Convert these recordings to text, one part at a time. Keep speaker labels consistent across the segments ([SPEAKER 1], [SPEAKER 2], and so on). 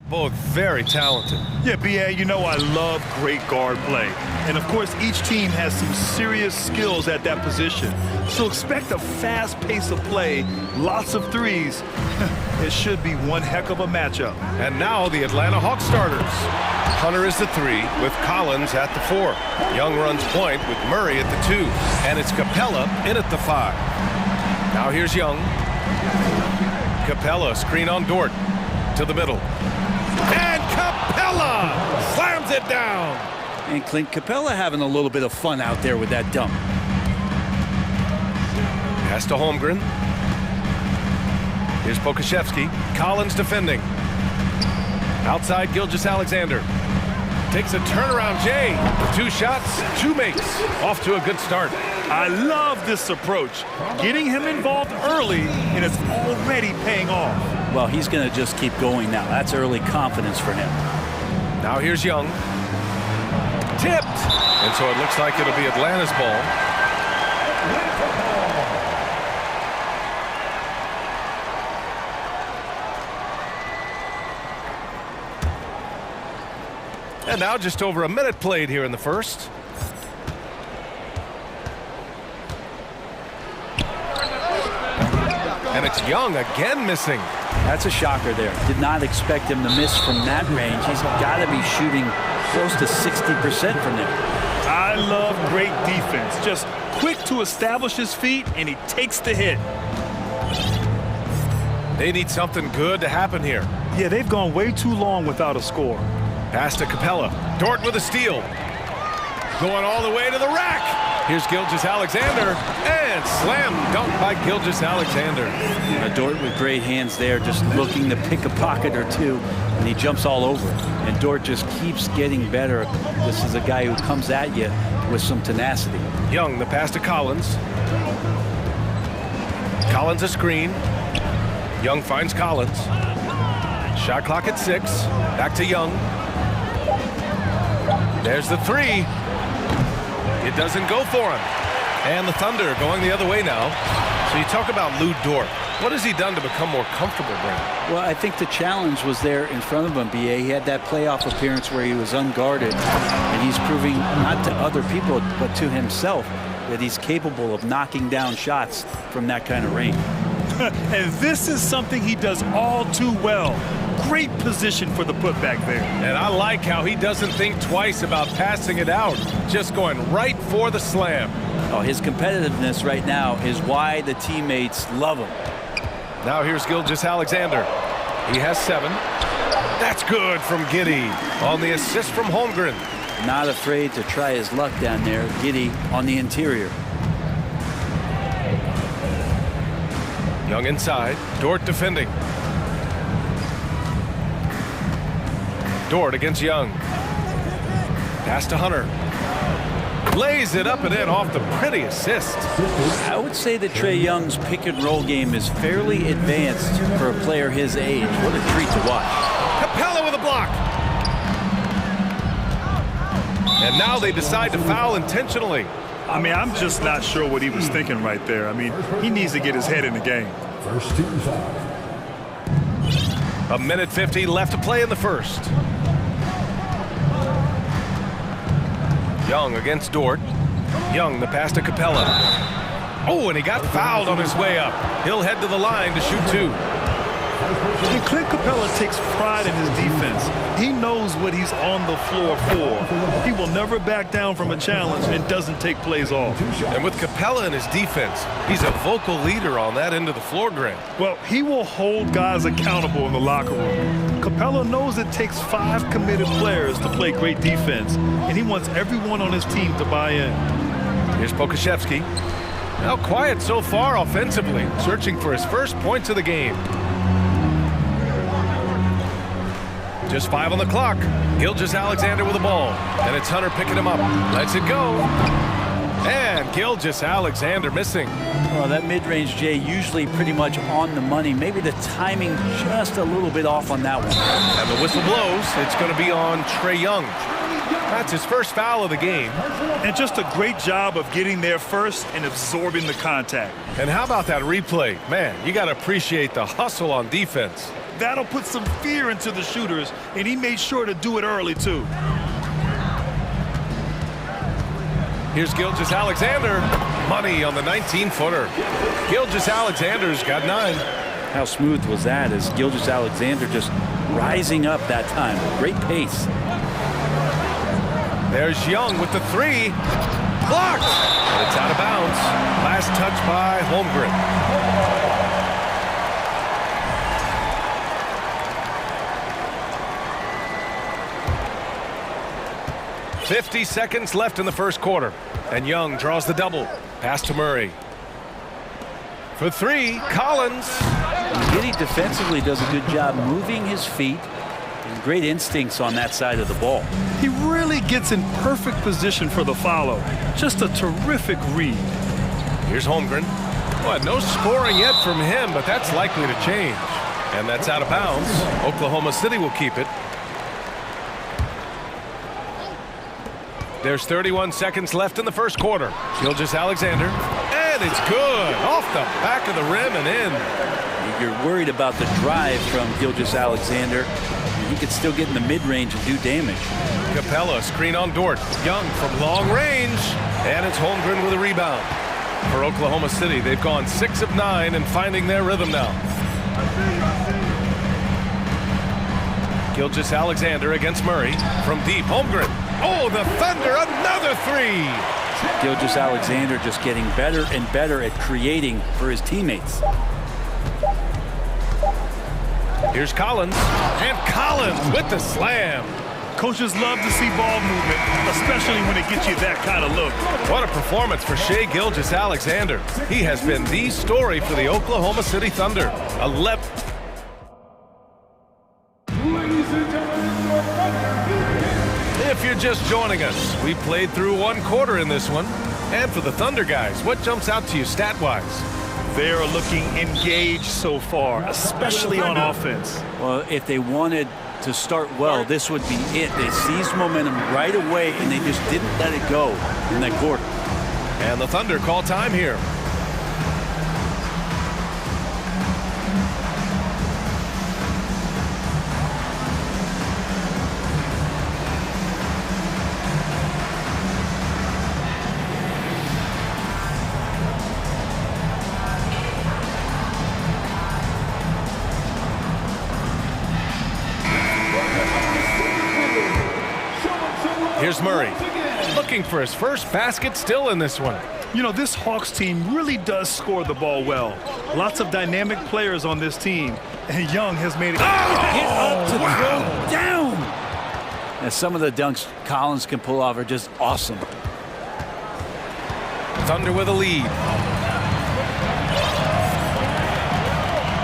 [SPEAKER 1] Both very talented.
[SPEAKER 2] Yeah, B.A., you know I love great guard play. And, of course, each team has some serious skills at that position. So expect a fast pace of play, lots of threes. It should be one heck of a matchup.
[SPEAKER 1] And now the Atlanta Hawks starters. Hunter is the 3 with Collins at the 4. Young runs point with Murray at the 2. And it's Capella in at the 5. Now here's Young. Capella screen on Dort to the middle. And Capella slams it down.
[SPEAKER 3] And Clint Capella having a little bit of fun out there with that dunk.
[SPEAKER 1] Pass to Holmgren. Here's Pokashevsky. Collins defending. Outside Gilgeous-Alexander. Takes a turnaround Jay. 2 shots, 2 makes. Off to a good start.
[SPEAKER 2] I love this approach. Getting him involved early, and it's already paying off.
[SPEAKER 3] Well, he's going to just keep going now. That's early confidence for him.
[SPEAKER 1] Now here's Young. Tipped. And so it looks like it'll be Atlanta's ball. And now just over a minute played here in the first. And it's Young again missing.
[SPEAKER 3] That's a shocker there. Did not expect him to miss from that range. He's got to be shooting close to 60% from there.
[SPEAKER 2] I love great defense. Just quick to establish his feet, and he takes the hit.
[SPEAKER 1] They need something good to happen here.
[SPEAKER 2] Yeah, they've gone way too long without a score.
[SPEAKER 1] Pass to Capella. Dort with a steal. Going all the way to the rack. Here's Gilgeous-Alexander. And slam dunk by Gilgeous-Alexander.
[SPEAKER 3] Dort with great hands there, just looking to pick a pocket or two, and he jumps all over it. And Dort just keeps getting better. This is a guy who comes at you with some tenacity.
[SPEAKER 1] Young, the pass to Collins. Collins a screen. Young finds Collins. Shot clock at 6. Back to Young. There's the 3. It doesn't go for him. And the Thunder going the other way now. So you talk about Lou Dort. What has he done to become more comfortable, Brandon?
[SPEAKER 3] Well, I think the challenge was there in front of him, B.A. He had that playoff appearance where he was unguarded, and he's proving not to other people but to himself that he's capable of knocking down shots from that kind of range.
[SPEAKER 2] And this is something he does all too well. Great position for the putback there.
[SPEAKER 1] And I like how he doesn't think twice about passing it out, just going right for the slam.
[SPEAKER 3] Oh, his competitiveness right now is why the teammates love him.
[SPEAKER 1] Now here's Gilgeous-Alexander. He has 7. That's good from Giddy on the assist from Holmgren.
[SPEAKER 3] Not afraid to try his luck down there. Giddy on the interior.
[SPEAKER 1] Young inside. Dort defending. Dort against Young. Pass to Hunter. Lays it up and in off the pretty assist.
[SPEAKER 3] I would say that Trae Young's pick and roll game is fairly advanced for a player his age. What a treat to watch.
[SPEAKER 1] Capella with a block. And now they decide to foul intentionally.
[SPEAKER 2] I mean, I'm just not sure what he was thinking right there. I mean, he needs to get his head in the game.
[SPEAKER 4] First team foul.
[SPEAKER 1] 1:50 left to play in the first. Young against Dort. Young, the pass to Capella. Oh, and he got fouled on his way up. He'll head to the line to shoot 2.
[SPEAKER 2] And Clint Capella takes pride in his defense. He knows what he's on the floor for. He will never back down from a challenge and doesn't take plays off.
[SPEAKER 1] And with Capella in his defense, he's a vocal leader on that end of the floor, Grant.
[SPEAKER 2] Well, he will hold guys accountable in the locker room. Capella knows it takes 5 committed players to play great defense, and he wants everyone on his team to buy in.
[SPEAKER 1] Here's Pokashevsky. Now quiet so far offensively, searching for his first points of the game. Just 5 on the clock. Gilgeous-Alexander with the ball. And it's Hunter picking him up. Lets it go. And Gilgeous-Alexander missing.
[SPEAKER 3] Well, that mid-range, Jay, usually pretty much on the money. Maybe the timing just a little bit off on that one.
[SPEAKER 1] And the whistle blows. It's going to be on Trae Young. That's his first foul of the game.
[SPEAKER 2] And just a great job of getting there first and absorbing the contact.
[SPEAKER 1] And how about that replay? Man, you got to appreciate the hustle on defense.
[SPEAKER 2] That'll put some fear into the shooters, and he made sure to do it early, too.
[SPEAKER 1] Here's Gilgeous-Alexander. Money on the 19-footer. Gilgeous-Alexander's got 9.
[SPEAKER 3] How smooth was that as Gilgeous-Alexander just rising up that time. Great pace.
[SPEAKER 1] There's Young with the 3. Blocked! And it's out of bounds. Last touch by Holmgren. 50 seconds left in the first quarter. And Young draws the double. Pass to Murray. For 3, Collins.
[SPEAKER 3] Giddy defensively does a good job moving his feet. And great instincts on that side of the ball.
[SPEAKER 2] He really gets in perfect position for the follow. Just a terrific read.
[SPEAKER 1] Here's Holmgren. Well, no scoring yet from him, but that's likely to change. And that's out of bounds. Oklahoma City will keep it. There's 31 seconds left in the first quarter. Gilgeous-Alexander. And it's good. Off the back of the rim and in.
[SPEAKER 3] You're worried about the drive from Gilgeous-Alexander. He could still get in the mid-range and do damage.
[SPEAKER 1] Capella, screen on Dort. Young from long range. And it's Holmgren with a rebound. For Oklahoma City, they've gone 6 of 9 and finding their rhythm now. Gilgeous-Alexander against Murray. From deep, Holmgren. Oh, the Thunder, another 3.
[SPEAKER 3] Gilgeous-Alexander just getting better and better at creating for his teammates.
[SPEAKER 1] Here's Collins. And Collins with the slam.
[SPEAKER 2] Coaches love to see ball movement, especially when it gets you that kind of look.
[SPEAKER 1] What a performance for Shai Gilgeous-Alexander. He has been the story for the Oklahoma City Thunder. 11. If you're just joining us, we played through 1 quarter in this one. And for the Thunder guys, what jumps out to you stat-wise?
[SPEAKER 2] They are looking engaged so far, especially on offense.
[SPEAKER 3] Well, if they wanted to start well, this would be it. They seized momentum right away, and they just didn't let it go in that quarter.
[SPEAKER 1] And the Thunder call time here. Here's Murray, looking for his first basket still in this one.
[SPEAKER 2] You know, this Hawks team really does score the ball well. Lots of dynamic players on this team, and Young has made it.
[SPEAKER 3] Get up to throw down. And some of the dunks Collins can pull off are just awesome.
[SPEAKER 1] Thunder with a lead.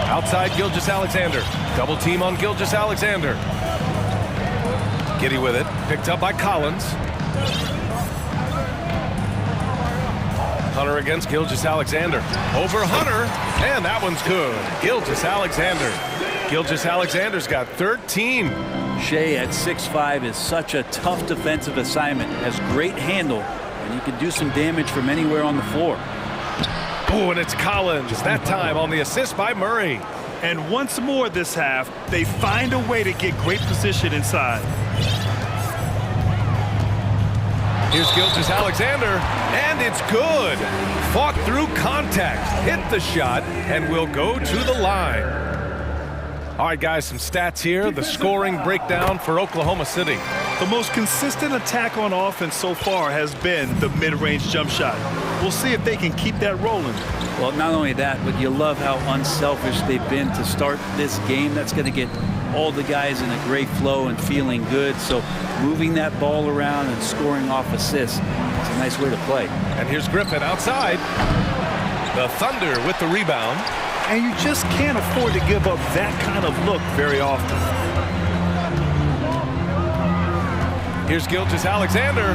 [SPEAKER 1] Outside Gilgeous-Alexander. Double team on Gilgeous-Alexander. Giddy with it. Picked up by Collins. Hunter against Gilgeous-Alexander. Over Hunter. And that one's good. Gilgeous-Alexander. Gilgeous-Alexander's got 13.
[SPEAKER 3] Shai at 6'5" is such a tough defensive assignment. Has great handle, and he can do some damage from anywhere on the floor.
[SPEAKER 1] Oh, and it's Collins. That time on the assist by Murray.
[SPEAKER 2] And once more this half, they find a way to get great position inside.
[SPEAKER 1] Here's Gilgeous-Alexander, and it's good. Fought through contact, hit the shot, and will go to the line. All right, guys, some stats here. The scoring breakdown for Oklahoma City.
[SPEAKER 2] The most consistent attack on offense so far has been the mid-range jump shot. We'll see if they can keep that rolling.
[SPEAKER 3] Well, not only that, but you love how unselfish they've been to start this game. That's going to get all the guys in a great flow and feeling good. So moving that ball around and scoring off assists is a nice way to play.
[SPEAKER 1] And here's Griffin outside. The Thunder with the rebound.
[SPEAKER 2] And you just can't afford to give up that kind of look very often.
[SPEAKER 1] Here's Gilgeous-Alexander.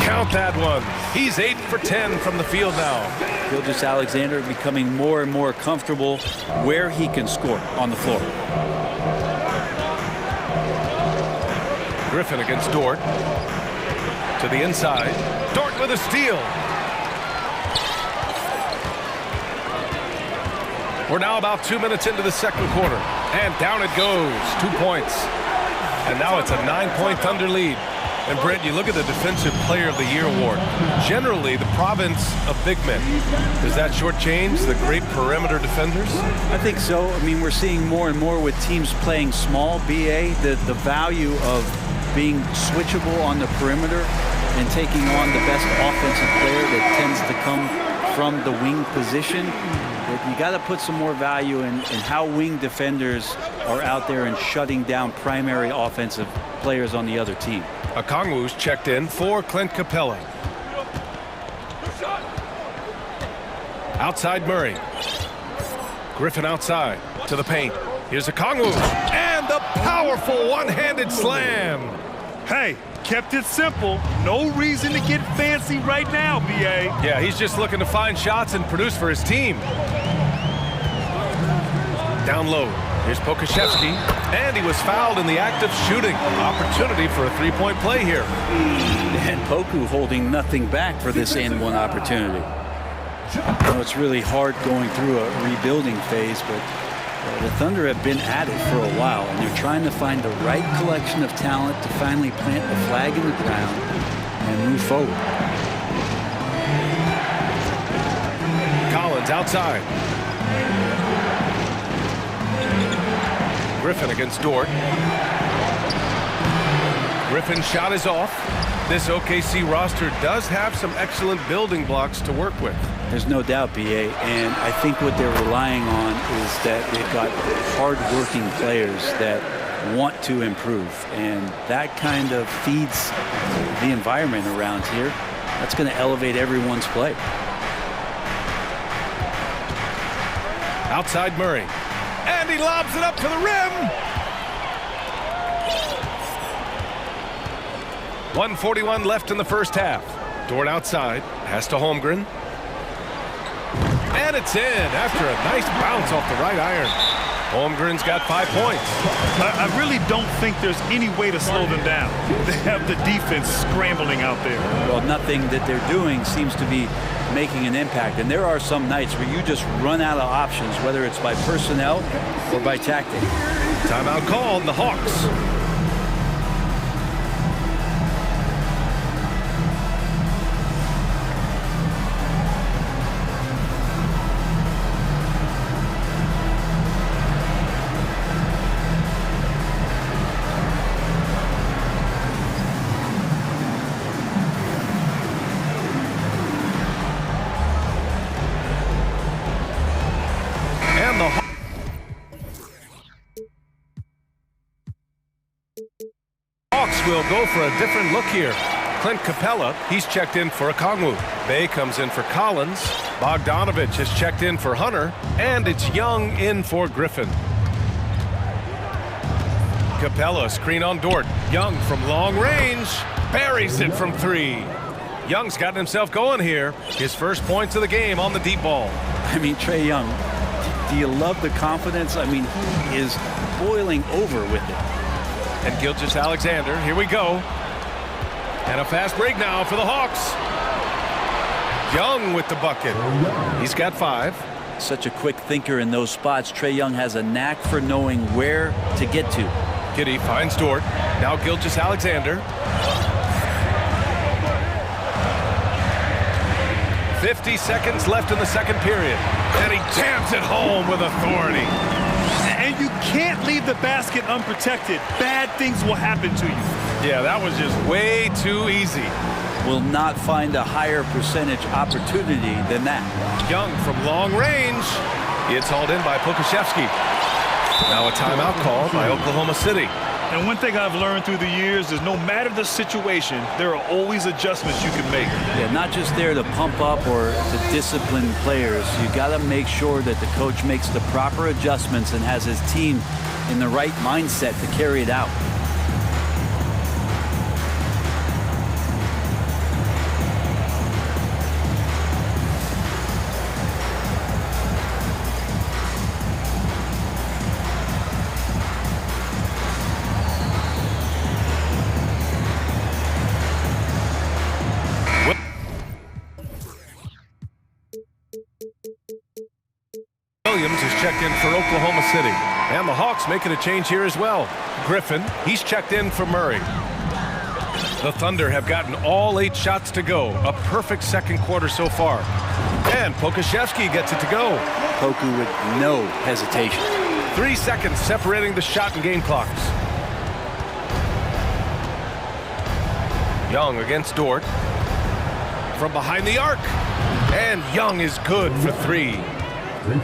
[SPEAKER 1] Count that one. He's 8 for 10 from the field now.
[SPEAKER 3] Gilgeous-Alexander becoming more and more comfortable where he can score on the floor.
[SPEAKER 1] Griffin against Dort. To the inside. Dort with a steal. We're now about 2 minutes into the second quarter. And down it goes. 2 points. And now it's a 9-point Thunder lead. And Brent, you look at the Defensive Player of the Year award. Generally, the province of big men. Does that shortchange the great perimeter defenders?
[SPEAKER 3] I think so. I mean, we're seeing more and more with teams playing small, BA, the value of being switchable on the perimeter and taking on the best offensive player that tends to come from the wing position. But you got to put some more value in how wing defenders are out there and shutting down primary offensive players on the other team.
[SPEAKER 1] Okongwu's checked in for Clint Capella. Outside Murray. Griffin outside to the paint. Here's Okongwu. And the powerful one-handed slam.
[SPEAKER 2] Hey, kept it simple. No reason to get fancy right now, BA.
[SPEAKER 1] Yeah, he's just looking to find shots and produce for his team. Down low. Here's Pokashevsky, and he was fouled in the act of shooting. Opportunity for a three-point play here.
[SPEAKER 3] And Poku holding nothing back for this and one opportunity. You know, it's really hard going through a rebuilding phase, but the Thunder have been at it for a while, and they're trying to find the right collection of talent to finally plant the flag in the ground and move forward.
[SPEAKER 1] Collins outside. Griffin against Dort. Griffin's shot is off. This OKC roster does have some excellent building blocks to work with.
[SPEAKER 3] There's no doubt, BA, and I think what they're relying on is that they've got hard-working players that want to improve, and that kind of feeds the environment around here. That's going to elevate everyone's play.
[SPEAKER 1] Outside Murray. And he lobs it up to the rim. 1:41 left in the first half. Dort outside. Pass to Holmgren. And it's in after a nice bounce off the right iron. Holmgren's got 5 points.
[SPEAKER 2] I really don't think there's any way to slow them down. They have the defense scrambling out there.
[SPEAKER 3] Well, nothing that they're doing seems to be making an impact. And there are some nights where you just run out of options, whether it's by personnel or by tactic.
[SPEAKER 1] Timeout called, the Hawks. Will go for a different look here. Clint Capella, he's checked in for Okongwu. Bay comes in for Collins. Bogdanovich has checked in for Hunter. And it's Young in for Griffin. Capella, screen on Dort. Young from long range. Buries it from three. Young's gotten himself going here. His first points of the game on the deep ball.
[SPEAKER 3] I mean, Trae Young, do you love the confidence? I mean, he is boiling over with it.
[SPEAKER 1] And Gilgeous-Alexander, here we go. And a fast break now for the Hawks. Young with the bucket. He's got 5.
[SPEAKER 3] Such a quick thinker in those spots. Trae Young has a knack for knowing where to get to.
[SPEAKER 1] Giddey finds Dort. Now Gilgeous-Alexander. 50 seconds left in the second period. And he jams it home with authority.
[SPEAKER 2] And you can't leave the basket unprotected. Bad things will happen to you.
[SPEAKER 1] Yeah, that was just way too easy.
[SPEAKER 3] Will not find a higher percentage opportunity than that.
[SPEAKER 1] Young from long range. It's hauled in by Pokashevsky. Now a timeout called by Oklahoma City.
[SPEAKER 2] And one thing I've learned through the years is no matter the situation, there are always adjustments you can make.
[SPEAKER 3] Yeah, not just there to pump up or to discipline players. You got to make sure that the coach makes the proper adjustments and has his team in the right mindset to carry it out.
[SPEAKER 1] Williams is checked in for Oklahoma City. And the Hawks making a change here as well. Griffin, he's checked in for Murray. The Thunder have gotten all 8 shots to go. A perfect second quarter so far. And Pokashevsky gets it to go.
[SPEAKER 3] Poku with no hesitation.
[SPEAKER 1] 3 seconds separating the shot and game clocks. Young against Dort. From behind the arc. And Young is good for 3.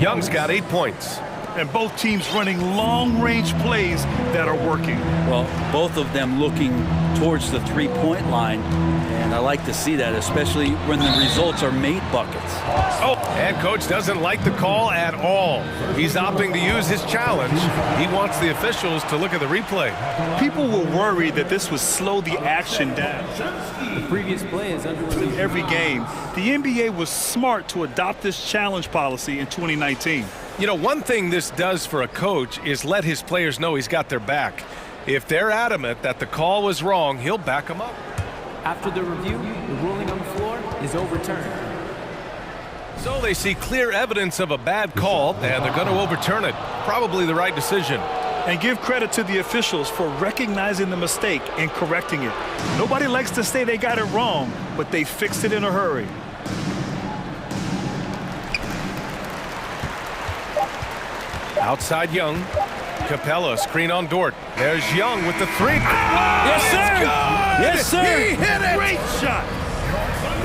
[SPEAKER 1] Young's got 8 points.
[SPEAKER 2] And both teams running long-range plays that are working.
[SPEAKER 3] Well, both of them looking towards the three-point line, and I like to see that, especially when the results are made buckets.
[SPEAKER 1] Oh, and coach doesn't like the call at all. He's opting to use his challenge. He wants the officials to look at the replay.
[SPEAKER 2] People were worried that this would slow the action down.
[SPEAKER 4] The previous play is under
[SPEAKER 2] In every game, the NBA was smart to adopt this challenge policy in 2019.
[SPEAKER 1] You know, one thing this does for a coach is let his players know he's got their back. If they're adamant that the call was wrong, he'll back them up.
[SPEAKER 4] After the review, the ruling on the floor is overturned.
[SPEAKER 1] So they see clear evidence of a bad call, and they're going to overturn it. Probably the right decision.
[SPEAKER 2] And give credit to the officials for recognizing the mistake and correcting it. Nobody likes to say they got it wrong, but they fixed it in a hurry.
[SPEAKER 1] Outside Young. Capella, screen on Dort. There's Young with the 3.
[SPEAKER 3] Yes, sir! Yes, sir!
[SPEAKER 1] He hit it!
[SPEAKER 2] Great shot!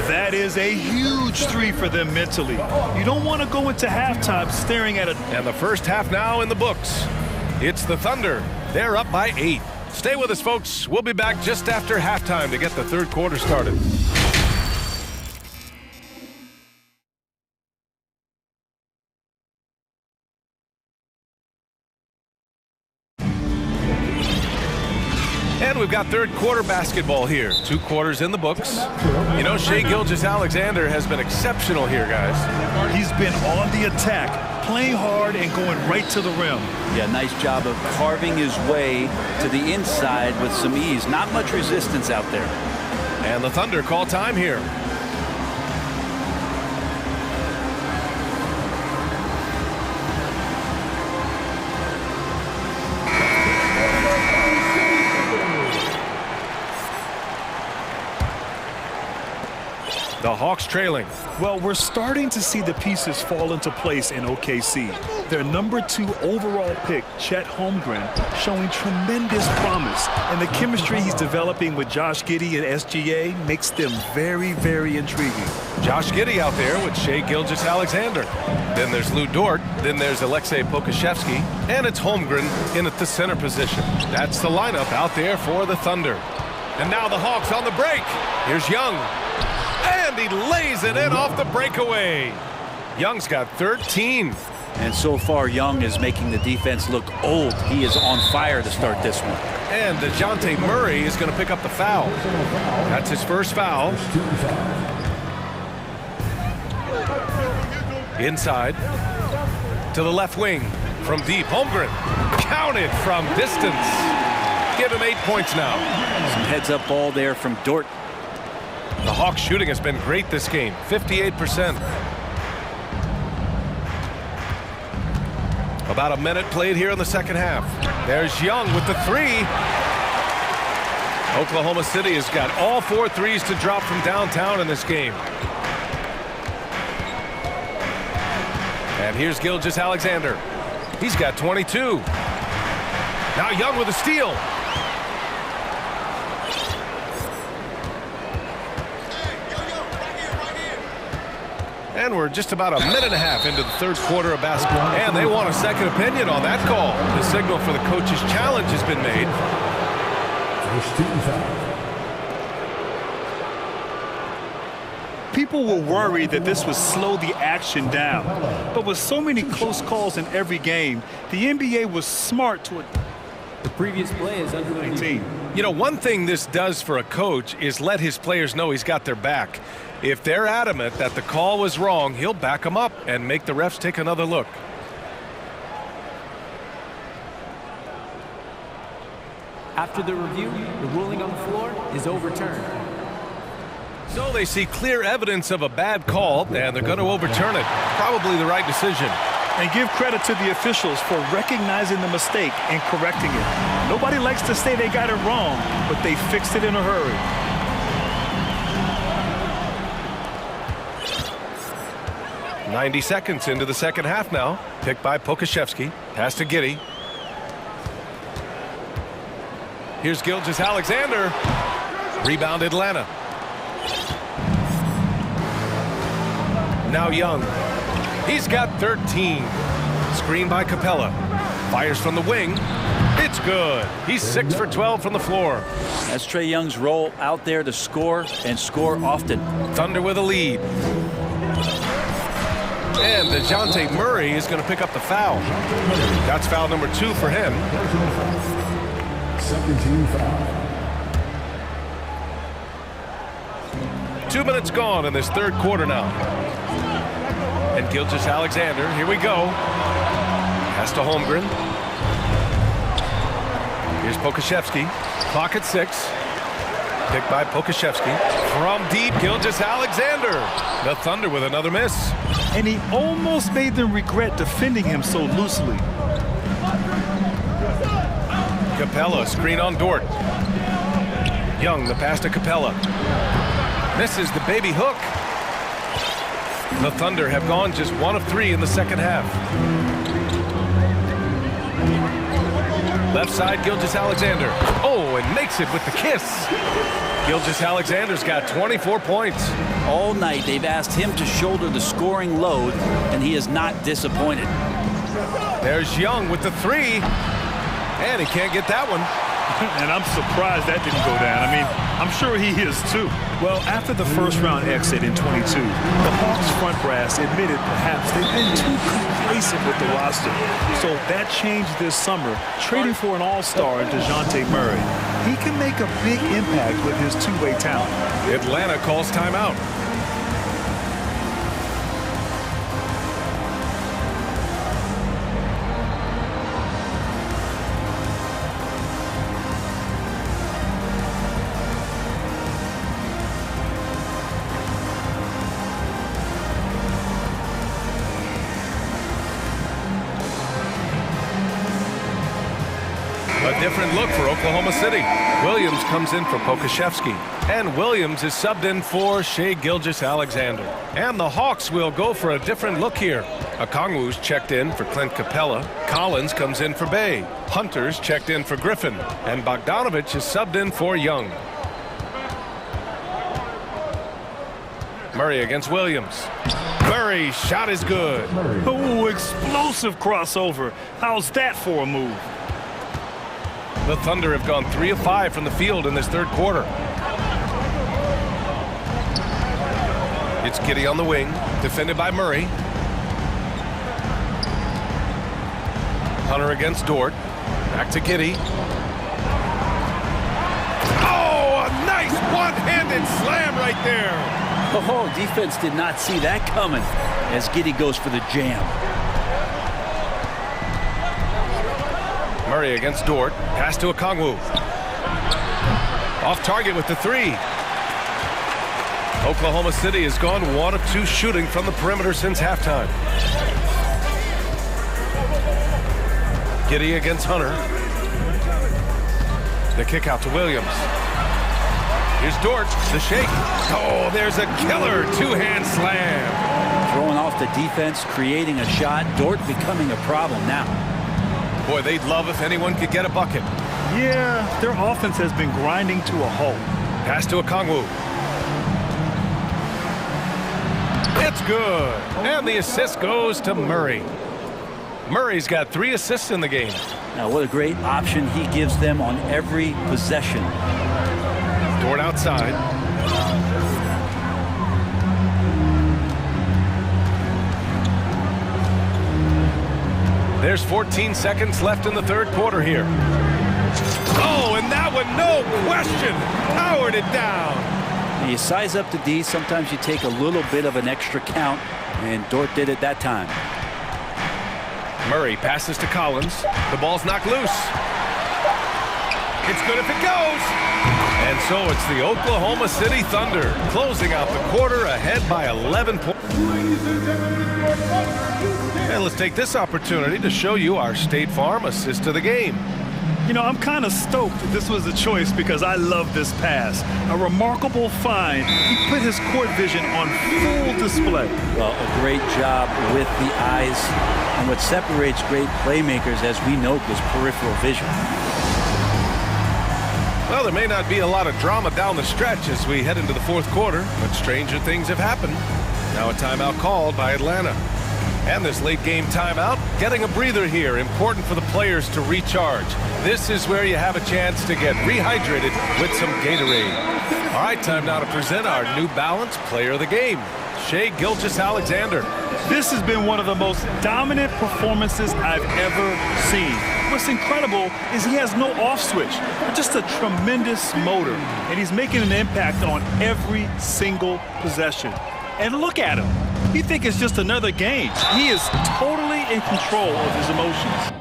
[SPEAKER 2] That is a huge 3 for them mentally. You don't want to go into halftime staring at it.
[SPEAKER 1] And the first half now in the books. It's the Thunder. They're up by 8. Stay with us, folks. We'll be back just after halftime to get the third quarter started. And we've got third quarter basketball here. 2 quarters in the books. You know, Shai Gilgeous-Alexander has been exceptional here, guys.
[SPEAKER 2] He's been on the attack, playing hard and going right to the rim.
[SPEAKER 3] Yeah, nice job of carving his way to the inside with some ease. Not much resistance out there.
[SPEAKER 1] And the Thunder call time here. The Hawks trailing.
[SPEAKER 2] Well, we're starting to see the pieces fall into place in OKC. Their number 2 overall pick, Chet Holmgren, showing tremendous promise. And the chemistry he's developing with Josh Giddey and SGA makes them very, very intriguing.
[SPEAKER 1] Josh Giddey out there with Shai Gilgeous-Alexander. Then there's Lou Dort. Then there's Alexei Pokashevsky. And it's Holmgren in at the center position. That's the lineup out there for the Thunder. And now the Hawks on the break. Here's Young. And he lays it in off the breakaway. Young's got 13.
[SPEAKER 3] And so far, Young is making the defense look old. He is on fire to start this one.
[SPEAKER 1] And DeJounte Murray is going to pick up the foul. That's his first foul. Inside. To the left wing. From deep. Holmgren. Counted from distance. Give him 8 points now.
[SPEAKER 3] Some heads-up ball there from Dort.
[SPEAKER 1] The Hawks shooting has been great this game, 58%. About a minute played here in the second half. There's Young with the 3. Oklahoma City has got all 4 threes to drop from downtown in this game. And here's Gilgeous-Alexander. He's got 22. Now Young with a steal. And we're just about a minute and a half into the third quarter of basketball. And they want a second opinion on that call. The signal for the coach's challenge has been made.
[SPEAKER 2] People were worried that this would slow the action down. But with so many close calls in every game, the NBA was smart to
[SPEAKER 4] The previous play is under review.
[SPEAKER 1] You know, one thing this does for a coach is let his players know he's got their back. If they're adamant that the call was wrong, he'll back them up and make the refs take another look.
[SPEAKER 4] After the review, the ruling on the floor is overturned.
[SPEAKER 1] So they see clear evidence of a bad call, and they're going to overturn it. Probably the right decision.
[SPEAKER 2] And give credit to the officials for recognizing the mistake and correcting it. Nobody likes to say they got it wrong, but they fixed it in a hurry.
[SPEAKER 1] "90 seconds into the second half now. Picked by Pokashevsky. Pass to Giddy. Here's Gilgeous-Alexander. Rebound Atlanta. Now Young. He's got 13. Screen by Capella. Fires from the wing. It's good. He's 6 for 12 from the floor.
[SPEAKER 3] That's Trae Young's role out there to score and score often.
[SPEAKER 1] Thunder with a lead. And DeJounte Murray is going to pick up the foul. That's foul number 2 for him.
[SPEAKER 5] Second team foul.
[SPEAKER 1] 2 minutes gone in this third quarter now. And Gilgeous-Alexander, here we go. Pass to Holmgren. Here's Pokashevsky. Clock at 6. Picked by Pokashevsky. From deep, Gilgeous-Alexander. The Thunder with another miss.
[SPEAKER 2] And he almost made them regret defending him so loosely.
[SPEAKER 1] Capella, screen on Dort. Young, the pass to Capella. Misses the baby hook. The Thunder have gone just 1 of 3 in the second half. Left side, Gilgeous-Alexander. Oh, and makes it with the kiss. Gilgeous-Alexander's got 24 points.
[SPEAKER 3] All night they've asked him to shoulder the scoring load, and he is not disappointed.
[SPEAKER 1] There's Young with the 3. And he can't get that one.
[SPEAKER 2] And I'm surprised that didn't go down. I mean, I'm sure he is too. Well, after the first round exit in 22, the Hawks front brass admitted perhaps they've been too complacent with the roster. So that changed this summer, trading for an all-star in DeJounte Murray. He can make a big impact with his two-way talent.
[SPEAKER 1] Atlanta calls timeout. A different look for Oklahoma City. Williams comes in for Pokashevsky. And Williams is subbed in for Shai Gilgeous-Alexander. And the Hawks will go for a different look here. Okongwu's checked in for Clint Capella. Collins comes in for Bay. Hunter's checked in for Griffin. And Bogdanovich is subbed in for Young. Murray against Williams. Murray's shot is good.
[SPEAKER 2] Oh, explosive crossover. How's that for a move?
[SPEAKER 1] The Thunder have gone 3 of 5 from the field in this third quarter. It's Giddy on the wing, defended by Murray. Hunter against Dort. Back to Giddy. Oh, a nice one-handed slam right there.
[SPEAKER 3] Oh, defense did not see that coming as Giddy goes for the jam.
[SPEAKER 1] Murray against Dort. Pass to Okongwu. Off target with the 3. Oklahoma City has gone 1 of 2 shooting from the perimeter since halftime. Giddy against Hunter. The kick out to Williams. Here's Dort, the shake. Oh, there's a killer 2-hand slam.
[SPEAKER 3] Throwing off the defense, creating a shot. Dort becoming a problem now.
[SPEAKER 1] Boy, they'd love if anyone could get a bucket.
[SPEAKER 2] Yeah, their offense has been grinding to a halt.
[SPEAKER 1] Pass to Okongwu. It's good. And the assist goes to Murray. Murray's got 3 assists in the game.
[SPEAKER 3] Now, what a great option he gives them on every possession.
[SPEAKER 1] Dort outside. There's 14 seconds left in the third quarter here. Oh, and that one, no question, powered it down.
[SPEAKER 3] When you size up the D, sometimes you take a little bit of an extra count, and Dort did it that time.
[SPEAKER 1] Murray passes to Collins. The ball's knocked loose. It's good if it goes. And so it's the Oklahoma City Thunder closing out the quarter ahead by 11 points. And let's take this opportunity to show you our State Farm assist to the game.
[SPEAKER 2] You know, I'm kind of stoked this was a choice because I love this pass. A remarkable find. He put his court vision on full display.
[SPEAKER 3] Well, a great job with the eyes. And what separates great playmakers, as we note, is peripheral vision.
[SPEAKER 1] Well, there may not be a lot of drama down the stretch as we head into the fourth quarter, but stranger things have happened. Now a timeout called by Atlanta. And this late game timeout, getting a breather here, important for the players to recharge. This is where you have a chance to get rehydrated with some Gatorade. All right, time now to present our New Balance Player of the Game, Shai Gilgeous-Alexander.
[SPEAKER 2] This has been one of the most dominant performances I've ever seen. What's incredible is he has no off switch, just a tremendous motor, and he's making an impact on every single possession. And look at him. You think it's just another game. He is totally in control of his emotions.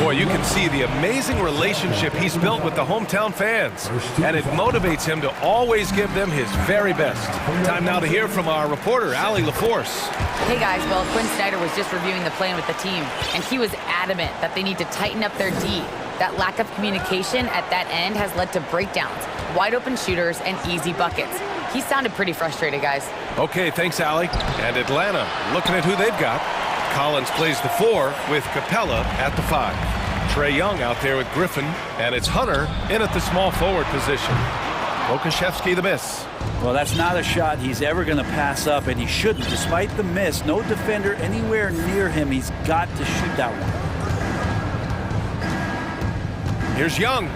[SPEAKER 1] Boy, you can see the amazing relationship he's built with the hometown fans, and it motivates him to always give them his very best. Time now to hear from our reporter, Allie LaForce.
[SPEAKER 5] Hey guys, well, Quinn Snyder was just reviewing the plan with the team, and he was adamant that they need to tighten up their D. That lack of communication at that end has led to breakdowns, wide open shooters, and easy buckets. He sounded pretty frustrated, guys.
[SPEAKER 1] Okay, thanks, Allie. And Atlanta, looking at who they've got. Collins plays the 4 with Capella at the 5. Trae Young out there with Griffin, and it's Hunter in at the small forward position. Okashevsky the miss.
[SPEAKER 3] Well, that's not a shot he's ever going to pass up, and he shouldn't. Despite the miss, no defender anywhere near him. He's got to shoot that one.
[SPEAKER 1] Here's Young.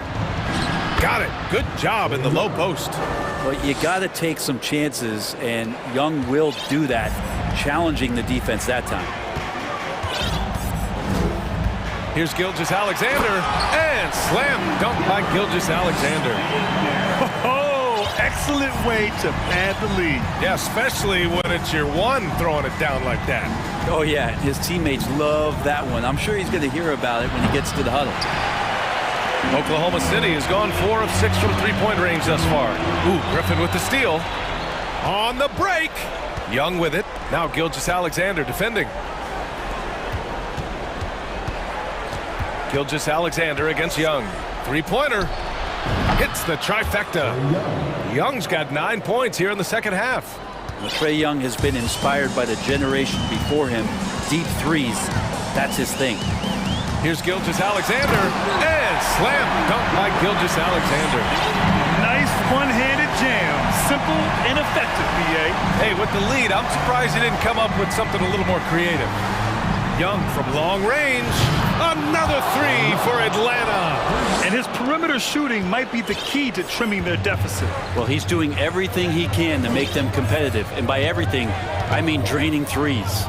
[SPEAKER 1] Got it. Good job in the low post.
[SPEAKER 3] Well, you got to take some chances, and Young will do that, challenging the defense that time.
[SPEAKER 1] Here's Gilgeous-Alexander, and slam dunk by Gilgeous-Alexander.
[SPEAKER 2] Oh, excellent way to pad the lead.
[SPEAKER 1] Yeah, especially when it's your one throwing it down like that.
[SPEAKER 3] Oh, yeah, his teammates love that one. I'm sure he's going to hear about it when he gets to the huddle.
[SPEAKER 1] Oklahoma City has gone 4 of 6 from three-point range thus far. Ooh, Griffin with the steal. On the break. Young with it. Now Gilgeous-Alexander defending. Gilgeous-Alexander against Young. Three-pointer. Hits the trifecta. Young's got 9 points here in the second half.
[SPEAKER 3] Well, Trae Young has been inspired by the generation before him. Deep threes, that's his thing.
[SPEAKER 1] Here's Gilgeous-Alexander, and slam dunk by Gilgeous-Alexander.
[SPEAKER 2] Nice one-handed jam. Simple and effective, B.A.
[SPEAKER 1] Hey, with the lead, I'm surprised he didn't come up with something a little more creative. Young from long range. Another 3 for Atlanta.
[SPEAKER 2] And his perimeter shooting might be the key to trimming their deficit.
[SPEAKER 3] Well, he's doing everything he can to make them competitive. And by everything, I mean draining threes.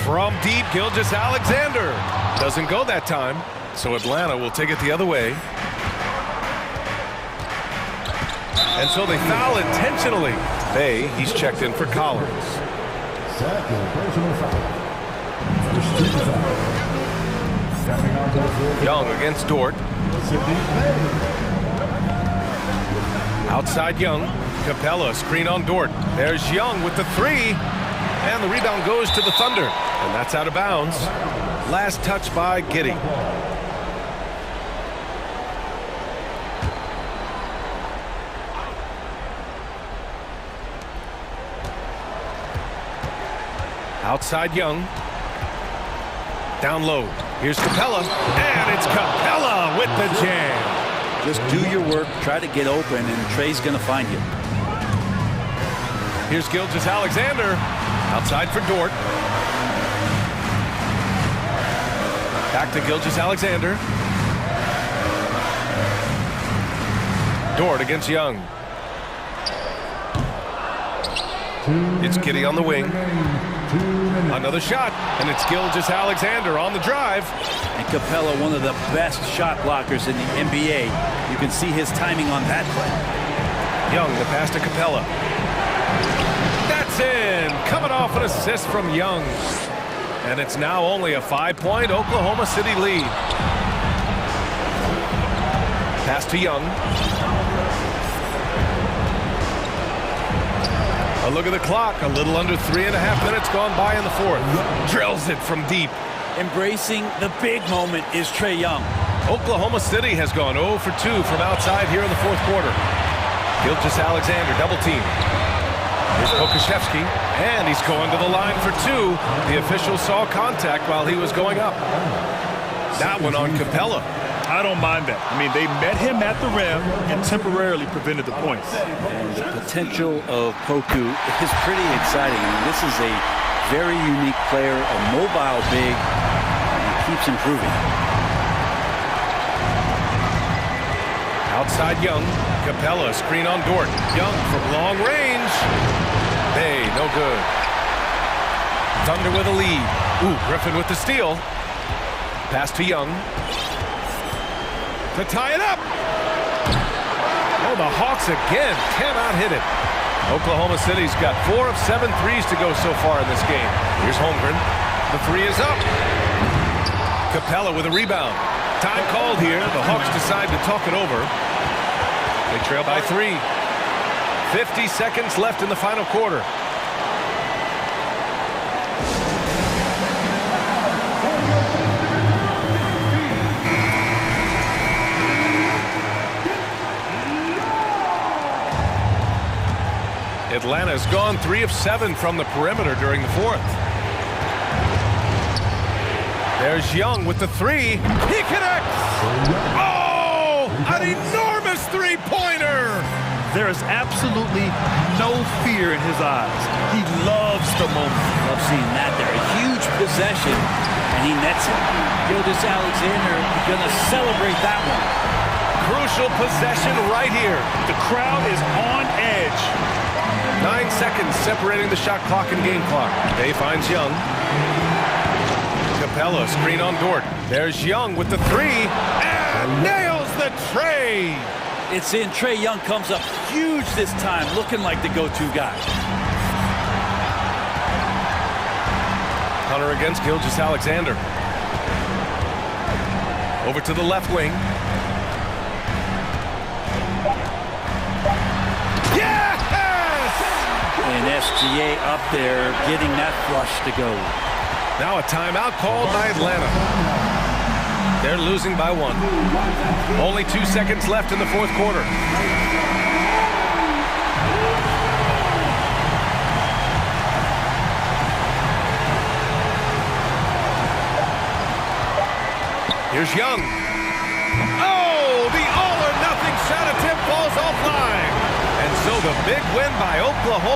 [SPEAKER 1] From deep, Gilgeous-Alexander. Doesn't go that time, so Atlanta will take it the other way. And so they foul intentionally. Bay, he's checked in for Collins. Young against Dort. Outside Young. Capella, screen on Dort. There's Young with the 3. And the rebound goes to the Thunder. And that's out of bounds. Last touch by Giddey. Outside Young. Down low. Here's Capella. And it's Capella with the jam.
[SPEAKER 3] Just do your work, try to get open, and Trae's going to find you.
[SPEAKER 1] Here's Gilgeous-Alexander. Outside for Dort. Back to Gilgeous-Alexander. Dort against Young. It's Giddey on the wing. Another shot, and it's Gilgeous-Alexander on the drive.
[SPEAKER 3] And Capella, one of the best shot blockers in the NBA. You can see his timing on that play.
[SPEAKER 1] Young, the pass to Capella. That's in! Coming off an assist from Young. And it's now only a 5-point Oklahoma City lead. Pass to Young. A look at the clock. A little under 3.5 minutes gone by in the fourth. Drills it from deep.
[SPEAKER 3] Embracing the big moment is Trae Young.
[SPEAKER 1] Oklahoma City has gone 0 for 2 from outside here in the fourth quarter. Gilgeous-Alexander double team. Here's Pokashevsky, and he's going to the line for 2. The official saw contact while he was going up. That one on Capella.
[SPEAKER 2] I don't mind that. I mean, they met him at the rim and temporarily prevented the points.
[SPEAKER 3] And the potential of Poku is pretty exciting. I mean, this is a very unique player, a mobile big, and he keeps improving.
[SPEAKER 1] Outside Young. Capella, screen on Dort. Young from long range. Hey, no good. Thunder with a lead. Ooh, Griffin with the steal. Pass to Young. To tie it up. Oh, the Hawks again cannot hit it. Oklahoma City's got 4 of 7 threes to go so far in this game. Here's Holmgren. The 3 is up. Capella with a rebound. Time called here. The Hawks decide to talk it over. They trail by 3. 50 seconds left in the final quarter. Atlanta's gone 3 of 7 from the perimeter during the fourth. There's Young with the 3. He connects! Oh! An enormous three-pointer!
[SPEAKER 2] There is absolutely no fear in his eyes. He loves the moment.
[SPEAKER 3] Love seeing that there. A huge possession, and he nets it. Gilgeous-Alexander gonna celebrate that one.
[SPEAKER 1] Crucial possession right here.
[SPEAKER 2] The crowd is on edge.
[SPEAKER 1] 9 seconds separating the shot clock and game clock. Day finds Young. Capella, screen on Dort. There's Young with the 3. And nails the tray.
[SPEAKER 3] It's in. Trae Young comes up huge this time, looking like the go-to guy.
[SPEAKER 1] Hunter against Gilgeous-Alexander. Over to the left wing.
[SPEAKER 3] And SGA up there getting that flush to go.
[SPEAKER 1] Now a timeout called by Atlanta. They're losing by 1. Only 2 seconds left in the fourth quarter. Here's Young. Oh, the all-or-nothing shot attempt falls offline. And so the big win by Oklahoma.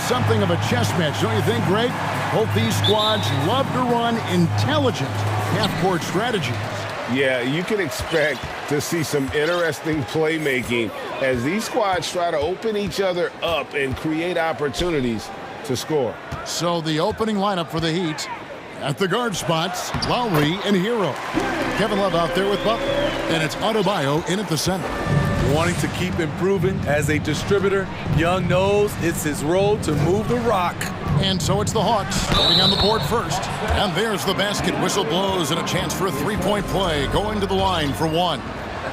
[SPEAKER 6] something of a chess match, don't you think, Greg? Both these squads love to run intelligent half-court strategies.
[SPEAKER 7] Yeah, you can expect to see some interesting playmaking as these squads try to open each other up and create opportunities to score.
[SPEAKER 6] So the opening lineup for the Heat, at the guard spots, Lowry and Hero. Kevin Love out there with Butler, and it's Adebayo in at the center.
[SPEAKER 8] Wanting to keep improving as a distributor, Young knows it's his role to move the rock.
[SPEAKER 6] And so it's the Hawks getting on the board first. And there's the basket. Whistle blows and a chance for a three-point play. Going to the line for one.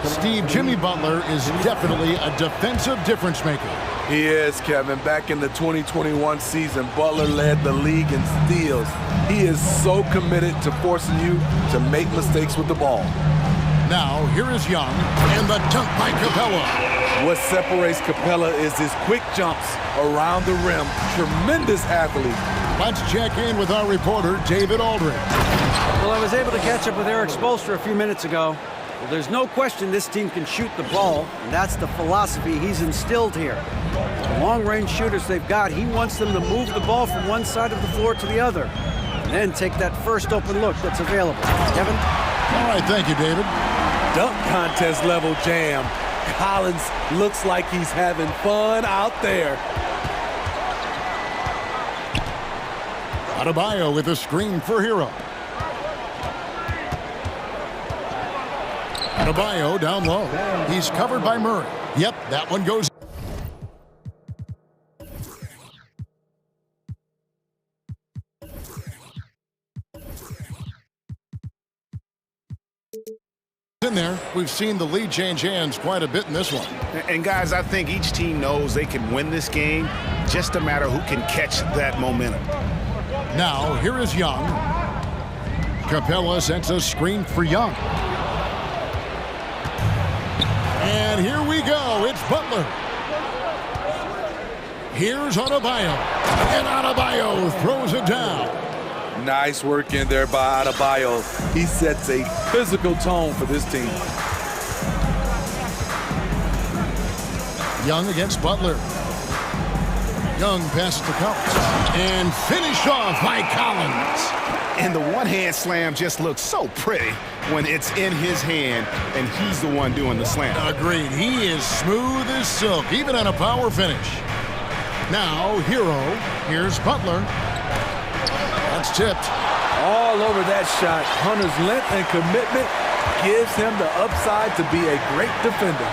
[SPEAKER 6] Steve, Jimmy Butler is definitely a defensive difference maker.
[SPEAKER 8] He is, Kevin. Back in the 2021 season, Butler led the league in steals. He is so committed to forcing you to make mistakes with the ball.
[SPEAKER 6] Now, here is Young, and the dunk by Capella.
[SPEAKER 8] What separates Capella is his quick jumps around the rim. Tremendous athlete.
[SPEAKER 6] Let's check in with our reporter, David Aldridge.
[SPEAKER 9] Well, I was able to catch up with Eric Spoelstra a few minutes ago. Well, there's no question this team can shoot the ball, and that's the philosophy he's instilled here. The long-range shooters they've got, he wants them to move the ball from one side of the floor to the other, and then take that first open look that's available. Kevin?
[SPEAKER 6] All right, thank you, David.
[SPEAKER 8] Dunk contest level jam. Collins looks like he's having fun out there.
[SPEAKER 6] Adebayo with a screen for Hero. Adebayo down low. He's covered by Murray. Yep, that one goes. In there, we've seen the lead change hands quite a bit in this one.
[SPEAKER 10] And guys, I think each team knows they can win this game, just a matter who can catch that momentum.
[SPEAKER 6] Now, here is Young. Capella sets a screen for Young. And here we go, it's Butler. Here's Adebayo. And Adebayo throws it down.
[SPEAKER 8] Nice work in there by Adebayo. He sets a physical tone for this team.
[SPEAKER 6] Young against Butler. Young passes to Collins. And finished off by Collins.
[SPEAKER 10] And the one-hand slam just looks so pretty when it's in his hand and he's the one doing the slam.
[SPEAKER 6] Agreed. He is smooth as silk, even on a power finish. Now, Hero. Here's Butler. That's tipped.
[SPEAKER 8] All over that shot. Hunter's length and commitment gives him the upside to be a great defender.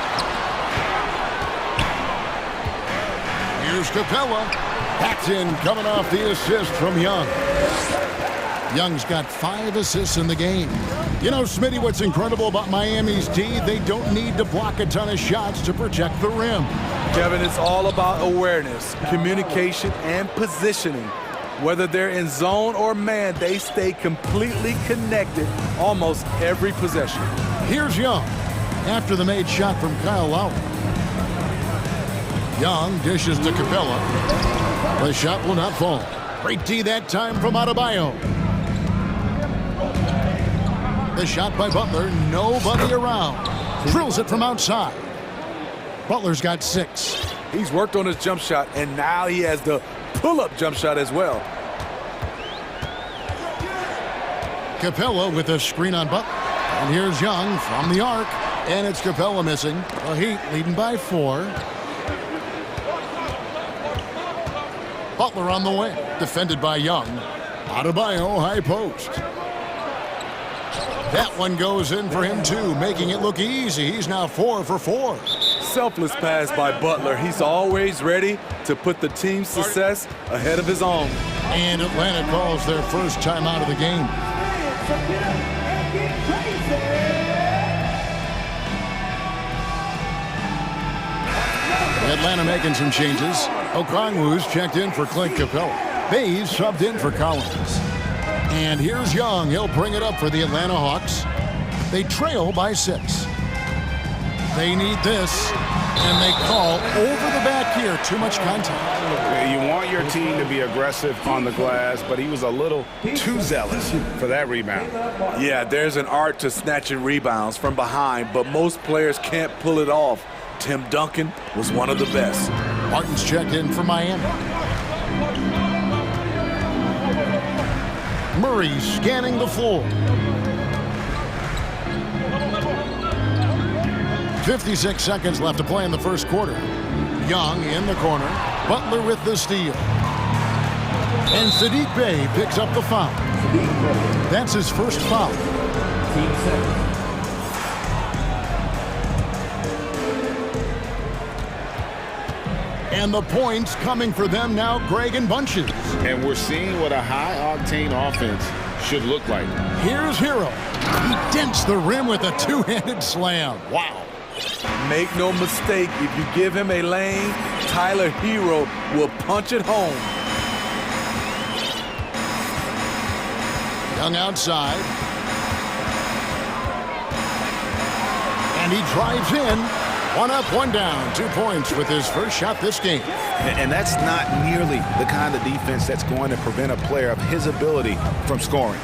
[SPEAKER 6] Here's Capella. Backed in, coming off the assist from Young. Young's got 5 assists in the game. You know, Smitty, what's incredible about Miami's D, they don't need to block a ton of shots to protect the rim.
[SPEAKER 8] Kevin, it's all about awareness, communication, and positioning. Whether they're in zone or man, they stay completely connected almost every possession.
[SPEAKER 6] Here's Young after the made shot from Kyle Lowry. Young dishes to Capella. The shot will not fall. Great D that time from Adebayo. The shot by Butler, nobody around. Drills it from outside. Butler's got 6.
[SPEAKER 8] He's worked on his jump shot, and now he has the pull-up jump shot as well.
[SPEAKER 6] Capella with a screen on Butler. And here's Young from the arc. And it's Capella missing. The Heat leading by 4. Butler on the wing. Defended by Young. Adebayo high post. That one goes in for him too, making it look easy. He's now 4 for 4.
[SPEAKER 8] Selfless pass by Butler. He's always ready to put the team's success ahead of his own.
[SPEAKER 6] And Atlanta calls their first timeout of the game. Atlanta making some changes. Okongwu's checked in for Clint Capella. Bayes subbed in for Collins. And here's Young. He'll bring it up for the Atlanta Hawks. They trail by 6. They need this, and they call over the back here. Too much contact.
[SPEAKER 10] You want your team to be aggressive on the glass, but he was a little too zealous for that rebound.
[SPEAKER 8] Yeah, there's an art to snatching rebounds from behind, but most players can't pull it off. Tim Duncan was one of the best.
[SPEAKER 6] Martin's checked in for Miami. Murray scanning the floor. 56 seconds left to play in the first quarter. Young in the corner. Butler with the steal. And Sadiq Bey picks up the foul. That's his first foul. And the points coming for them now, Greg, in bunches.
[SPEAKER 7] And we're seeing what a high-octane offense should look like.
[SPEAKER 6] Here's Hero. He dents the rim with a two-handed slam. Wow.
[SPEAKER 8] Make no mistake, if you give him a lane, Tyler Hero will punch it home.
[SPEAKER 6] Young outside. And he drives in. One up, one down. 2 points with his first shot this game.
[SPEAKER 10] And that's not nearly the kind of defense that's going to prevent a player of his ability from scoring.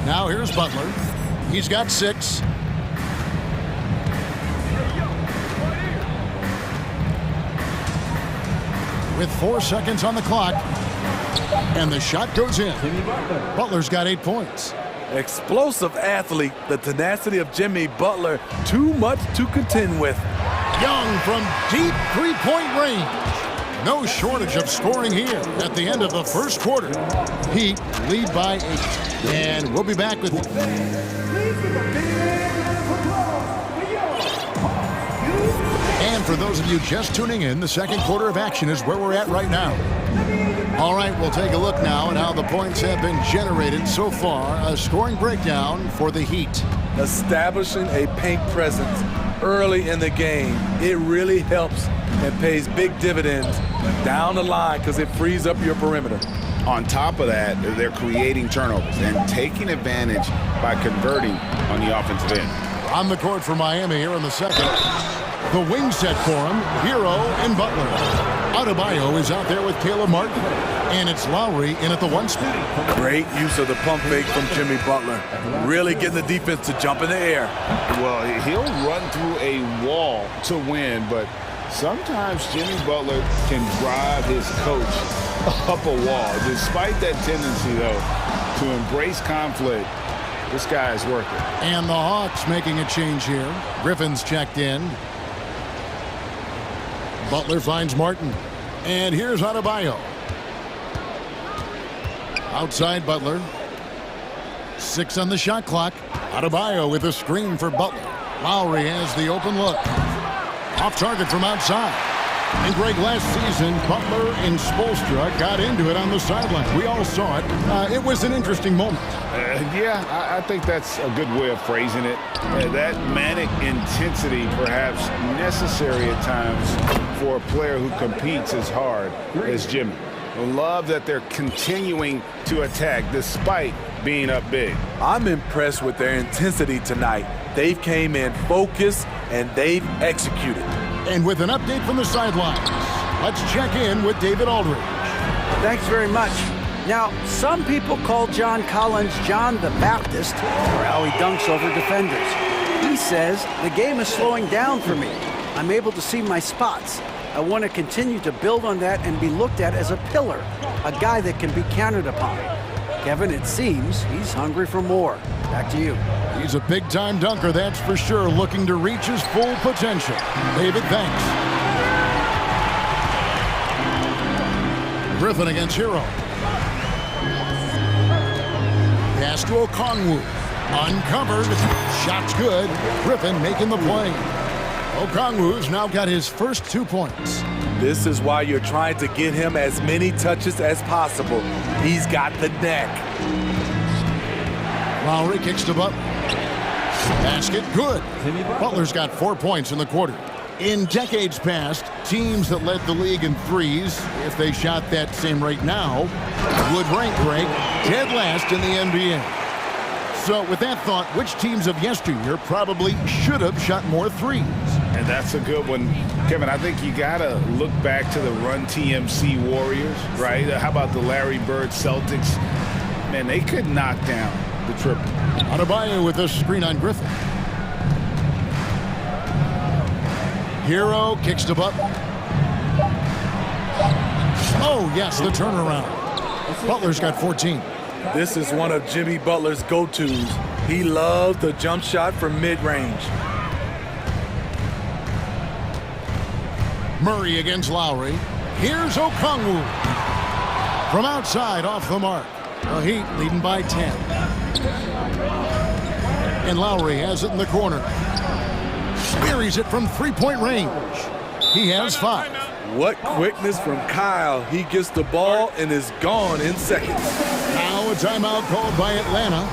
[SPEAKER 6] Now here's Butler. He's got 6. With 4 seconds on the clock. And the shot goes in. Butler's got 8 points.
[SPEAKER 8] Explosive athlete, the tenacity of Jimmy Butler, too much to contend with.
[SPEAKER 6] Young from deep three-point range. No shortage of scoring here at the end of the first quarter. Heat lead by 8. And we'll be back with you. And for those of you just tuning in, the second quarter of action is where we're at right now. All right, we'll take a look now at how the points have been generated so far. A scoring breakdown for the Heat.
[SPEAKER 8] Establishing a paint presence early in the game, it really helps and pays big dividends down the line because it frees up your perimeter.
[SPEAKER 10] On top of that, they're creating turnovers and taking advantage by converting on the offensive end.
[SPEAKER 6] On the court for Miami here in the second. The wing set for him, Hero and Butler. Adebayo is out there with Caleb Martin. And it's Lowry in at the 1 spot.
[SPEAKER 8] Great use of the pump fake from Jimmy Butler. Really getting the defense to jump in the air.
[SPEAKER 7] Well, he'll run through a wall to win, but sometimes Jimmy Butler can drive his coach up a wall. Despite that tendency, though, to embrace conflict, this guy is worth it.
[SPEAKER 6] And the Hawks making a change here. Griffin's checked in. Butler finds Martin. And here's Adebayo. Outside Butler. 6 on the shot clock. Adebayo with a screen for Butler. Lowry has the open look. Off target from outside. And Greg, last season, Butler and Spoelstra got into it on the sideline. We all saw it. It was an interesting moment.
[SPEAKER 7] Yeah, I think that's a good way of phrasing it. That manic intensity perhaps necessary at times for a player who competes as hard as Jimmy. Love that they're continuing to attack despite being up big.
[SPEAKER 8] I'm impressed with their intensity tonight. They've came in focused and they've executed.
[SPEAKER 6] And with an update from the sidelines, let's check in with David Aldridge.
[SPEAKER 9] Thanks very much. Now, some people call John Collins John the Baptist for how he dunks over defenders. He says, the game is slowing down for me. I'm able to see my spots. I want to continue to build on that and be looked at as a pillar, a guy that can be counted upon. Kevin, it seems he's hungry for more. Back to you.
[SPEAKER 6] He's a big-time dunker, that's for sure, looking to reach his full potential. David, thanks. Griffin against Hero. Pass to Okongwu. Uncovered. Shot's good. Griffin making the play. Okongwu's now got his first 2 points.
[SPEAKER 8] This is why you're trying to get him as many touches as possible. He's got the neck.
[SPEAKER 6] Lowry kicks to Butler. Basket, good. Butler's got 4 points in the quarter. In decades past, teams that led the league in threes, if they shot that same rate now, would rank Greg dead last in the NBA. So with that thought, which teams of yesteryear probably should have shot more threes?
[SPEAKER 7] And that's a good one. Kevin, I think you got to look back to the Run TMC Warriors, right? How about the Larry Bird Celtics? Man, they could knock down the triple.
[SPEAKER 6] Adebayo with a screen on Griffin. Hero kicks to Butler. Oh, yes, the turnaround. Butler's got 14.
[SPEAKER 8] This is one of Jimmy Butler's go-tos. He loves the jump shot from mid-range.
[SPEAKER 6] Murray against Lowry. Here's Okongwu. From outside, off the mark. The Heat leading by 10. And Lowry has it in the corner. Buries it from three-point range. He has 5.
[SPEAKER 8] What quickness from Kyle. He gets the ball and is gone in seconds.
[SPEAKER 6] Now a timeout called by Atlanta.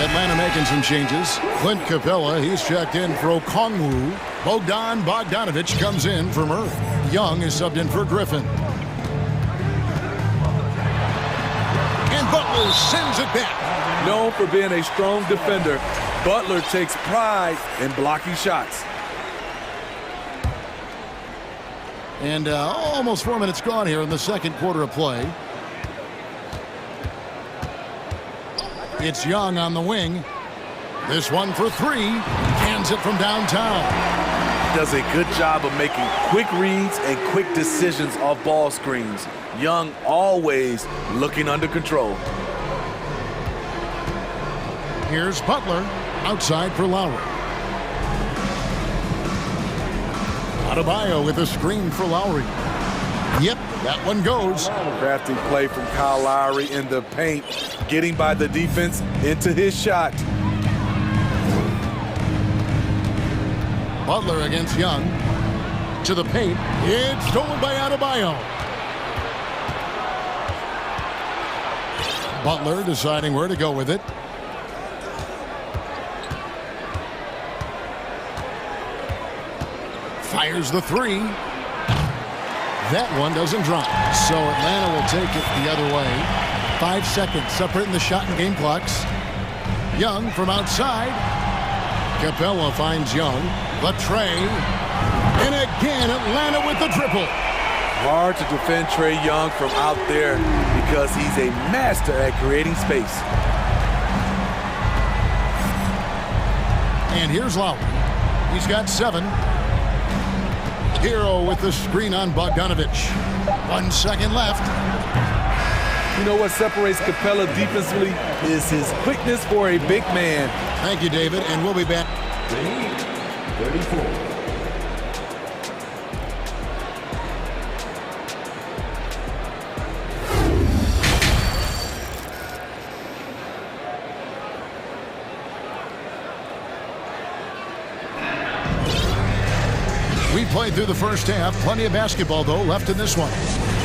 [SPEAKER 6] Atlanta making some changes. Clint Capella, he's checked in for Okongwu. Bogdan Bogdanovic comes in for Murray. Young is subbed in for Griffin. And Butler sends it back.
[SPEAKER 8] Known for being a strong defender, Butler takes pride in blocking shots.
[SPEAKER 6] And almost 4 minutes gone here in the second quarter of play. It's Young on the wing. This one for 3. Hands it from downtown.
[SPEAKER 8] Does a good job of making quick reads and quick decisions off ball screens. Young always looking under control.
[SPEAKER 6] Here's Butler outside for Lowry. Adebayo with a screen for Lowry. Yep, that one goes.
[SPEAKER 8] Crafty play from Kyle Lowry in the paint, getting by the defense into his shot.
[SPEAKER 6] Butler against Young. To the paint. It's stolen by Adebayo. Butler deciding where to go with it. Fires the 3. That one doesn't drop. So Atlanta will take it the other way. 5 seconds separating the shot and game clocks. Young from outside. Capella finds Young. The tray. And again, Atlanta with the triple.
[SPEAKER 8] Hard to defend Trae Young from out there because he's a master at creating space.
[SPEAKER 6] And here's Lowry. He's got 7. Hero with the screen on Bogdanovic. 1 second left.
[SPEAKER 8] You know what separates Capella defensively is his quickness for a big man.
[SPEAKER 6] Thank you, David, and we'll be back.
[SPEAKER 11] 34.
[SPEAKER 6] We played through the first half. Plenty of basketball, though, left in this one.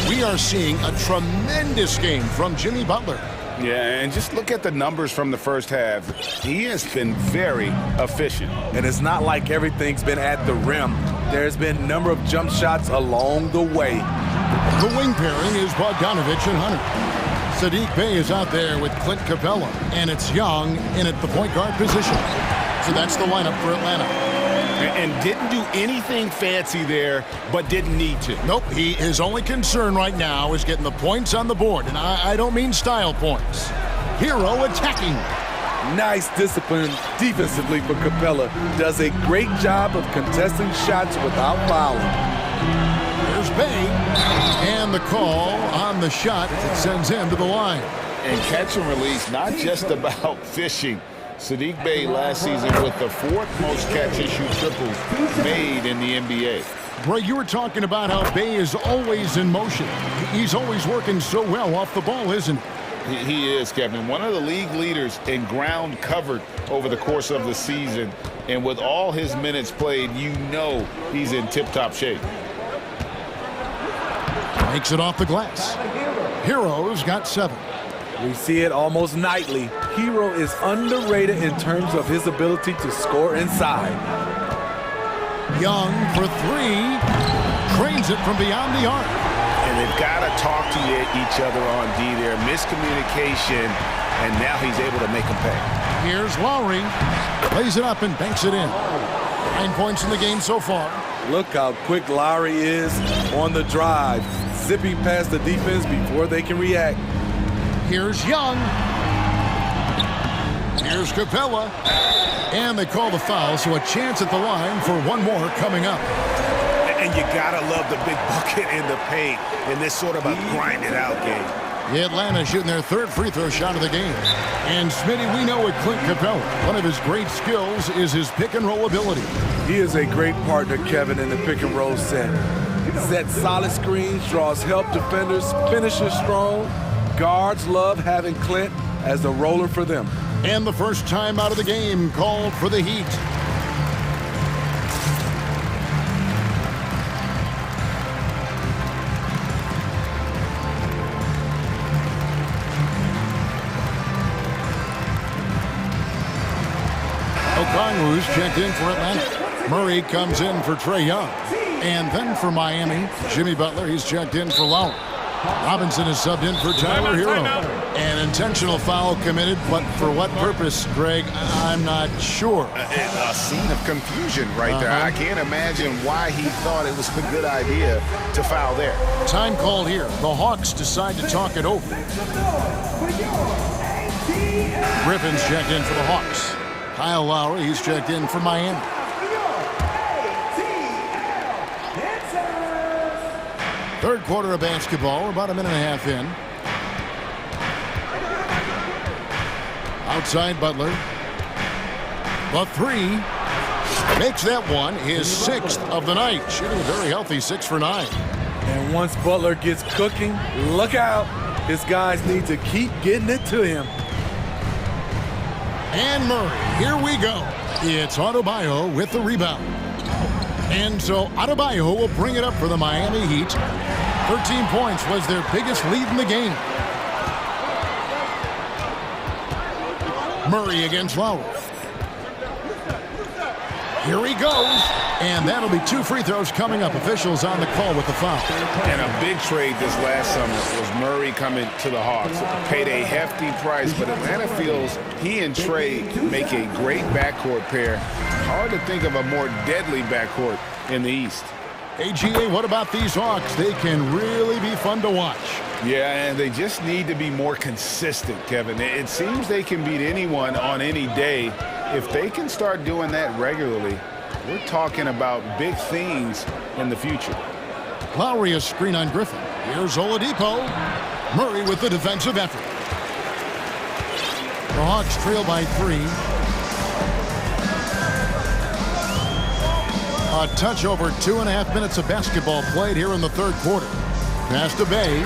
[SPEAKER 6] We are seeing a tremendous game from Jimmy Butler.
[SPEAKER 10] Yeah, and just look at the numbers from the first half. He has been very efficient.
[SPEAKER 8] And it's not like everything's been at the rim. There's been a number of jump shots along the way.
[SPEAKER 6] The wing pairing is Bogdanovic and Hunter. Saddiq Bey is out there with Clint Capella, and it's Young in at the point guard position. So that's the lineup for Atlanta.
[SPEAKER 10] And didn't do anything fancy there, but didn't need to.
[SPEAKER 6] Nope, his only concern right now is getting the points on the board, and I don't mean style points. Hero attacking.
[SPEAKER 8] Nice discipline defensively for Capella. Does a great job of contesting shots without fouling.
[SPEAKER 6] There's Bey, and the call on the shot that sends him to the line.
[SPEAKER 10] And catch and release, not just about fishing. Saddiq Bey last season with the 4th most catch-issue triples made in the NBA.
[SPEAKER 6] Bro, you were talking about how Bey is always in motion. He's always working so well off the ball, isn't he?
[SPEAKER 10] He is, Kevin. One of the league leaders in ground covered over the course of the season. And with all his minutes played, you know he's in tip-top shape.
[SPEAKER 6] Makes it off the glass. Hero's got 7.
[SPEAKER 8] We see it almost nightly. Hero is underrated in terms of his ability to score inside.
[SPEAKER 6] Young for 3. Trains it from beyond the arc.
[SPEAKER 10] And they've got to talk to each other on D there. Miscommunication, and now he's able to make them pay.
[SPEAKER 6] Here's Lowry. Plays it up and banks it in. 9 points in the game so far.
[SPEAKER 8] Look how quick Lowry is on the drive, zipping past the defense before they can react.
[SPEAKER 6] Here's Young. Here's Capella. And they call the foul, so a chance at the line for one more coming up.
[SPEAKER 1] And you gotta love the big bucket in the paint in this sort of a grind-it-out game.
[SPEAKER 6] Atlanta shooting their third free throw shot of the game. And Smitty, we know with Clint Capella, one of his great skills is his pick-and-roll ability.
[SPEAKER 8] He is a great partner, Kevin, in the pick-and-roll set. Sets solid screens, draws help defenders, finishes strong. Guards love having Clint as the roller for them.
[SPEAKER 6] And the first time out of the game called for the Heat. Okongwu's checked in for Atlanta. Murray comes in for Trae Young. And then for Miami, Jimmy Butler, he's checked in for Lowry. Robinson is subbed in for Tyler Hero. An intentional foul committed, but for what purpose, Greg? I'm not sure.
[SPEAKER 10] A scene of confusion right there. I can't imagine why he thought it was a good idea to foul there.
[SPEAKER 6] Time called here. The Hawks decide to talk it over. Griffin's checked in for the Hawks. Kyle Lowry, he's checked in for Miami. Third quarter of basketball, about a minute and a half in. Outside Butler. The three. Makes that one his sixth of the night. Shooting a very healthy 6 for 9.
[SPEAKER 8] And once Butler gets cooking, look out. His guys need to keep getting it to him.
[SPEAKER 6] And Murray, here we go. It's Adebayo with the rebound. And so Adebayo will bring it up for the Miami Heat. 13 points was their biggest lead in the game. Murray against Lowry. Here he goes. And that'll be 2 free throws coming up. Officials on the call with the foul.
[SPEAKER 10] And a big trade this last summer was Murray coming to the Hawks. Paid a hefty price, but Atlanta feels he and Trae make a great backcourt pair. Hard to think of a more deadly backcourt in the East.
[SPEAKER 6] AGA, what about these Hawks? They can really be fun to watch.
[SPEAKER 10] Yeah, and they just need to be more consistent, Kevin. It seems they can beat anyone on any day. If they can start doing that regularly, we're talking about big things in the future.
[SPEAKER 6] Lowry a screen on Griffin. Here's Oladipo. Murray with the defensive effort. The Hawks trail by 3. A touch over 2.5 minutes of basketball played here in the third quarter. Pass to Bay.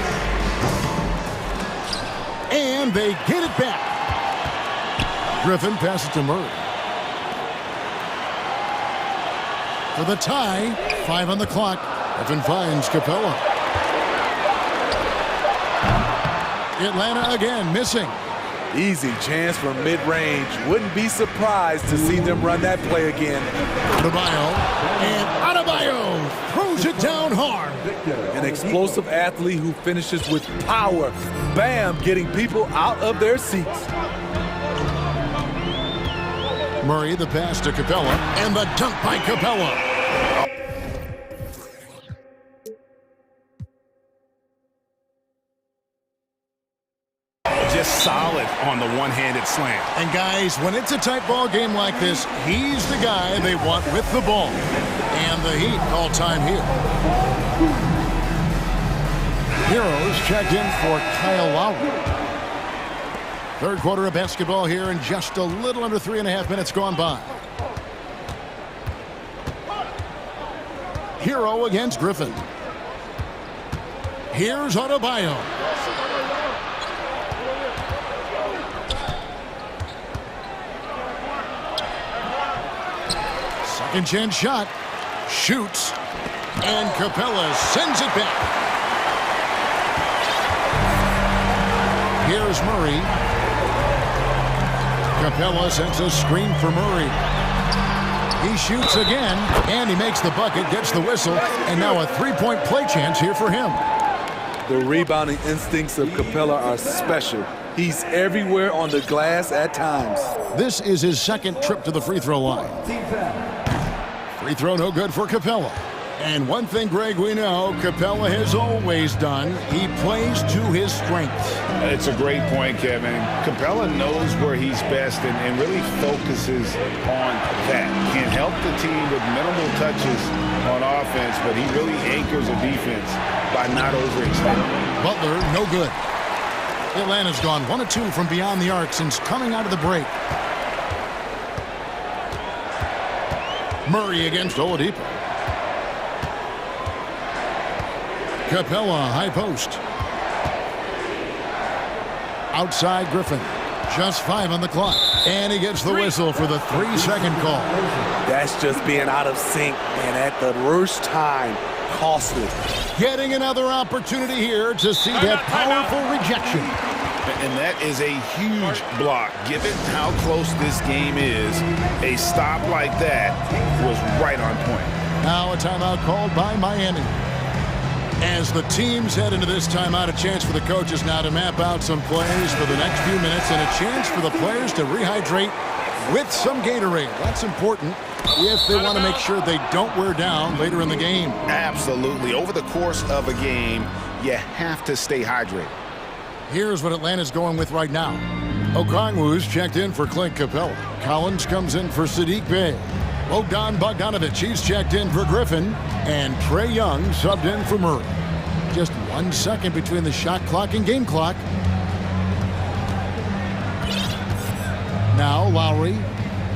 [SPEAKER 6] And they get it back. Griffin passes to Murray. For the tie, 5 on the clock. Griffin finds Capella. Atlanta again missing.
[SPEAKER 8] Easy chance for mid-range. Wouldn't be surprised to see them run that play again.
[SPEAKER 6] Adebayo. And Adebayo throws it down hard.
[SPEAKER 8] An explosive athlete who finishes with power. Bam, getting people out of their seats.
[SPEAKER 6] Murray the pass to Capella. And the dunk by Capella.
[SPEAKER 1] Just solid on the one-handed slam.
[SPEAKER 6] And guys, when it's a tight ball game like this, he's the guy they want with the ball. And the Heat call time here. Heroes checked in for Kyle Lowry. Third quarter of basketball here and just a little under 3.5 minutes gone by. Hero against Griffin. Here's Adebayo. Second chance shot. Shoots. And Capella sends it back. Here's Murray. Capella sends a screen for Murray. He shoots again, and he makes the bucket, gets the whistle, and now a three-point play chance here for him.
[SPEAKER 8] The rebounding instincts of Capella are special. He's everywhere on the glass at times.
[SPEAKER 6] This is his second trip to the free throw line. Free throw no good for Capella. And one thing, Greg, we know Capella has always done, he plays to his strengths.
[SPEAKER 10] It's a great point, Kevin. Capella knows where he's best and really focuses on that. Can help the team with minimal touches on offense, but he really anchors a defense by not overextending.
[SPEAKER 6] Butler, no good. Atlanta's gone 1 of 2 from beyond the arc since coming out of the break. Murray against Oladipo. Capella, high post. Outside Griffin. Just 5 on the clock. And he gets the whistle for the 3-second call.
[SPEAKER 8] That's just being out of sync and at the worst time, costly.
[SPEAKER 6] Getting another opportunity here to see that powerful rejection.
[SPEAKER 10] And that is a huge block. Given how close this game is, a stop like that was right on point.
[SPEAKER 6] Now a timeout called by Miami. As the teams head into this timeout, a chance for the coaches now to map out some plays for the next few minutes and a chance for the players to rehydrate with some Gatorade. That's important if they want to make sure they don't wear down later in the game.
[SPEAKER 10] Absolutely. Over the course of a game, you have to stay hydrated.
[SPEAKER 6] Here's what Atlanta's going with right now. Okongwu's checked in for Clint Capella. Collins comes in for Sadiq Bey. Bogdanovich, he's checked in for Griffin. And Trae Young subbed in for Murray. Just 1 second between the shot clock and game clock. Now Lowry.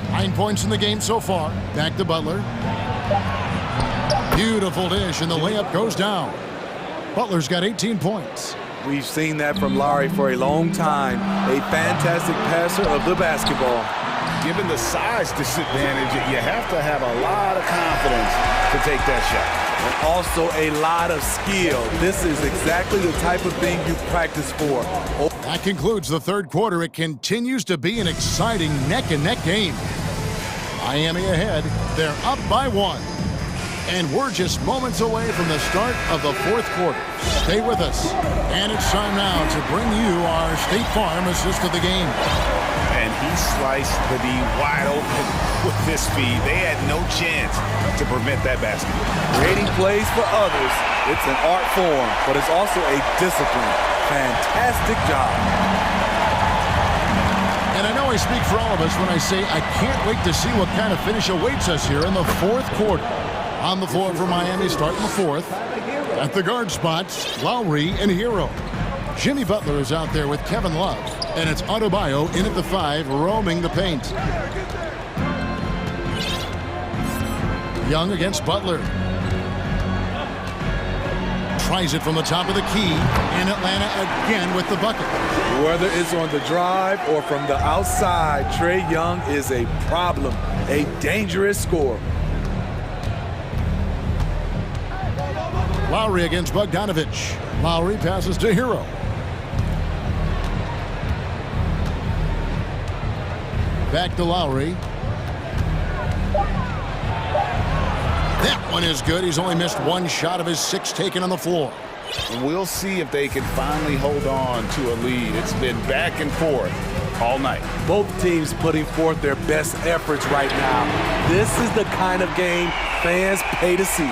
[SPEAKER 6] 9 points in the game so far. Back to Butler. Beautiful dish, and the layup goes down. Butler's got 18 points.
[SPEAKER 8] We've seen that from Lowry for a long time. A fantastic passer of the basketball.
[SPEAKER 10] Given the size disadvantage, you have to have a lot of confidence to take that shot.
[SPEAKER 8] And also a lot of skill. This is exactly the type of thing you practice for.
[SPEAKER 6] That concludes the third quarter. It continues to be an exciting neck-and-neck game. Miami ahead. They're up by 1. And we're just moments away from the start of the fourth quarter. Stay with us. And it's time now to bring you our State Farm assist of the game.
[SPEAKER 10] And he sliced the D wide open with this speed. They had no chance to prevent that basket.
[SPEAKER 8] Creating plays for others, it's an art form, but it's also a discipline. Fantastic job.
[SPEAKER 6] And I know I speak for all of us when I say I can't wait to see what kind of finish awaits us here in the fourth quarter. On the floor for Miami, starting the fourth. At the guard spots, Lowry and Hero. Jimmy Butler is out there with Kevin Love. And it's Adebayo in at the 5, roaming the paint. Young against Butler. Tries it from the top of the key. And Atlanta again with the bucket.
[SPEAKER 8] Whether it's on the drive or from the outside, Trae Young is a problem. A dangerous scorer.
[SPEAKER 6] Lowry against Bogdanovich. Lowry passes to Hero. Back to Lowry. That one is good. He's only missed 1 shot of his 6 taken on the floor.
[SPEAKER 10] We'll see if they can finally hold on to a lead. It's been back and forth all night.
[SPEAKER 8] Both teams putting forth their best efforts right now. This is the kind of game fans pay to see.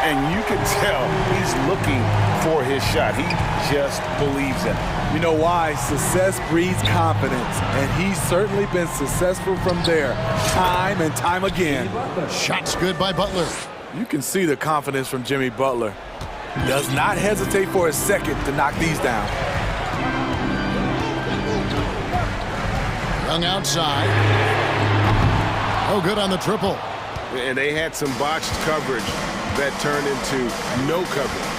[SPEAKER 10] And you can tell he's looking for his shot. He just believes it.
[SPEAKER 8] You know why? Success breeds confidence, and he's certainly been successful from there, time and time again.
[SPEAKER 6] Shot's good by Butler.
[SPEAKER 8] You can see the confidence from Jimmy Butler. Does not hesitate for a second to knock these down.
[SPEAKER 6] Young outside. Oh, good on the triple.
[SPEAKER 10] And they had some botched coverage that turned into no coverage.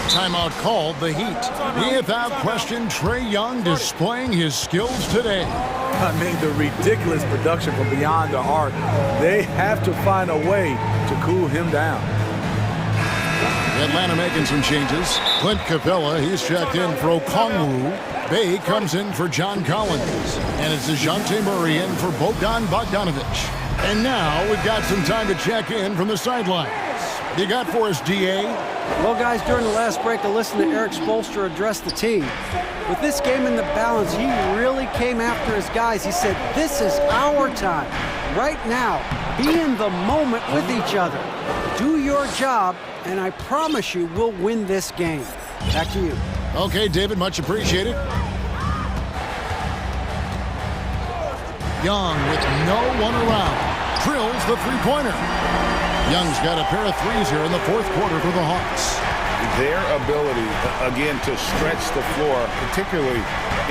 [SPEAKER 6] Timeout called, the Heat. Without question, Trae Young displaying his skills today.
[SPEAKER 8] I mean, the ridiculous production from beyond the arc. They have to find a way to cool him down.
[SPEAKER 6] Atlanta making some changes. Clint Capella, he's checked in for Okongwu. Bey comes in for John Collins. And it's DeJounte Murray in for Bogdanovich. And now we've got some time to check in from the sidelines. You got for us, D.A.?
[SPEAKER 9] Well, guys, during the last break, I listened to Eric Spoelstra address the team. With this game in the balance, he really came after his guys. He said, this is our time. right now. Be in the moment with each other. Do your job, and I promise you we'll win this game. Back to you.
[SPEAKER 6] Okay, David, much appreciated. Young with no one around. Drills the three-pointer. Young's got a pair of threes here in the fourth quarter for the Hawks.
[SPEAKER 10] Their ability, again, to stretch the floor, particularly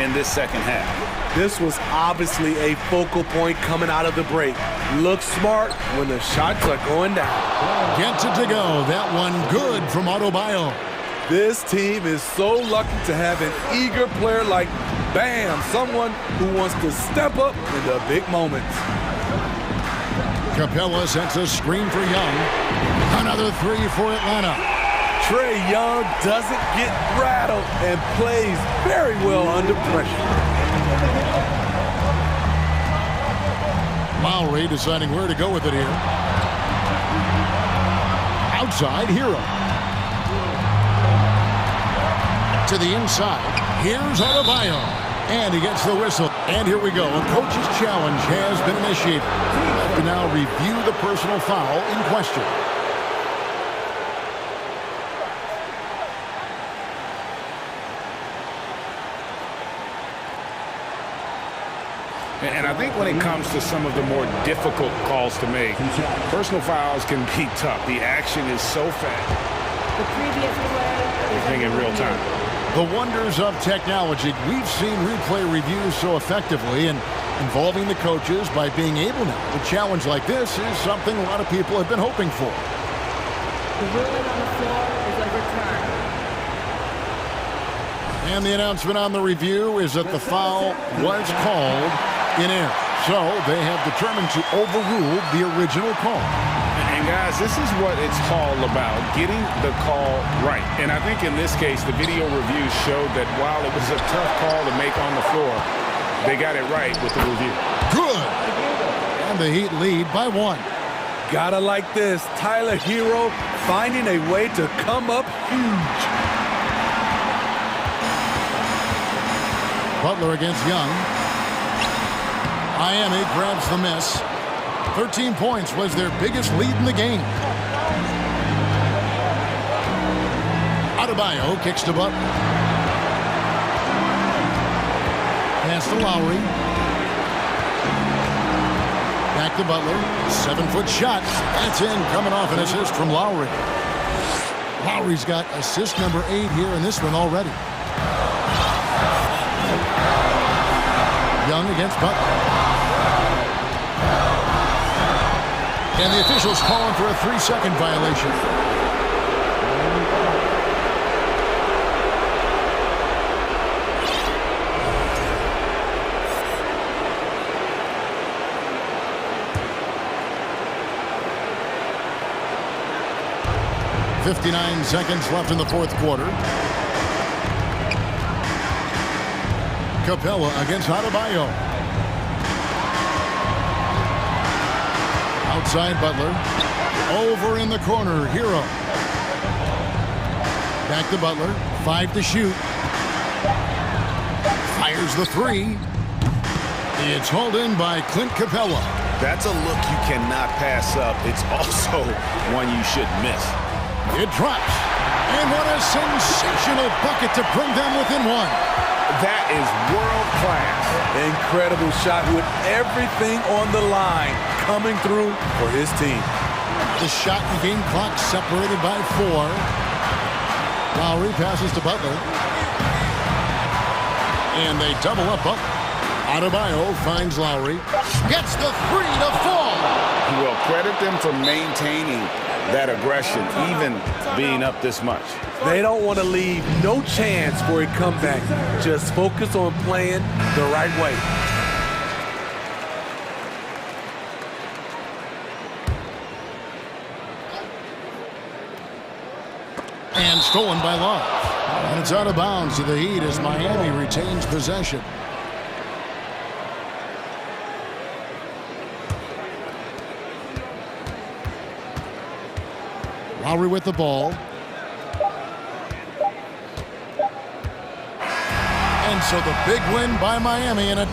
[SPEAKER 10] in this second half.
[SPEAKER 8] This was obviously a focal point coming out of the break. Look smart when the shots are going down.
[SPEAKER 6] Gets it to go. That one good from Adebayo.
[SPEAKER 8] This team is so lucky to have an eager player like Bam, someone who wants to step up in the big moments.
[SPEAKER 6] Capella sets a screen for Young. Another three for Atlanta.
[SPEAKER 8] Trae Young doesn't get rattled and plays very well under pressure.
[SPEAKER 6] Lowry deciding where to go with it here. Outside, Hero. To the inside. Here's Adebayo. And he gets the whistle. And here we go. A coach's challenge has been initiated. We have to now review the personal foul in question.
[SPEAKER 10] And I think when it comes to some of the more difficult calls to make, personal fouls can be tough. The action is so fast.
[SPEAKER 5] The previous play is
[SPEAKER 10] everything in real time.
[SPEAKER 6] The wonders of technology. We've seen replay reviews so effectively, and involving the coaches by being able now to challenge like this is something a lot of people have been hoping for.
[SPEAKER 5] The ruling on the floor is overturned.
[SPEAKER 6] And the announcement on the review is that the foul was called in air. So they have determined to overrule the original call.
[SPEAKER 10] And guys, this is what it's all about, getting the call right. And I think in this case, the video review showed that while it was a tough call to make on the floor, they got it right with the review.
[SPEAKER 6] Good. And the Heat lead by 1.
[SPEAKER 8] Gotta like this. Tyler Hero finding a way to come up huge.
[SPEAKER 6] Butler against Young. Miami grabs the miss. 13 points was their biggest lead in the game. Adebayo kicks to Butler. Pass to Lowry. Back to Butler. 7-foot shot. That's in, coming off an assist from Lowry. Lowry's got assist number 8 here in this one already. Young against Butler. And the officials calling for a 3-second violation. .59 seconds left in the fourth quarter. Capella against Adebayo. Outside Butler. Over in the corner, Hero. Back to Butler. 5 to shoot. Fires the 3. It's hauled in by Clint Capella.
[SPEAKER 10] That's a look you cannot pass up. It's also one you should miss.
[SPEAKER 6] It drops. And what a sensational bucket to bring them within 1.
[SPEAKER 10] That is world class.
[SPEAKER 8] Incredible shot with everything on the line coming through for his team.
[SPEAKER 6] The shot and game clock separated by 4. Lowry passes to Butler. And they double up Butler. Adebayo finds Lowry. Gets the 3 to fall.
[SPEAKER 10] Well, credit them for maintaining that aggression, even being up this much.
[SPEAKER 8] They don't want to leave no chance for a comeback. Just focus on playing the right way.
[SPEAKER 6] And stolen by Love. And it's out of bounds to the Heat as Miami retains possession. Lowry with the ball. And so the big win by Miami in a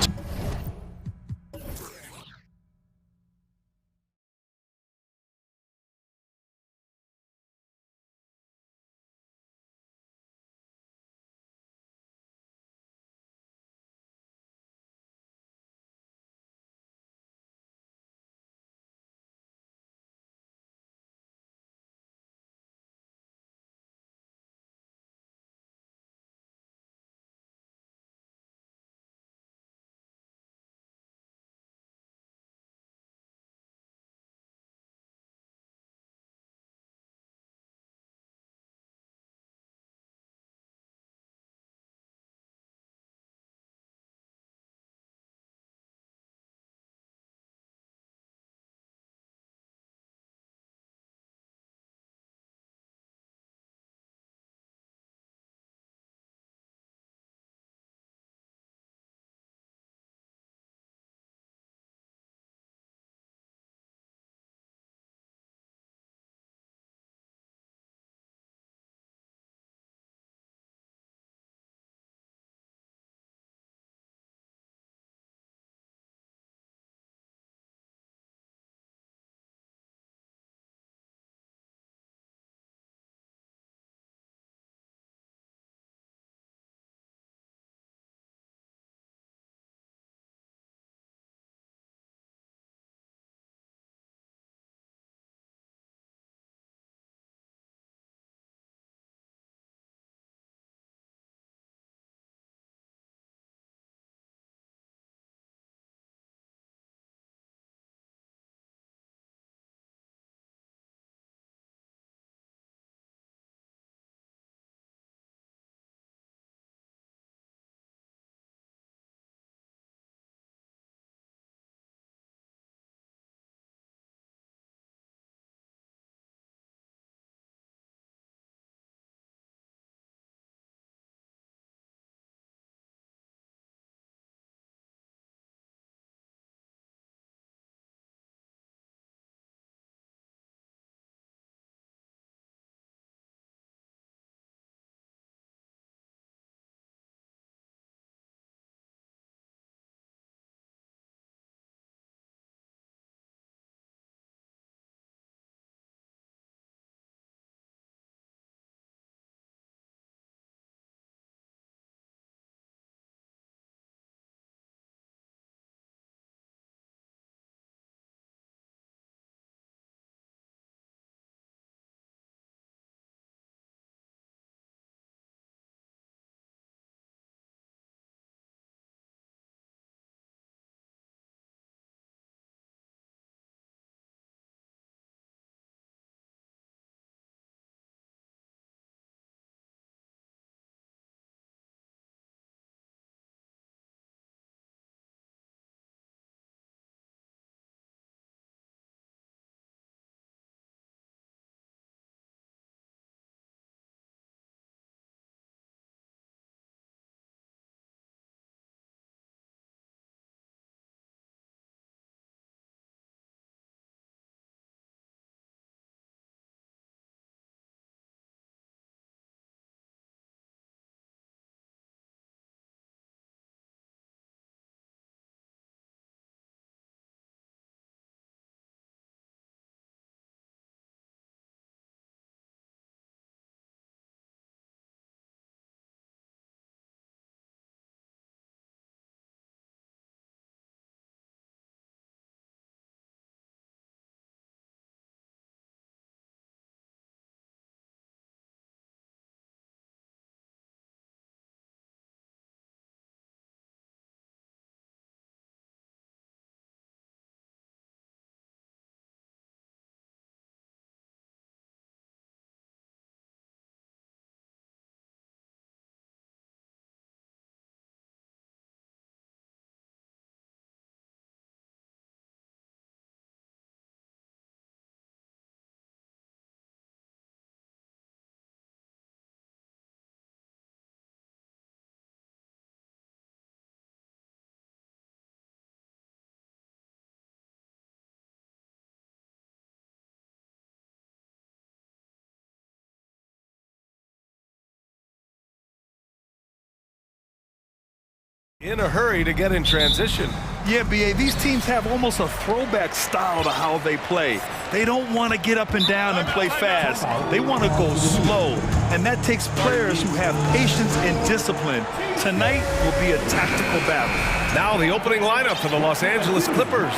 [SPEAKER 1] In a hurry to get in transition.
[SPEAKER 2] Yeah, BA, these teams have almost a throwback style to how they play. They don't want to get up and down and play fast. They want to go slow, and that takes players who have patience and discipline. Tonight will be a tactical battle.
[SPEAKER 1] Now the opening lineup for the Los Angeles Clippers.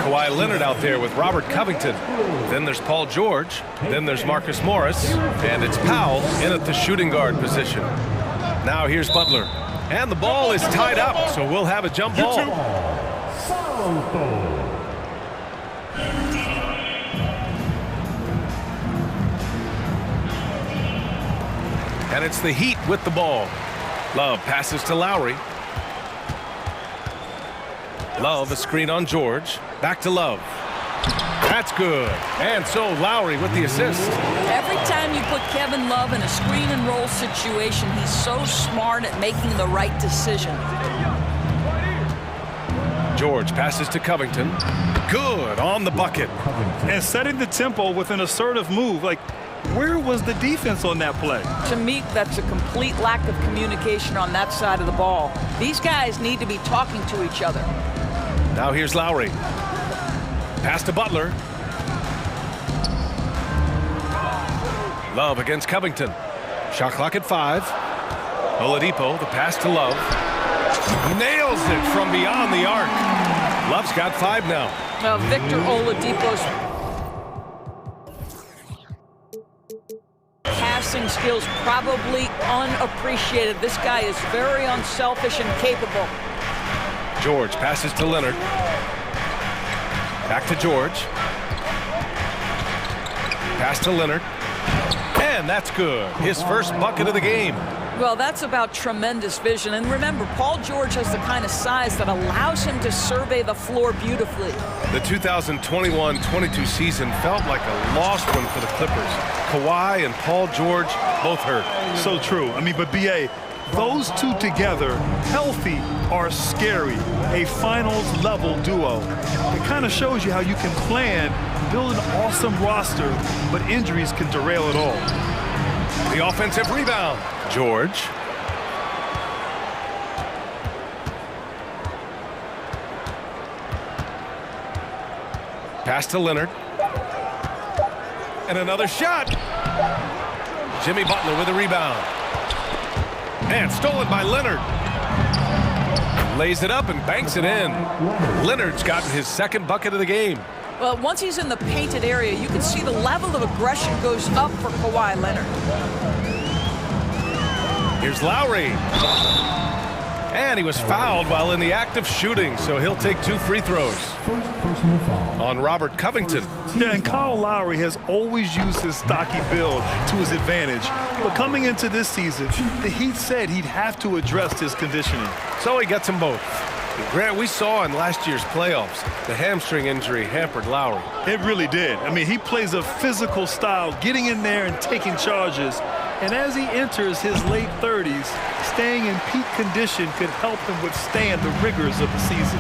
[SPEAKER 1] Kawhi Leonard out there with Robert Covington. Then there's Paul George. Then there's Marcus Morris. And it's Powell in at the shooting guard position. Now here's Butler. And the ball is tied up, so we'll have a jump ball. And it's the Heat with the ball. Love passes to Lowry. Love, a screen on George. Back to Love. That's good. And so Lowry with the assist.
[SPEAKER 11] Every time you put Kevin Love in a screen and roll situation, he's so smart at making the right decision.
[SPEAKER 1] George passes to Covington. Good on the bucket.
[SPEAKER 2] And setting the tempo with an assertive move. Like, where was the defense on that play?
[SPEAKER 11] To me, that's a complete lack of communication on that side of the ball. These guys need to be talking to each other.
[SPEAKER 1] Now here's Lowry. Pass to Butler. Love against Covington. Shot clock at 5. Oladipo, the pass to Love. Nails it from beyond the arc. Love's got 5 now.
[SPEAKER 11] Victor Oladipo's passing skills probably unappreciated. This guy is very unselfish and capable.
[SPEAKER 1] George passes to Leonard. Back to George. Pass to Leonard. And that's good. His first bucket of the game.
[SPEAKER 11] Well, that's about tremendous vision. And remember, Paul George has the kind of size that allows him to survey the floor beautifully.
[SPEAKER 1] The 2021-22 season felt like a lost one for the Clippers. Kawhi and Paul George both hurt.
[SPEAKER 2] So true. I mean, but BA, those two together, healthy, are scary. A finals-level duo. It kind of shows you how you can plan, build an awesome roster, but injuries can derail it all.
[SPEAKER 1] The offensive rebound. George. Pass to Leonard. And another shot. Jimmy Butler with a rebound. And stolen by Leonard. Lays it up and banks it in. Leonard's gotten his second bucket of the game.
[SPEAKER 11] Well, once he's in the painted area, you can see the level of aggression goes up for Kawhi Leonard.
[SPEAKER 1] Here's Lowry. And he was fouled while in the act of shooting, so he'll take 2 free throws. On Robert Covington.
[SPEAKER 2] Yeah, and Kyle Lowry has always used his stocky build to his advantage. But coming into this season, the Heat said he'd have to address his conditioning.
[SPEAKER 1] So he gets them both. Grant, we saw in last year's playoffs, the hamstring injury hampered Lowry.
[SPEAKER 2] It really did. I mean, he plays a physical style, getting in there and taking charges. And as he enters his late 30s, staying in peak condition could help him withstand the rigors of the season.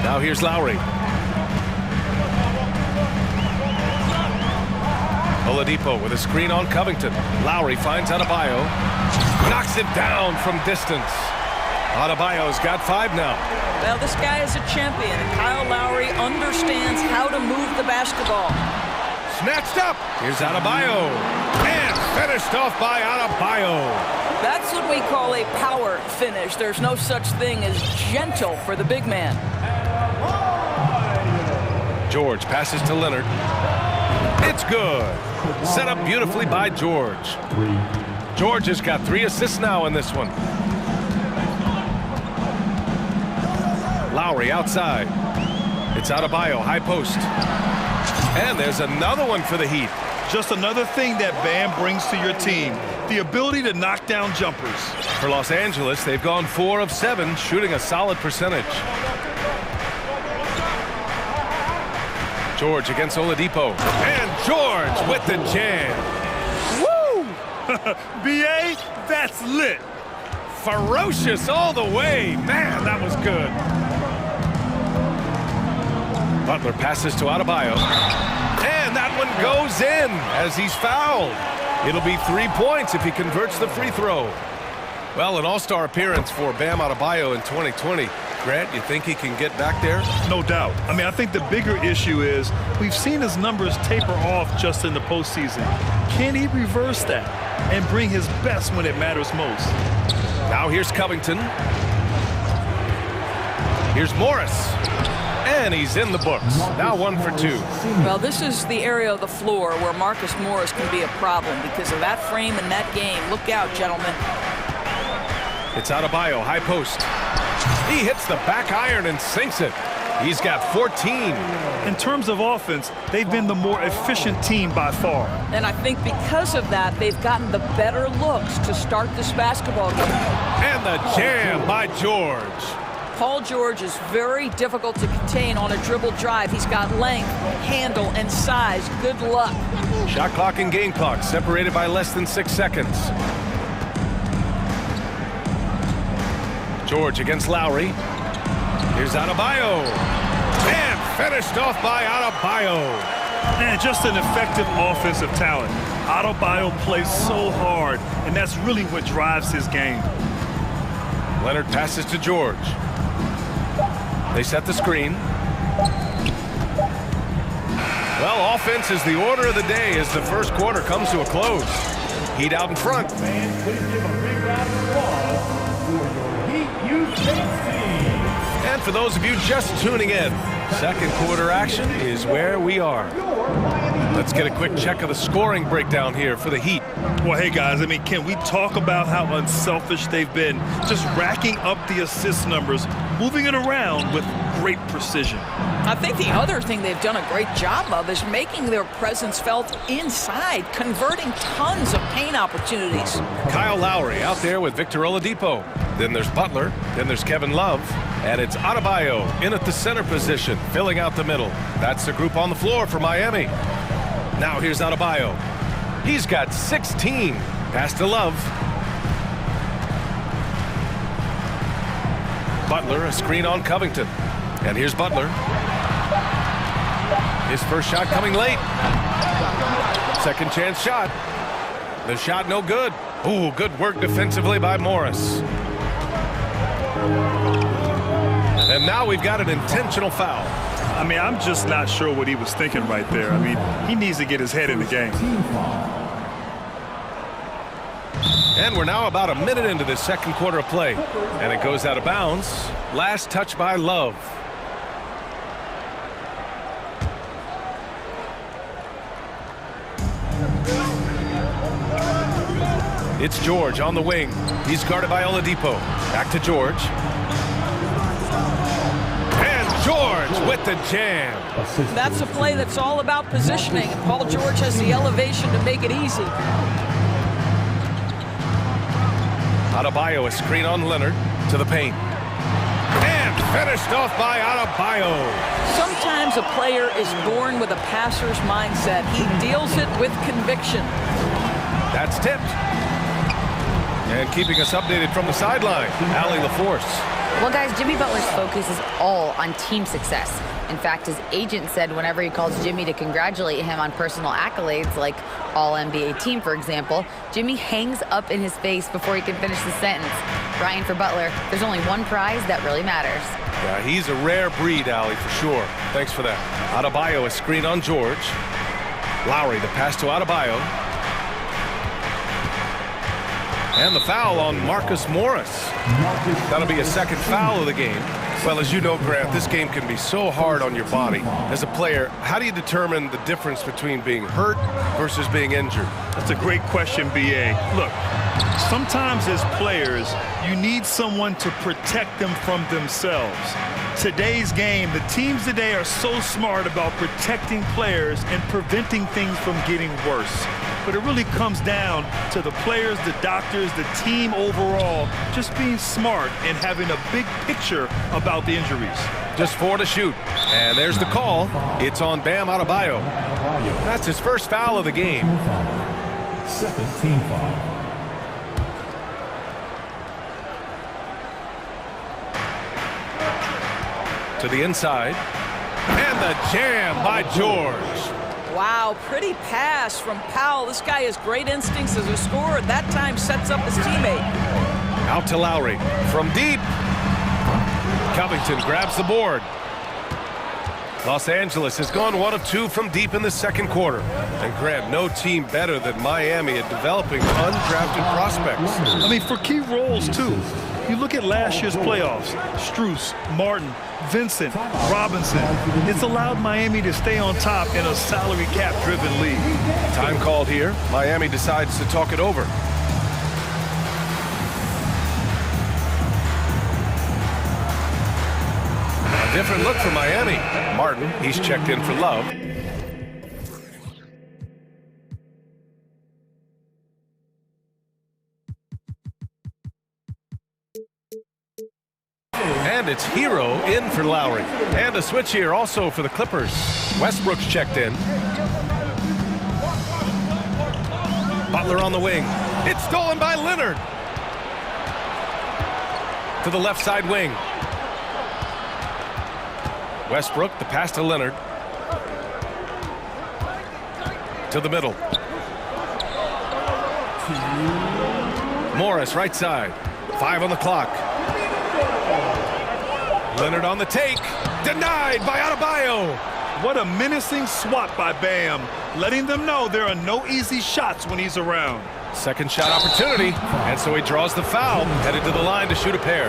[SPEAKER 1] Now here's Lowry. Oladipo with a screen on Covington. Lowry finds Adebayo. Knocks it down from distance. Adebayo's got 5 now.
[SPEAKER 11] Well, this guy is a champion, and Kyle Lowry understands how to move the basketball.
[SPEAKER 1] Snatched up. Here's Adebayo. And finished off by Adebayo.
[SPEAKER 11] That's what we call a power finish. There's no such thing as gentle for the big man.
[SPEAKER 1] George passes to Leonard. It's good. Set up beautifully by George. George has got 3 assists now in this one. Lowry outside. It's Adebayo, high post. And there's another one for the Heat.
[SPEAKER 2] Just another thing that Bam brings to your team, the ability to knock down jumpers.
[SPEAKER 1] For Los Angeles, they've gone 4 of 7, shooting a solid percentage. George against Oladipo. And George with the jam.
[SPEAKER 2] Woo! BA, that's lit.
[SPEAKER 1] Ferocious all the way. Man, that was good. Butler passes to Adebayo. And that one goes in as he's fouled. It'll be 3 points if he converts the free throw. Well, an all-star appearance for Bam Adebayo in 2020. Grant, you think he can get back there?
[SPEAKER 2] No doubt. I mean, I think the bigger issue is we've seen his numbers taper off just in the postseason. Can he reverse that and bring his best when it matters most?
[SPEAKER 1] Now here's Covington. Here's Morris. And he's in the books. Now 1 for 2.
[SPEAKER 11] Well, this is the area of the floor where Marcus Morris can be a problem because of that frame in that game. Look out, gentlemen.
[SPEAKER 1] It's Adebayo, high post. He hits the back iron and sinks it. He's got 14.
[SPEAKER 2] In terms of offense, they've been the more efficient team by far.
[SPEAKER 11] And I think because of that, they've gotten the better looks to start this basketball game.
[SPEAKER 1] And the jam by George.
[SPEAKER 11] Paul George is very difficult to contain on a dribble drive. He's got length, handle, and size. Good luck.
[SPEAKER 1] Shot clock and game clock separated by less than 6 seconds. George against Lowry. Here's Adebayo. And finished off by Adebayo.
[SPEAKER 2] And just an effective offensive talent. Adebayo plays so hard, and that's really what drives his game.
[SPEAKER 1] Leonard passes to George. They set the screen. Well, offense is the order of the day as the first quarter comes to a close. Heat out in front. And for those of you just tuning in, second quarter action is where we are. Let's get a quick check of the scoring breakdown here for the Heat.
[SPEAKER 2] Well, hey, guys, I mean, can we talk about how unselfish they've been? Just racking up the assist numbers, moving it around with great precision.
[SPEAKER 11] I think the other thing they've done a great job of is making their presence felt inside, converting tons of paint opportunities.
[SPEAKER 1] Kyle Lowry out there with Victor Oladipo. Then there's Butler. Then there's Kevin Love. And it's Adebayo in at the center position, filling out the middle. That's the group on the floor for Miami. Now here's Adebayo. He's got 16. Pass to Love. Butler, a screen on Covington. And here's Butler. His first shot coming late. Second chance shot. The shot no good. Ooh, good work defensively by Morris. And now we've got an intentional foul.
[SPEAKER 2] I mean, I'm just not sure what he was thinking right there. I mean, he needs to get his head in the game.
[SPEAKER 1] And we're now about a minute into this second quarter of play. And it goes out of bounds. Last touch by Love. It's George on the wing. He's guarded by Oladipo. Back to George. And George with the jam.
[SPEAKER 11] That's a play that's all about positioning. And Paul George has the elevation to make it easy.
[SPEAKER 1] Adebayo, a screen on Leonard to the paint. And finished off by Adebayo.
[SPEAKER 11] Sometimes a player is born with a passer's mindset. He deals it with conviction.
[SPEAKER 1] That's tipped. And keeping us updated from the sideline, Allie LaForce.
[SPEAKER 5] Well, guys, Jimmy Butler's focus is all on team success. In fact, his agent said whenever he calls Jimmy to congratulate him on personal accolades, like All-NBA team, for example, Jimmy hangs up in his face before he can finish the sentence. Ryan, for Butler, there's only one prize that really matters.
[SPEAKER 1] Yeah, he's a rare breed, Allie, for sure. Thanks for that. Adebayo, a screen on George. Lowry, the pass to Adebayo. And the foul on Marcus Morris. That'll be a second foul of the game. Well, as you know, Grant, this game can be so hard on your body. As a player, how do you determine the difference between being hurt versus being injured?
[SPEAKER 2] That's a great question, B.A. Look, sometimes as players, you need someone to protect them from themselves. Today's game, the teams today are so smart about protecting players and preventing things from getting worse. But it really comes down to the players, the doctors, the team overall, just being smart and having a big picture about the injuries.
[SPEAKER 1] Just 4 to shoot. And there's the call. It's on Bam Adebayo. That's his first foul of the game.
[SPEAKER 12] Second team foul.
[SPEAKER 1] To the inside. And the jam by George.
[SPEAKER 11] Wow, pretty pass from Powell. This guy has great instincts as a scorer. That time sets up his teammate.
[SPEAKER 1] Out to Lowry. From deep. Covington grabs the board. Los Angeles has gone 1 of 2 from deep in the second quarter. And Grant, no team better than Miami at developing undrafted prospects.
[SPEAKER 2] I mean, for key roles, too. You look at last year's playoffs, Strus, Martin, Vincent, Robinson. It's allowed Miami to stay on top in a salary cap-driven league.
[SPEAKER 1] Time called here. Miami decides to talk it over. A different look for Miami. Martin, he's checked in for Love. And it's Hero in for Lowry. And a switch here also for the Clippers. Westbrook's checked in. Butler on the wing. It's stolen by Leonard. To the left side wing. Westbrook, the pass to Leonard. To the middle. Morris, right side. 5 on the clock. Leonard on the take. Denied by Adebayo.
[SPEAKER 2] What a menacing swat by Bam, letting them know there are no easy shots when he's around.
[SPEAKER 1] Second shot opportunity, and so he draws the foul, headed to the line to shoot a pair.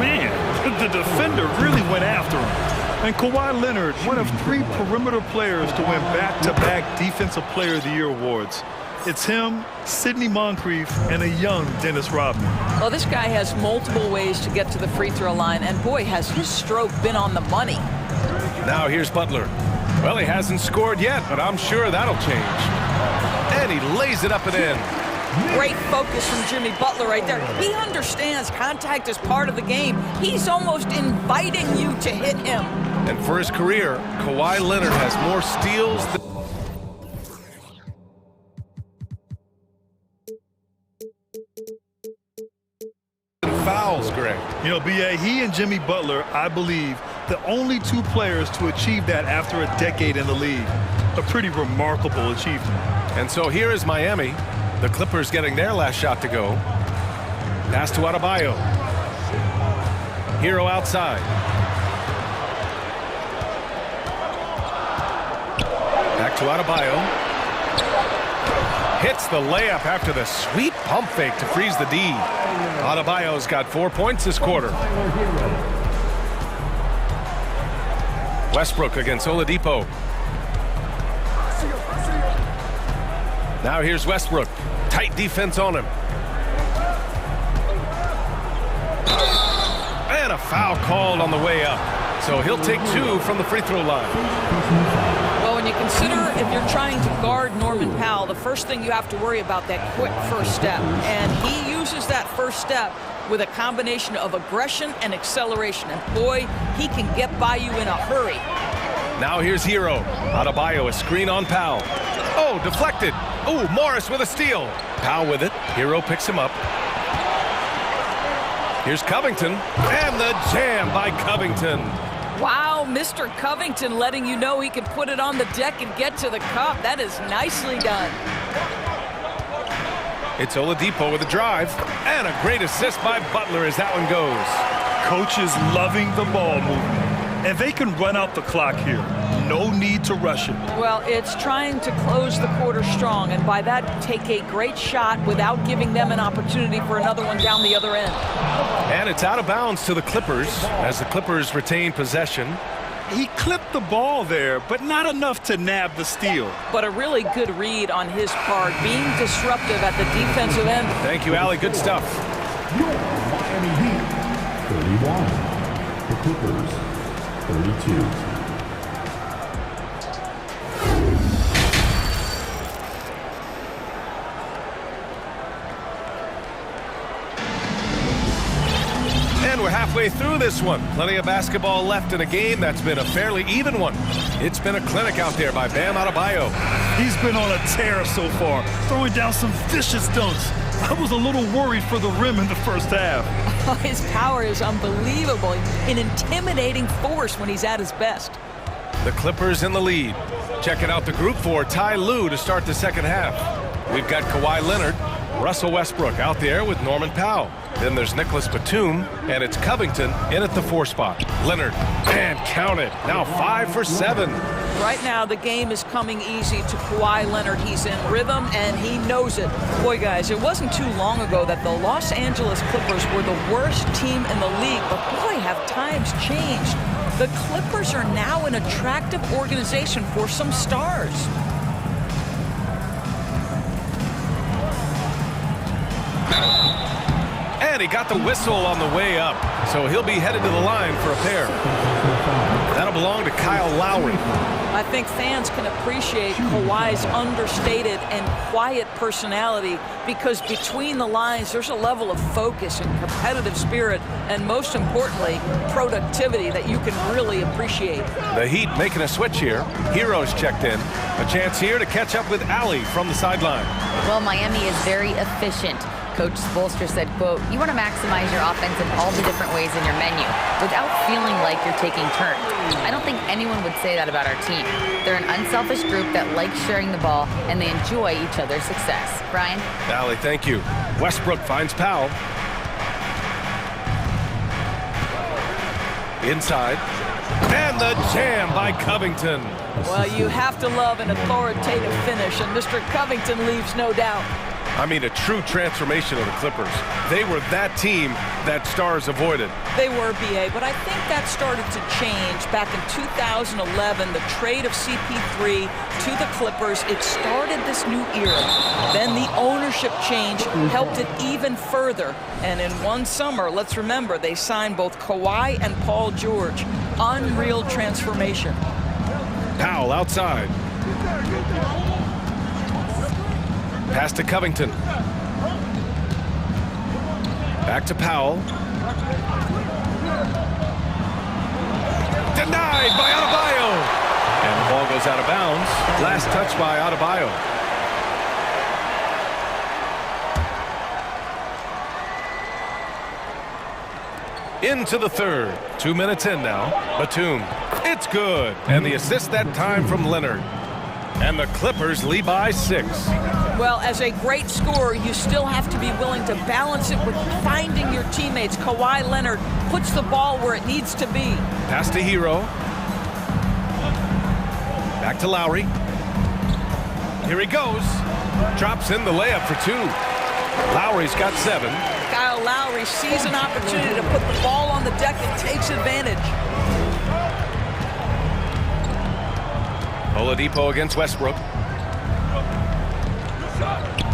[SPEAKER 2] Man, the defender really went after him. And Kawhi Leonard, one of 3 perimeter players to win back-to-back Defensive Player of the Year awards. It's him, Sidney Moncrief, and a young Dennis Rodman.
[SPEAKER 11] Well, this guy has multiple ways to get to the free throw line, and boy, has his stroke been on the money.
[SPEAKER 1] Now here's Butler. Well, he hasn't scored yet, but I'm sure that'll change. And he lays it up and in.
[SPEAKER 11] Great focus from Jimmy Butler right there. He understands contact is part of the game. He's almost inviting you to hit him.
[SPEAKER 1] And for his career, Kawhi Leonard has more steals than... fouls, Greg.
[SPEAKER 2] You know, B.A., he and Jimmy Butler, I believe, the only 2 players to achieve that after a decade in the league. A pretty remarkable achievement.
[SPEAKER 1] And so here is Miami. The Clippers getting their last shot to go. Pass to Adebayo. Hero outside. Back to Adebayo. Hits the layup after the sweet pump fake to freeze the D. Adebayo's got 4 points this quarter. Westbrook against Oladipo. Now here's Westbrook. Tight defense on him. And a foul called on the way up. So he'll take 2 from the free throw line.
[SPEAKER 11] Well, when you consider if you're trying to guard Norman Powell, the first thing you have to worry about that quick first step. And he uses that first step with a combination of aggression and acceleration. And boy, he can get by you in a hurry.
[SPEAKER 1] Now here's Hero. Adebayo, a screen on Powell. Oh, deflected. Oh, Morris with a steal. Powell with it. Hero picks him up. Here's Covington. And the jam by Covington.
[SPEAKER 11] Wow, Mr. Covington letting you know he can put it on the deck and get to the cup. That is nicely done.
[SPEAKER 1] It's Oladipo with a drive. And a great assist by Butler as that one goes.
[SPEAKER 2] Coaches loving the ball movement. And they can run out the clock here. No need to rush it.
[SPEAKER 11] Well, it's trying to close the quarter strong, and by that, take a great shot without giving them an opportunity for another one down the other end.
[SPEAKER 1] And it's out of bounds to the Clippers as the Clippers retain possession.
[SPEAKER 2] He clipped the ball there, but not enough to nab the steal.
[SPEAKER 11] But a really good read on his part, being disruptive at the defensive end.
[SPEAKER 1] Thank you, Allie. Good stuff.
[SPEAKER 12] Miami Heat, 31. The Clippers, 32.
[SPEAKER 1] And we're halfway through this one. Plenty of basketball left in a game that's been a fairly even one. It's been a clinic out there by Bam Adebayo.
[SPEAKER 2] He's been on a tear so far, throwing down some vicious dunks. I was a little worried for the rim in the first half.
[SPEAKER 11] His power is unbelievable. An intimidating force when he's at his best.
[SPEAKER 1] The Clippers in the lead. Checking out the group for Ty Lue to start the second half. We've got Kawhi Leonard, Russell Westbrook out there with Norman Powell. Then there's Nicholas Batum, and it's Covington in at the 4 spot. Leonard, and count it. Now 5 for 7.
[SPEAKER 11] Right now, the game is coming easy to Kawhi Leonard. He's in rhythm, and he knows it. Boy, guys, it wasn't too long ago that the Los Angeles Clippers were the worst team in the league, but boy, have times changed. The Clippers are now an attractive organization for some stars.
[SPEAKER 1] And he got the whistle on the way up, so he'll be headed to the line for a pair. That'll belong to Kyle Lowry.
[SPEAKER 11] I think fans can appreciate Kawhi's understated and quiet personality because between the lines, there's a level of focus and competitive spirit, and most importantly, productivity that you can really appreciate.
[SPEAKER 1] The Heat making a switch here. Hero's checked in. A chance here to catch up with Allie from the sideline.
[SPEAKER 5] Well, Miami is very efficient. Coach Spoelstra said, quote, "You want to maximize your offense in all the different ways in your menu without feeling like you're taking turns." I don't think anyone would say that about our team. They're an unselfish group that likes sharing the ball, and they enjoy each other's success. Brian?
[SPEAKER 1] Allie, thank you. Westbrook finds Powell. Inside. And the jam by Covington.
[SPEAKER 11] Well, you have to love an authoritative finish, and Mr. Covington leaves no doubt.
[SPEAKER 1] I mean, a true transformation of the Clippers. They were that team that stars avoided.
[SPEAKER 11] They were, BA, but I think that started to change back in 2011, the trade of CP3 to the Clippers. It started this new era. Then the ownership change helped it even further. And in one summer, let's remember, they signed both Kawhi and Paul George. Unreal transformation.
[SPEAKER 1] Powell outside. Pass to Covington. Back to Powell. Denied by Adebayo. And the ball goes out of bounds. Last touch by Adebayo. Into the third. 2 minutes in now. Batum. It's good. And the assist that time from Leonard. And the Clippers lead by 6.
[SPEAKER 11] Well, as a great scorer, you still have to be willing to balance it with finding your teammates. Kawhi Leonard puts the ball where it needs to be.
[SPEAKER 1] Pass to Hero. Back to Lowry. Here he goes. Drops in the layup for 2. Lowry's got 7.
[SPEAKER 11] Kyle Lowry sees an opportunity to put the ball on the deck and takes advantage.
[SPEAKER 1] Oladipo against Westbrook.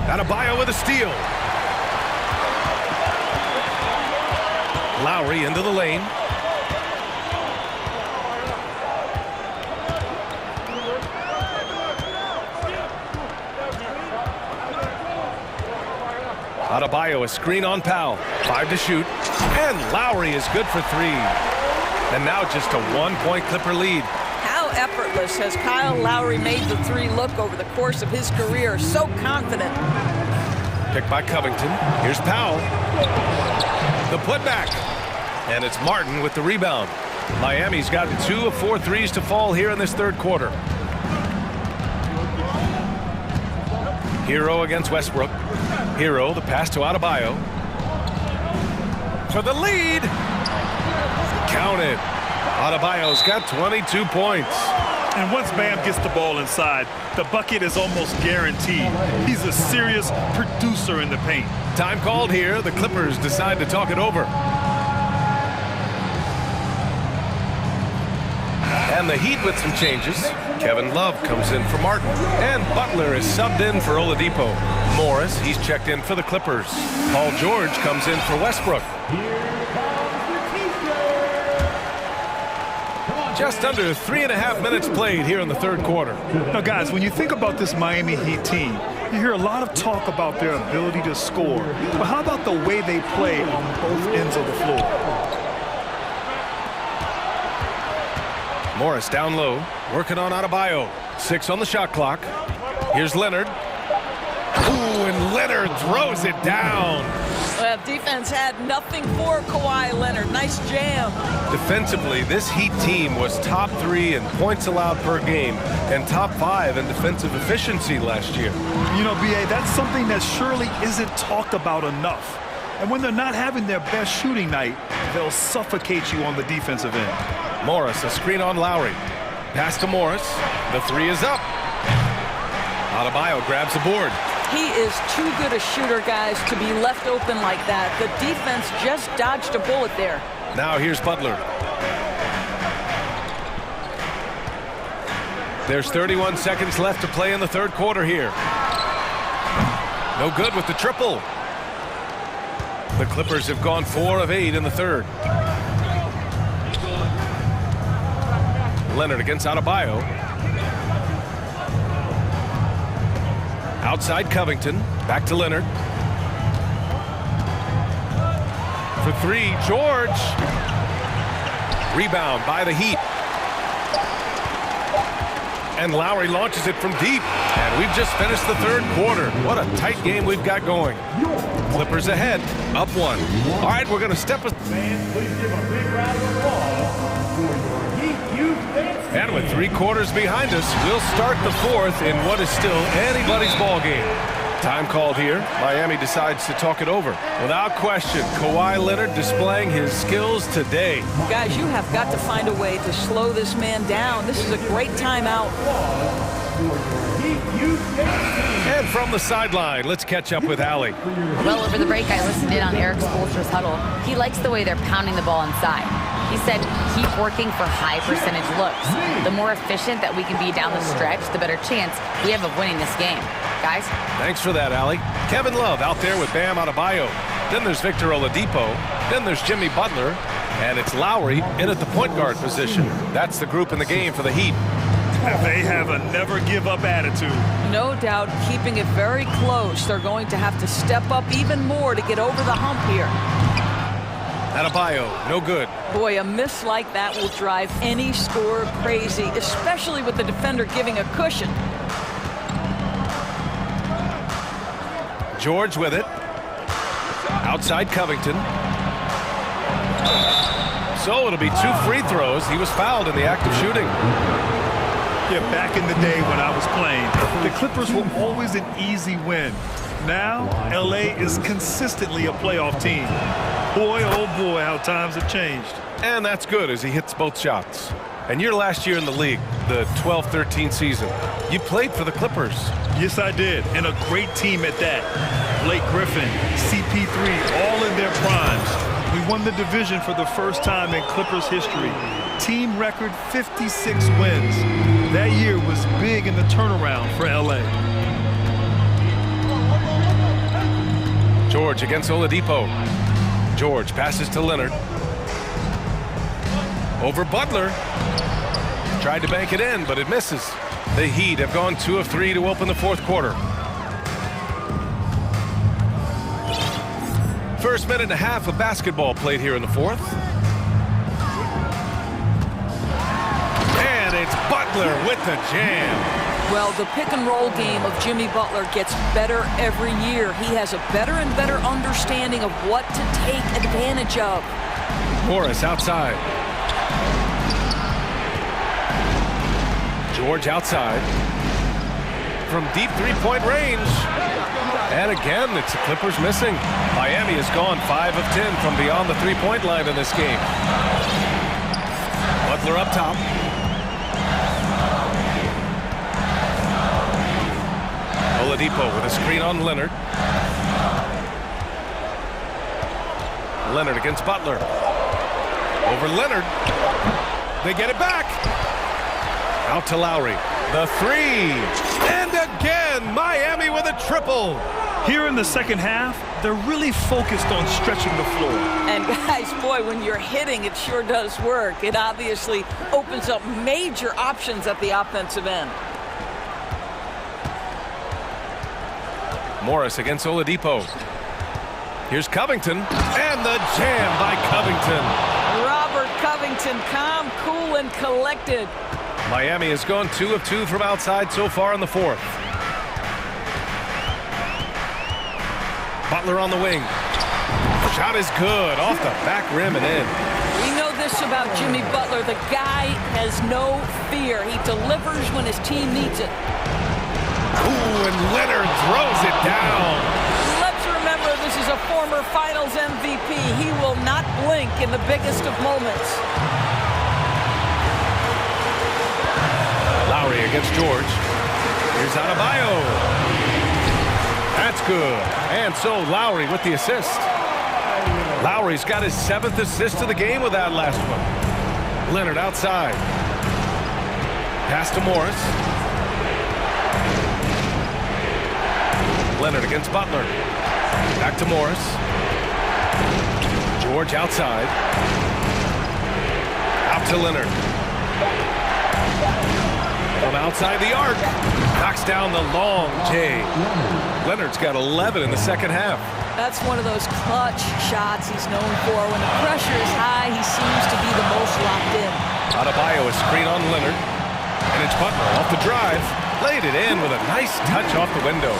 [SPEAKER 1] Adebayo with a steal. Lowry into the lane. Adebayo, a screen on Powell. 5 to shoot. And Lowry is good for 3. And now just a 1-point Clipper lead.
[SPEAKER 11] How effortless has Kyle Lowry made the 3 look over the course of his career? So confident.
[SPEAKER 1] Picked by Covington. Here's Powell. The putback. And it's Martin with the rebound. Miami's got 2 of 4 threes to fall here in this third quarter. Hero against Westbrook. Hero, the pass to Adebayo. For the lead. Count it. Adebayo's got 22 points.
[SPEAKER 2] And once Bam gets the ball inside, the bucket is almost guaranteed. He's a serious producer in the paint.
[SPEAKER 1] Time called here. The Clippers decide to talk it over. And the Heat with some changes. Kevin Love comes in for Martin. And Butler is subbed in for Oladipo. Morris, he's checked in for the Clippers. Paul George comes in for Westbrook. Just under 3.5 minutes played here in the third quarter.
[SPEAKER 2] Now, guys, when you think about this Miami Heat team, you hear a lot of talk about their ability to score. But how about the way they play on both ends of the floor?
[SPEAKER 1] Morris down low, working on Adebayo. 6 on the shot clock. Here's Leonard. Ooh, and Leonard throws it down.
[SPEAKER 11] Well, defense had nothing for Kawhi Leonard. Nice jam.
[SPEAKER 1] Defensively, this Heat team was top 3 in points allowed per game and top 5 in defensive efficiency last year.
[SPEAKER 2] You know, BA, that's something that surely isn't talked about enough. And when they're not having their best shooting night, they'll suffocate you on the defensive end.
[SPEAKER 1] Morris, a screen on Lowry. Pass to Morris. The three is up. Adebayo grabs the board.
[SPEAKER 11] He is too good a shooter, guys, to be left open like that. The defense just dodged a bullet there.
[SPEAKER 1] Now here's Butler. There's 31 seconds left to play in the third quarter here. No good with the triple. The Clippers have gone 4 of 8 in the third. Leonard against Adebayo. Outside Covington. Back to Leonard. For three, George. Rebound by the Heat. And Lowry launches it from deep. And we've just finished the third quarter. What a tight game we've got going. Clippers ahead, up 1. All right, we're going to step aside.
[SPEAKER 12] Please give a big round of applause for your Heat Youth Dance.
[SPEAKER 1] And with 3 quarters behind us, we'll start the fourth in what is still anybody's ball game. Time called here. Miami decides to talk it over. Without question, Kawhi Leonard displaying his skills today.
[SPEAKER 11] Guys, you have got to find a way to slow this man down. This is a great timeout.
[SPEAKER 1] And from the sideline, let's catch up with Allie.
[SPEAKER 5] Well, over the break, I listened in on Eric Spoelstra's huddle. He likes the way they're pounding the ball inside. He said, keep working for high percentage looks. The more efficient that we can be down the stretch, the better chance we have of winning this game. Guys?
[SPEAKER 1] Thanks for that, Allie. Kevin Love out there with Bam Adebayo. Then there's Victor Oladipo. Then there's Jimmy Butler. And it's Lowry in at the point guard position. That's the group in the game for the Heat.
[SPEAKER 2] They have a never-give-up attitude.
[SPEAKER 11] No doubt, keeping it very close. They're going to have to step up even more to get over the hump here.
[SPEAKER 1] Adebayo, no good.
[SPEAKER 11] Boy, a miss like that will drive any scorer crazy, especially with the defender giving a cushion.
[SPEAKER 1] George with it. Outside Covington. So it'll be 2 free throws. He was fouled in the act of shooting.
[SPEAKER 2] Yeah, back in the day when I was playing, the Clippers were always an easy win. Now, LA is consistently a playoff team. Boy, oh boy, how times have changed.
[SPEAKER 1] And that's good as he hits both shots. And your last year in the league, the 12-13 season, you played for the Clippers.
[SPEAKER 2] Yes, I did, and a great team at that. Blake Griffin, CP3, all in their primes. We won the division for the first time in Clippers history. Team record 56 wins. That year was big in the turnaround for LA.
[SPEAKER 1] George against Oladipo. George passes to Leonard. Over Butler. Tried to bank it in, but it misses. The Heat have gone 2 of 3 to open the fourth quarter. First minute and a half of basketball played here in the fourth. And it's Butler with the jam.
[SPEAKER 11] Well, the pick-and-roll game of Jimmy Butler gets better every year. He has a better and better understanding of what to take advantage of.
[SPEAKER 1] Morris outside. George outside. From deep three-point range. And again, it's the Clippers missing. Miami has gone 5 of 10 from beyond the three-point line in this game. Butler up top. Oladipo with a screen on Leonard. Leonard against Butler. Over Leonard. They get it back. Out to Lowry. The three. And again, Miami with a triple.
[SPEAKER 2] Here in the second half, they're really focused on stretching the floor.
[SPEAKER 11] And guys, boy, when you're hitting, it sure does work. It obviously opens up major options at the offensive end.
[SPEAKER 1] Morris against Oladipo. Here's Covington. And the jam by Covington.
[SPEAKER 11] Robert Covington, calm, cool, and collected.
[SPEAKER 1] Miami has gone 2 of 2 from outside so far in the fourth. Butler on the wing. Shot is good. Off the back rim and in.
[SPEAKER 11] We know this about Jimmy Butler. The guy has no fear. He delivers when his team needs it.
[SPEAKER 1] Ooh, and Leonard throws it down.
[SPEAKER 11] Let's remember, the This is a former Finals MVP. He will not blink in the biggest of moments.
[SPEAKER 1] Lowry against George. Here's Adebayo. That's good. And so Lowry with the assist. Lowry's got his 7th assist of the game with that last one. Leonard outside. Pass to Morris. Leonard against Butler. Back to Morris. George outside. Out to Leonard. From outside the arc. Knocks down the long J. Leonard's got 11 in the second half.
[SPEAKER 11] That's one of those clutch shots he's known for. When the pressure is high, he seems to be the most locked in.
[SPEAKER 1] Adebayo a screen on Leonard. And it's Butler off the drive. Laid it in with a nice touch off the window.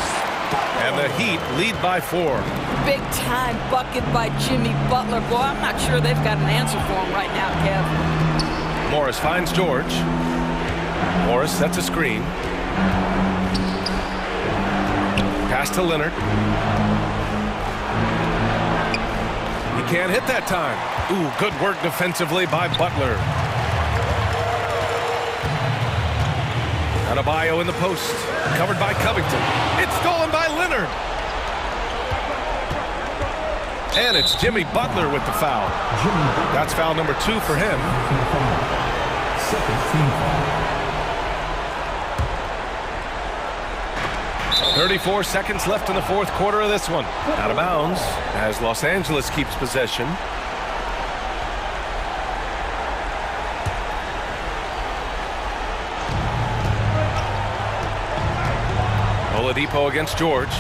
[SPEAKER 1] And the Heat lead by 4.
[SPEAKER 11] Big time bucket by Jimmy Butler. Boy, I'm not sure they've got an answer for him right now, Kev.
[SPEAKER 1] Morris finds George. Morris sets a screen. Pass to Leonard. He can't hit that time. Ooh, good work defensively by Butler. Adebayo in the post. Covered by Covington. It's stolen by Leonard. And it's Jimmy Butler with the foul. That's foul number 2 for him.
[SPEAKER 12] Second team foul.
[SPEAKER 1] 34 seconds left in the fourth quarter of this one. Out of bounds as Los Angeles keeps possession. Oladipo against George.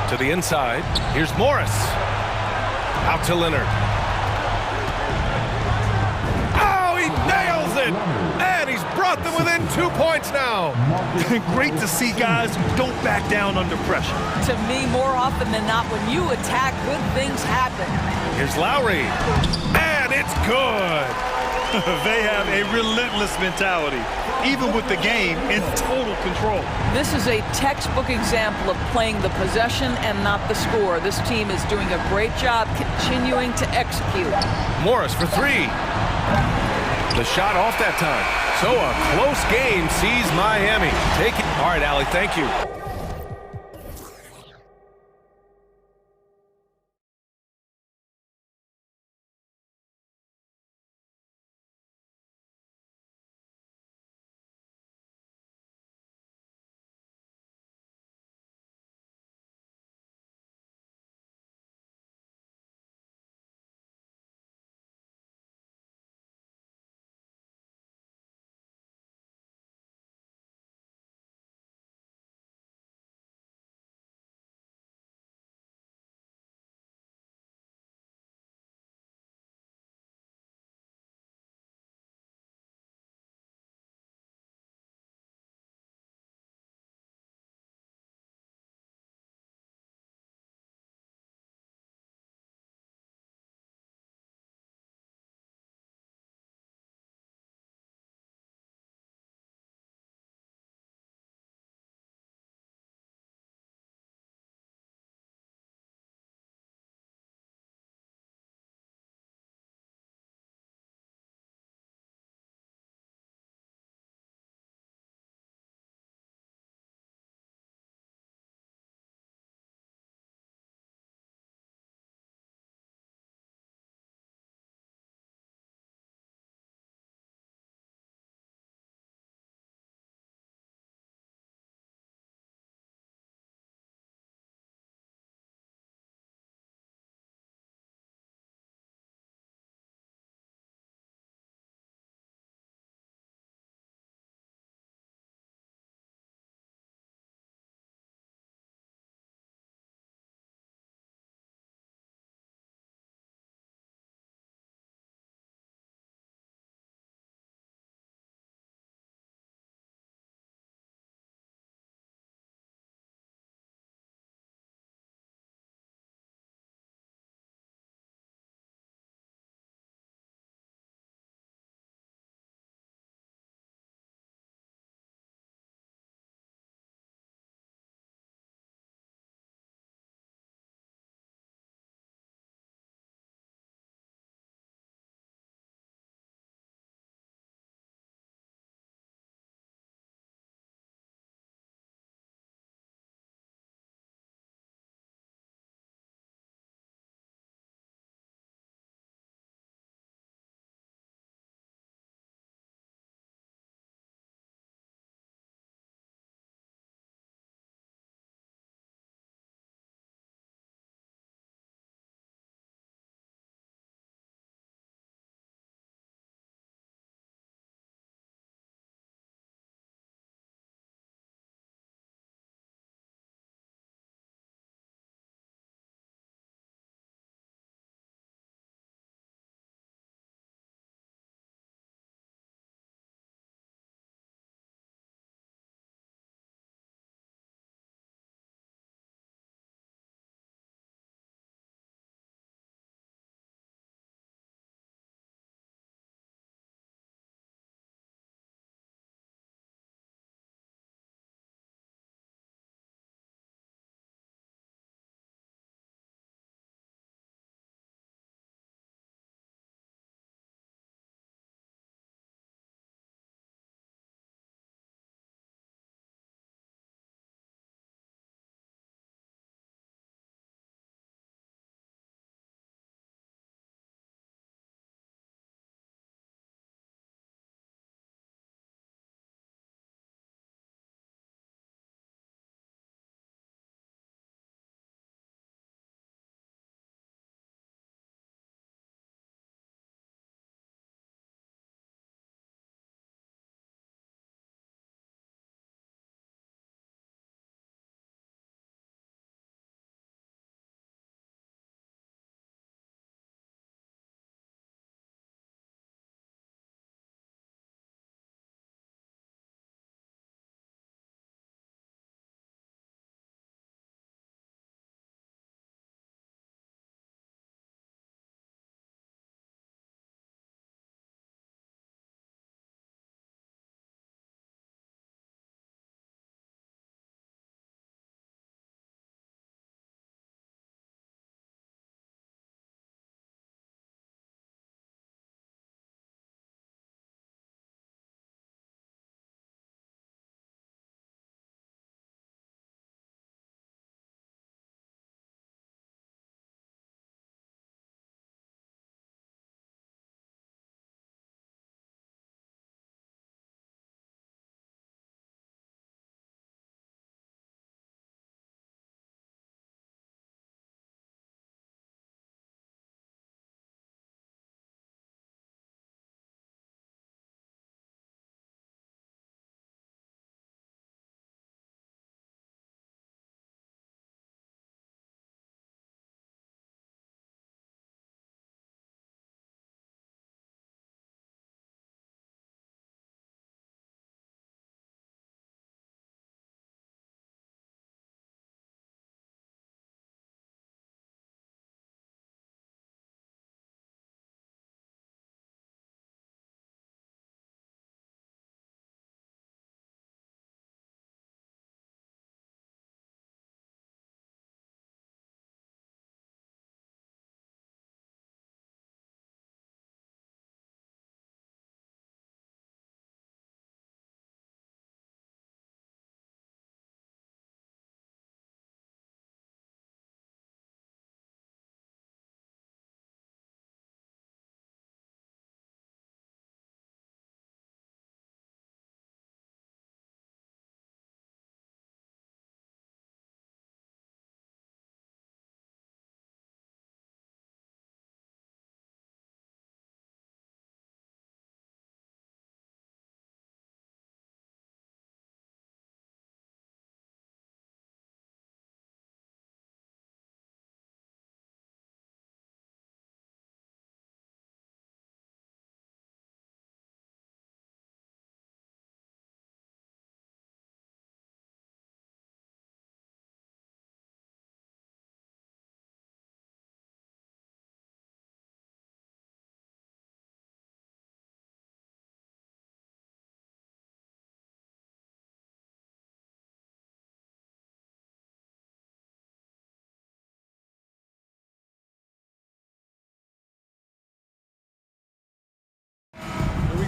[SPEAKER 1] To the inside. Here's Morris. Out to Leonard. Oh, he nails it! And he's brought them within 2 points now.
[SPEAKER 2] Great to see guys who don't back down under pressure.
[SPEAKER 11] To me, more often than not, when you attack, good things happen.
[SPEAKER 1] Here's Lowry. And it's good.
[SPEAKER 2] They have a relentless mentality, even with the game in total control.
[SPEAKER 11] This is a textbook example of playing the possession and not the score. This team is doing a great job continuing to execute.
[SPEAKER 1] Morris for 3. The shot off that time. So a close game sees Miami take it. All right, Allie, thank you.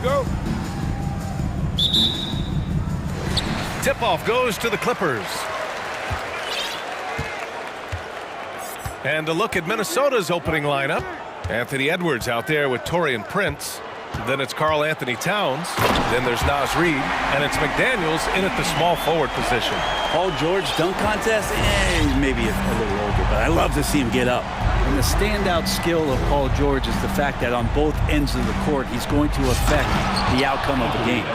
[SPEAKER 1] go. Tip-off goes to the Clippers. And a look at Minnesota's opening lineup. Anthony Edwards out there with Taurean Prince. Then it's Karl Anthony Towns. Then there's Naz Reid. And it's McDaniels in at the small forward position.
[SPEAKER 3] Paul George dunk contest? Maybe a little older, but I love to see him get up. And the standout skill of Paul George is the fact that on both ends of the court, he's going to affect the outcome of the game.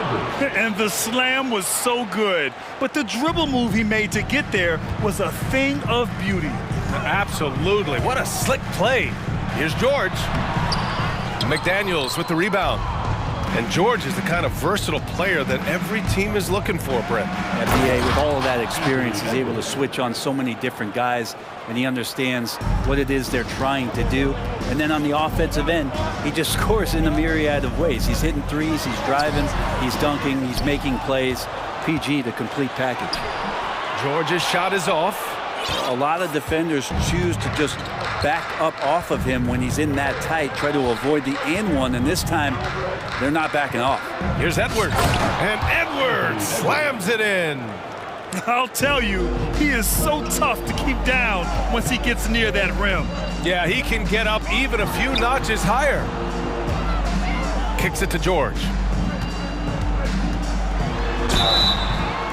[SPEAKER 2] And the slam was so good. But the dribble move he made to get there was a thing of beauty.
[SPEAKER 1] Absolutely. What a slick play. Here's George. McDaniels with the rebound. And George is the kind of versatile player that every team is looking for, Brett.
[SPEAKER 3] FBA, with all of that experience, is able to switch on so many different guys, and he understands what it is they're trying to do. And then on the offensive end, he just scores in a myriad of ways. He's hitting threes, he's driving, he's dunking, he's making plays. PG, the complete package.
[SPEAKER 1] George's shot is off.
[SPEAKER 3] A lot of defenders choose to just back up off of him when he's in that tight, try to avoid the and one, and this time they're not backing off.
[SPEAKER 1] Here's Edwards, and Edwards slams it in.
[SPEAKER 2] I'll tell you, he is so tough to keep down once he gets near that rim.
[SPEAKER 1] Yeah, he can get up even a few notches higher. Kicks it to George.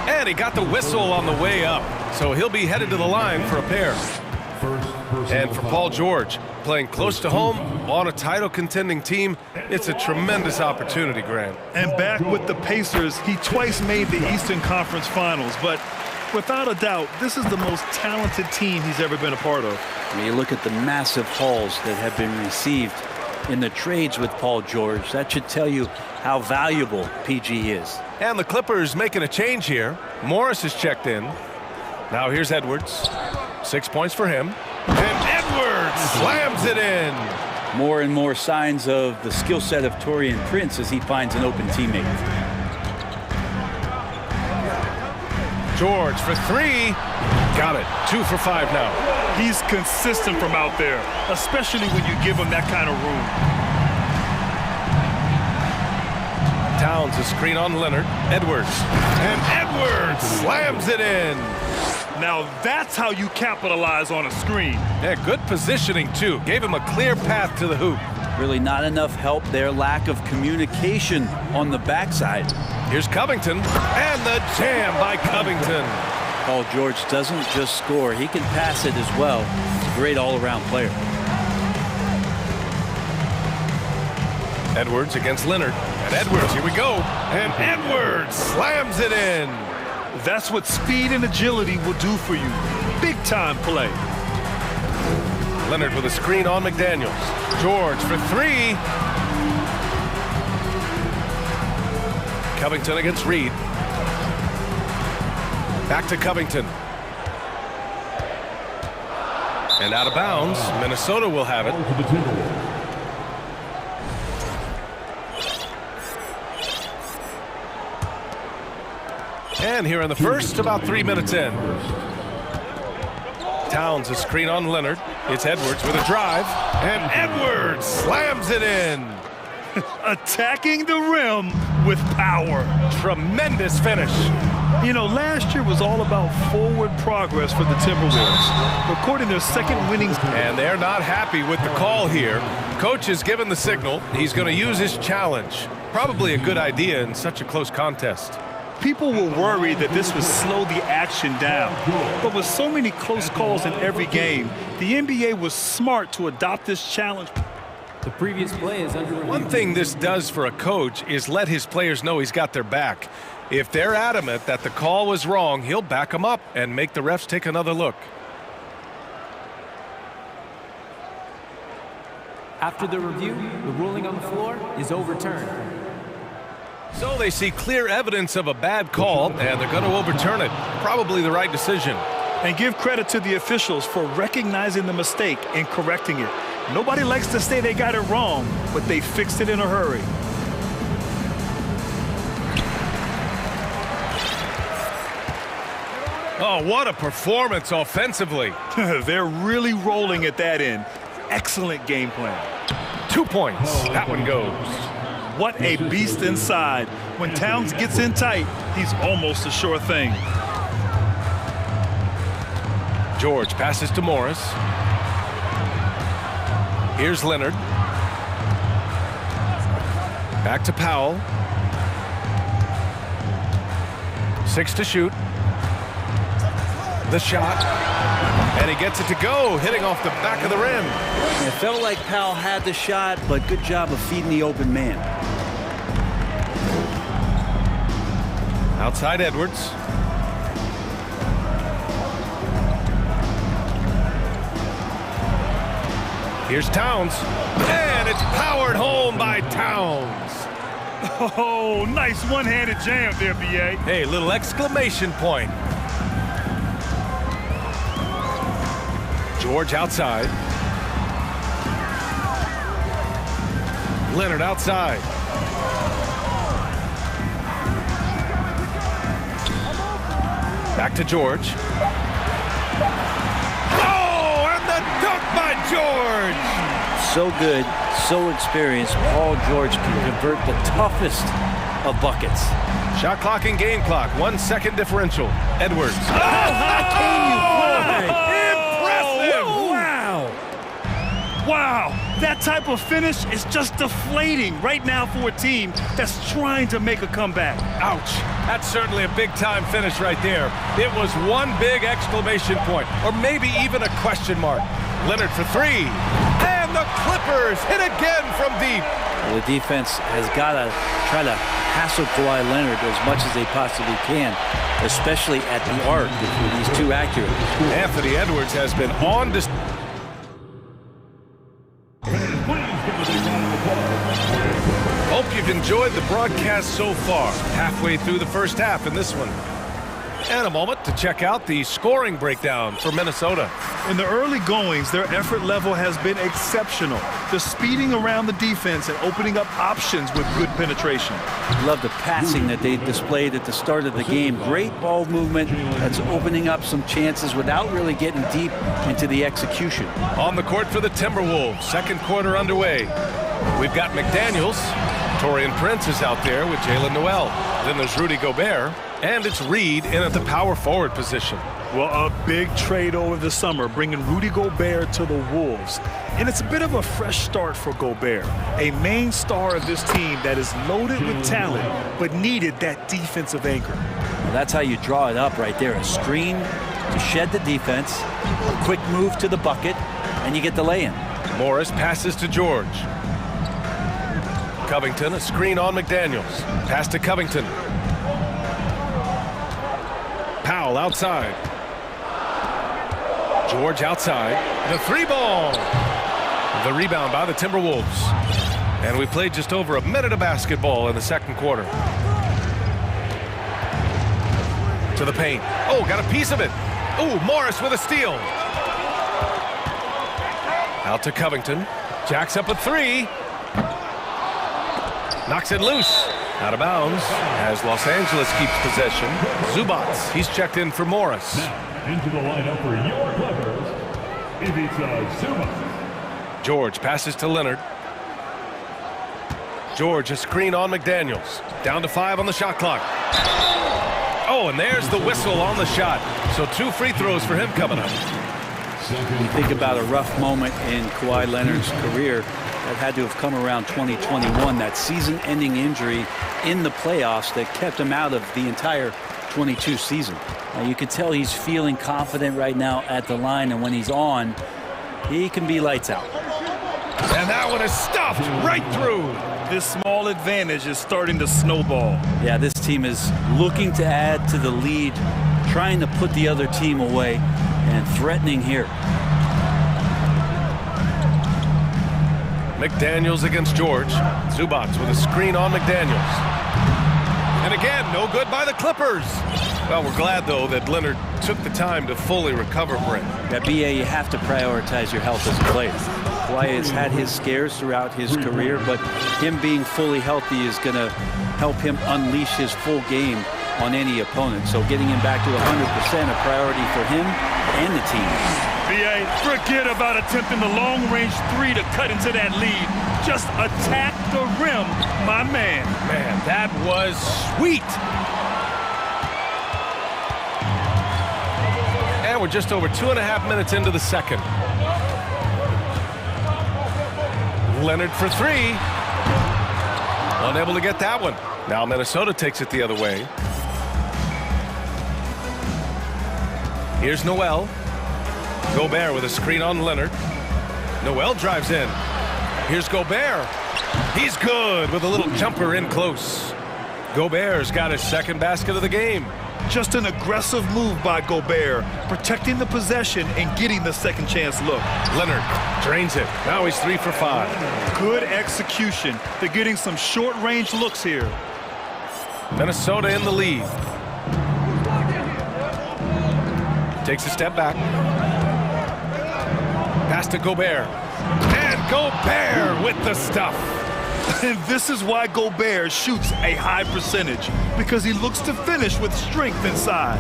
[SPEAKER 1] And he got the whistle on the way up. So he'll be headed to the line for a pair. And for Paul George, playing close to home on a title contending team, it's a tremendous opportunity, Grant.
[SPEAKER 2] And back with the Pacers, he twice made the Eastern Conference Finals, but without a doubt, this is the most talented team he's ever been a part of.
[SPEAKER 3] When you look at the massive hauls that have been received in the trades with Paul George, that should tell you how valuable PG is.
[SPEAKER 1] And the Clippers making a change here. Morris is checked in. Now here's Edwards. 6 points for him. And Edwards slams it in.
[SPEAKER 3] More and more signs of the skill set of Taurean Prince as he finds an open teammate.
[SPEAKER 1] George for three. Got it. 2 for 5 now.
[SPEAKER 2] He's consistent from out there, especially when you give him that kind of room.
[SPEAKER 1] Towns a screen on Leonard. Edwards. And Edwards slams it in.
[SPEAKER 2] Now that's how you capitalize on a screen.
[SPEAKER 1] Yeah, good positioning, too. Gave him a clear path to the hoop.
[SPEAKER 3] Really not enough help there. Lack of communication on the backside.
[SPEAKER 1] Here's Covington. And the jam by Covington.
[SPEAKER 3] Paul George doesn't just score. He can pass it as well. He's a great all-around player.
[SPEAKER 1] Edwards against Leonard. And Edwards, here we go. And Edwards slams it in.
[SPEAKER 2] That's what speed and agility will do for you. Big time play.
[SPEAKER 1] Leonard with a screen on McDaniels. George for three. Covington against Reid. Back to Covington. And out of bounds. Minnesota will have it. And here in the first, about 3 minutes in. Towns a screen on Leonard. It's Edwards with a drive. And Edwards slams it in.
[SPEAKER 2] Attacking the rim with power.
[SPEAKER 1] Tremendous finish.
[SPEAKER 2] You know, last year was all about forward progress for the Timberwolves, recording their second winning.
[SPEAKER 1] And they're not happy with the call here. Coach has given the signal. He's going to use his challenge. Probably a good idea in such a close contest.
[SPEAKER 2] People were worried that this would slow the action down. But with so many close calls in every game, the NBA was smart to adopt this challenge.
[SPEAKER 4] The previous play is under review.
[SPEAKER 1] One thing this does for a coach is let his players know he's got their back. If they're adamant that the call was wrong, he'll back them up and make the refs take another look.
[SPEAKER 4] After the review, the ruling on the floor is overturned.
[SPEAKER 1] So they see clear evidence of a bad call, and they're going to overturn it. Probably the right decision.
[SPEAKER 2] And give credit to the officials for recognizing the mistake and correcting it. Nobody likes to say they got it wrong, but they fixed it in a hurry.
[SPEAKER 1] Oh, what a performance offensively.
[SPEAKER 2] They're really rolling at that end. Excellent game plan.
[SPEAKER 1] 2 points. That one goes.
[SPEAKER 2] what a beast inside. When Towns gets in tight, he's almost a sure thing.
[SPEAKER 1] George passes to Morris. Here's Leonard. Back to Powell. 6 to shoot. The shot. And he gets it to go, hitting off the back of the rim.
[SPEAKER 3] It felt like Powell had the shot, but good job of feeding the open man.
[SPEAKER 1] Outside Edwards. Here's Towns. And it's powered home by Towns.
[SPEAKER 2] Oh, nice one-handed jam there, B.A.
[SPEAKER 1] Hey, little exclamation point. George outside. Leonard outside. Back to George. Oh, and the dunk by George!
[SPEAKER 3] So good, so experienced. Paul George can convert the toughest of buckets.
[SPEAKER 1] Shot clock and game clock. 1 second differential. Edwards.
[SPEAKER 3] Oh, how can you play?
[SPEAKER 2] Wow, that type of finish is just deflating right now for a team that's trying to make a comeback.
[SPEAKER 1] Ouch. That's certainly a big-time finish right there. It was one big exclamation point, or maybe even a question mark. Leonard for 3. And the Clippers hit again from deep.
[SPEAKER 3] Well, the defense has got to try to hassle Kawhi Leonard as much as they possibly can, especially at the arc if he's too accurate.
[SPEAKER 1] Anthony Edwards has been on display. Hope you've enjoyed the broadcast so far. Halfway through the first half in this one. And a moment to check out the scoring breakdown for Minnesota.
[SPEAKER 2] In the early goings, their effort level has been exceptional. They're speeding around the defense and opening up options with good penetration.
[SPEAKER 3] Love the passing that they displayed at the start of the game. Great ball movement that's opening up some chances without really getting deep into the execution.
[SPEAKER 1] On the court for the Timberwolves, second quarter underway. We've got McDaniels. Torian Prince is out there with Jalen Noel. Then there's Rudy Gobert. And it's Reed in at the power forward position.
[SPEAKER 2] Well, a big trade over the summer, bringing Rudy Gobert to the Wolves. And it's a bit of a fresh start for Gobert, a main star of this team that is loaded with talent, but needed that defensive anchor.
[SPEAKER 3] Well, that's how you draw it up right there. A screen to shed the defense, a quick move to the bucket, and you get the lay-in.
[SPEAKER 1] Morris passes to George. Covington, a screen on McDaniels. Pass to Covington. Powell outside. George outside. The 3-ball. The rebound by the Timberwolves. And we played just over a minute of basketball in the second quarter. To the paint. Oh, got a piece of it. Oh, Morris with a steal. Out to Covington. Jacks up a 3. Knocks it loose. Out of bounds as Los Angeles keeps possession. Zubats, he's checked in for Morris.
[SPEAKER 12] Now, into the lineup for your Clippers, Ivica Zubats.
[SPEAKER 1] George passes to Leonard. George, a screen on McDaniels. Down to 5 on the shot clock. Oh, and there's the whistle on the shot. So 2 free throws for him coming up.
[SPEAKER 3] You think about a rough moment in Kawhi Leonard's career that had to have come around 2021, that season-ending injury in the playoffs that kept him out of the entire 22 season. Now, you can tell he's feeling confident right now at the line, and when he's on, he can be lights out.
[SPEAKER 1] And that one is stuffed right through.
[SPEAKER 2] This small advantage is starting to snowball.
[SPEAKER 3] Yeah, this team is looking to add to the lead, trying to put the other team away, and threatening here.
[SPEAKER 1] McDaniels against George. Zubats with a screen on McDaniels. And again, no good by the Clippers. Well, we're glad, though, that Leonard took the time to fully recover from it.
[SPEAKER 3] At BA, you have to prioritize your health as a player. Kawhi has had his scares throughout his career, but him being fully healthy is going to help him unleash his full game on any opponent. So getting him back to 100% a priority for him and the team.
[SPEAKER 2] BA, forget about attempting the long-range three to cut into that lead. Just attack the rim, my man.
[SPEAKER 1] Man, that was sweet. And we're just over 2.5 minutes into the second. Leonard for three. Unable to get that one. Now Minnesota takes it the other way. Here's Noel. Gobert with a screen on Leonard. Noel drives in. Here's Gobert. He's good with a little jumper in close. Gobert's got his second basket of the game.
[SPEAKER 2] Just an aggressive move by Gobert, protecting the possession and getting the second chance look.
[SPEAKER 1] Leonard drains it. Now he's 3 for 5.
[SPEAKER 2] Good execution. They're getting some short-range looks here.
[SPEAKER 1] Minnesota in the lead. Takes a step back. Pass to Gobert. And Gobert with the stuff.
[SPEAKER 2] And this is why Gobert shoots a high percentage, because he looks to finish with strength inside.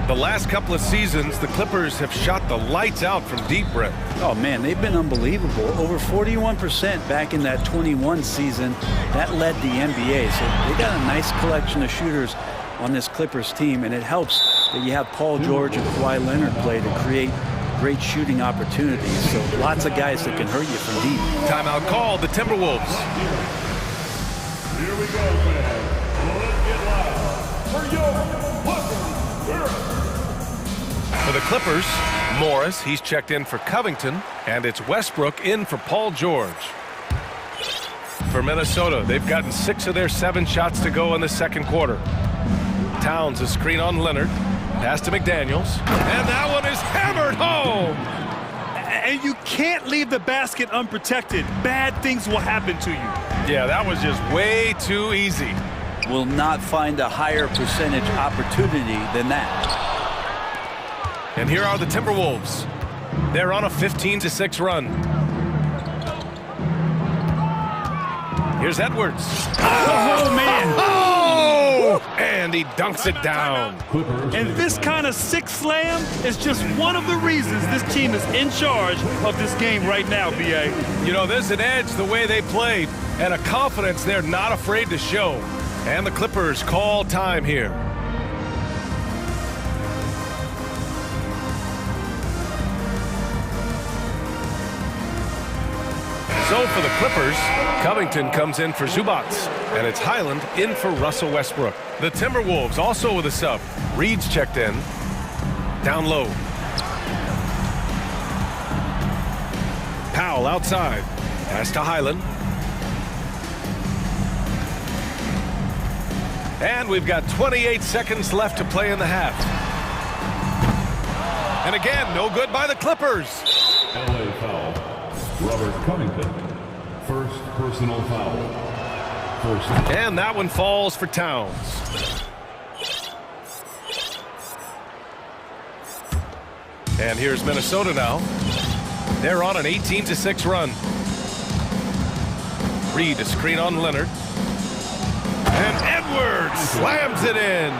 [SPEAKER 1] The last couple of seasons, the Clippers have shot the lights out from deep, Brett.
[SPEAKER 3] Oh, man, they've been unbelievable. Over 41% back in that 21 season. That led the NBA. So they got a nice collection of shooters on this Clippers team, and it helps that you have Paul George and Kawhi Leonard play to create great shooting opportunities. So lots of guys that can hurt you from deep.
[SPEAKER 1] Timeout called, the Timberwolves.
[SPEAKER 12] Here we go, fans. Let's get loud for your Clippers.
[SPEAKER 1] For the Clippers, Morris, he's checked in for Covington, and it's Westbrook in for Paul George. For Minnesota, they've gotten 6 of their 7 shots to go in the second quarter. Towns a screen on Leonard. Pass to McDaniels. And that one is hammered home.
[SPEAKER 2] And you can't leave the basket unprotected. Bad things will happen to you.
[SPEAKER 1] Yeah, that was just way too easy.
[SPEAKER 3] Will not find a higher percentage opportunity than that.
[SPEAKER 1] And here are the Timberwolves. They're on a 15-6 run. Here's Edwards.
[SPEAKER 2] Oh, man.
[SPEAKER 1] Oh! And he dunks it down.
[SPEAKER 2] And this kind of six slam is just one of the reasons this team is in charge of this game right now, BA.
[SPEAKER 1] You know, there's an edge the way they played and a confidence they're not afraid to show. And the Clippers call time here. So for the Clippers, Covington comes in for Zubac, and it's Highland in for Russell Westbrook. The Timberwolves also with a sub. Reed's checked in. Down low. Powell outside. Pass to Highland. And we've got 28 seconds left to play in the half. And again, no good by the Clippers.
[SPEAKER 12] LA foul. Robert Covington, first personal foul.
[SPEAKER 1] And that one falls for Towns. And here's Minnesota now. They're on an 18-6 run. Reed a screen on Leonard. And Edwards slams it in.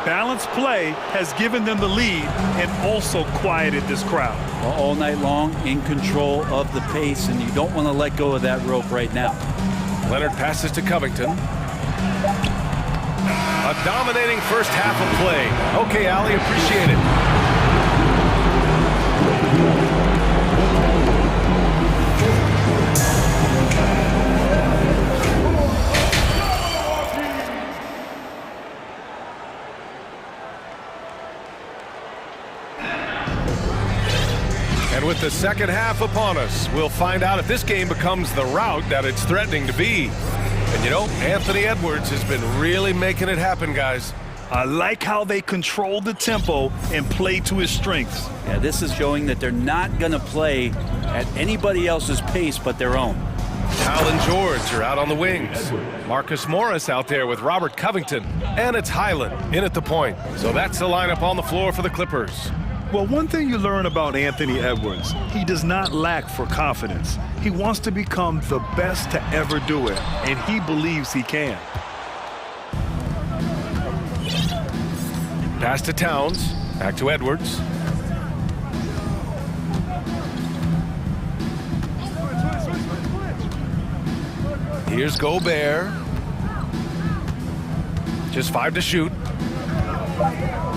[SPEAKER 2] Balanced play has given them the lead and also quieted this crowd.
[SPEAKER 3] All night long, in control of the pace, and you don't want to let go of that rope right now.
[SPEAKER 1] Leonard passes to Covington. A dominating first half of play. Okay, Allie, appreciate it. And with the second half upon us, we'll find out if this game becomes the rout that it's threatening to be. And you know, Anthony Edwards has been really making it happen, guys.
[SPEAKER 2] I like how they control the tempo and play to his strengths.
[SPEAKER 3] Yeah, this is showing that they're not going to play at anybody else's pace but their own.
[SPEAKER 1] Powell and George are out on the wings. Marcus Morris out there with Robert Covington. And it's Highland in at the point. So that's the lineup on the floor for the Clippers.
[SPEAKER 2] Well, one thing you learn about Anthony Edwards, he does not lack for confidence. He wants to become the best to ever do it, and he believes he can.
[SPEAKER 1] Pass to Towns. Back to Edwards. Here's Gobert. Just 5 to shoot.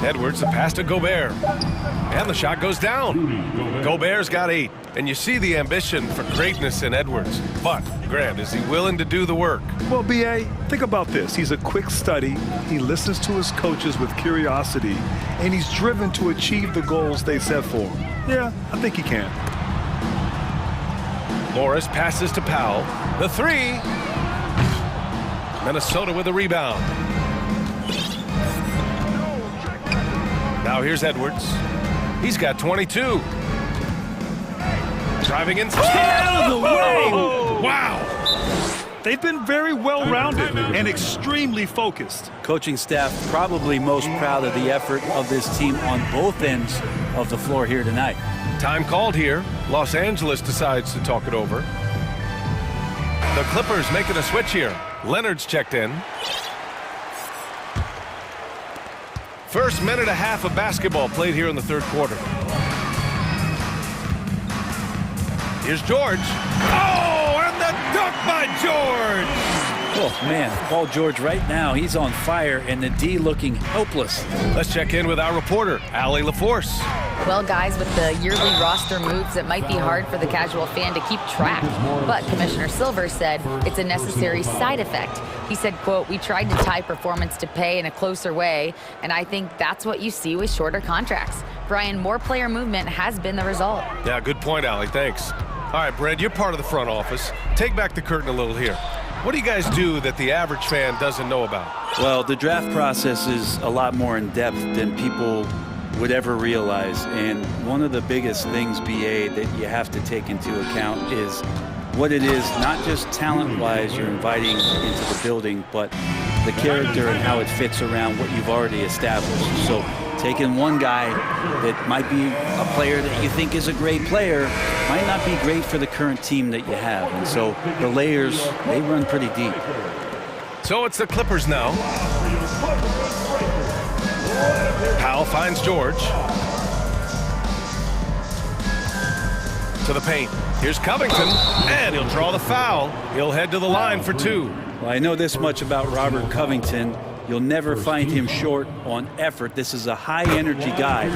[SPEAKER 1] Edwards, the pass to Gobert. And the shot goes down. Gobert's got 8. And you see the ambition for greatness in Edwards. But, Grant, is he willing to do the work?
[SPEAKER 2] Well, B.A., think about this. He's a quick study. He listens to his coaches with curiosity. And he's driven to achieve the goals they set for him. Yeah, I think he can.
[SPEAKER 1] Morris passes to Powell. The 3. Minnesota with a rebound. Now here's Edwards. He's got 22. Driving inside.
[SPEAKER 2] Out of the way!
[SPEAKER 1] Wow!
[SPEAKER 2] They've been very well-rounded and extremely focused.
[SPEAKER 3] Coaching staff probably most proud of the effort of this team on both ends of the floor here tonight.
[SPEAKER 1] Time called here. Los Angeles decides to talk it over. The Clippers making a switch here. Leonard's checked in. First minute and a half of basketball played here in the third quarter. Here's George. Oh, and the dunk by George!
[SPEAKER 3] Oh, man, Paul George right now, he's on fire, and the D looking helpless.
[SPEAKER 1] Let's check in with our reporter, Allie LaForce.
[SPEAKER 5] Well, guys, with the yearly roster moves, it might be hard for the casual fan to keep track. But Commissioner Silver said it's a necessary side effect. He said, quote, "We tried to tie performance to pay in a closer way, and I think that's what you see with shorter contracts." Brian, more player movement has been the result.
[SPEAKER 1] Yeah, good point, Allie. Thanks. All right, Brent, you're part of the front office. Take back the curtain a little here. What do you guys do that the average fan doesn't know about?
[SPEAKER 3] Well, the draft process is a lot more in depth than people would ever realize. And one of the biggest things, BA, that you have to take into account is what it is, not just talent-wise you're inviting into the building, but the character and how it fits around what you've already established. So taking one guy that might be a player that you think is a great player might not be great for the current team that you have. And so the layers, they run pretty deep.
[SPEAKER 1] So it's the Clippers now. Powell finds George. To the paint. Here's Covington, and he'll draw the foul. He'll head to the line for 2.
[SPEAKER 3] Well, I know this much about Robert Covington. You'll never find him short on effort. This is a high-energy guy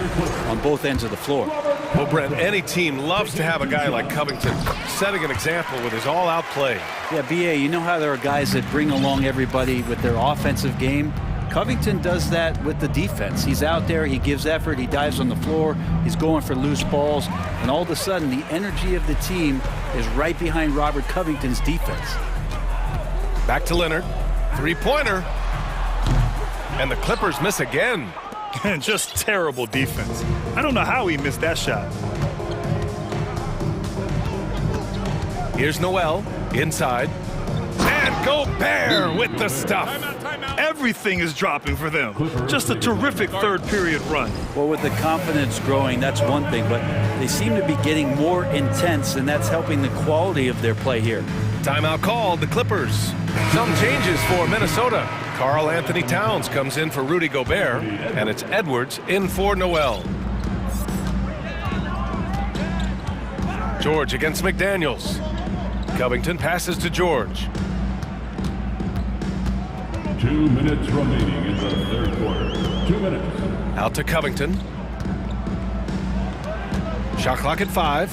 [SPEAKER 3] on both ends of the floor.
[SPEAKER 1] Well, Brent, any team loves to have a guy like Covington setting an example with his all-out play.
[SPEAKER 3] Yeah, BA, you know how there are guys that bring along everybody with their offensive game? Covington does that with the defense. He's out there, he gives effort, he dives on the floor, he's going for loose balls, and all of a sudden the energy of the team is right behind Robert Covington's defense.
[SPEAKER 1] Back to Leonard. Three-pointer. And the Clippers miss again.
[SPEAKER 2] Just terrible defense. I don't know how he missed that shot.
[SPEAKER 1] Here's Noel inside. And Gobert with the stuff.
[SPEAKER 2] Everything is dropping for them. Just a terrific third period run.
[SPEAKER 3] Well, with the confidence growing, that's one thing, but they seem to be getting more intense, and that's helping the quality of their play here.
[SPEAKER 1] Timeout called, the Clippers. Some changes for Minnesota. Karl Anthony Towns comes in for Rudy Gobert, and it's Edwards in for Noel. George against McDaniels. Covington passes to George.
[SPEAKER 12] 2 minutes remaining in the third quarter. 2 minutes.
[SPEAKER 1] Out to Covington. Shot clock at 5.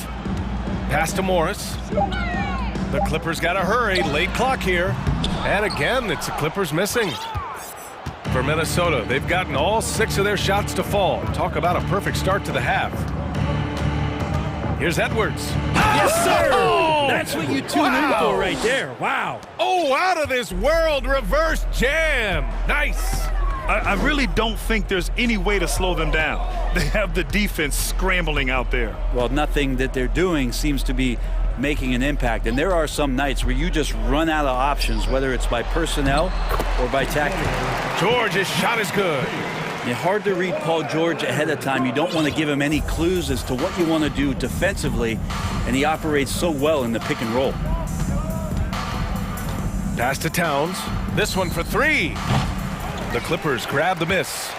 [SPEAKER 1] Pass to Morris. The Clippers got to hurry. Late clock here. And again, it's the Clippers missing. For Minnesota, they've gotten all 6 of their shots to fall. Talk about a perfect start to the half. Here's Edwards.
[SPEAKER 3] Yes, sir!
[SPEAKER 1] Oh!
[SPEAKER 3] That's what you tune in for right there. Wow.
[SPEAKER 1] Oh, out of this world reverse jam. Nice.
[SPEAKER 2] I really don't think there's any way to slow them down. They have the defense scrambling out there.
[SPEAKER 3] Well, nothing that they're doing seems to be making an impact. And there are some nights where you just run out of options, whether it's by personnel or by tactic.
[SPEAKER 1] George's shot is good.
[SPEAKER 3] It's hard to read Paul George ahead of time. You don't want to give him any clues as to what you want to do defensively, and he operates so well in the pick and roll.
[SPEAKER 1] Pass to Towns. This one for 3. The Clippers grab the miss.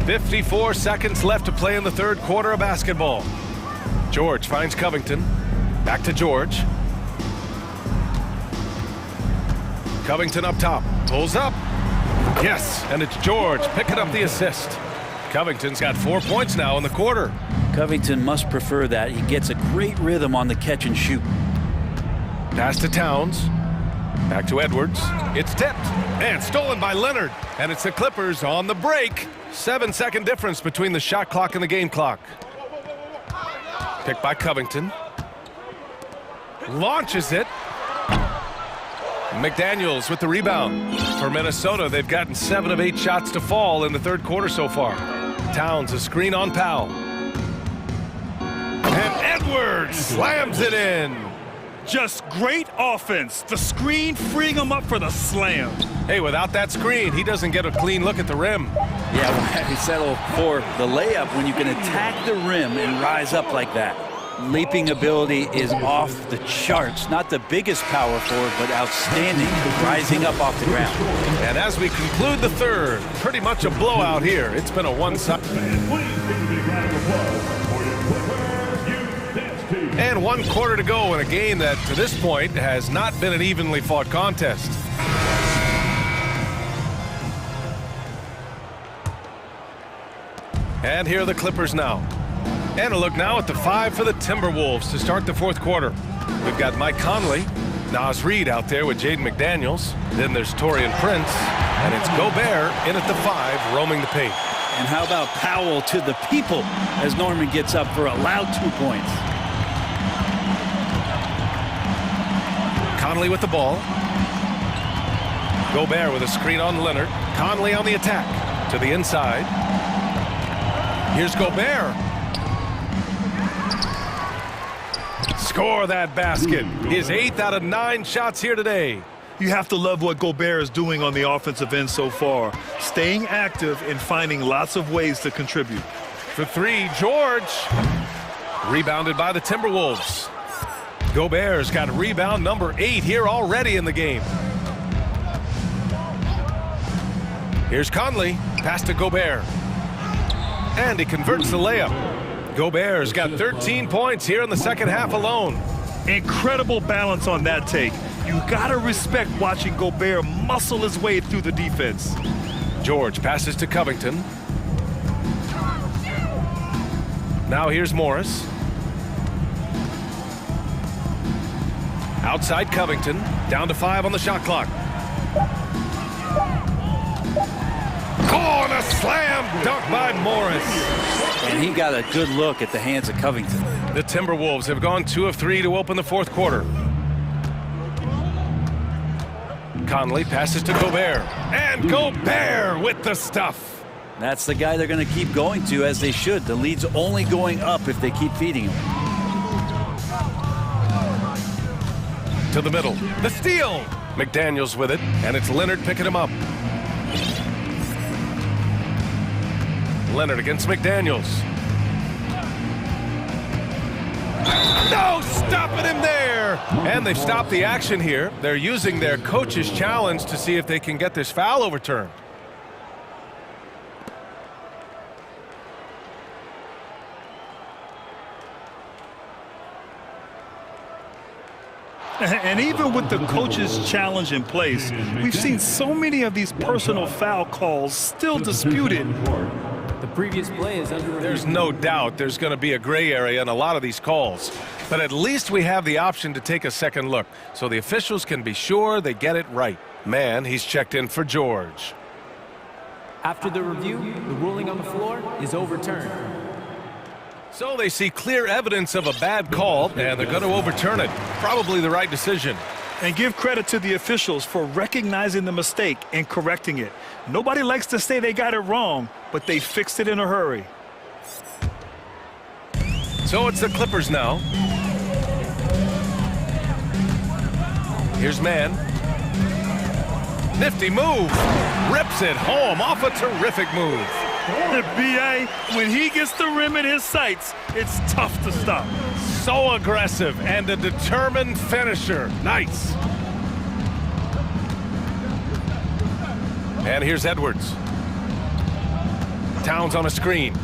[SPEAKER 1] 54 seconds left to play in the third quarter of basketball. George finds Covington. Back to George. Covington up top. Pulls up. Yes, and it's George picking up the assist. Covington's got 4 points now in the quarter.
[SPEAKER 3] Covington must prefer that. He gets a great rhythm on the catch and shoot.
[SPEAKER 1] Pass to Towns. Back to Edwards. It's tipped and stolen by Leonard. And it's the Clippers on the break. 7-second difference between the shot clock and the game clock. Picked by Covington. Launches it. McDaniels with the rebound. For Minnesota, they've gotten 7 of 8 shots to fall in the third quarter so far. Towns a screen on Powell. And Edwards slams it in.
[SPEAKER 2] Just great offense. The screen freeing him up for the slam.
[SPEAKER 1] Hey, without that screen, he doesn't get a clean look at the rim.
[SPEAKER 3] Yeah, well, we settle for the layup when you can attack the rim and rise up like that. Leaping ability is off the charts. Not the biggest power forward, but outstanding, rising up off the ground.
[SPEAKER 1] And as we conclude the third, pretty much a blowout here. It's been a one-sided. And 1 quarter to go in a game that, to this point, has not been an evenly fought contest. And here are the Clippers now. And a look now at the 5 for the Timberwolves to start the fourth quarter. We've got Mike Conley, Naz Reid out there with Jaden McDaniels. Then there's Taurean Prince, and it's Gobert in at the 5, roaming the paint.
[SPEAKER 3] And how about Powell to the people as Norman gets up for a loud 2 points.
[SPEAKER 1] Conley with the ball. Gobert with a screen on Leonard. Conley on the attack to the inside. Here's Gobert. Score that basket. His 8th out of 9 shots here today.
[SPEAKER 2] You have to love what Gobert is doing on the offensive end so far. Staying active and finding lots of ways to contribute.
[SPEAKER 1] For 3, George. Rebounded by the Timberwolves. Gobert's got rebound number 8 here already in the game. Here's Conley. Pass to Gobert. And he converts the layup. Gobert's got 13 points here in the second half alone.
[SPEAKER 2] Incredible balance on that take. You gotta respect watching Gobert muscle his way through the defense.
[SPEAKER 1] George passes to Covington. Now here's Morris. Outside Covington, down to 5 on the shot clock. Oh, and a slam dunk by Morris.
[SPEAKER 3] And he got a good look at the hands of Covington.
[SPEAKER 1] The Timberwolves have gone 2 of 3 to open the fourth quarter. Conley passes to Gobert. And Gobert with the stuff.
[SPEAKER 3] That's the guy they're going to keep going to, as they should. The lead's only going up if they keep feeding him.
[SPEAKER 1] To the middle. The steal. McDaniels with it, and it's Leonard picking him up. Leonard against McDaniels. No, stopping him there. And they've stopped the action here. They're using their coach's challenge to see if they can get this foul overturned.
[SPEAKER 2] And even with the coach's challenge in place, we've seen so many of these personal foul calls still disputed.
[SPEAKER 4] The previous play is under review.
[SPEAKER 1] There's no doubt there's going to be a gray area in a lot of these calls. But at least we have the option to take a second look, so the officials can be sure they get it right. Man, he's checked in for George.
[SPEAKER 4] After the review, the ruling on the floor is overturned.
[SPEAKER 1] So they see clear evidence of a bad call, and they're going to overturn it. Probably the right decision.
[SPEAKER 2] And give credit to the officials for recognizing the mistake and correcting it. Nobody likes to say they got it wrong, but they fixed it in a hurry.
[SPEAKER 1] So it's the Clippers now. Here's Mann. Nifty move. Rips it home off a terrific move.
[SPEAKER 2] B.A., when he gets the rim in his sights, it's tough to stop.
[SPEAKER 1] So aggressive and a determined finisher. Nice. And here's Edwards. Towns on a screen.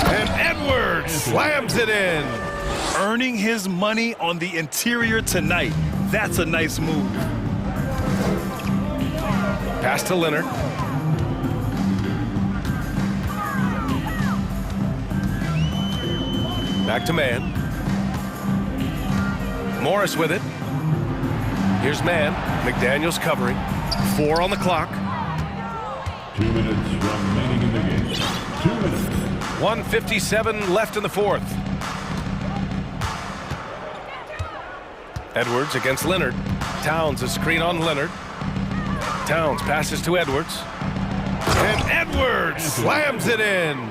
[SPEAKER 1] And Edwards slams it in.
[SPEAKER 2] Earning his money on the interior tonight. That's a nice move.
[SPEAKER 1] Pass to Leonard. Back to Mann. Morris with it. Here's Mann. McDaniels covering. 4 on the clock.
[SPEAKER 12] 2 minutes remaining in the game. 2 minutes.
[SPEAKER 1] 1:57 left in the fourth. Edwards against Leonard. Towns a screen on Leonard. Towns passes to Edwards. And Edwards slams it in.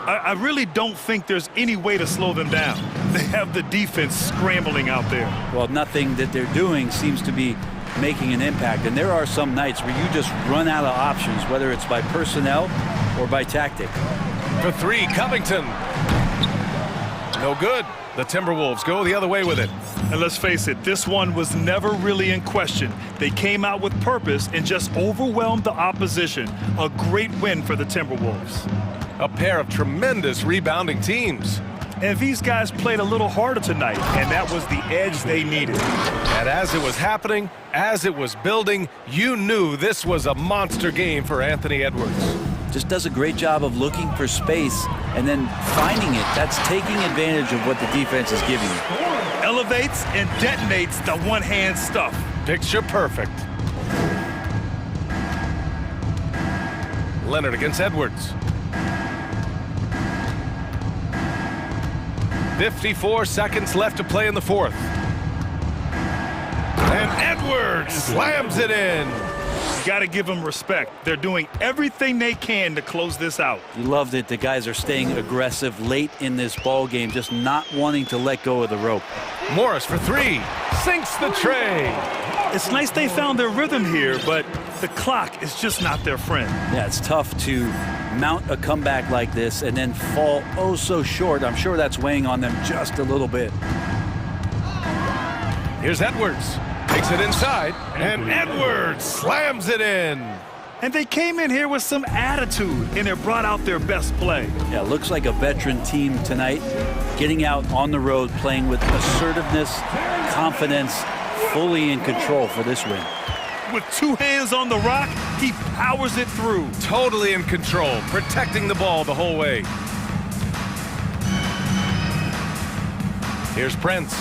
[SPEAKER 2] I really don't think there's any way to slow them down. They have the defense scrambling out there.
[SPEAKER 3] Well, nothing that they're doing seems to be making an impact. And there are some nights where you just run out of options, whether it's by personnel or by tactic.
[SPEAKER 1] For 3, Covington. No good. The Timberwolves go the other way with it.
[SPEAKER 2] And let's face it, this one was never really in question. They came out with purpose and just overwhelmed the opposition. A great win for the Timberwolves.
[SPEAKER 1] A pair of tremendous rebounding teams.
[SPEAKER 2] And these guys played a little harder tonight, and that was the edge they needed.
[SPEAKER 1] And as it was happening, as it was building, you knew this was a monster game for Anthony Edwards.
[SPEAKER 3] Just does a great job of looking for space and then finding it. That's taking advantage of what the defense is giving you.
[SPEAKER 2] Elevates and detonates the one-hand stuff.
[SPEAKER 1] Picture perfect. Leonard against Edwards. 54 seconds left to play in the fourth. And Edwards slams it in.
[SPEAKER 2] You got to give them respect. They're doing everything they can to close this out.
[SPEAKER 3] You love that the guys are staying aggressive late in this ball game, just not wanting to let go of the rope.
[SPEAKER 1] Morris for 3. Sinks the tray.
[SPEAKER 2] It's nice they found their rhythm here, but the clock is just not their friend.
[SPEAKER 3] Yeah, it's tough to mount a comeback like this and then fall oh so short. I'm sure that's weighing on them just a little bit.
[SPEAKER 1] Here's Edwards. Takes it inside, and Edwards slams it in.
[SPEAKER 2] And they came in here with some attitude, and it brought out their best play.
[SPEAKER 3] Yeah, looks like a veteran team tonight, getting out on the road, playing with assertiveness, confidence, fully in control for this win.
[SPEAKER 2] With 2 hands on the rock, he powers it through.
[SPEAKER 1] Totally in control, protecting the ball the whole way. Here's Prince.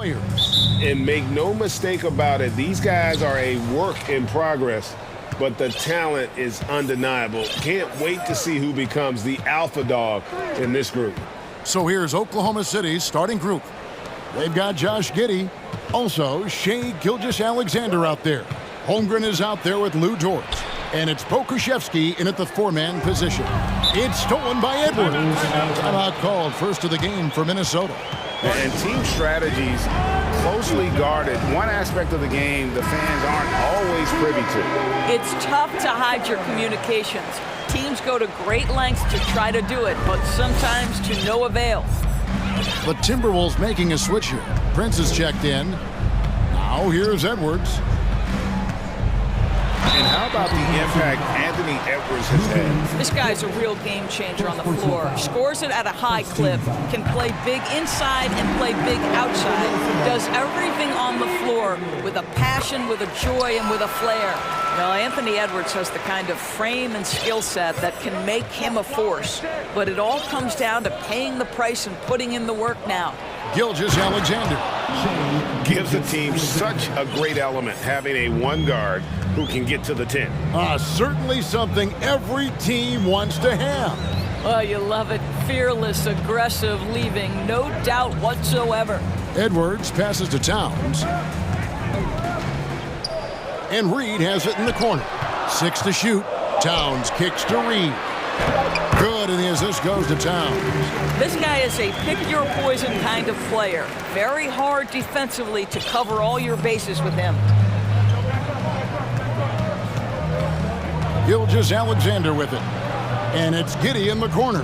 [SPEAKER 10] And make no mistake about it, these guys are a work in progress, but the talent is undeniable. Can't wait to see who becomes the alpha dog in this group.
[SPEAKER 6] So here's Oklahoma City's starting group. They've got Josh Giddey, also Shea Gilgeous-Alexander out there. Holmgren is out there with Lou George. And it's Pokushevsky in at the four-man position. It's stolen by Edwards. Timeout called, first of the game for Minnesota.
[SPEAKER 10] And team strategies closely guarded. One aspect of the game the fans aren't always privy to.
[SPEAKER 11] It's tough to hide your communications. Teams go to great lengths to try to do it, but sometimes to no avail.
[SPEAKER 6] The Timberwolves making a switch here. Prince is checked in. Now here's Edwards.
[SPEAKER 10] And how about the impact Anthony Edwards has had?
[SPEAKER 11] This guy's a real game changer on the floor. Scores it at a high clip, can play big inside and play big outside. Does everything on the floor with a passion, with a joy, and with a flair. Well, Anthony Edwards has the kind of frame and skill set that can make him a force. But it all comes down to paying the price and putting in the work now.
[SPEAKER 6] Gilgeous-Alexander
[SPEAKER 10] gives the team such a great element, having a one guard who can get to the 10.
[SPEAKER 6] Certainly something every team wants to have.
[SPEAKER 11] Oh, you love it. Fearless, aggressive, leaving no doubt whatsoever.
[SPEAKER 6] Edwards passes to Towns. And Reed has it in the corner. 6 to shoot. Towns kicks to Reed. Good, and the assist goes to Towns.
[SPEAKER 11] This guy is a pick-your-poison kind of player. Very hard defensively to cover all your bases with him.
[SPEAKER 6] Gilgeous-Alexander with it. And it's Giddey in the corner.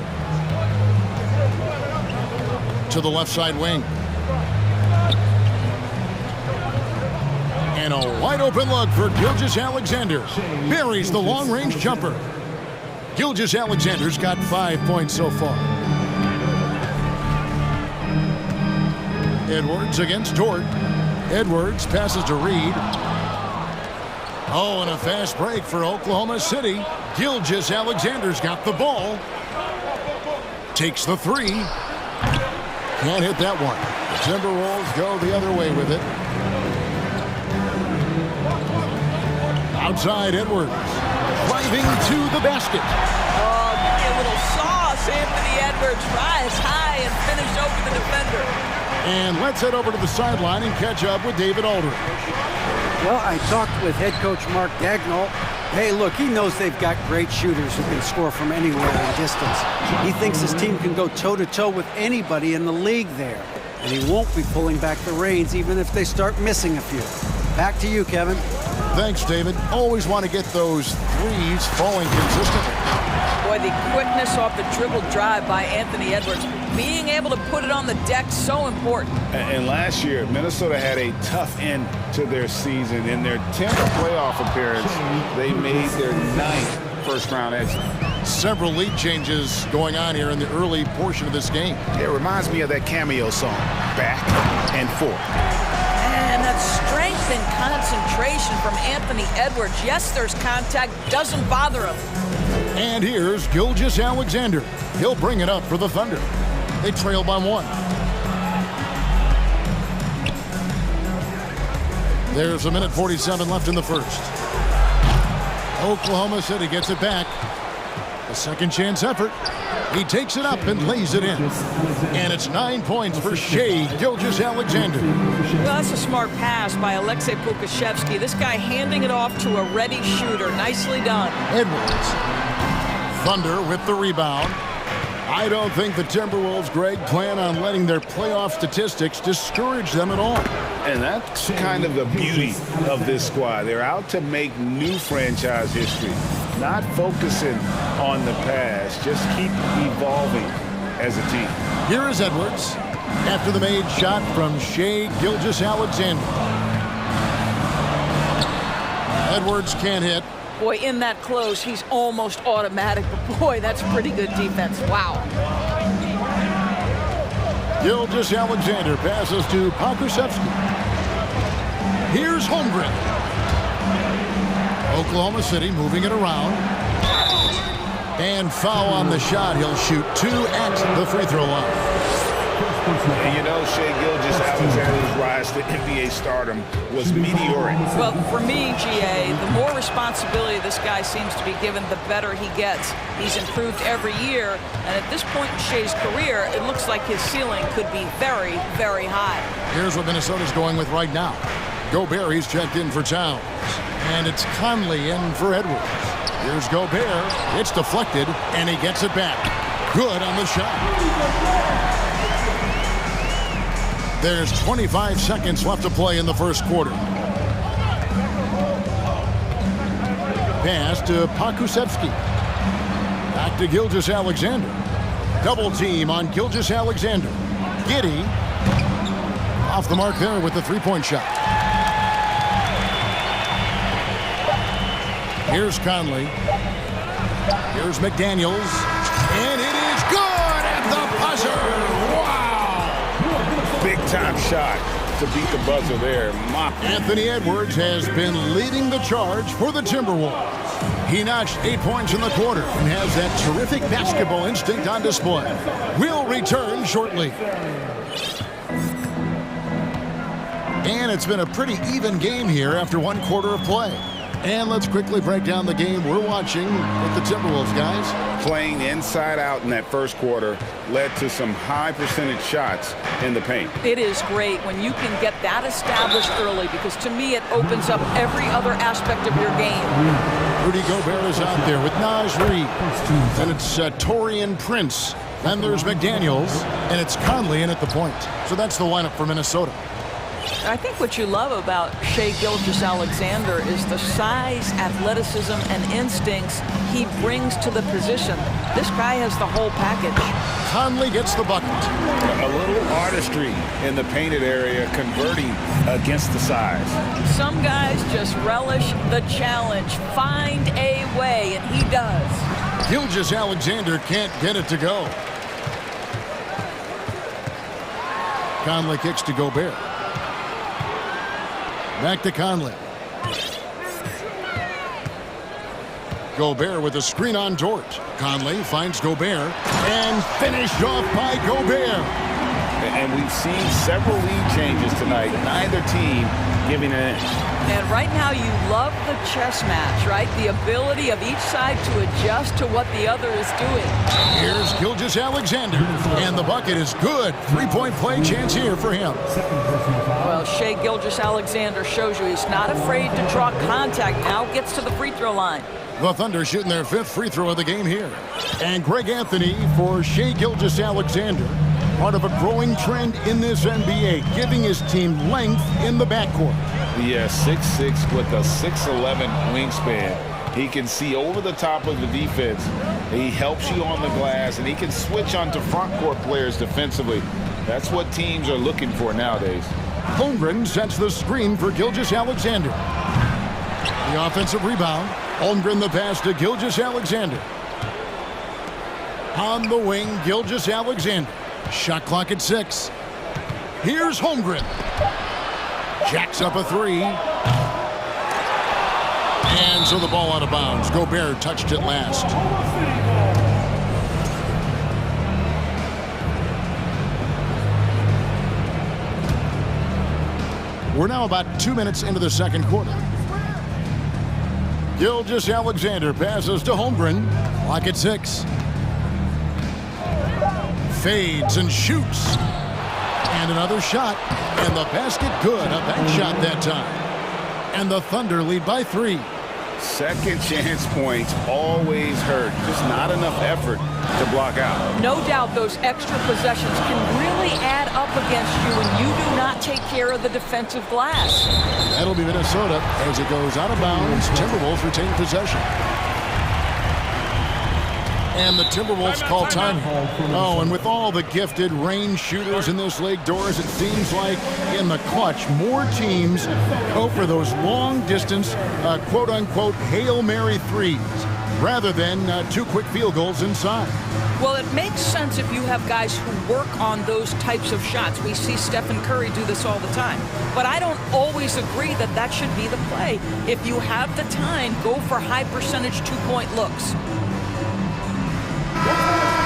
[SPEAKER 6] To the left side wing. And a wide-open look for Gilgeous-Alexander. Buries the long-range jumper. Gilgeous-Alexander's got 5 points so far. Edwards against Dort. Edwards passes to Reed. Oh, and a fast break for Oklahoma City. Gilgeous-Alexander's got the ball. Takes the three. Can't hit that one. The Timberwolves go the other way with it. Outside Edwards. Driving to the basket.
[SPEAKER 11] Oh, give me a little sauce. Anthony Edwards rise high and finish over the defender.
[SPEAKER 6] And let's head over to the sideline and catch up with David Aldridge.
[SPEAKER 9] Well, I talked with head coach Mark Dagnall. Hey, look, he knows they've got great shooters who can score from anywhere in distance. He thinks his team can go toe-to-toe with anybody in the league there. And he won't be pulling back the reins even if they start missing a few. Back to you, Kevin.
[SPEAKER 6] Thanks, David. Always want to get those threes falling consistently.
[SPEAKER 11] Boy, the quickness off the dribble drive by Anthony Edwards. Being able to put it on the deck, so important.
[SPEAKER 10] And last year, Minnesota had a tough end to their season. In their 10th playoff appearance, they made their 9th first-round exit.
[SPEAKER 6] Several lead changes going on here in the early portion of this game.
[SPEAKER 10] It reminds me of that cameo song, Back and Forth.
[SPEAKER 11] And that strength and concentration from Anthony Edwards. Yes, there's contact, doesn't bother him.
[SPEAKER 6] And here's Gilgeous-Alexander. He'll bring it up for the Thunder. They trail by 1. There's 1:47 left in the first. Oklahoma City gets it back. A second chance effort. He takes it up and lays it in. And it's 9 points for Shea Gilgeous-Alexander.
[SPEAKER 11] Well, that's a smart pass by Aleksej Pokuševski. This guy handing it off to a ready shooter. Nicely done.
[SPEAKER 6] Edwards. Thunder with the rebound. I don't think the Timberwolves, Greg, plan on letting their playoff statistics discourage them at all.
[SPEAKER 10] And that's kind of the beauty of this squad. They're out to make new franchise history, not focusing on the past, just keep evolving as a team.
[SPEAKER 6] Here is Edwards after the made shot from Shea Gilgeous-Alexander. Edwards can't hit.
[SPEAKER 11] Boy, in that close, he's almost automatic. But boy, that's pretty good defense. Wow.
[SPEAKER 6] Gilgeous-Alexander passes to Pokuševski. Here's Holmgren. Oklahoma City moving it around. And foul on the shot. He'll shoot 2 at the free throw line.
[SPEAKER 10] And you know, Shai Gilgeous-Alexander's rise to NBA stardom was meteoric.
[SPEAKER 11] Well, for me, GA, the more responsibility this guy seems to be given, the better he gets. He's improved every year, and at this point in Shai's career, it looks like his ceiling could be very, very high.
[SPEAKER 6] Here's what Minnesota's going with right now. Gobert, he's checked in for Towns. And it's Conley in for Edwards. Here's Gobert. It's deflected, and he gets it back. Good on the shot. There's 25 seconds left to play in the first quarter. Pass to Pakusevsky. Back to Gilgeous-Alexander. Double team on Gilgeous-Alexander. Giddey off the mark there with the three-point shot. Here's Conley. Here's McDaniels. And it is good at the buzzer. Wow!
[SPEAKER 10] Big-time shot to beat the buzzer there.
[SPEAKER 6] Anthony Edwards has been leading the charge for the Timberwolves. He notched 8 points in the quarter and has that terrific basketball instinct on display. We'll return shortly. And it's been a pretty even game here after one quarter of play. And let's quickly break down the game we're watching with the Timberwolves, guys.
[SPEAKER 10] Playing inside out in that first quarter led to some high percentage shots in the paint.
[SPEAKER 11] It is great when you can get that established early, because to me it opens up every other aspect of your game.
[SPEAKER 6] Rudy Gobert is out there with Naz Reid. And it's Taurean Prince. Then there's McDaniels. And it's Conley in at the point. So that's the lineup for Minnesota.
[SPEAKER 11] I think what you love about Shai Gilgeous-Alexander is the size, athleticism, and instincts he brings to the position. This guy has the whole package.
[SPEAKER 6] Conley gets the bucket.
[SPEAKER 10] A little artistry in the painted area, converting against the size.
[SPEAKER 11] Some guys just relish the challenge. Find a way, and he does.
[SPEAKER 6] Gilgeous-Alexander can't get it to go. Conley kicks to Gobert. Back to Conley. Gobert with a screen on Dort. Conley finds Gobert and finished off by Gobert.
[SPEAKER 10] And we've seen several lead changes tonight. Neither team giving an inch.
[SPEAKER 11] And right now you love the chess match, right? The ability of each side to adjust to what the other is doing.
[SPEAKER 6] Here's Gilgeous-Alexander, and the bucket is good. Three-point play chance here for him.
[SPEAKER 11] Well, Shai Gilgeous-Alexander shows you he's not afraid to draw contact. Now gets to the free throw line.
[SPEAKER 6] The Thunder shooting their fifth free throw of the game here. And Greg Anthony for Shai Gilgeous-Alexander. Part of a growing trend in this NBA, giving his team length in the backcourt.
[SPEAKER 10] Yeah, 6'6" with a 6'11" wingspan. He can see over the top of the defense. He helps you on the glass, and he can switch onto front court players defensively. That's what teams are looking for nowadays.
[SPEAKER 6] Holmgren sets the screen for Gilgeous-Alexander. The offensive rebound. Holmgren the pass to Gilgeous-Alexander. On the wing, Gilgeous-Alexander. Shot clock at 6. Here's Holmgren. Jacks up a three. And so the ball out of bounds. Gobert touched it last. We're now about 2 minutes into the second quarter. Gilgeous-Alexander passes to Holmgren. Clock at 6. Fades and shoots. And another shot. And the basket good. A back shot that time. And the Thunder lead by 3.
[SPEAKER 10] Second chance points always hurt. Just not enough effort to block out.
[SPEAKER 11] No doubt those extra possessions can really add up against you when you do not take care of the defensive glass.
[SPEAKER 6] That'll be Minnesota as it goes out of bounds. Timberwolves retain possession. And the Timberwolves call time. Oh, and with all the gifted range shooters in this league, Doris, it seems like in the clutch, more teams go for those long-distance, quote-unquote, Hail Mary threes rather than 2 quick field goals inside.
[SPEAKER 11] Well, it makes sense if you have guys who work on those types of shots. We see Stephen Curry do this all the time. But I don't always agree that that should be the play. If you have the time, go for high-percentage 2-point looks.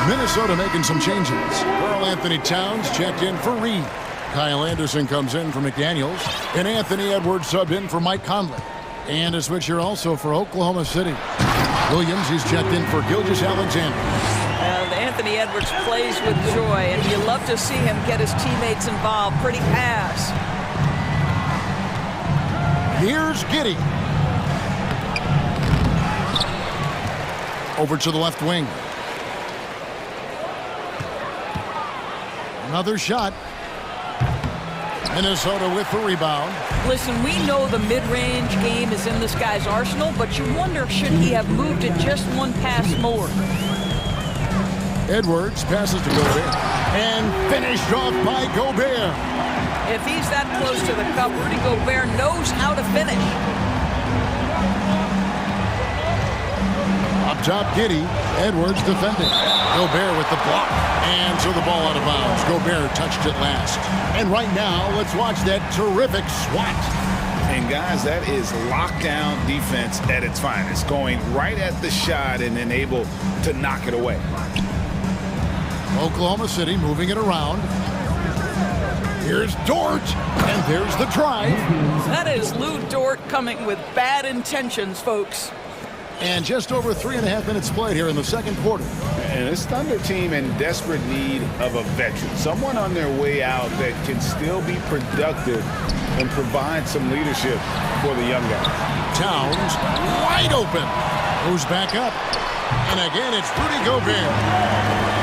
[SPEAKER 6] Minnesota making some changes. Earl Anthony Towns checked in for Reed. Kyle Anderson comes in for McDaniels. And Anthony Edwards subbed in for Mike Conley. And a switcher also for Oklahoma City. Williams, he's checked in for Gilgeous-Alexander.
[SPEAKER 11] And Anthony Edwards plays with joy, and you love to see him get his teammates involved. Pretty pass.
[SPEAKER 6] Here's Giddey. Over to the left wing. Another shot. Minnesota with the rebound.
[SPEAKER 11] Listen, we know the mid-range game is in this guy's arsenal, but you wonder, should he have moved it just one pass more?
[SPEAKER 6] Edwards passes to Gobert. And finished off by Gobert.
[SPEAKER 11] If he's that close to the cup, Rudy Gobert knows how to finish.
[SPEAKER 6] Up top, Giddey. Edwards defending. Gobert with the block. And so the ball out of bounds. Gobert touched it last. And right now, let's watch that terrific swat.
[SPEAKER 10] And guys, that is lockdown defense at its finest. Going right at the shot and then able to knock it away.
[SPEAKER 6] Oklahoma City moving it around. Here's Dort. And there's the drive.
[SPEAKER 11] That is Lou Dort coming with bad intentions, folks.
[SPEAKER 6] And just over 3.5 minutes played here in the second quarter.
[SPEAKER 10] And this Thunder team in desperate need of a veteran. Someone on their way out that can still be productive and provide some leadership for the young guys.
[SPEAKER 6] Towns wide open. Moves back up. And again, it's Rudy Gobert.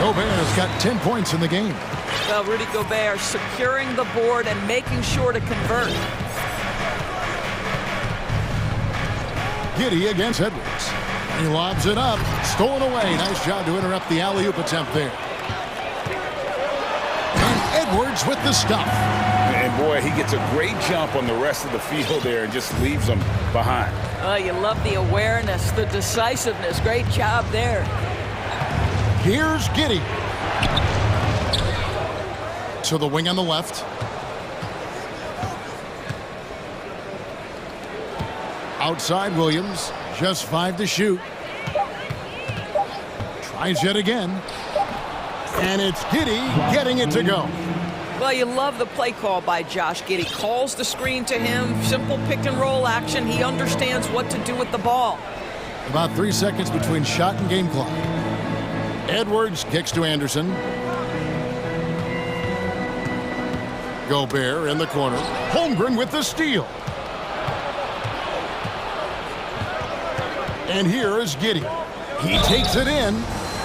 [SPEAKER 6] Gobert has got 10 points in the game.
[SPEAKER 11] Well, Rudy Gobert securing the board and making sure to convert.
[SPEAKER 6] Giddey against Edwards. He lobs it up. Stolen away. Nice job to interrupt the alley-oop attempt there. And Edwards with the stuff.
[SPEAKER 10] And boy, he gets a great jump on the rest of the field there and just leaves them behind.
[SPEAKER 11] Oh, you love the awareness, the decisiveness. Great job there.
[SPEAKER 6] Here's Giddey. To the wing on the left. Outside Williams, just 5 to shoot. Tries yet again. And it's Giddey getting it to go.
[SPEAKER 11] Well, you love the play call by Josh Giddey. Calls the screen to him, simple pick and roll action. He understands what to do with the ball.
[SPEAKER 6] About 3 seconds between shot and game clock. Edwards kicks to Anderson. Gobert in the corner. Holmgren with the steal. And here is Giddey. He takes it in.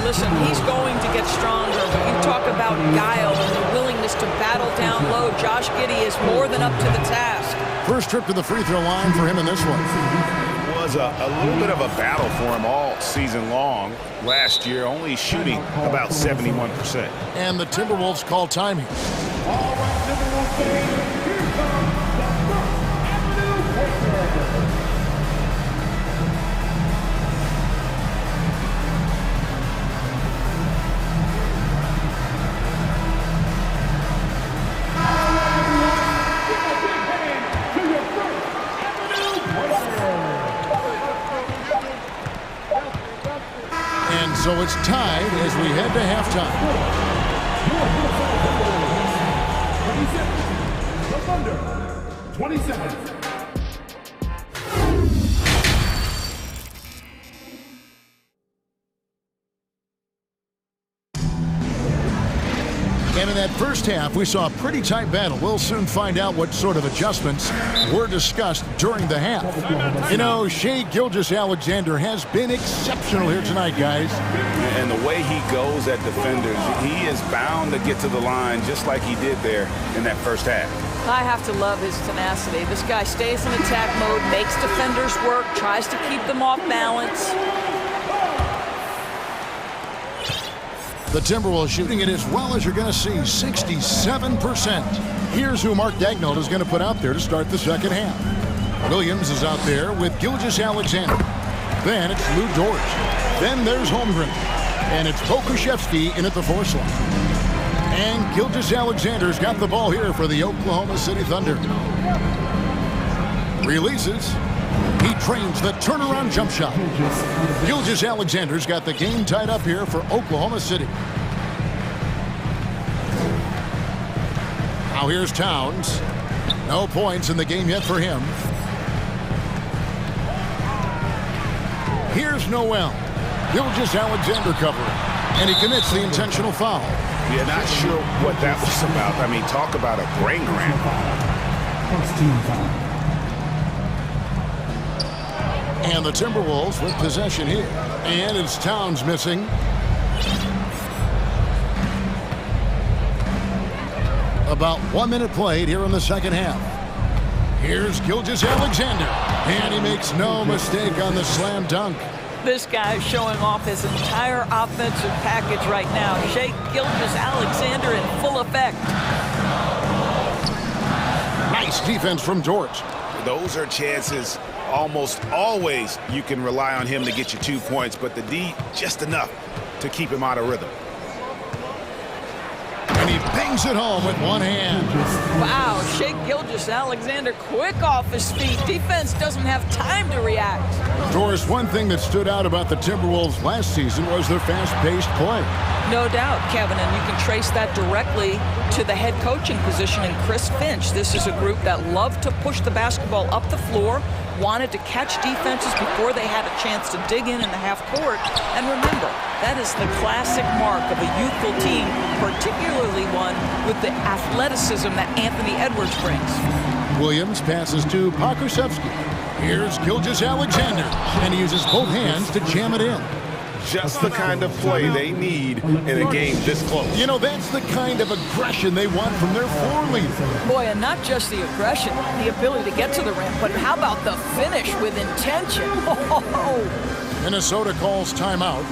[SPEAKER 11] Listen, he's going to get stronger, but you talk about guile and the willingness to battle down low. Josh Giddey is more than up to the task.
[SPEAKER 6] First trip to the free throw line for him in this one.
[SPEAKER 10] It was a little bit of a battle for him all season long. Last year, only shooting about 71%.
[SPEAKER 6] And the Timberwolves call time here.
[SPEAKER 12] All right, Timberwolves game. Here comes the First Avenue Warriors.
[SPEAKER 6] And so it's tied as we head to halftime.
[SPEAKER 12] 27. The Thunder, 27.
[SPEAKER 6] And in that first half, we saw a pretty tight battle. We'll soon find out what sort of adjustments were discussed during the half. You know, Shai Gilgeous-Alexander has been exceptional here tonight, guys.
[SPEAKER 10] And the way he goes at defenders, he is bound to get to the line just like he did there in that first half.
[SPEAKER 11] I have to love his tenacity. This guy stays in attack mode, makes defenders work, tries to keep them off balance.
[SPEAKER 6] The Timberwolves shooting it as well as you're going to see, 67%. Here's who Mark Daigneault is going to put out there to start the second half. Williams is out there with Gilgeous-Alexander. Then it's Lou Dort. Then there's Holmgren. And it's Pokusevski in at the 4 slot. And Gilgeous-Alexander's got the ball here for the Oklahoma City Thunder. Releases. He trains the turnaround jump shot. Gilgeous-Alexander's got the game tied up here for Oklahoma City. Now here's Towns. No points in the game yet for him. Here's Noel. Gilgeous-Alexander covering. And he commits the intentional foul.
[SPEAKER 10] Yeah, not sure what that was about. I mean, talk about a brain cramp.
[SPEAKER 12] First team foul.
[SPEAKER 6] And the Timberwolves with possession here. And it's Towns missing. About 1 minute played here in the second half. Here's Gilgeous-Alexander. And he makes no mistake on the slam dunk.
[SPEAKER 11] This guy's showing off his entire offensive package right now. Shai Gilgeous-Alexander in full effect.
[SPEAKER 6] Nice defense from Dort.
[SPEAKER 10] Those are chances almost always you can rely on him to get you 2 points, but the D just enough to keep him out of rhythm.
[SPEAKER 6] And he bangs it home with one hand.
[SPEAKER 11] Wow, Shai Gilgeous-Alexander quick off his feet. Defense doesn't have time to react.
[SPEAKER 6] Doris, one thing that stood out about the Timberwolves last season was their fast-paced play.
[SPEAKER 11] No doubt, Kevin, and you can trace that directly to the head coaching position in Chris Finch. This is a group that loved to push the basketball up the floor, wanted to catch defenses before they had a chance to dig in the half court. And remember, that is the classic mark of a youthful team, particularly one with the athleticism that Anthony Edwards brings.
[SPEAKER 6] Williams passes to Pokusevski. Here's Gilgeous-Alexander, and he uses both hands to jam it in.
[SPEAKER 10] Just the kind of play they need in a game this close.
[SPEAKER 6] You know, that's the kind of aggression they want from their floor leader.
[SPEAKER 11] Boy, and not just the aggression, the ability to get to the rim, but how about the finish with intention? Oh.
[SPEAKER 6] Minnesota calls timeout.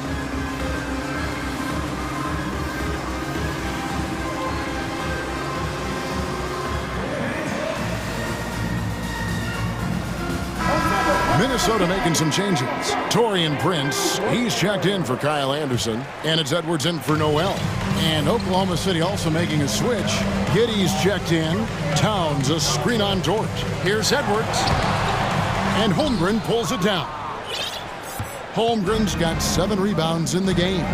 [SPEAKER 6] Minnesota making some changes. Torian Prince, he's checked in for Kyle Anderson. And it's Edwards in for Noel. And Oklahoma City also making a switch. Giddey's checked in. Towns a screen on Dort. Here's Edwards. And Holmgren pulls it down. Holmgren's got 7 rebounds in the game.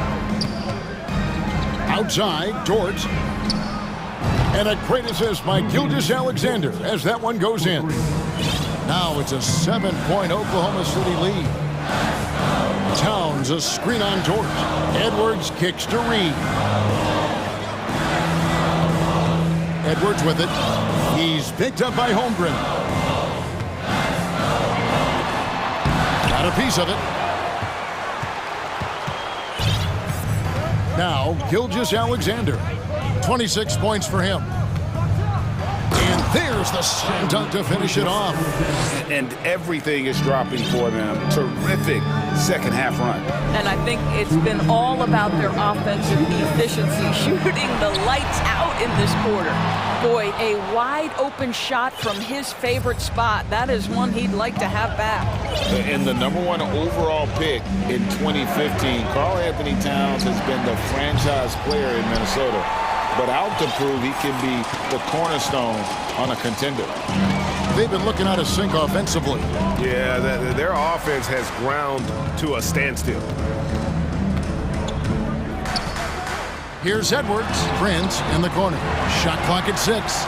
[SPEAKER 6] Outside, Dort. And a great assist by Gilgeous-Alexander as that one goes in. Now it's a 7-point Oklahoma City lead. Towns a screen on Dort. Edwards kicks to Reed. Edwards with it. He's picked up by Holmgren. Got a piece of it. Now Gilgeous-Alexander. 26 points for him. And there's the slam dunk to finish it off.
[SPEAKER 10] And everything is dropping for them. Terrific second half run.
[SPEAKER 11] And I think it's been all about their offensive efficiency, shooting the lights out in this quarter. Boy, a wide open shot from his favorite spot. That is one he'd like to have back.
[SPEAKER 10] And the #1 overall pick in 2015, Karl Anthony Towns has been the franchise player in Minnesota. But out to prove he can be the cornerstone on a contender.
[SPEAKER 6] They've been looking out of sync offensively.
[SPEAKER 1] Yeah, their offense has ground to a standstill.
[SPEAKER 6] Here's Edwards. Prince in the corner. Shot clock at 6.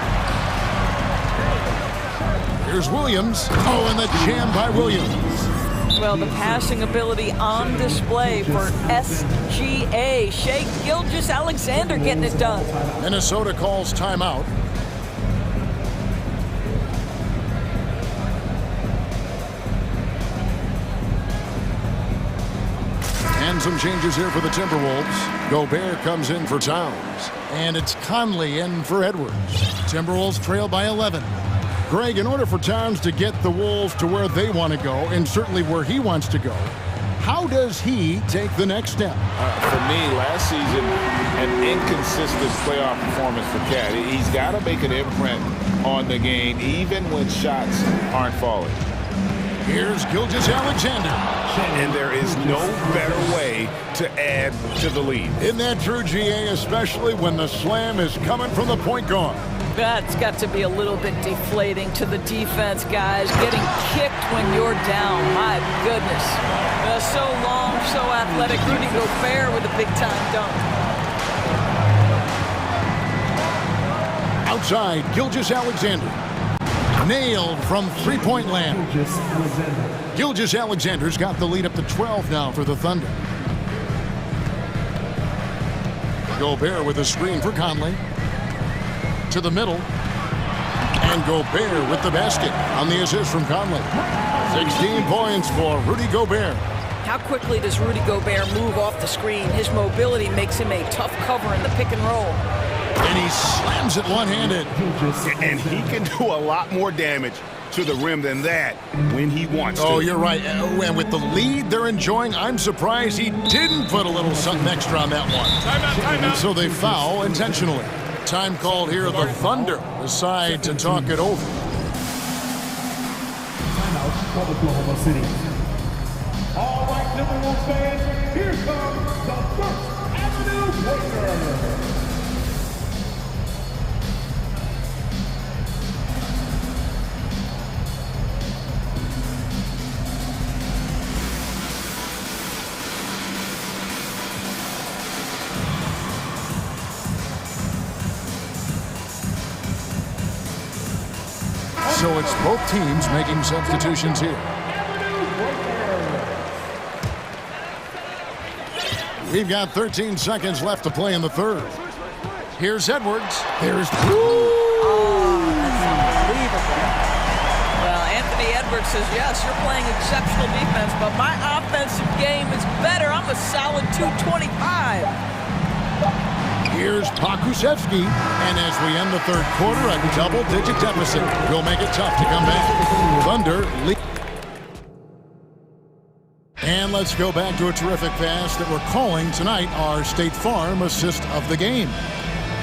[SPEAKER 6] Here's Williams. Oh, and the jam by Williams.
[SPEAKER 11] Well, the passing ability on display for SGA. Shai Gilgeous-Alexander getting it done.
[SPEAKER 6] Minnesota calls timeout. And some changes here for the Timberwolves. Gobert comes in for Towns. And it's Conley in for Edwards. Timberwolves trail by 11. Greg, in order for Towns to get the Wolves to where they want to go, and certainly where he wants to go, how does he take the next step?
[SPEAKER 10] For me, last season, an inconsistent playoff performance for Cat. He's got to make an imprint on the game, even when shots aren't falling.
[SPEAKER 6] Here's Gilgeous-Alexander.
[SPEAKER 1] And there is no better way to add to the lead.
[SPEAKER 6] Isn't that true, GA, especially when the slam is coming from the point guard?
[SPEAKER 11] That's got to be a little bit deflating to the defense, guys. Getting kicked when you're down, my goodness. So long, so athletic. Rudy Gobert with a big-time dunk.
[SPEAKER 6] Outside, Gilgeous-Alexander. Nailed from three-point land. Gilgeous-Alexander's got the lead up to 12 now for the Thunder. Gobert with a screen for Conley. To the middle. And Gobert with the basket on the assist from Conley. 16 points for Rudy Gobert.
[SPEAKER 11] How quickly does Rudy Gobert move off the screen? His mobility makes him a tough cover in the pick and roll.
[SPEAKER 6] And he slams it one-handed.
[SPEAKER 10] And he can do a lot more damage to the rim than that when he wants to.
[SPEAKER 6] Oh, you're right. And with the lead they're enjoying, I'm surprised he didn't put a little something extra on that one.
[SPEAKER 12] Timeout.
[SPEAKER 6] So they foul intentionally. Time called here. The Thunder decide to talk it over.
[SPEAKER 12] Timeout for Oklahoma City. All right, Timberwolves fans, here comes the First Avenue Breaker.
[SPEAKER 6] So it's both teams making substitutions here. We've got 13 seconds left to play in the third. Here's Edwards. There's...
[SPEAKER 11] Oh, that's unbelievable. Well, Anthony Edwards says, yes, you're playing exceptional defense, but my offensive game is better. I'm a solid 225.
[SPEAKER 6] Here's Pokusevski, and as we end the third quarter, a double-digit deficit will make it tough to come back. Thunder lead. And let's go back to a terrific pass that we're calling tonight our State Farm assist of the game.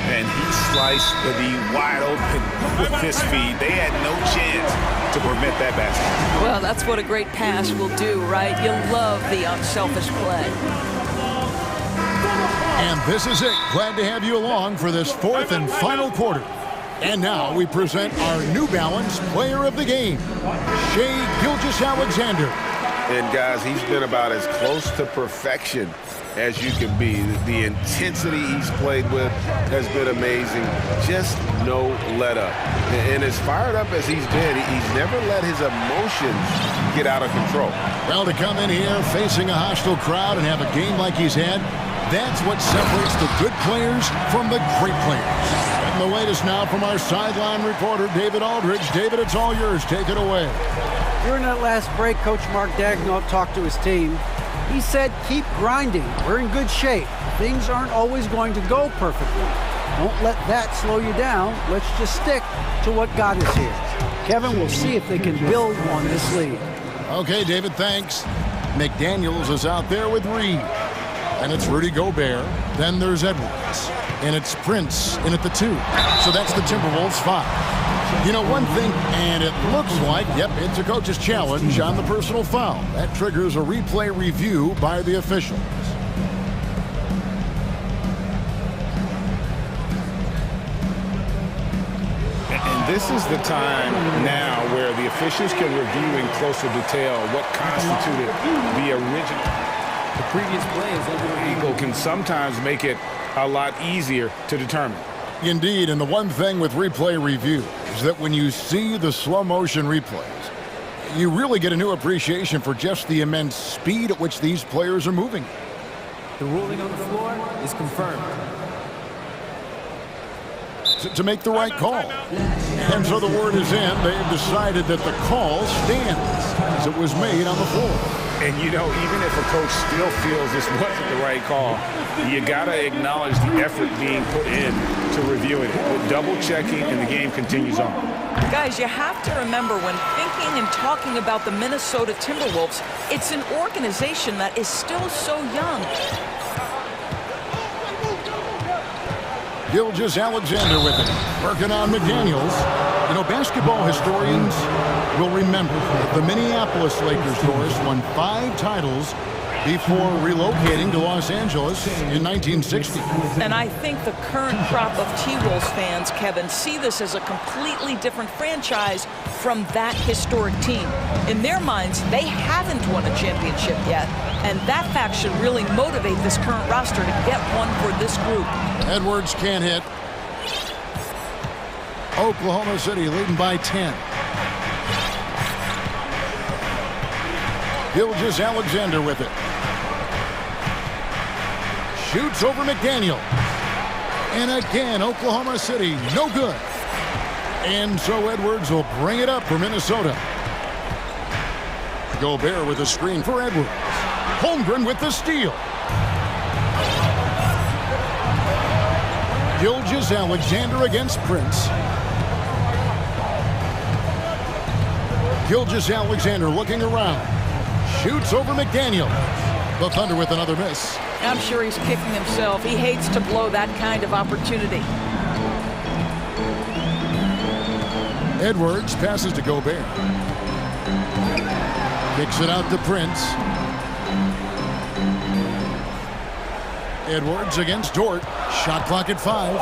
[SPEAKER 10] And he sliced the wide open with his feet. They had no chance to prevent that basket.
[SPEAKER 11] Well, that's what a great pass will do, right? You love the unselfish play.
[SPEAKER 6] And this is it. Glad to have you along for this fourth and final quarter. And now we present our New Balance Player of the Game, Shai Gilgeous-Alexander.
[SPEAKER 10] And guys, he's been about as close to perfection as you can be. The intensity he's played with has been amazing. Just no let up. And as fired up as he's been, he's never let his emotions get out of control.
[SPEAKER 6] Well, to come in here facing a hostile crowd and have a game like he's had, that's what separates the good players from the great players. And the latest now from our sideline reporter, David Aldridge. David, it's all yours. Take it away.
[SPEAKER 9] During that last break, Coach Mark Daigneault talked to his team. He said, keep grinding. We're in good shape. Things aren't always going to go perfectly. Don't let that slow you down. Let's just stick to what got us here. Kevin, we'll see if they can build on this lead.
[SPEAKER 6] Okay, David, thanks. McDaniels is out there with Reed. And it's Rudy Gobert. Then there's Edwards. And it's Prince in at the 2. So that's the Timberwolves 5. You know, one thing, and it looks like, yep, it's a coach's challenge on the personal foul. That triggers a replay review by the officials.
[SPEAKER 10] And this is the time now where the officials can review in closer detail what constituted the original.
[SPEAKER 4] The previous play is under
[SPEAKER 10] angle can sometimes make it a lot easier to determine.
[SPEAKER 6] Indeed, and the one thing with replay review is that when you see the slow motion replays, you really get a new appreciation for just the immense speed at which these players are moving.
[SPEAKER 4] The ruling on the floor is confirmed.
[SPEAKER 6] To make the right call. And so the word is in. They've decided that the call stands as it was made on the floor.
[SPEAKER 10] And, you know, even if a coach still feels this wasn't the right call, you got to acknowledge the effort being put in to reviewing it. With double-checking, and the game continues on.
[SPEAKER 11] Guys, you have to remember when thinking and talking about the Minnesota Timberwolves, it's an organization that is still so young.
[SPEAKER 6] Gilgeous-Alexander with it, working on McDaniels. You know, basketball historians will remember that the Minneapolis Lakers, Doris, won 5 titles before relocating to Los Angeles in 1960.
[SPEAKER 11] And I think the current crop of T-Wolves fans, Kevin, see this as a completely different franchise from that historic team. In their minds, they haven't won a championship yet, and that fact should really motivate this current roster to get one for this group.
[SPEAKER 6] Edwards can't hit. Oklahoma City leading by 10. Gilgeous-Alexander with it. Shoots over McDaniel. And again, Oklahoma City, no good. And so Edwards will bring it up for Minnesota. Gobert with a screen for Edwards. Holmgren with the steal. Gilgeous-Alexander against Prince. Gilgeous-Alexander looking around. Shoots over McDaniel. The Thunder with another miss.
[SPEAKER 11] I'm sure he's kicking himself. He hates to blow that kind of opportunity.
[SPEAKER 6] Edwards passes to Gobert. Kicks it out to Prince. Edwards against Dort. Shot clock at 5.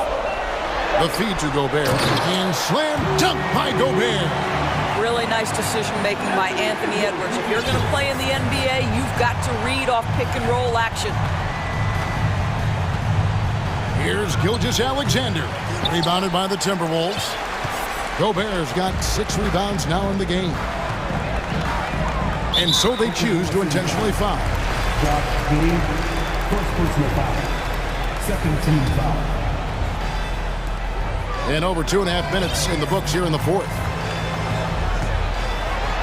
[SPEAKER 6] The feed to Gobert. And slam dunk by Gobert.
[SPEAKER 11] Really nice decision-making by Anthony Edwards. If you're going to play in the NBA, you've got to read off pick-and-roll action.
[SPEAKER 6] Here's Gilgeous-Alexander. Rebounded by the Timberwolves. Gobert's got 6 rebounds now in the game. And so they choose to intentionally foul.
[SPEAKER 12] First personal foul. Second team foul.
[SPEAKER 6] And over 2.5 minutes in the books here in the fourth.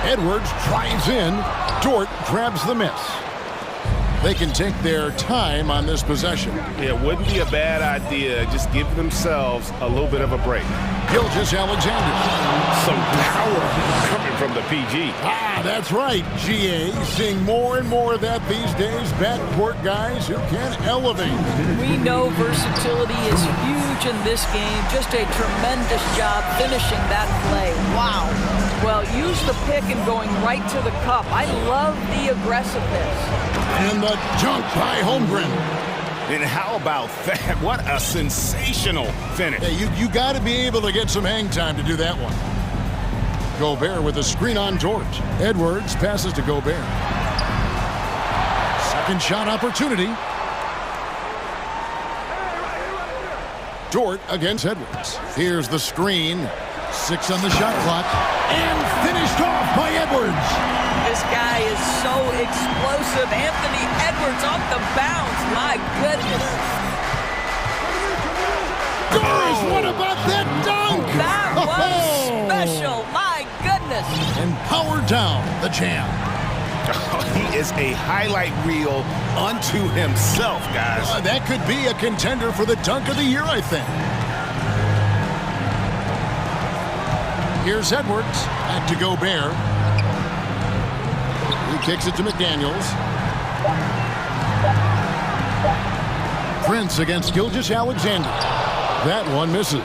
[SPEAKER 6] Edwards drives in. Dort grabs the miss. They can take their time on this possession.
[SPEAKER 10] Yeah, it wouldn't be a bad idea. Just give themselves a little bit of a break.
[SPEAKER 6] Gilgeous-Alexander.
[SPEAKER 10] Some power coming from the PG.
[SPEAKER 6] Ah, that's right, GA. Seeing more and more of that these days. Backcourt guys who can elevate.
[SPEAKER 11] We know versatility is huge in this game. Just a tremendous job finishing that play. Wow. Well, use the pick and going right to the cup. I love the aggressiveness.
[SPEAKER 6] And the jump by Holmgren.
[SPEAKER 10] And how about that? What a sensational finish.
[SPEAKER 6] Hey, you got to be able to get some hang time to do that one. Gobert with a screen on Dort. Edwards passes to Gobert. Second shot opportunity. Dort against Edwards. Here's the screen. 6 on the shot clock. And finished off by Edwards.
[SPEAKER 11] This guy is so explosive. Anthony Edwards off the bounce. My goodness.
[SPEAKER 6] Guys, what about that dunk?
[SPEAKER 11] That was special. My goodness.
[SPEAKER 6] And powered down the jam.
[SPEAKER 10] He is a highlight reel unto himself, guys.
[SPEAKER 6] That could be a contender for the dunk of the year, I think. Here's Edwards. Back to Gobert. He kicks it to McDaniels. Prince against Gilgeous-Alexander. That one misses.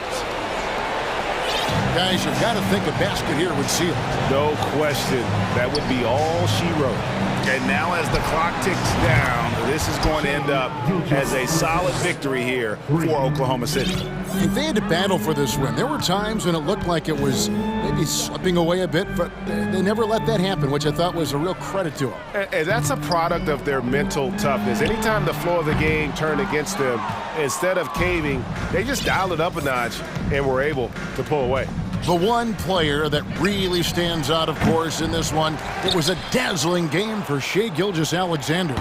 [SPEAKER 6] Guys, you've got to think a basket here would seal it.
[SPEAKER 10] No question. That would be all she wrote. And now as the clock ticks down, this is going to end up as a solid victory here for Oklahoma City.
[SPEAKER 6] If they had to battle for this win, there were times when it looked like it was maybe slipping away a bit, but they never let that happen, which I thought was a real credit to them.
[SPEAKER 10] And that's a product of their mental toughness. Anytime the flow of the game turned against them, instead of caving, they just dialed it up a notch and were able to pull away.
[SPEAKER 6] The one player that really stands out, of course, in this one, it was a dazzling game for Shai Gilgeous-Alexander.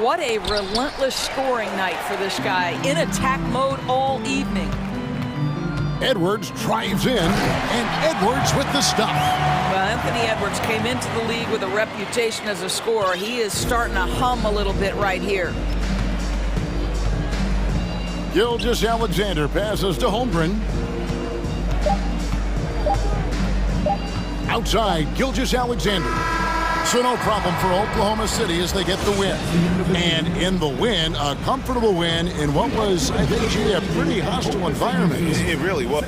[SPEAKER 11] What a relentless scoring night for this guy. In attack mode all evening.
[SPEAKER 6] Edwards drives in, and Edwards with the stop.
[SPEAKER 11] Well, Anthony Edwards came into the league with a reputation as a scorer. He is starting to hum a little bit right here.
[SPEAKER 6] Gilgeous-Alexander passes to Holmgren. Outside, Gilgeous-Alexander. So no problem for Oklahoma City as they get the win. And in the win, a comfortable win in what was, I think, a pretty hostile environment.
[SPEAKER 10] It really was.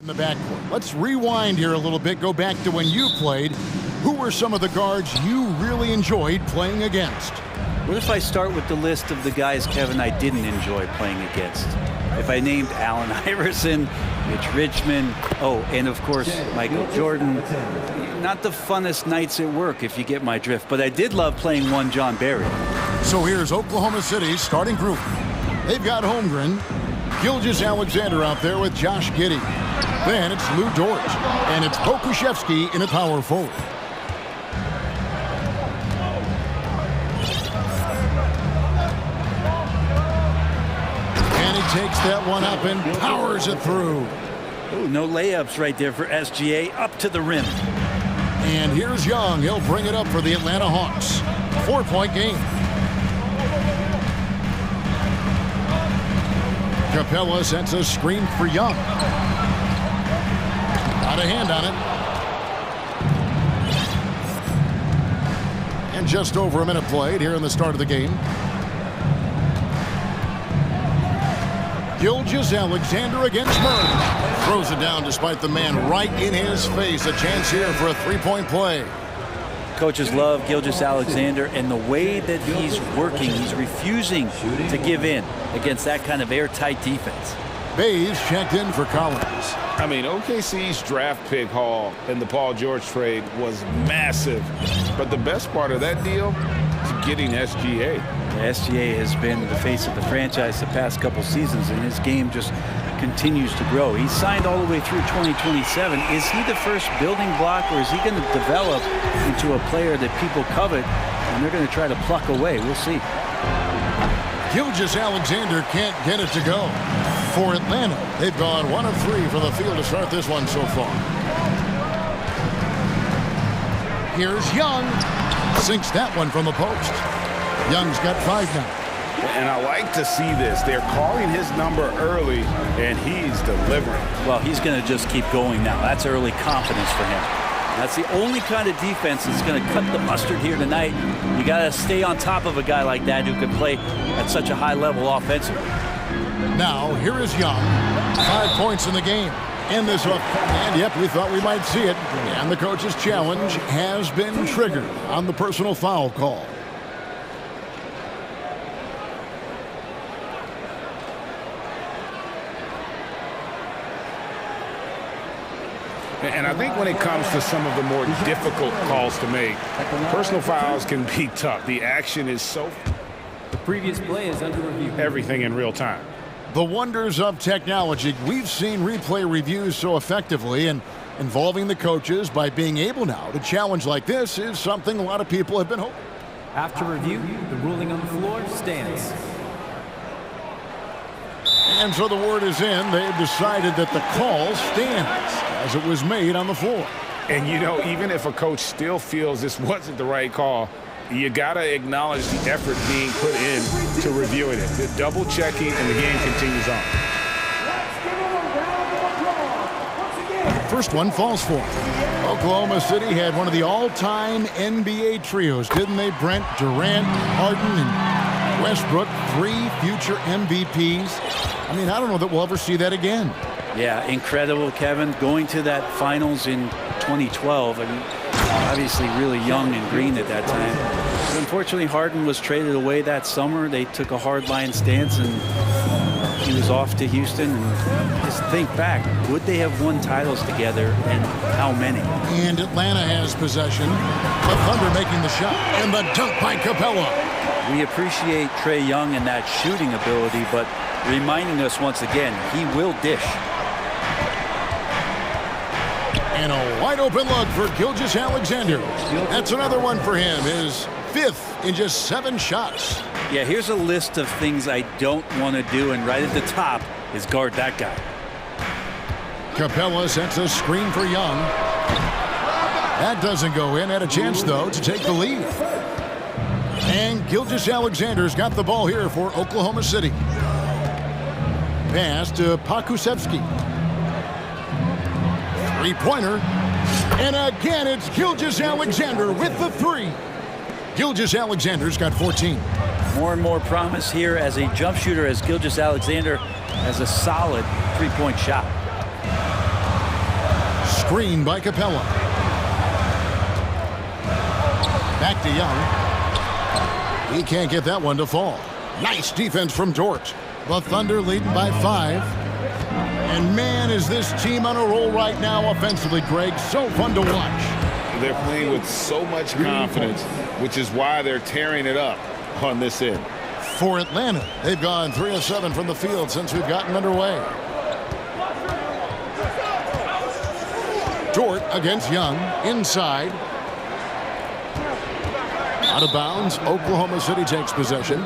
[SPEAKER 6] In the backcourt. Let's rewind here a little bit. Go back to when you played. Who were some of the guards you really enjoyed playing against?
[SPEAKER 3] What if I start with the list of the guys, Kevin, I didn't enjoy playing against? If I named Allen Iverson, Mitch Richmond, and of course, Michael Jordan. Not the funnest nights at work, if you get my drift, but I did love playing one John Barry.
[SPEAKER 6] So here's Oklahoma City's starting group. They've got Holmgren, Gilgeous-Alexander out there with Josh Giddey. Then it's Lou Dort, and it's Pokuševski in a power forward. And he takes that one up and powers it through.
[SPEAKER 3] Ooh, no layups right there for SGA, up to the rim.
[SPEAKER 6] And here's Young. He'll bring it up for the Atlanta Hawks. 4-point game. Capella sets a screen for Young. Got a hand on it. And just over a minute played here in the start of the game. Gilgeous-Alexander against Murray. Throws it down despite the man right in his face. A chance here for a three-point play.
[SPEAKER 3] Coaches love Gilgeous-Alexander, and the way that he's working, he's refusing to give in against that kind of airtight defense.
[SPEAKER 6] Bays checked in for Collins.
[SPEAKER 10] I mean, OKC's draft pick haul in the Paul George trade was massive. But the best part of that deal is getting SGA.
[SPEAKER 3] SGA has been the face of the franchise the past couple seasons, and his game just continues to grow. He's signed all the way through 2027. Is he the first building block, or is he going to develop into a player that people covet and they're going to try to pluck away? We'll see.
[SPEAKER 6] Gilgeous-Alexander can't get it to go. For Atlanta, they've gone 1 of 3 from the field to start this one so far. Here's Young. Sinks that one from the post. Young's got 5 now.
[SPEAKER 10] And I like to see this. They're calling his number early, and he's delivering.
[SPEAKER 3] Well, he's going to just keep going now. That's early confidence for him. That's the only kind of defense that's going to cut the mustard here tonight. You got to stay on top of a guy like that who can play at such a high level offensively.
[SPEAKER 6] Now, here is Young. 5 points in the game. In this hook. And yep, we thought we might see it. And the coach's challenge has been triggered on the personal foul call.
[SPEAKER 10] And I think when it comes to some of the more difficult calls to make, personal fouls can be tough. The action is so...
[SPEAKER 4] The previous play is under review.
[SPEAKER 10] Everything in real time.
[SPEAKER 6] The wonders of technology. We've seen replay reviews so effectively, and involving the coaches by being able now to challenge like this is something a lot of people have been hoping.
[SPEAKER 4] After review, the ruling on the floor stands.
[SPEAKER 6] And so the word is in. They've decided that the call stands as it was made on the floor.
[SPEAKER 10] And, you know, even if a coach still feels this wasn't the right call, you got to acknowledge the effort being put in to reviewing it. The double checking, and the game continues on.
[SPEAKER 6] First one falls for him. Oklahoma City had one of the all-time NBA trios, didn't they, Brent? Durant, Harden, and Westbrook, 3 future MVPs. I mean, I don't know that we'll ever see that again.
[SPEAKER 3] Yeah, incredible, Kevin. Going to that finals in 2012. I mean, obviously really young and green at that time. But unfortunately, Harden was traded away that summer. They took a hardline stance, and he was off to Houston. And just think back, would they have won titles together, and how many?
[SPEAKER 6] And Atlanta has possession. The Thunder making the shot, and the dunk by Capella.
[SPEAKER 3] We appreciate Trae Young and that shooting ability, but reminding us once again, he will dish.
[SPEAKER 6] And a wide open look for Gilgeous-Alexander. That's another one for him. His 5th in just 7 shots.
[SPEAKER 3] Yeah, here's a list of things I don't want to do, and right at the top is guard that guy.
[SPEAKER 6] Capella sets a screen for Young. That doesn't go in. Had a chance, though, to take the lead. And Gilgeous-Alexander's got the ball here for Oklahoma City. Pass to Pokuševski. 3-pointer. And again, it's Gilgeous-Alexander with the 3. Gilgeous-Alexander's got 14.
[SPEAKER 3] More and more promise here as a jump shooter, as Gilgeous-Alexander has a solid 3-point shot.
[SPEAKER 6] Screen by Capella. Back to Young. He can't get that one to fall. Nice defense from Dort. The Thunder leading by 5. And man, is this team on a roll right now offensively, Greg. So fun to watch.
[SPEAKER 10] They're playing with so much confidence, which is why they're tearing it up on this end.
[SPEAKER 6] For Atlanta, they've gone 3 of 7 from the field since we've gotten underway. Dort against Young, inside. Out of bounds, Oklahoma City takes possession.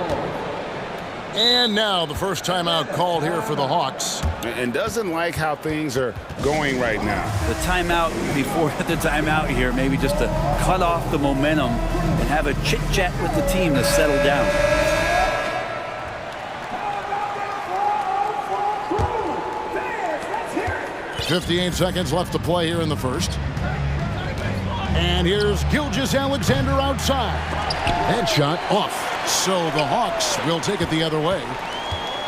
[SPEAKER 6] And now the first timeout called here for the Hawks.
[SPEAKER 10] And doesn't like how things are going right now.
[SPEAKER 3] The timeout before the timeout here, maybe just to cut off the momentum and have a chit-chat with the team to settle down.
[SPEAKER 6] 58 seconds left to play here in the first. And here's Gilgeous-Alexander outside. Headshot off. So the Hawks will take it the other way.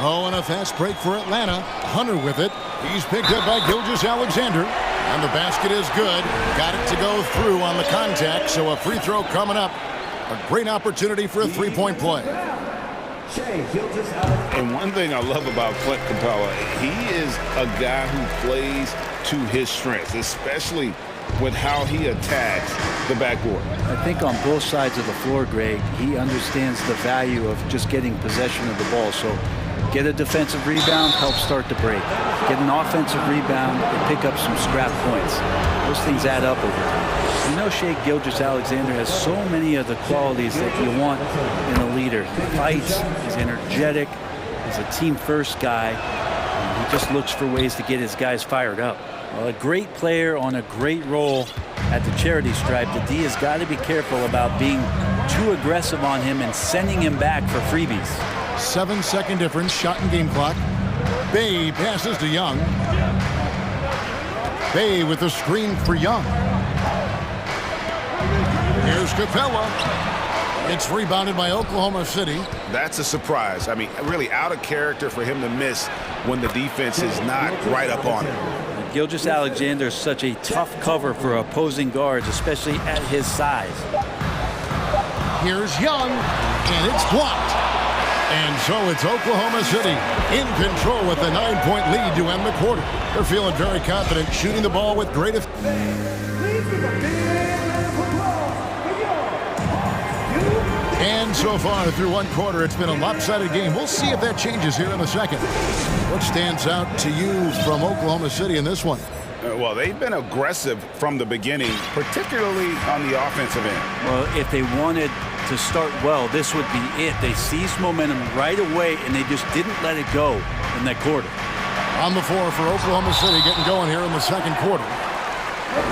[SPEAKER 6] Oh, and a fast break for Atlanta. Hunter with it. He's picked up by Gilgeous-Alexander. And the basket is good. Got it to go through on the contact. So a free throw coming up. A great opportunity for a three-point play.
[SPEAKER 10] And one thing I love about Clint Capella, he is a guy who plays to his strengths, especially with how he attacks the backboard.
[SPEAKER 3] I think on both sides of the floor, Greg, he understands the value of just getting possession of the ball. So get a defensive rebound, help start the break. Get an offensive rebound and pick up some scrap points. Those things add up over time. You know, Shai Gilgeous-Alexander has so many of the qualities that you want in a leader. He fights, he's energetic, he's a team-first guy. He just looks for ways to get his guys fired up. Well, a great player on a great role at the charity stripe. The D has got to be careful about being too aggressive on him and sending him back for freebies.
[SPEAKER 6] 7-second difference, shot and game clock. Bay passes to Young. Bay with the screen for Young. Here's Capella. It's rebounded by Oklahoma City.
[SPEAKER 10] That's a surprise. I mean, really out of character for him to miss when the defense is not right up on him.
[SPEAKER 3] Gilgeous-Alexander is such a tough cover for opposing guards, especially at his size.
[SPEAKER 6] Here's Young, and it's blocked. And so it's Oklahoma City in control with a 9-point lead to end the quarter. They're feeling very confident, shooting the ball with great And so far through one quarter, it's been a lopsided game. We'll see if that changes here in the second. What stands out to you from Oklahoma City in this one?
[SPEAKER 10] Well, they've been aggressive from the beginning, particularly on the offensive end.
[SPEAKER 3] Well, if they wanted to start well, this would be it. They seized momentum right away, and they just didn't let it go in that quarter.
[SPEAKER 6] On the floor for Oklahoma City, getting going here in the second quarter.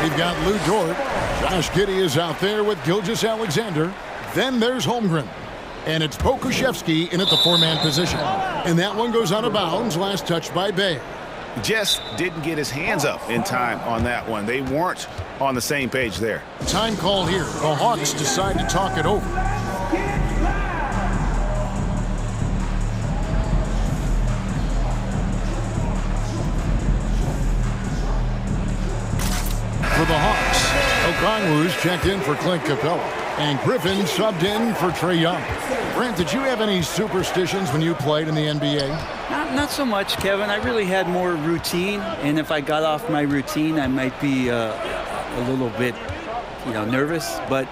[SPEAKER 6] We've got Lou Dort. Josh Giddey is out there with Gilgeous-Alexander. Then there's Holmgren. And it's Pokuševski in at the four-man position. And that one goes out of bounds, last touched by Bay.
[SPEAKER 10] Just didn't get his hands up in time on that one. They weren't on the same page there.
[SPEAKER 6] Time call here. The Hawks decide to talk it over. For the Hawks, Okongwu's checked in for Clint Capella. And Griffin subbed in for Trae Young. Brent, did you have any superstitions when you played in the NBA?
[SPEAKER 3] Not so much, Kevin. I really had more routine, and if I got off my routine, I might be a little bit, nervous, but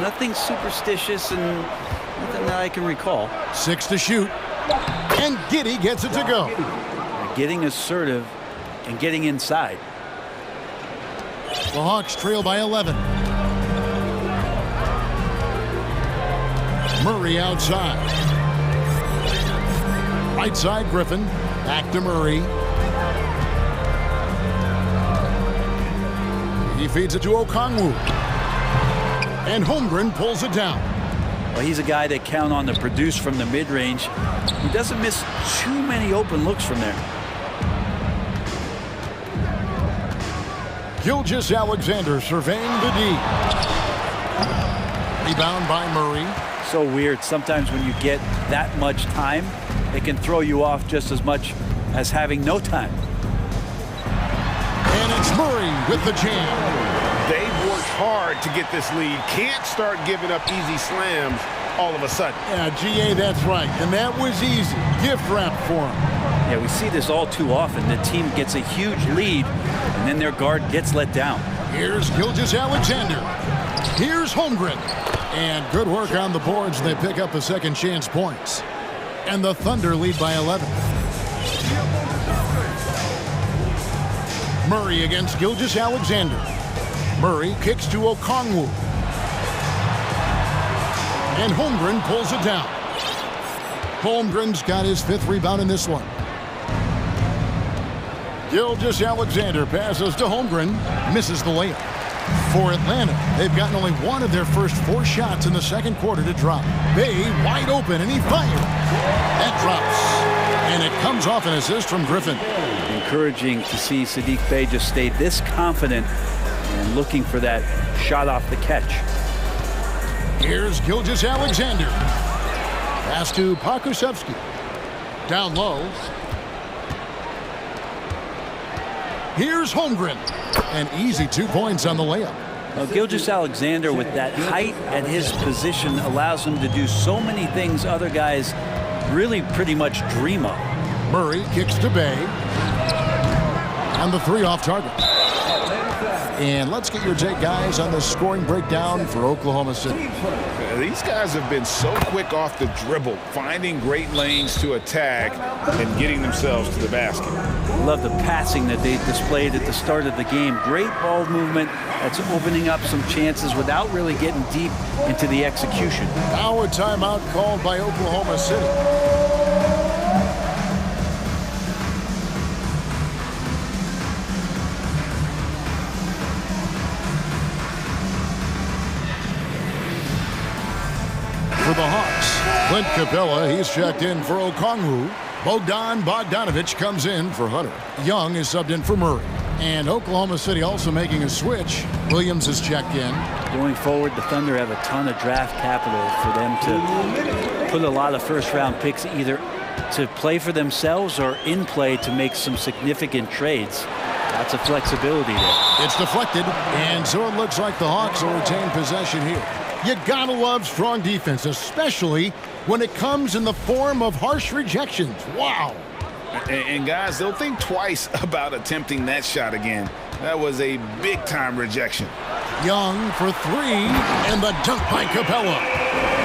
[SPEAKER 3] nothing superstitious and nothing that I can recall.
[SPEAKER 6] 6 to shoot, and Giddey gets it to go.
[SPEAKER 3] Getting assertive and getting inside.
[SPEAKER 6] The Hawks trail by 11. Murray outside. Right side, Griffin. Back to Murray. He feeds it to Okongwu. And Holmgren pulls it down.
[SPEAKER 3] Well, he's a guy that count on to produce from the mid-range. He doesn't miss too many open looks from there.
[SPEAKER 6] Gilgeous-Alexander surveying the D. Rebound by Murray.
[SPEAKER 3] So weird. Sometimes when you get that much time, it can throw you off just as much as having no time.
[SPEAKER 6] And It's Murray with the jam.
[SPEAKER 10] They've worked hard to get this lead. Can't start giving up easy slams all of a sudden.
[SPEAKER 6] Yeah, GA, that's right. And that was easy. Gift wrap for him.
[SPEAKER 3] Yeah, we see this all too often. The team gets a huge lead, and then their guard gets let down.
[SPEAKER 6] Here's Gilgeous-Alexander. Here's Holmgren. And good work on the boards. They pick up the second chance points. And the Thunder lead by 11. Murray against Gilgeous-Alexander. Murray kicks to Okongwu. And Holmgren pulls it down. Holmgren's got his 5th rebound in this one. Gilgeous-Alexander passes to Holmgren. Misses the layup. For Atlanta, they've gotten only one of their first 4 shots in the second quarter to drop. Bay wide open, and he fires. That drops. And it comes off an assist from Griffin.
[SPEAKER 3] Encouraging to see Saddiq Bey just stay this confident and looking for that shot off the catch.
[SPEAKER 6] Here's Gilgeous-Alexander. Pass to Pakusevsky. Down low. Here's Holmgren. An easy 2 points on the layup.
[SPEAKER 3] Well, Gilgeous-Alexander, with that height and his position, allows him to do so many things other guys really pretty much dream of.
[SPEAKER 6] Murray kicks to Bay. And the 3 off target. And let's get your take, guys, on the scoring breakdown for Oklahoma City.
[SPEAKER 10] These guys have been so quick off the dribble, finding great lanes to attack and getting themselves to the basket.
[SPEAKER 3] Love the passing that they displayed at the start of the game. Great ball movement that's opening up some chances without really getting deep into the execution.
[SPEAKER 6] Now a timeout called by Oklahoma City. For the Hawks, Clint Capella, he's checked in for Okongwu. Bogdan Bogdanovic comes in for Hunter. Young is subbed in for Murray. And Oklahoma City also making a switch. Williams is checked in.
[SPEAKER 3] Going forward, the Thunder have a ton of draft capital for them to put a lot of first-round picks either to play for themselves or in play to make some significant trades. Lots of flexibility there.
[SPEAKER 6] It's deflected, and so it looks like the Hawks will retain possession here. You gotta love strong defense, especially when it comes in the form of harsh rejections. Wow.
[SPEAKER 10] And guys, they'll think twice about attempting that shot again. That was a big-time rejection.
[SPEAKER 6] Young for 3, and the dunk by Capella.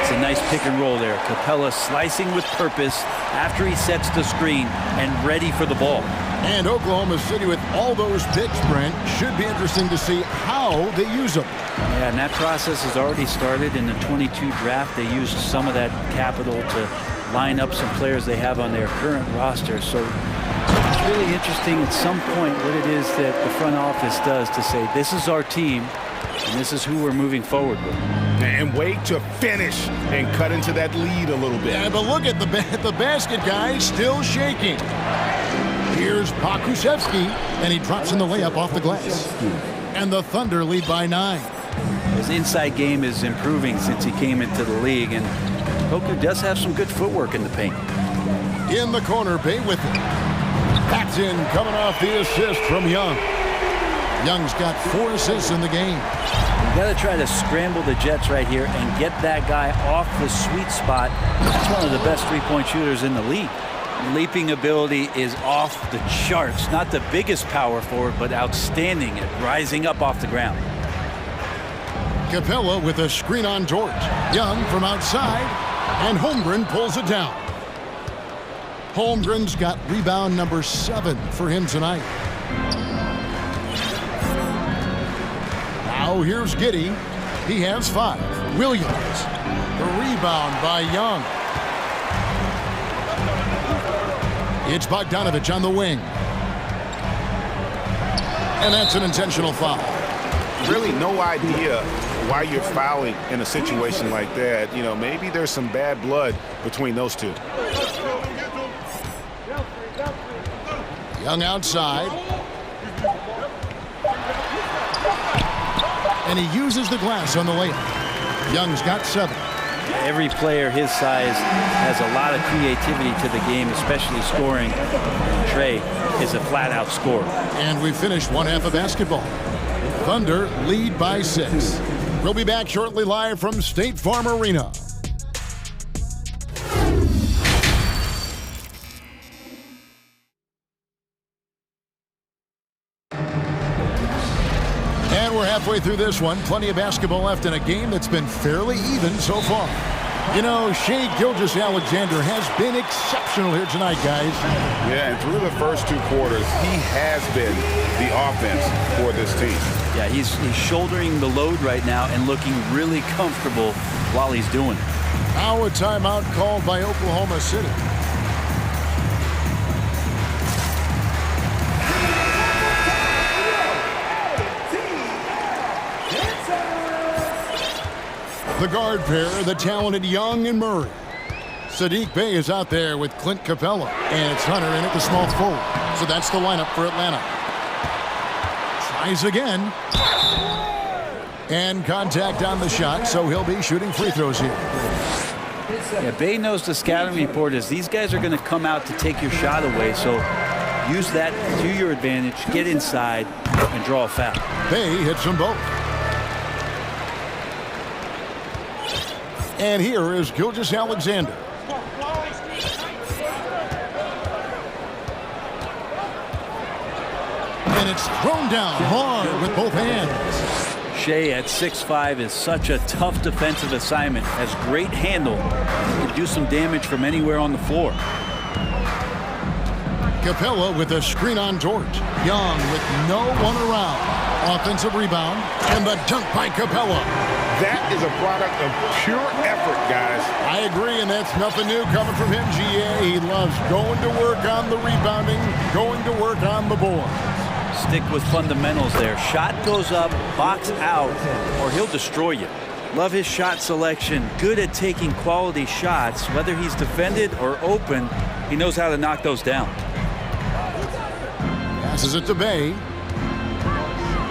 [SPEAKER 3] It's a nice pick and roll there. Capella slicing with purpose after he sets the screen and ready for the ball.
[SPEAKER 6] And Oklahoma City, with all those picks, Brent, should be interesting to see how they use them.
[SPEAKER 3] Yeah, and that process has already started in the 22 draft. They used some of that capital to line up some players they have on their current roster. So it's really interesting at some point what it is that the front office does to say, this is our team, and this is who we're moving forward with.
[SPEAKER 10] And wait to finish and cut into that lead a little bit.
[SPEAKER 6] Yeah, but look at the basket, guys, still shaking. Here's Pakusevsky, and he drops in the layup off the glass. And the Thunder lead by 9.
[SPEAKER 3] His inside game is improving since he came into the league, and Poku does have some good footwork in the paint.
[SPEAKER 6] In the corner, Bay with it. That's in, coming off the assist from Young. Young's got 4 assists in the game.
[SPEAKER 3] You got to try to scramble the Jets right here and get that guy off the sweet spot. That's one of the best three-point shooters in the league. Leaping ability is off the charts. Not the biggest power forward, but outstanding at rising up off the ground.
[SPEAKER 6] Capella with a screen on George. Young from outside, and Holmgren pulls it down. Holmgren's got rebound number 7 for him tonight. Now here's Giddey. He has 5. Williams. The rebound by Young. It's Bogdanovic on the wing. And that's an intentional foul.
[SPEAKER 10] Really no idea why you're fouling in a situation like that. You know, maybe there's some bad blood between those two.
[SPEAKER 6] Young outside. And he uses the glass on the layup. Young's got 7.
[SPEAKER 3] Every player his size has a lot of creativity to the game, especially scoring. And Trey is a flat-out scorer.
[SPEAKER 6] And we finished one half of basketball. Thunder lead by 6. We'll be back shortly live from State Farm Arena. And we're halfway through this one. Plenty of basketball left in a game that's been fairly even so far. You know, Shai Gilgeous-Alexander has been exceptional here tonight, guys.
[SPEAKER 10] Yeah, and through the first 2 quarters, he has been the offense for this team.
[SPEAKER 3] Yeah, he's shouldering the load right now and looking really comfortable while he's doing it.
[SPEAKER 6] Now a timeout called by Oklahoma City. The guard pair, the talented Young and Murray. Sadiq Bey is out there with Clint Capella. And it's Hunter in at the small forward. So that's the lineup for Atlanta. Tries again. And contact on the shot, so he'll be shooting free throws here.
[SPEAKER 3] Yeah, Bey knows the scouting report is these guys are going to come out to take your shot away, so use that to your advantage, get inside, and draw a foul.
[SPEAKER 6] Bey hits them both. And here is Gilgeous-Alexander. And it's thrown down hard with both hands.
[SPEAKER 3] Shai at 6'5" is such a tough defensive assignment, has great handle, can do some damage from anywhere on the floor.
[SPEAKER 6] Capella with a screen on George. Young with no one around. Offensive rebound, and the dunk by Capella.
[SPEAKER 10] That is a product of pure effort, guys.
[SPEAKER 6] I agree, and that's nothing new coming from him, GA. He loves going to work on the rebounding, going to work on the board.
[SPEAKER 3] Stick with fundamentals there. Shot goes up, box out, or he'll destroy you. Love his shot selection. Good at taking quality shots. Whether he's defended or open, he knows how to knock those down.
[SPEAKER 6] Passes it to Bey.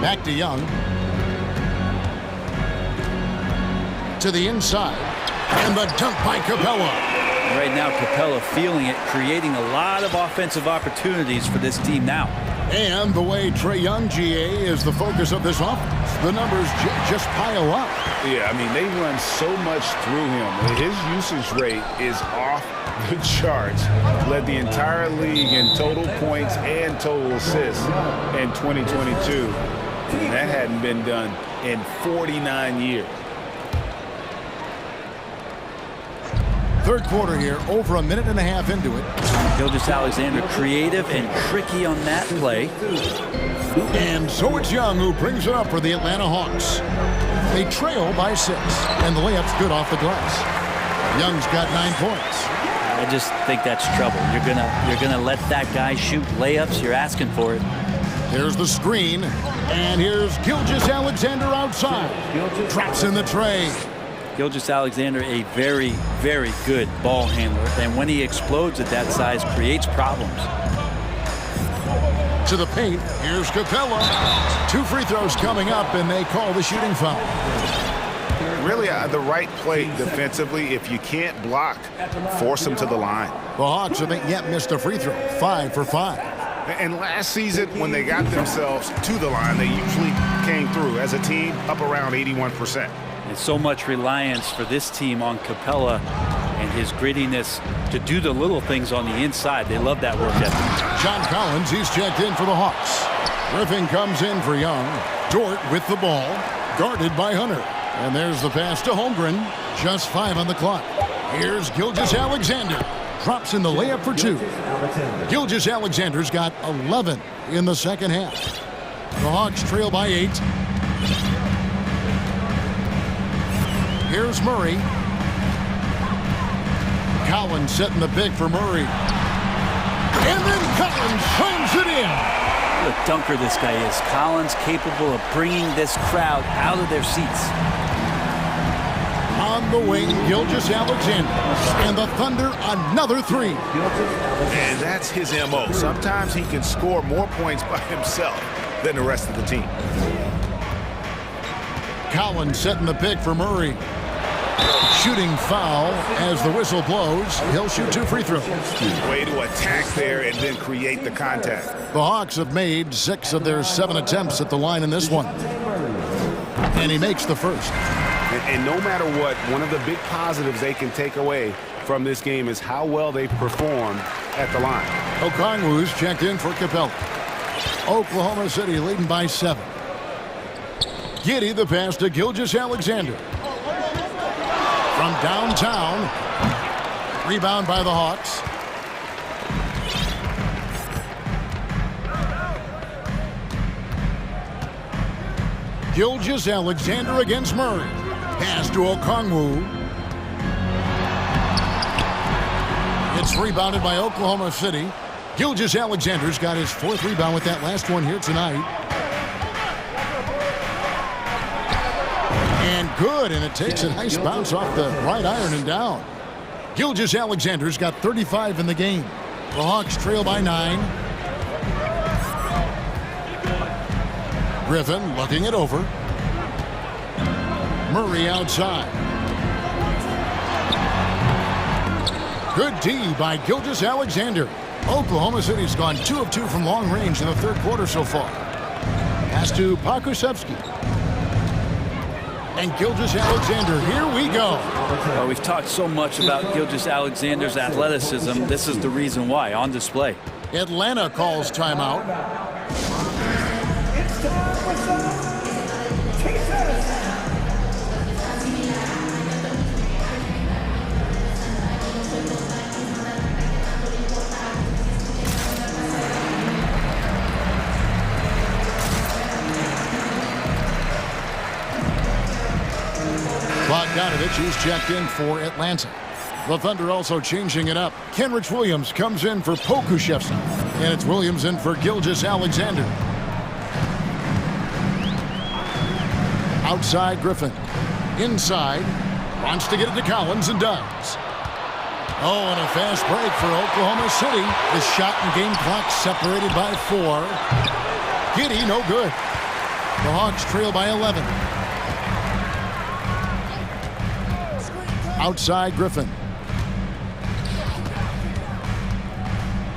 [SPEAKER 6] Back to Young. To the inside. And the dunk by Capella.
[SPEAKER 3] Right now, Capella feeling it, creating a lot of offensive opportunities for this team now.
[SPEAKER 6] And the way Trae Young, GA, is the focus of this offense. The numbers just pile up.
[SPEAKER 10] Yeah, I mean, they run so much through him. His usage rate is off the charts. Led the entire league in total points and total assists in 2022. And that hadn't been done in 49 years.
[SPEAKER 6] Third quarter here, over a minute and a half into it.
[SPEAKER 3] Gilgeous-Alexander creative and tricky on that play.
[SPEAKER 6] And so it's Young who brings it up for the Atlanta Hawks. They trail by 6, and the layup's good off the glass. Young's got 9 points.
[SPEAKER 3] I just think that's trouble. You're gonna let that guy shoot layups. You're asking for it.
[SPEAKER 6] Here's the screen, and here's Gilgeous-Alexander outside. Drops in the tray.
[SPEAKER 3] Gilgeous-Alexander, a very, very good ball handler, and when he explodes at that size, creates problems.
[SPEAKER 6] To the paint, here's Capella. 2 free throws coming up, and they call the shooting foul.
[SPEAKER 10] Really the right play defensively. If you can't block, force them to the line.
[SPEAKER 6] The Hawks haven't yet missed a free throw. 5 for 5.
[SPEAKER 10] And last season, when they got themselves to the line, they usually came through as a team up around 81%.
[SPEAKER 3] And so much reliance for this team on Capella and his grittiness to do the little things on the inside. They love that work ethic.
[SPEAKER 6] John Collins, he's checked in for the Hawks. Griffin comes in for Young. Dort with the ball, guarded by Hunter. And there's the pass to Holmgren. Just 5 on the clock. Here's Gilgeous-Alexander. Drops in the layup for 2. Gilgeous-Alexander's got 11 in the second half. The Hawks trail by 8. Here's Murray. Collins setting the pick for Murray. And then Collins slams it in.
[SPEAKER 3] What a dunker this guy is. Collins capable of bringing this crowd out of their seats.
[SPEAKER 6] On the wing, Gilgeous-Alexander. And the Thunder, another 3.
[SPEAKER 10] And that's his MO. Sometimes he can score more points by himself than the rest of the team.
[SPEAKER 6] Collins setting the pick for Murray. Shooting foul as the whistle blows. He'll shoot 2 free throws.
[SPEAKER 10] Way to attack there and then create the contact.
[SPEAKER 6] The Hawks have made 6 of their 7 attempts at the line in this one. And he makes the first.
[SPEAKER 13] And no matter what, one of the big positives they can take away from this game is how well they performed at the line.
[SPEAKER 6] Okongwu's checked in for Capella. Oklahoma City leading by 7. Giddy the pass to Gilgeous-Alexander. From downtown. Rebound by the Hawks. Gilgeous-Alexander against Murray. Pass to Okongwu. It's rebounded by Oklahoma City. Gilgeous-Alexander's got his 4th rebound with that last one here tonight. And good, and it takes a nice bounce off the right iron and down. Gilgeous-Alexander's got 35 in the game. The Hawks trail by 9. Griffin looking it over. Murray outside. Good D by Gilgeous-Alexander. Oklahoma City's gone 2 of 2 from long range in the 3rd quarter so far. Pass to Pokusevski. And Gilgeous-Alexander, here we go.
[SPEAKER 3] Well, we've talked so much about Gilgeous-Alexander's athleticism. This is the reason why, on display.
[SPEAKER 6] Atlanta calls timeout.
[SPEAKER 12] It's time for some chases.
[SPEAKER 6] Bogdanovich is checked in for Atlanta. The Thunder also changing it up. Kenrich Williams comes in for Pokusevski. And it's Williams in for Gilgeous-Alexander. Outside Griffin. Inside. Wants to get it to Collins and does. Oh, and a fast break for Oklahoma City. The shot and game clock separated by 4. Giddy, no good. The Hawks trail by 11. Outside Griffin.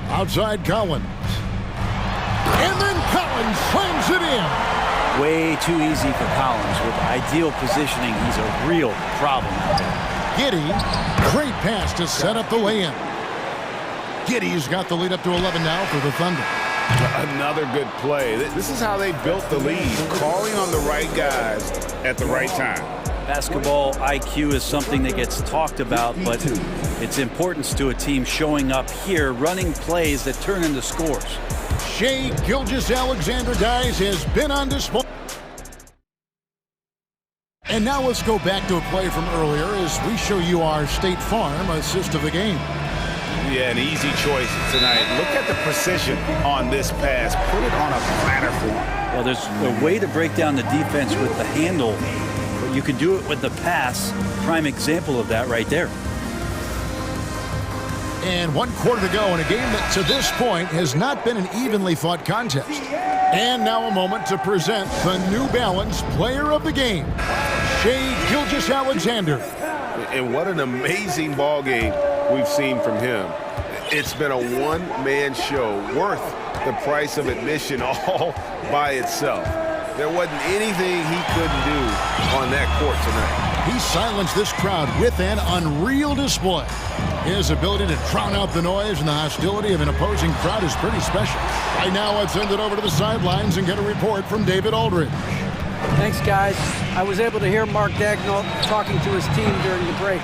[SPEAKER 6] Outside Collins. And then Collins slams it in.
[SPEAKER 3] Way too easy for Collins. With ideal positioning, he's a real problem out there.
[SPEAKER 6] Giddy, great pass to set up the lay-in. Giddy's got the lead up to 11 now for the Thunder.
[SPEAKER 10] Another good play. This is how they built the lead, calling on the right guys at the right time.
[SPEAKER 3] Basketball IQ is something that gets talked about, but its importance to a team showing up here, running plays that turn into scores.
[SPEAKER 6] Shai Gilgeous-Alexander, guys, has been on display. And now let's go back to a play from earlier as we show you our State Farm assist of the game.
[SPEAKER 10] Yeah, an easy choice tonight. Look at the precision on this pass. Put it on a platter for him.
[SPEAKER 3] Well, there's a way to break down the defense with the handle, but you can do it with the pass. Prime example of that right there.
[SPEAKER 6] And 1 quarter to go in a game that to this point has not been an evenly fought contest. And now a moment to present the New Balance Player of the Game, Shai Gilgeous-Alexander.
[SPEAKER 13] And what an amazing ball game we've seen from him. It's been a one-man show worth the price of admission all by itself. There wasn't anything he couldn't do on that court tonight.
[SPEAKER 6] He silenced this crowd with an unreal display. His ability to drown out the noise and the hostility of an opposing crowd is pretty special. Right now, let's send it over to the sidelines and get a report from David Aldridge.
[SPEAKER 9] Thanks, guys. I was able to hear Mark Daigneault talking to his team during the break.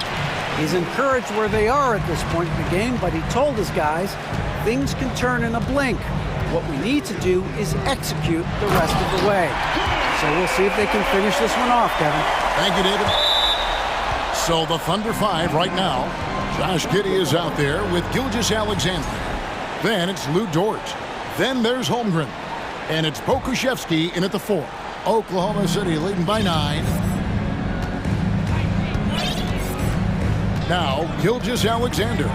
[SPEAKER 9] He's encouraged where they are at this point in the game, but he told his guys things can turn in a blink. What we need to do is execute the rest of the way. So we'll see if they can finish this one off, Kevin.
[SPEAKER 6] Thank you, David. So the Thunder 5 right now. Josh Giddey is out there with Gilgeous-Alexander. Then it's Lou Dort. Then there's Holmgren. And it's Pokusevski in at the 4. Oklahoma City leading by 9. Now Gilgeous-Alexander.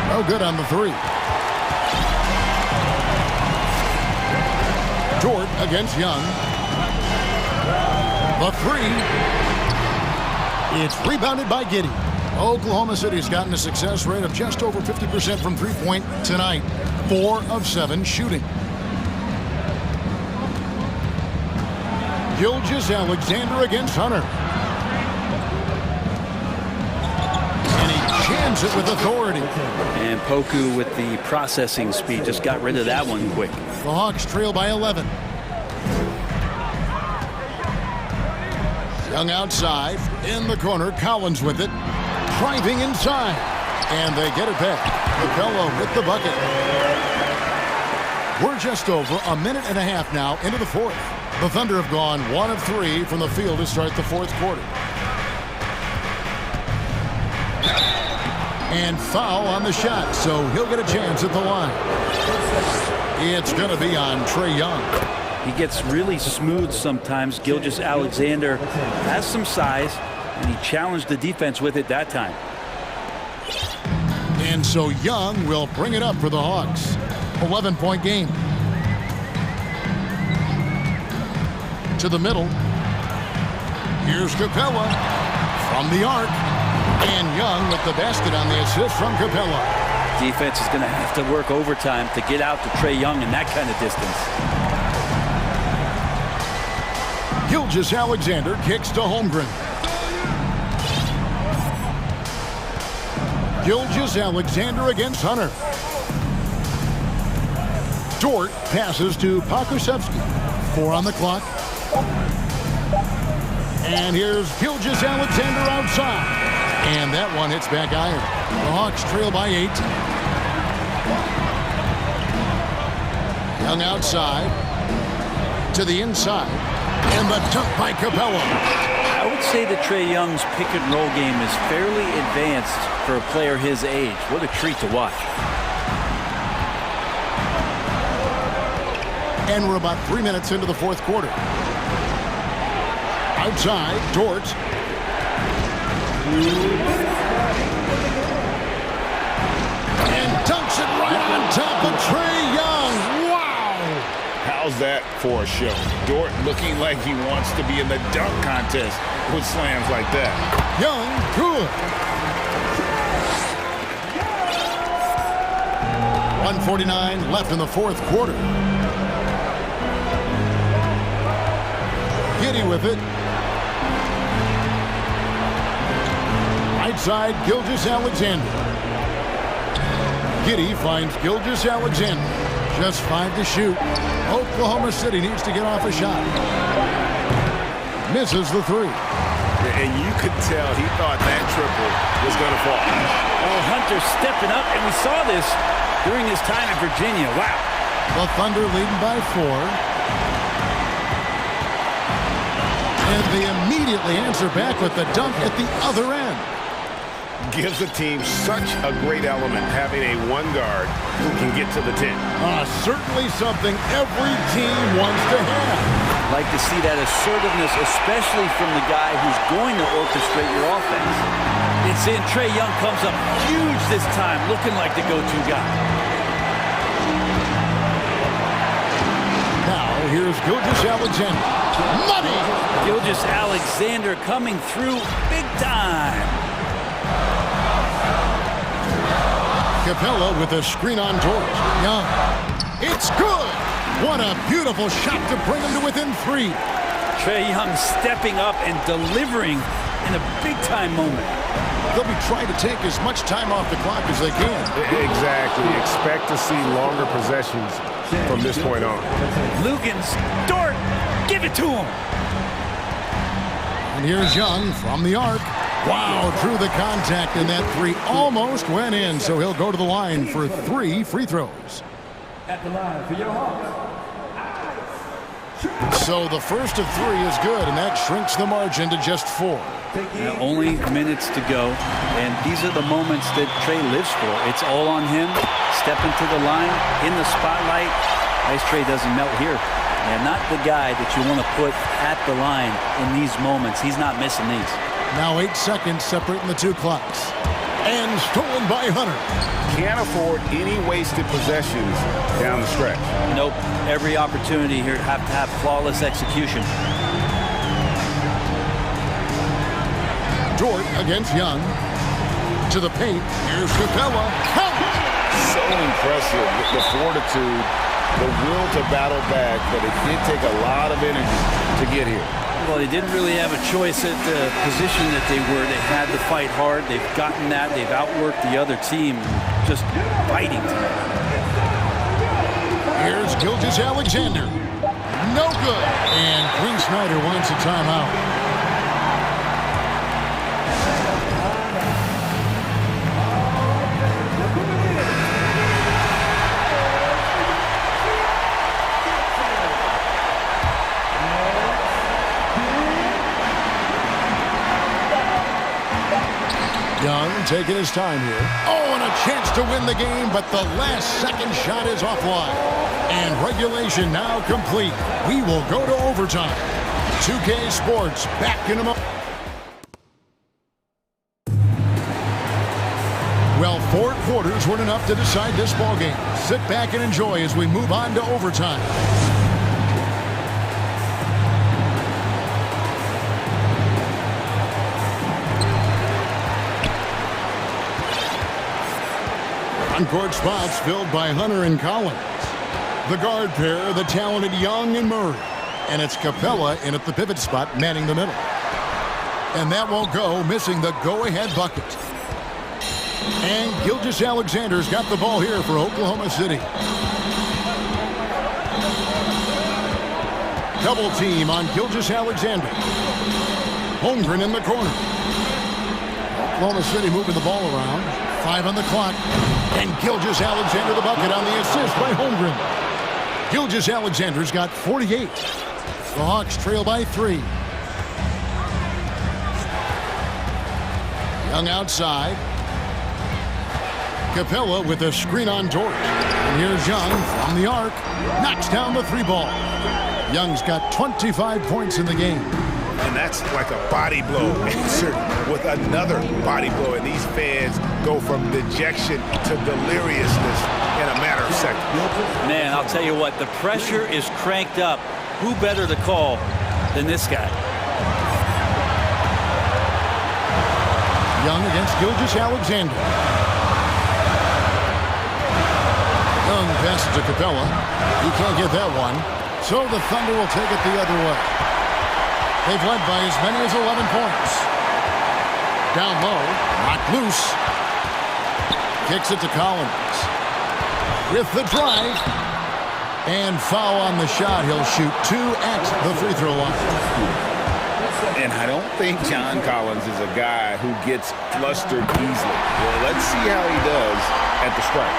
[SPEAKER 6] No good on the 3. Dort against Young. The 3. It's rebounded by Giddy. Oklahoma City's gotten a success rate of just over 50% from three-point tonight. 4 of 7 shooting. Gilgeous-Alexander against Hunter. And he jams it with authority.
[SPEAKER 3] And Poku with the processing speed just got rid of that one quick.
[SPEAKER 6] The Hawks trail by 11. Young outside. In the corner, Collins with it. Driving inside. And they get it back. Capella with the bucket. We're just over a minute and a half now into the fourth. The Thunder have gone 1 of 3 from the field to start the fourth quarter. And foul on the shot, so he'll get a chance at the line. It's going to be on Trae Young.
[SPEAKER 3] He gets really smooth sometimes. Gilgeous-Alexander has some size, and he challenged the defense with it that time.
[SPEAKER 6] And so Young will bring it up for the Hawks. 11-point game. To the middle. Here's Capella from the arc. And Young with the basket on the assist from Capella.
[SPEAKER 3] Defense is going to have to work overtime to get out to Trae Young in that kind of distance.
[SPEAKER 6] Gilgeous-Alexander kicks to Holmgren. Gilgeous-Alexander against Hunter. Dort passes to Pokusevski. 4 on the clock. And here's Gilgeous-Alexander outside. And that one hits back iron. The Hawks trail by 8. Young outside. To the inside. And the dunk by Capella.
[SPEAKER 3] I would say that Trae Young's pick and roll game is fairly advanced for a player his age. What a treat to watch.
[SPEAKER 6] And we're about 3 minutes into the fourth quarter. Outside, Dort. And dunks it right on top of Trae Young. Wow!
[SPEAKER 10] How's that for a show? Dort looking like he wants to be in the dunk contest with slams like that.
[SPEAKER 6] Young, good. 1:49 left in the fourth quarter. Giddy with it. Right side, Gilgeous-Alexander. Giddy finds Gilgeous-Alexander. Just 5 to shoot. Oklahoma City needs to get off a shot. Misses the 3.
[SPEAKER 13] And you could tell he thought that triple was going to fall.
[SPEAKER 3] Oh, Hunter stepping up, and we saw this during his time in Virginia. Wow.
[SPEAKER 6] The Thunder leading by 4. And they immediately answer back with the dunk at the other end.
[SPEAKER 13] Gives the team such a great element having a one guard who can get to the 10.
[SPEAKER 6] Certainly something every team wants to have.
[SPEAKER 3] Like to see that assertiveness, especially from the guy who's going to orchestrate your offense. It's in. Trae Young comes up huge this time, looking like the go-to guy.
[SPEAKER 6] Now here's Gilgeous-Alexander. Money!
[SPEAKER 3] Gilgeous-Alexander coming through big time.
[SPEAKER 6] Capella with a screen on Dort. Young. It's good! What a beautiful shot to bring him to within 3.
[SPEAKER 3] Trae Young stepping up and delivering in a big-time moment.
[SPEAKER 6] They'll be trying to take as much time off the clock as they can.
[SPEAKER 13] Exactly. Expect to see longer possessions from this point on.
[SPEAKER 3] Lugans, Dort, give it to him.
[SPEAKER 6] And here's Young from the arc. Wow, through the contact, and that 3 almost went in, so he'll go to the line for 3 free throws.
[SPEAKER 12] At the line for your Hawks.
[SPEAKER 6] So the first of 3 is good, and that shrinks the margin to just 4.
[SPEAKER 3] Only minutes to go, and these are the moments that Trae lives for. It's all on him. Stepping to the line, in the spotlight. Nice Trae doesn't melt here. And not the guy that you want to put at the line in these moments. He's not missing these.
[SPEAKER 6] Now 8 seconds separating the 2 clocks. And stolen by Hunter.
[SPEAKER 13] Can't afford any wasted possessions down the stretch.
[SPEAKER 3] Nope. Every opportunity here to have flawless execution.
[SPEAKER 6] Dort against Young. To the paint. Here's Capella. Count!
[SPEAKER 10] So impressive. The fortitude, the will to battle back, but it did take a lot of energy to get here.
[SPEAKER 3] Well, they didn't really have a choice at the position that they were. They had to fight hard. They've gotten that. They've outworked the other team, just fighting.
[SPEAKER 6] Here's Gilgeous-Alexander. No good. And Quinn Snyder wants a timeout. Young taking his time here. Oh, and a chance to win the game, but the last second shot is offline. And regulation now complete. We will go to overtime. 2K Sports back in a moment. Well, 4 quarters weren't enough to decide this ball game. Sit back and enjoy as we move on to overtime. On-court spots filled by Hunter and Collins. The guard pair, the talented Young and Murray. And it's Capella in at the pivot spot, manning the middle. And that won't go, missing the go-ahead bucket. And Gilgeous-Alexander's got the ball here for Oklahoma City. Double team on Gilgeous-Alexander. Holmgren in the corner. Oklahoma City moving the ball around. 5 on the clock. And Gilgeous-Alexander the bucket on the assist by Holmgren. Gilgeous-Alexander's got 48. The Hawks trail by 3. Young outside. Capella with a screen on Dort. And here's Young from the arc. Knocks down the 3 ball. Young's got 25 points in the game.
[SPEAKER 13] And that's like a body blow answered with another body blow. And these fans go from dejection to deliriousness in a matter of seconds.
[SPEAKER 3] Man, I'll tell you what, the pressure is cranked up. Who better to call than this guy?
[SPEAKER 6] Young against Gilgeous-Alexander. Young passes to Capella. He can't get that one. So the Thunder will take it the other way. They've led by as many as 11 points. Down low, knocked loose. Kicks it to Collins. With the drive. And foul on the shot. He'll shoot 2 at the free throw line.
[SPEAKER 10] And I don't think John Collins is a guy who gets flustered easily. Well, let's see how he does at the strike.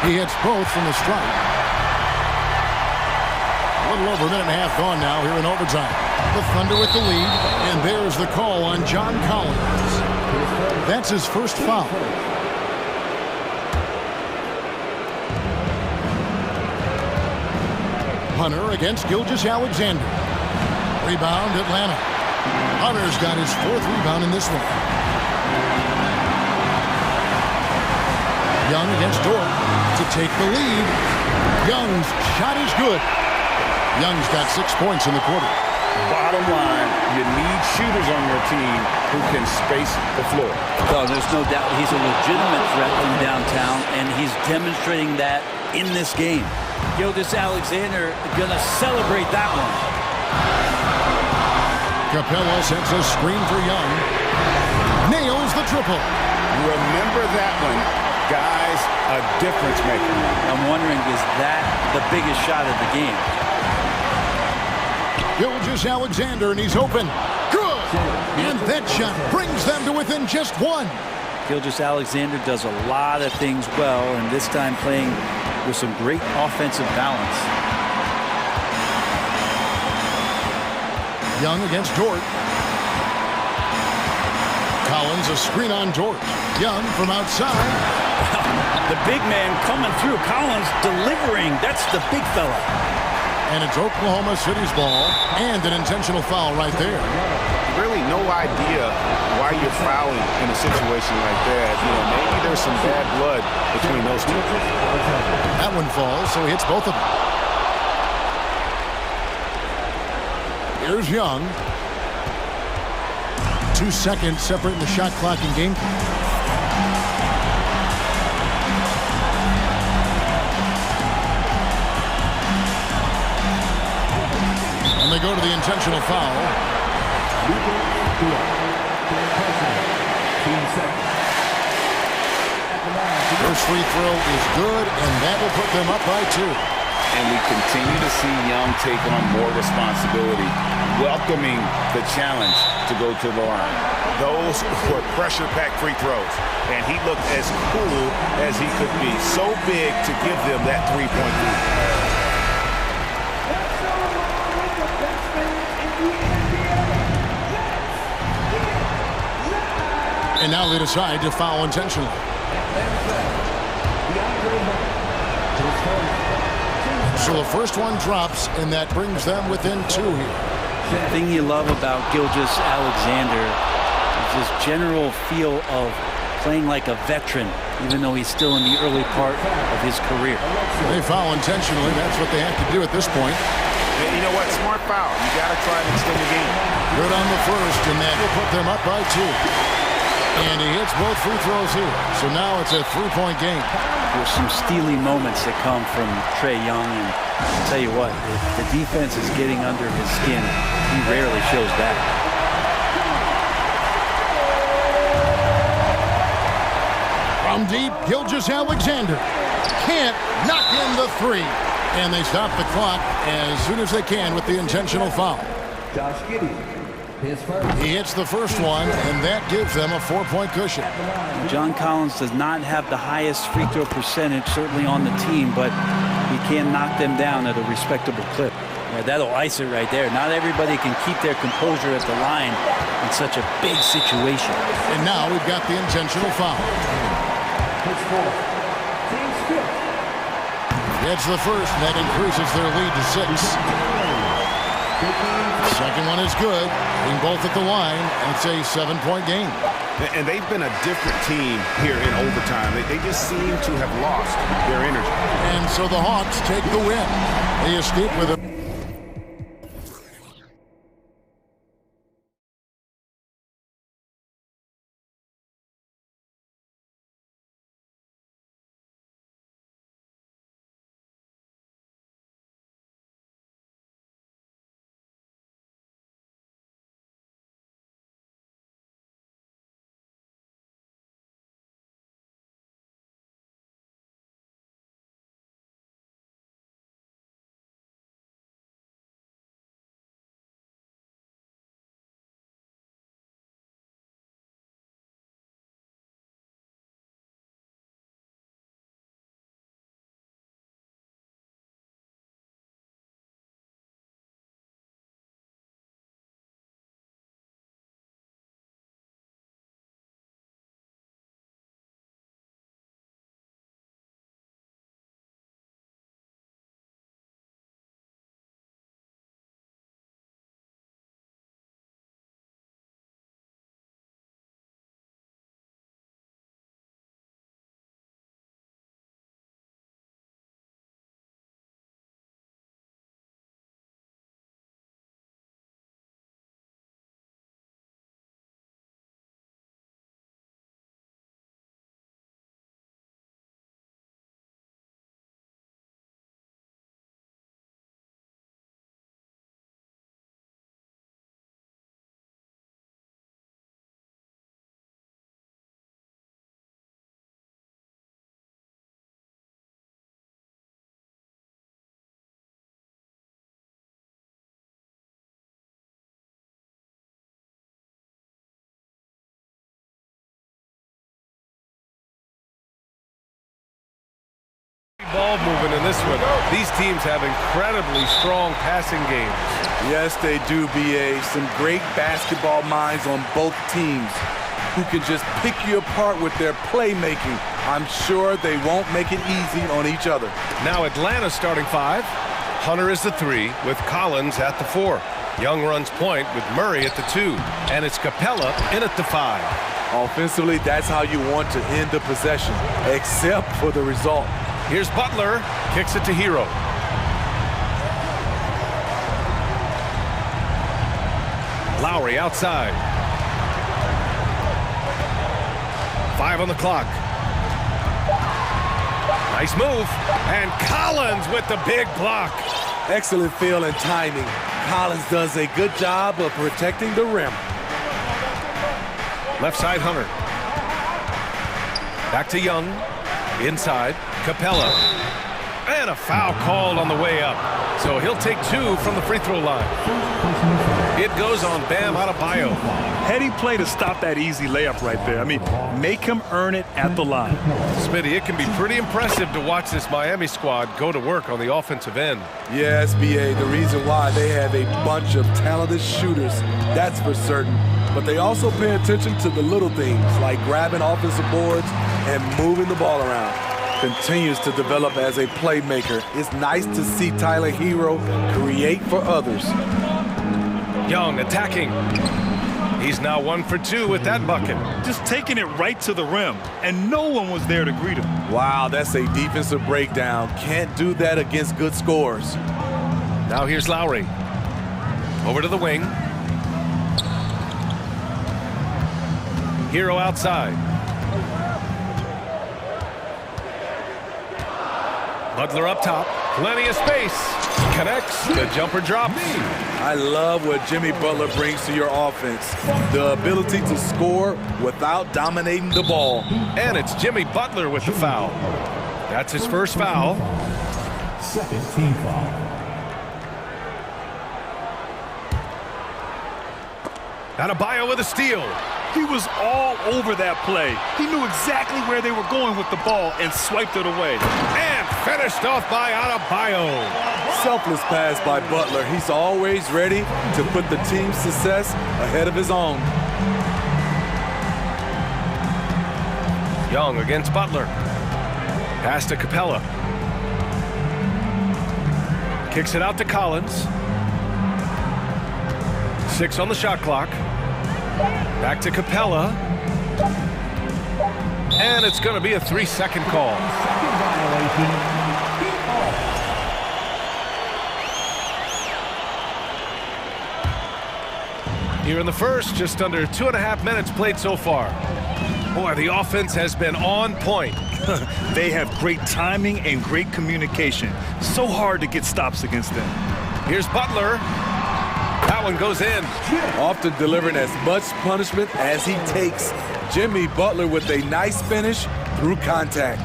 [SPEAKER 6] He hits both from the strike. A little over a minute and a half gone now here in overtime. The Thunder with the lead, and there's the call on John Collins. That's his first foul. Hunter against Gilgeous-Alexander. Rebound, Atlanta. Hunter's got his 4th rebound in this one. Young against Dort to take the lead. Young's shot is good. Young's got 6 points in the quarter.
[SPEAKER 10] Bottom line, you need shooters on your team who can space the floor.
[SPEAKER 3] Well, there's no doubt he's a legitimate threat from downtown, and he's demonstrating that in this game. Gilgeous-Alexander gonna celebrate that one.
[SPEAKER 6] Capella sets a screen for Young. Nails the triple.
[SPEAKER 10] Remember that one. Guys, a difference maker.
[SPEAKER 3] I'm wondering, is that the biggest shot of the game?
[SPEAKER 6] Gilgeous-Alexander, and he's open. Good! And that shot brings them to within just 1.
[SPEAKER 3] Gilgeous-Alexander does a lot of things well, and this time playing with some great offensive balance.
[SPEAKER 6] Young against Dort. Collins, a screen on Dort. Young from outside.
[SPEAKER 3] The big man coming through. Collins delivering. That's the big fella.
[SPEAKER 6] And it's Oklahoma City's ball, and an intentional foul right there.
[SPEAKER 13] Really no idea why you're fouling in a situation like that. You know, maybe there's some bad blood between those two.
[SPEAKER 6] That one falls, so he hits both of them. Here's Young. 2 seconds separating the shot clock and game clock. And they go to the intentional foul. First free throw is good, and that will put them up by 2.
[SPEAKER 10] And we continue to see Young take on more responsibility, welcoming the challenge to go to the line.
[SPEAKER 13] Those were pressure-packed free throws, and he looked as cool as he could be. So big to give them that three-point lead.
[SPEAKER 6] And now they decide to foul intentionally. So the first one drops, and that brings them within 2 here.
[SPEAKER 3] The thing you love about Gilgeous-Alexander is his general feel of playing like a veteran, even though he's still in the early part of his career.
[SPEAKER 6] They foul intentionally. That's what they have to do at this point.
[SPEAKER 13] And you know what? Smart foul. You got to try and extend the game.
[SPEAKER 6] Good on the first, and that will put them up by 2. And he hits both free throws here. So now it's a 3-point game.
[SPEAKER 3] There's some steely moments that come from Trae Young, and I'll tell you what, if the defense is getting under his skin, he rarely shows that.
[SPEAKER 6] From deep, Gilgeous-Alexander can't knock in the 3. And they stop the clock as soon as they can with the intentional foul.
[SPEAKER 12] Josh Giddey.
[SPEAKER 6] He hits the first one, and that gives them a 4-point cushion.
[SPEAKER 3] John Collins does not have the highest free throw percentage, certainly on the team, but he can knock them down at a respectable clip. Yeah, that'll ice it right there. Not everybody can keep their composure at the line in such a big situation.
[SPEAKER 6] And now we've got the intentional foul. Gets the first, and that increases their lead to 6. Second one is good. Being both at the line, and it's a 7-point game.
[SPEAKER 13] And they've been a different team here in overtime. They just seem to have lost their energy.
[SPEAKER 6] And so the Hawks take the win. They escape with a
[SPEAKER 1] ball movement in this one. These teams have incredibly strong passing games.
[SPEAKER 8] Yes, they do, BA. Some great basketball minds on both teams who can just pick you apart with their playmaking. I'm sure they won't make it easy on each other.
[SPEAKER 1] Now Atlanta's starting 5. Hunter is the 3 with Collins at the 4. Young runs point with Murray at the 2. And it's Capella in at the 5.
[SPEAKER 8] Offensively, that's how you want to end the possession, except for the result.
[SPEAKER 1] Here's Butler, kicks it to Hero. Lowry outside. 5 on the clock. Nice move. And Collins with the big block.
[SPEAKER 8] Excellent feel and timing. Collins does a good job of protecting the rim.
[SPEAKER 1] Left side, Hunter. Back to Young. Inside, Capella. And a foul called on the way up. So he'll take 2 from the free throw line. It goes on Bam Adebayo.
[SPEAKER 2] Heady play to stop that easy layup right there. I mean, make him earn it at the line.
[SPEAKER 1] Smitty, it can be pretty impressive to watch this Miami squad go to work on the offensive end.
[SPEAKER 8] Yes, BA, the reason why they have a bunch of talented shooters, that's for certain. But they also pay attention to the little things like grabbing offensive boards and moving the ball around. Continues to develop as a playmaker. It's nice to see Tyler Hero create for others.
[SPEAKER 1] Young attacking. He's now 1 for 2 with that bucket.
[SPEAKER 2] Just taking it right to the rim, and no one was there to greet him.
[SPEAKER 8] Wow, that's a defensive breakdown. Can't do that against good scores.
[SPEAKER 1] Now here's Lowry. Over to the wing. Hero outside. Butler up top. Plenty of space. Connects. The jumper drops.
[SPEAKER 8] I love what Jimmy Butler brings to your offense. The ability to score without dominating the ball.
[SPEAKER 1] And it's Jimmy Butler with the foul. That's his first foul.
[SPEAKER 12] Second team foul.
[SPEAKER 1] Adebayo with a steal.
[SPEAKER 2] He was all over that play. He knew exactly where they were going with the ball and swiped it away.
[SPEAKER 1] And finished off by Adebayo.
[SPEAKER 8] Selfless pass by Butler. He's always ready to put the team's success ahead of his own.
[SPEAKER 1] Young against Butler. Pass to Capella. Kicks it out to Collins. 6 on the shot clock. Back to Capella. And it's going to be a 3-second call. Here in the first, just under 2.5 minutes played so far. Boy, the offense has been on point.
[SPEAKER 2] They have great timing and great communication. So hard to get stops against them.
[SPEAKER 1] Here's Butler. That one goes in.
[SPEAKER 8] Often delivering as much punishment as he takes. Jimmy Butler with a nice finish through contact.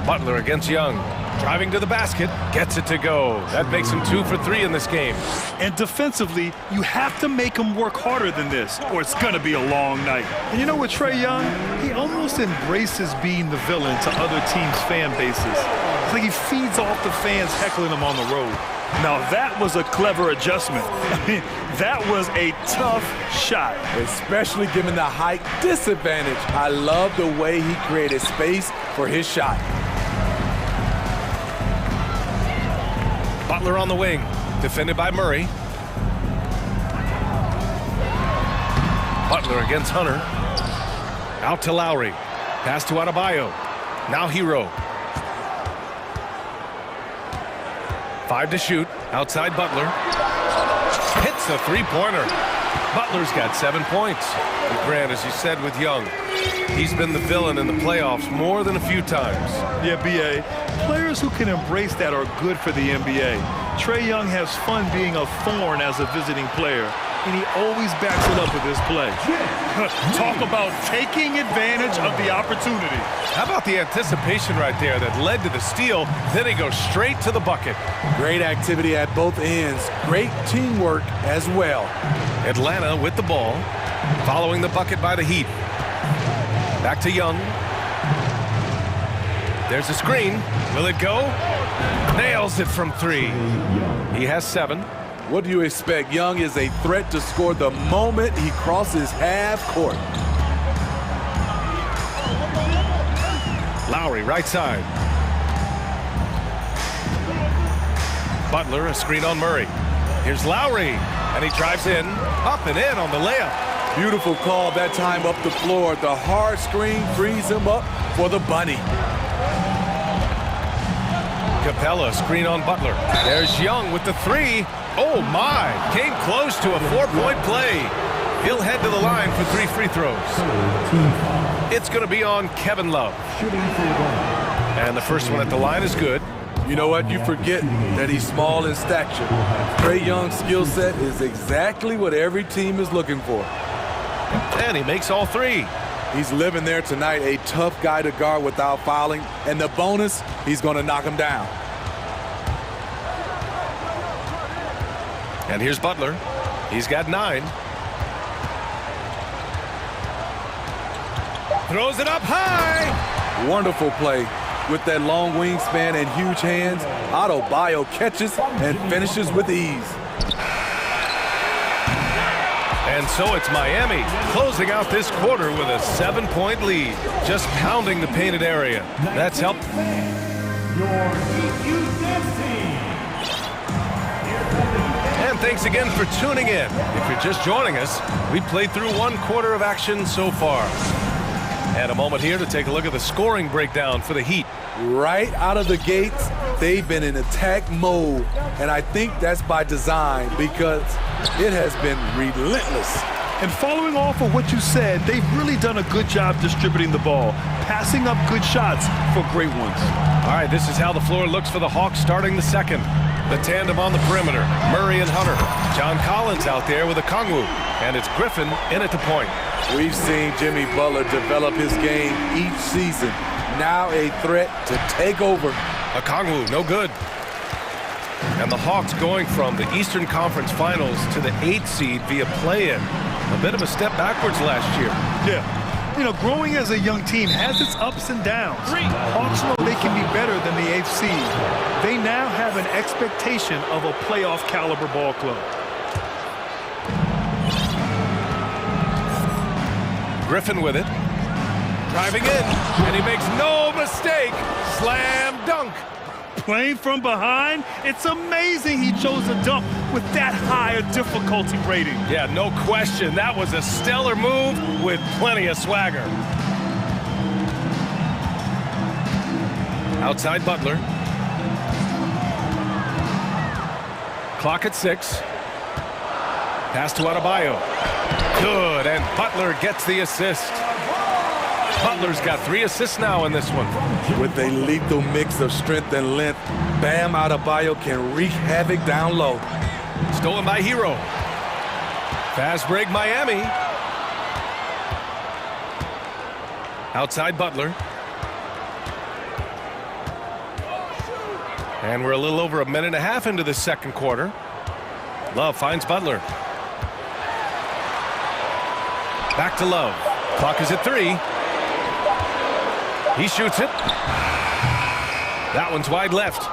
[SPEAKER 1] Butler against Young. Driving to the basket, gets it to go. That makes him 2 for 3 in this game.
[SPEAKER 2] And defensively, you have to make him work harder than this, or it's going to be a long night. And you know what, Trae Young? He almost embraces being the villain to other teams' fan bases. It's like he feeds off the fans heckling him on the road. Now, that was a clever adjustment. I mean, that was a tough shot.
[SPEAKER 8] Especially given the height disadvantage. I love the way he created space for his shot.
[SPEAKER 1] Butler on the wing, defended by Murray. Butler against Hunter. Out to Lowry. Pass to Adebayo. Now Hero. 5 to shoot. Outside Butler. Hits a three-pointer. Butler's got 7 points. And Grant, as you said with Young, he's been the villain in the playoffs more than a few times.
[SPEAKER 2] Yeah, B.A. Players who can embrace that are good for the NBA. Trae Young has fun being a thorn as a visiting player, and he always backs it up with his play. Talk about taking advantage of the opportunity.
[SPEAKER 1] How about the anticipation right there that led to the steal? Then he goes straight to the bucket.
[SPEAKER 8] Great activity at both ends. Great teamwork as well.
[SPEAKER 1] Atlanta with the ball, following the bucket by the Heat. Back to Young. There's a screen. Will it go? Nails it from 3. He has 7.
[SPEAKER 8] What do you expect? Young is a threat to score the moment he crosses half court.
[SPEAKER 1] Lowry, right side. Butler, a screen on Murray. Here's Lowry, and he drives in, up and in on the layup.
[SPEAKER 8] Beautiful call that time up the floor. The hard screen frees him up for the bunny.
[SPEAKER 1] Capella, screen on Butler. There's Young with the 3. Oh my, came close to a 4-point play. He'll head to the line for 3 free throws. It's going to be on Kevin Love. And the first one at the line is good.
[SPEAKER 8] You know what? You forget that he's small in stature. Trae Young's skill set is exactly what every team is looking for.
[SPEAKER 1] And he makes all 3.
[SPEAKER 8] He's living there tonight, a tough guy to guard without fouling. And the bonus, he's going to knock him down.
[SPEAKER 1] And here's Butler. He's got 9. Throws it up high.
[SPEAKER 8] Wonderful play. With that long wingspan and huge hands, Adebayo catches and finishes with ease.
[SPEAKER 1] And so it's Miami closing out this quarter with a 7-point lead, just pounding the painted area. That's helped. And thanks again for tuning in. If you're just joining us, we played through 1 quarter of action so far. And a moment here to take a look at the scoring breakdown for the Heat.
[SPEAKER 8] Right out of the gates, they've been in attack mode. And I think that's by design because it has been relentless.
[SPEAKER 2] And following off of what you said, they've really done a good job distributing the ball, passing up good shots for great ones.
[SPEAKER 1] All right, this is how the floor looks for the Hawks starting the second. The tandem on the perimeter, Murray and Hunter. John Collins out there with Okongwu. And it's Griffin in at the point.
[SPEAKER 8] We've seen Jimmy Butler develop his game each season. Now a threat to take over.
[SPEAKER 1] Okongwu, no good. And the Hawks going from the Eastern Conference Finals to the 8th seed via play-in. A bit of a step backwards last year.
[SPEAKER 2] Yeah. You know, growing as a young team has its ups and downs. Hawks know they can be better than the 8th seed. They now have an expectation of a playoff caliber ball club.
[SPEAKER 1] Griffin with it. Driving in, and he makes no mistake. Slam dunk.
[SPEAKER 2] Playing from behind, it's amazing he chose a dunk with that high a difficulty rating.
[SPEAKER 1] Yeah, no question. That was a stellar move with plenty of swagger. Outside Butler. Clock at 6. Pass to Adebayo. Good, and Butler gets the assist. Butler's got 3 assists now in this one.
[SPEAKER 8] With a lethal mix of strength and length, Bam Adebayo can wreak havoc down low.
[SPEAKER 1] Stolen by Hero. Fast break Miami. Outside Butler. And we're a little over a minute and a half into the second quarter. Love finds Butler. Back to Love. Clock is at 3. He shoots it. That one's wide left.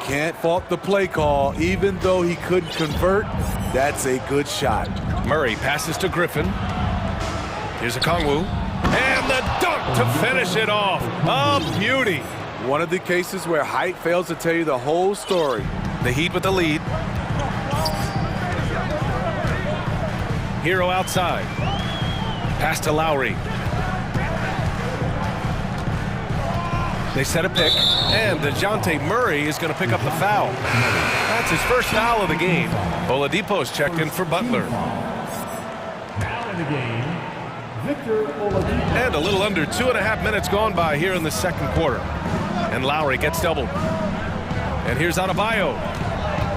[SPEAKER 8] Can't fault the play call. Even though he couldn't convert, that's a good shot.
[SPEAKER 1] Murray passes to Griffin. Here's Okongwu. And the dunk to finish it off. A beauty.
[SPEAKER 8] One of the cases where height fails to tell you the whole story.
[SPEAKER 1] The Heat with the lead. Hero outside. Pass to Lowry. They set a pick, and DeJounte Murray is going to pick up the foul. That's his first foul of the game. Oladipo's checked in for Butler.
[SPEAKER 12] Now in the game, Victor Oladipo.
[SPEAKER 1] And a little under 2.5 minutes gone by here in the second quarter. And Lowry gets doubled. And here's Adebayo.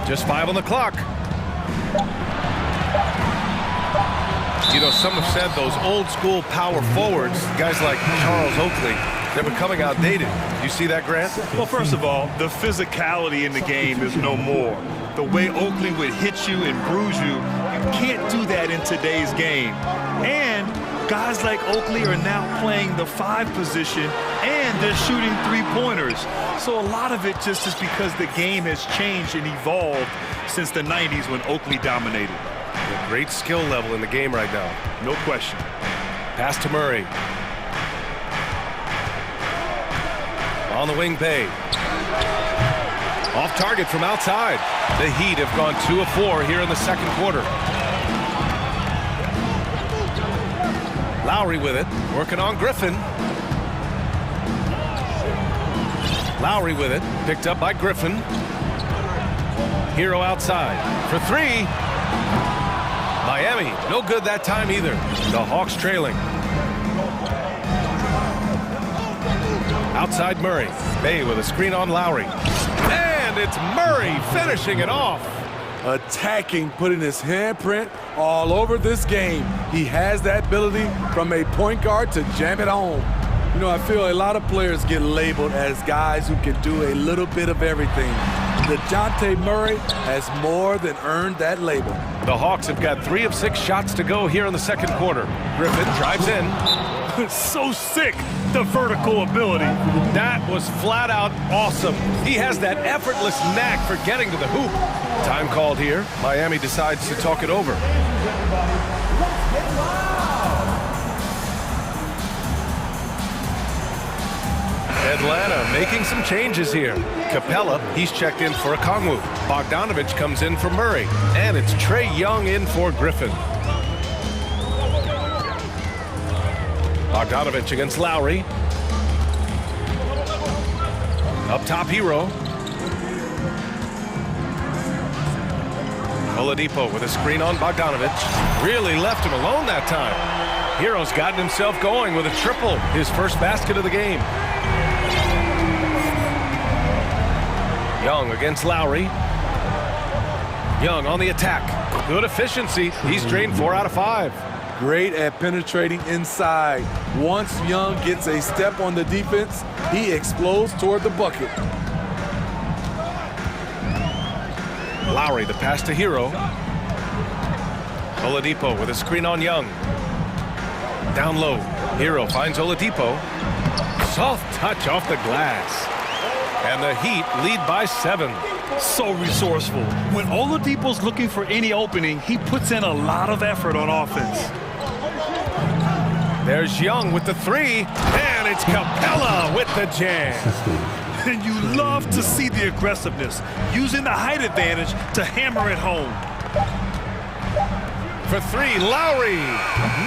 [SPEAKER 1] Just 5 on the clock. You know, some have said those old school power forwards, guys like Charles Oakley, they're becoming outdated. You see that, Grant?
[SPEAKER 2] Well, first of all, the physicality in the game is no more. The way Oakley would hit you and bruise you, you can't do that in today's game. And guys like Oakley are now playing the 5 position, and they're shooting 3-pointers. So a lot of it just is because the game has changed and evolved since the 90s when Oakley dominated.
[SPEAKER 1] A great skill level in the game right now.
[SPEAKER 2] No question.
[SPEAKER 1] Pass to Murray. On the wing, Bay. Off target from outside. The Heat have gone 2 of 4 here in the second quarter. Lowry with it, working on Griffin. Lowry with it, picked up by Griffin. Hero outside for 3. Miami, no good that time either. The Hawks trailing. Outside Murray. Bay with a screen on Lowry. And it's Murray finishing it off.
[SPEAKER 8] Attacking, putting his handprint all over this game. He has that ability from a point guard to jam it home. You know, I feel a lot of players get labeled as guys who can do a little bit of everything. DeJounte Murray has more than earned that label.
[SPEAKER 1] The Hawks have got 3 of 6 shots to go here in the second quarter. Griffin drives in.
[SPEAKER 2] So sick, the vertical ability.
[SPEAKER 1] That was flat out awesome. He has that effortless knack for getting to the hoop. Time called here. Miami decides to talk it over. Atlanta making some changes here. Capella, he's checked in for Okongwu. Bogdanovich comes in for Murray. And it's Trae Young in for Griffin. Bogdanovich against Lowry. Up top, Hero. Oladipo with a screen on Bogdanovich. Really left him alone that time. Hero's gotten himself going with a triple, his first basket of the game. Young against Lowry. Young on the attack. Good efficiency. He's drained 4 out of 5.
[SPEAKER 8] Great at penetrating inside. Once Young gets a step on the defense, he explodes toward the bucket.
[SPEAKER 1] Lowry, the pass to Hero. Oladipo with a screen on Young. Down low. Hero finds Oladipo. Soft touch off the glass. And the Heat lead by 7.
[SPEAKER 2] So resourceful. When Oladipo's looking for any opening, he puts in a lot of effort on offense.
[SPEAKER 1] There's Young with the 3, and it's Capella with the jam.
[SPEAKER 2] And you love to see the aggressiveness, using the height advantage to hammer it home.
[SPEAKER 1] For 3, Lowry.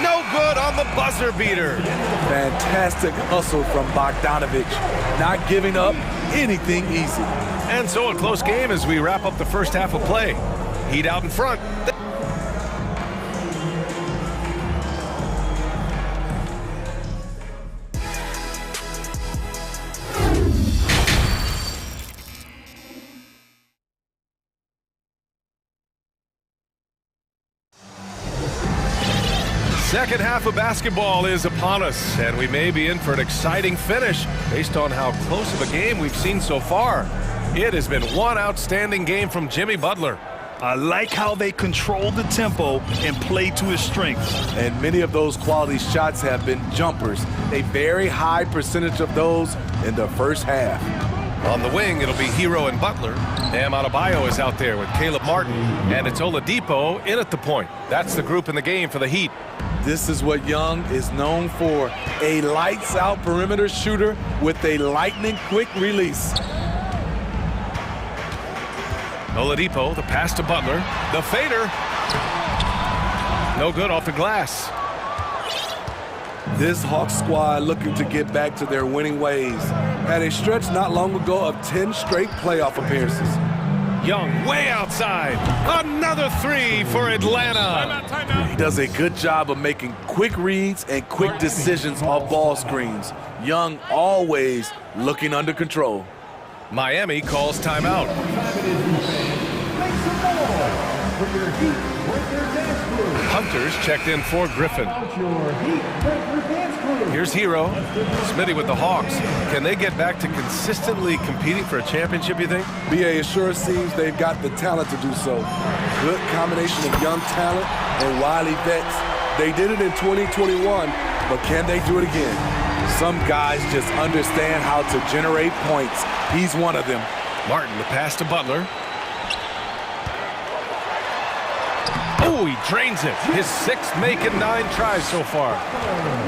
[SPEAKER 1] No good on the buzzer beater.
[SPEAKER 8] Fantastic hustle from Bogdanovich. Not giving up anything easy.
[SPEAKER 1] And so a close game as we wrap up the first half of play. Heat out in front. Second half of basketball is upon us, and we may be in for an exciting finish based on how close of a game we've seen so far. It has been one outstanding game from Jimmy Butler.
[SPEAKER 2] I like how they control the tempo and play to his strengths.
[SPEAKER 8] And many of those quality shots have been jumpers. A very high percentage of those in the first half.
[SPEAKER 1] On the wing, it'll be Hero and Butler. Bam Adebayo is out there with Caleb Martin, and it's Oladipo in at the point. That's the group in the game for the Heat.
[SPEAKER 8] This is what Young is known for, a lights-out perimeter shooter with a lightning-quick release.
[SPEAKER 1] Oladipo, the pass to Butler. The fader. No good off the glass.
[SPEAKER 8] This Hawks squad looking to get back to their winning ways. Had a stretch not long ago of 10 straight playoff appearances.
[SPEAKER 1] Young way outside. Another 3 for Atlanta.
[SPEAKER 8] He does a good job of making quick reads and quick decisions off ball screens. Young always looking under control.
[SPEAKER 1] Miami calls timeout. Hunters checked in for Griffin. Here's Hero. Smitty with the Hawks. Can they get back to consistently competing for a championship, you think?
[SPEAKER 8] BA, it sure seems they've got the talent to do so. Good combination of young talent and wily vets. They did it in 2021, but can they do it again? Some guys just understand how to generate points. He's one of them.
[SPEAKER 1] Martin, the pass to Butler. Oh, he drains it. His 6th make and 9 tries so far.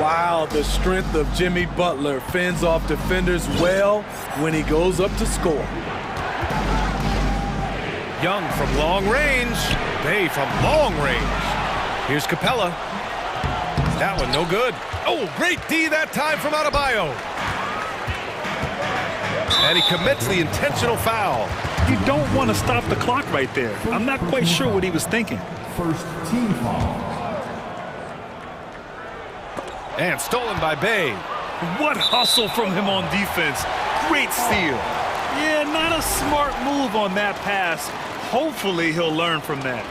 [SPEAKER 8] Wow, the strength of Jimmy Butler fends off defenders well when he goes up to score.
[SPEAKER 1] Young from long range. Bay from long range. Here's Capella. That one no good. Oh, great D that time from Adebayo. And he commits the intentional foul.
[SPEAKER 2] you don't want to stop the clock right there. I'm not quite sure what he was thinking.
[SPEAKER 12] First team foul.
[SPEAKER 1] And stolen by Bay.
[SPEAKER 2] What hustle from him on defense. Great steal. Yeah, not a smart move on that pass. Hopefully he'll learn from that.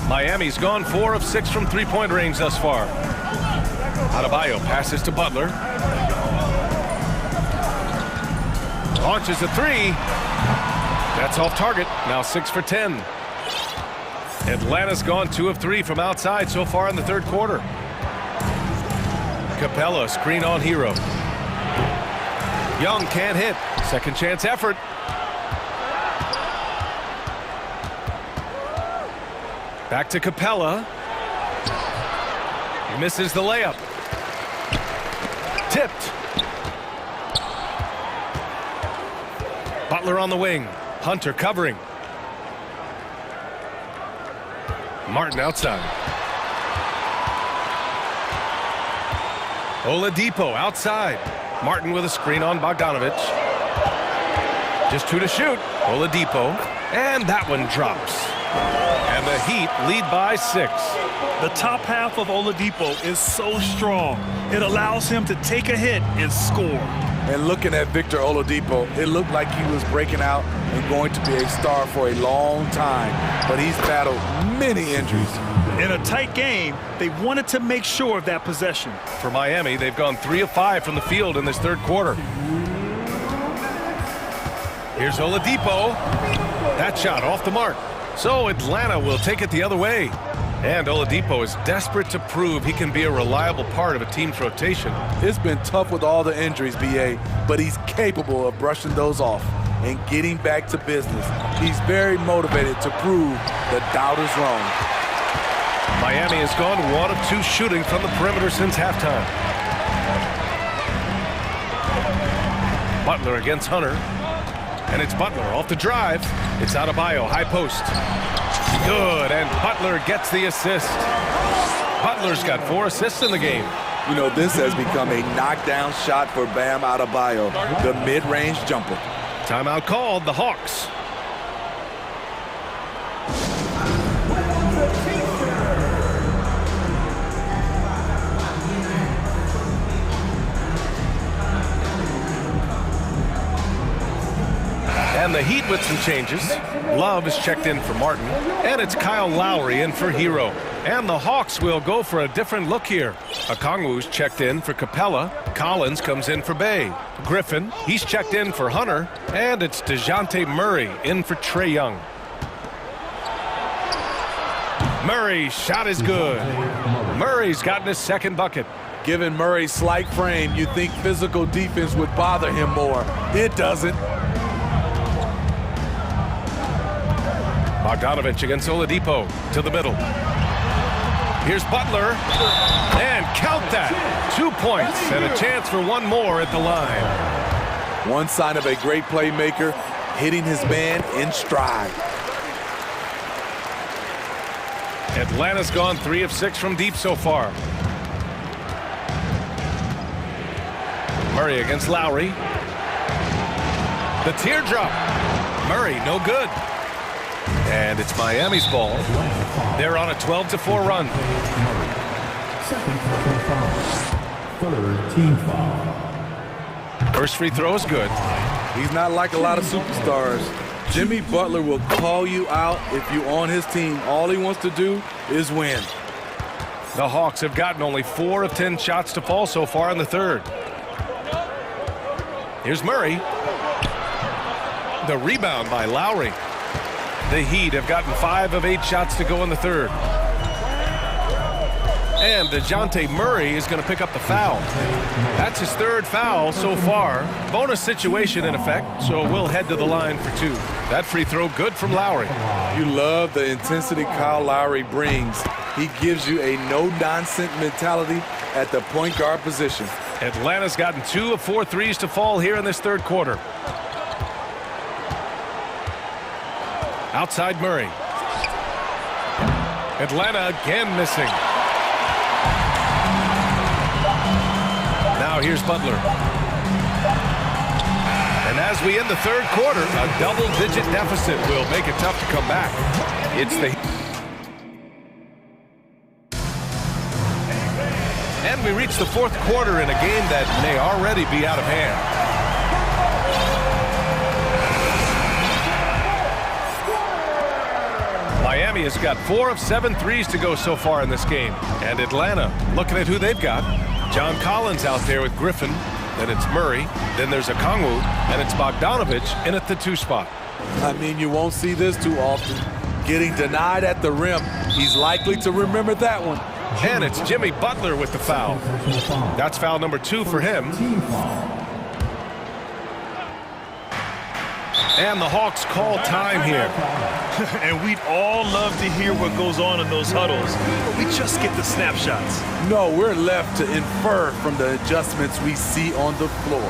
[SPEAKER 1] Miami's gone 4 of 6 from three-point range thus far. Adebayo passes to Butler. Launches a three. That's off target. Now 6 for 10. Atlanta's gone 2 of 3 from outside so far in the third quarter. Capella, screen on Hero. Young can't hit. Second chance effort. Back to Capella. Misses the layup. Tipped. Butler on the wing. Hunter covering. Martin outside. Oladipo outside. Martin with a screen on Bogdanovic. Just 2 to shoot. Oladipo. And that one drops. And the Heat lead by 6.
[SPEAKER 2] The top half of Oladipo is so strong. It allows him to take a hit and score.
[SPEAKER 8] And looking at Victor Oladipo, it looked like he was breaking out and going to be a star for a long time. But he's battled many injuries.
[SPEAKER 2] In a tight game, they wanted to make sure of that possession.
[SPEAKER 1] For Miami, they've gone 3 of 5 from the field in this third quarter. Here's Oladipo. That shot off the mark. So Atlanta will take it the other way. And Oladipo is desperate to prove he can be a reliable part of a team's rotation.
[SPEAKER 8] It's been tough with all the injuries, BA, but he's capable of brushing those off and getting back to business. He's very motivated to prove the doubters wrong.
[SPEAKER 1] Miami has gone 1 of 2 shooting from the perimeter since halftime. Butler against Hunter. And it's Butler off the drive. It's Adebayo, high post. Good, and Butler gets the assist. Butler's got 4 assists in the game.
[SPEAKER 8] You know, this has become a knockdown shot for Bam Adebayo, the mid-range jumper.
[SPEAKER 1] Timeout called, the Hawks. And the Heat with some changes. Love is checked in for Martin. And it's Kyle Lowry in for Hero. And the Hawks will go for a different look here. Okongwu's checked in for Capella. Collins comes in for Bay. Griffin, he's checked in for Hunter. And it's DeJounte Murray in for Trae Young. Murray's shot is good. Murray's gotten his second bucket.
[SPEAKER 8] Given Murray's slight frame, you'd think physical defense would bother him more. It doesn't.
[SPEAKER 1] Bogdanovic against Oladipo to the middle. Here's Butler, and count that. 2 points and a chance for one more at the line.
[SPEAKER 8] One sign of a great playmaker, hitting his man in stride.
[SPEAKER 1] Atlanta's gone 3 of 6 from deep so far. Murray against Lowry. The teardrop. Murray, no good. And it's Miami's ball. They're on a 12-4 run.
[SPEAKER 12] Third team foul.
[SPEAKER 1] First free throw is good.
[SPEAKER 8] He's not like a lot of superstars. Jimmy Butler will call you out if you're on his team. All he wants to do is win.
[SPEAKER 1] The Hawks have gotten only 4 of 10 shots to fall so far in the third. Here's Murray. The rebound by Lowry. The Heat have gotten 5 of 8 shots to go in the third. And DeJounte Murray is going to pick up the foul. That's his 3rd foul so far. Bonus situation in effect, so we'll head to the line for 2. That free throw good from Lowry.
[SPEAKER 8] You love the intensity Kyle Lowry brings. He gives you a no-nonsense mentality at the point guard position.
[SPEAKER 1] Atlanta's gotten 2 of 4 threes to fall here in this third quarter. Outside Murray. Atlanta again missing. Now here's Butler. And as we end the third quarter, a double-digit deficit will make it tough to come back. It's the... And we reach the fourth quarter in a game that may already be out of hand. Miami has got 4 of 7 threes to go so far in this game. And Atlanta, looking at who they've got. John Collins out there with Griffin. Then it's Murray. Then there's Okongwu. And it's Bogdanovich in at the 2 spot.
[SPEAKER 8] I mean, you won't see this too often. Getting denied at the rim. He's likely to remember that one.
[SPEAKER 1] And it's Jimmy Butler with the foul. That's foul number 2 for him. And the Hawks call time here.
[SPEAKER 2] And we'd all love to hear what goes on in those huddles, but we just get the snapshots.
[SPEAKER 8] No, we're left to infer from the adjustments we see on the floor.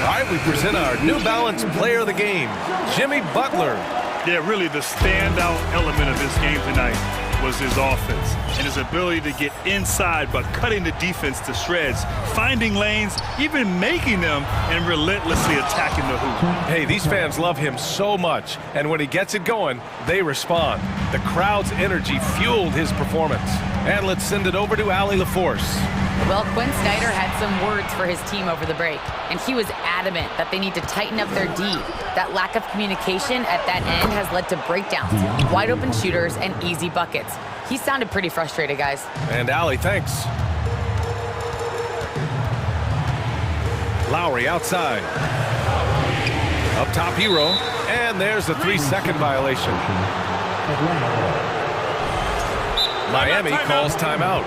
[SPEAKER 1] All right, we present our New Balance Player of the Game, Jimmy Butler.
[SPEAKER 2] Yeah, really the standout element of this game tonight was his offense and his ability to get inside but cutting the defense to shreds, finding lanes, even making them, and relentlessly attacking the hoop.
[SPEAKER 1] Hey, these fans love him so much, and when he gets it going, they respond. The crowd's energy fueled his performance. And let's send it over to Allie LaForce.
[SPEAKER 5] Well, Quinn Snyder had some words for his team over the break, and he was adamant that they need to tighten up their D. That lack of communication at that end has led to breakdowns, wide open shooters, and easy buckets. He sounded pretty frustrated, guys.
[SPEAKER 1] And Allie, thanks. Lowry outside. Up top, Hero. And there's a 3-second violation. Miami calls timeout.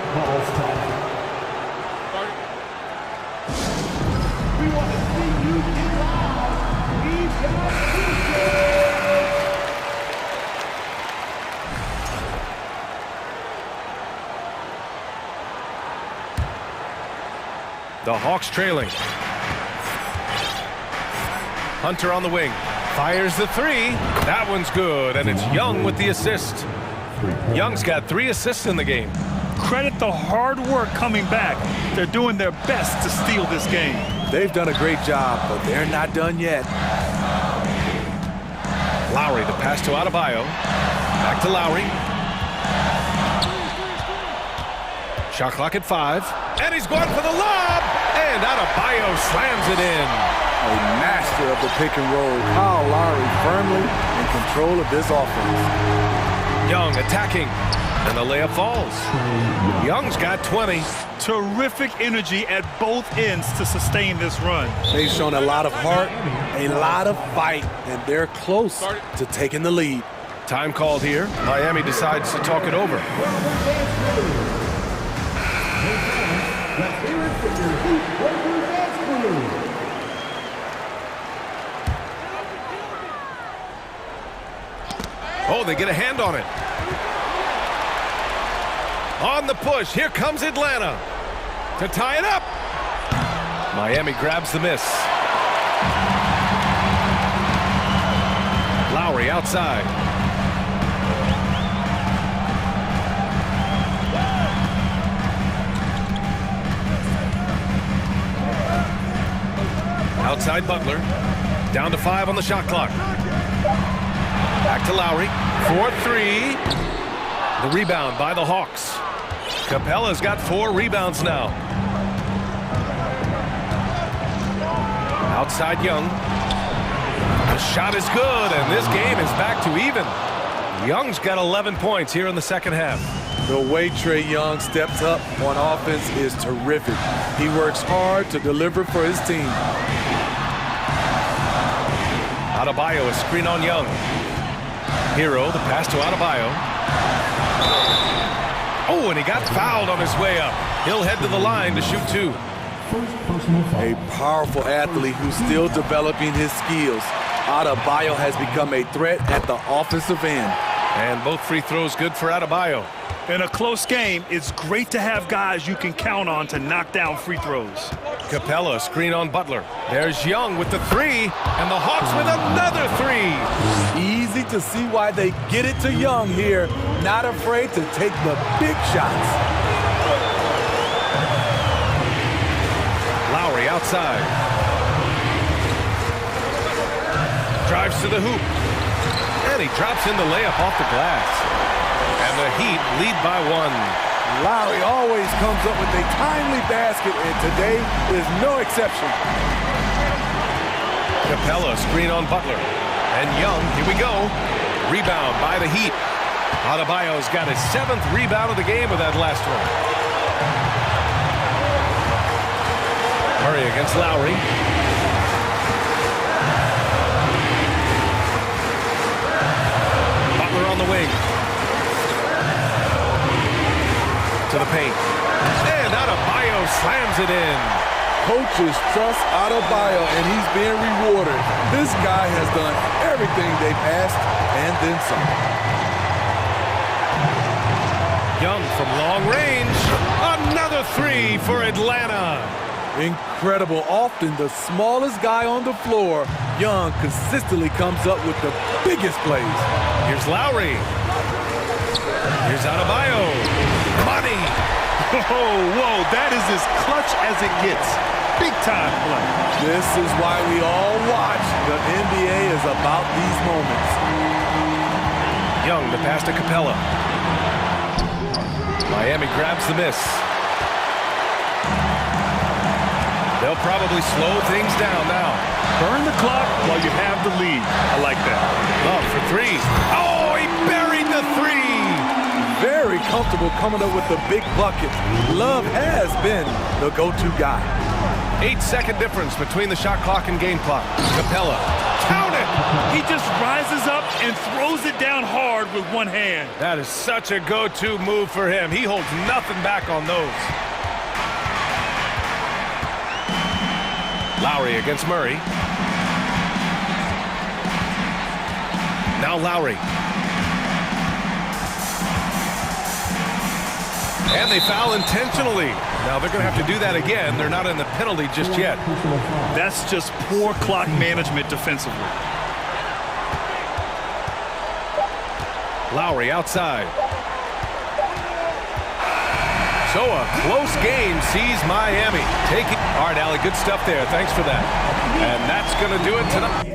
[SPEAKER 1] The Hawks trailing. Hunter on the wing. Fires the 3. That one's good, and it's Young with the assist. Young's got 3 assists in the game.
[SPEAKER 2] Credit the hard work coming back. They're doing their best to steal this game.
[SPEAKER 8] They've done a great job, but they're not done yet.
[SPEAKER 1] Lowry, the pass to Adebayo. Back to Lowry. Shot clock at 5. And he's going for the lob. And Adebayo slams it in.
[SPEAKER 8] A master of the pick and roll. Kyle Lowry firmly in control of this offense.
[SPEAKER 1] Young attacking. And the layup falls. Young's got 20.
[SPEAKER 2] Terrific energy at both ends to sustain this run.
[SPEAKER 8] They've shown a lot of heart, a lot of fight, and they're close to taking the lead.
[SPEAKER 1] Time called here. Miami decides to talk it over. Oh, they get a hand on it. On the push, here comes Atlanta to tie it up. Miami grabs the miss. Lowry outside. Outside Butler. Down to 5 on the shot clock. Back to Lowry. 4-3. The rebound by the Hawks. Capella's got 4 rebounds now. Outside Young. The shot is good, and this game is back to even. Young's got 11 points here in the second half.
[SPEAKER 8] The way Trae Young steps up on offense is terrific. He works hard to deliver for his team.
[SPEAKER 1] Adebayo, a screen on Young. Hero, the pass to Adebayo. Oh, and he got fouled on his way up. He'll head to the line to shoot 2.
[SPEAKER 8] A powerful athlete who's still developing his skills. Adebayo has become a threat at the offensive end.
[SPEAKER 1] And both free throws good for Adebayo.
[SPEAKER 2] In a close game, it's great to have guys you can count on to knock down free throws.
[SPEAKER 1] Capella, screen on Butler. There's Young with the 3, and the Hawks with another 3.
[SPEAKER 8] Easy easy to see why they get it to Young here, not afraid to take the big shots.
[SPEAKER 1] Lowry outside. Drives to the hoop. And he drops in the layup off the glass. And the Heat lead by 1.
[SPEAKER 8] Lowry always comes up with a timely basket, and today is no exception.
[SPEAKER 1] Capella screen on Butler. And Young, here we go. Rebound by the Heat. Adebayo's got his 7th rebound of the game with that last one. Murray against Lowry. Butler on the wing. To the paint. And Adebayo slams it in.
[SPEAKER 8] Coaches trust Adebayo, and he's being rewarded. This guy has done everything they've asked and then some.
[SPEAKER 1] Young from long range. Another 3 for Atlanta.
[SPEAKER 8] Incredible. Often the smallest guy on the floor, Young consistently comes up with the biggest plays.
[SPEAKER 1] Here's Lowry. Here's Adebayo. Money.
[SPEAKER 2] Whoa, that is as clutch as it gets. Big time play.
[SPEAKER 8] This is why we all watch. The NBA is about these moments.
[SPEAKER 1] Young the pass to Capella. Miami grabs the miss. They'll probably slow things down now.
[SPEAKER 2] Burn the clock while you have the lead. I like that.
[SPEAKER 1] Love for 3. Oh, he buried the 3.
[SPEAKER 8] Very comfortable coming up with the big bucket. Love has been the go-to guy.
[SPEAKER 1] 8-second difference between the shot clock and game clock. Capella. Count it!
[SPEAKER 2] He just rises up and throws it down hard with one hand.
[SPEAKER 1] That is such a go-to move for him. He holds nothing back on those. Lowry against Murray. Now Lowry. And they foul intentionally. Now they're going to have to do that again. They're not in the penalty just yet.
[SPEAKER 2] That's just poor clock management defensively.
[SPEAKER 1] Lowry outside. So a close game sees Miami taking. All right, Allie, good stuff there. Thanks for that. And that's going to do it tonight.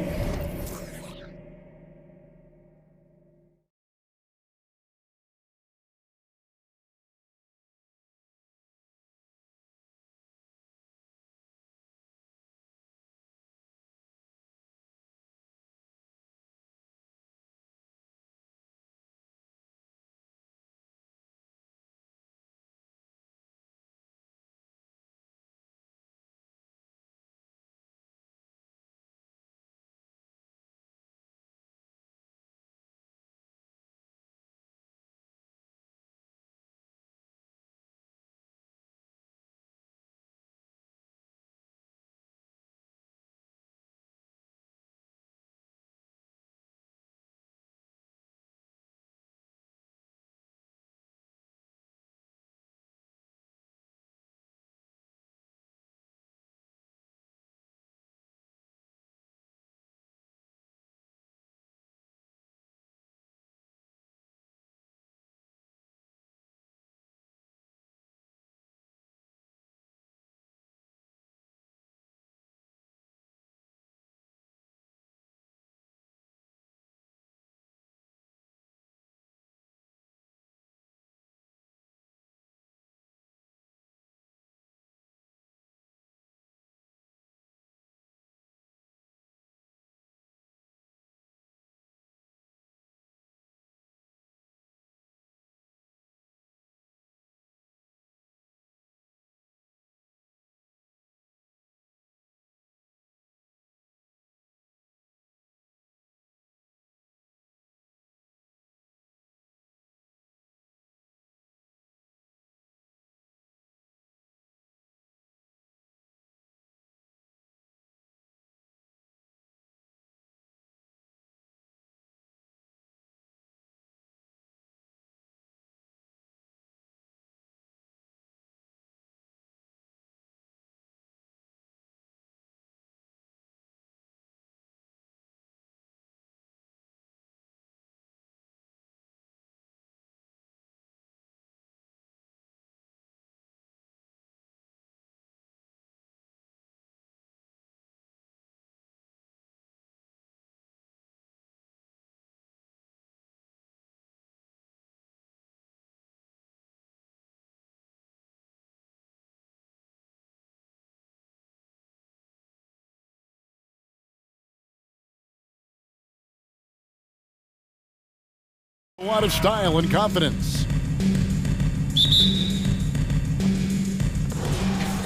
[SPEAKER 6] A lot of style and confidence.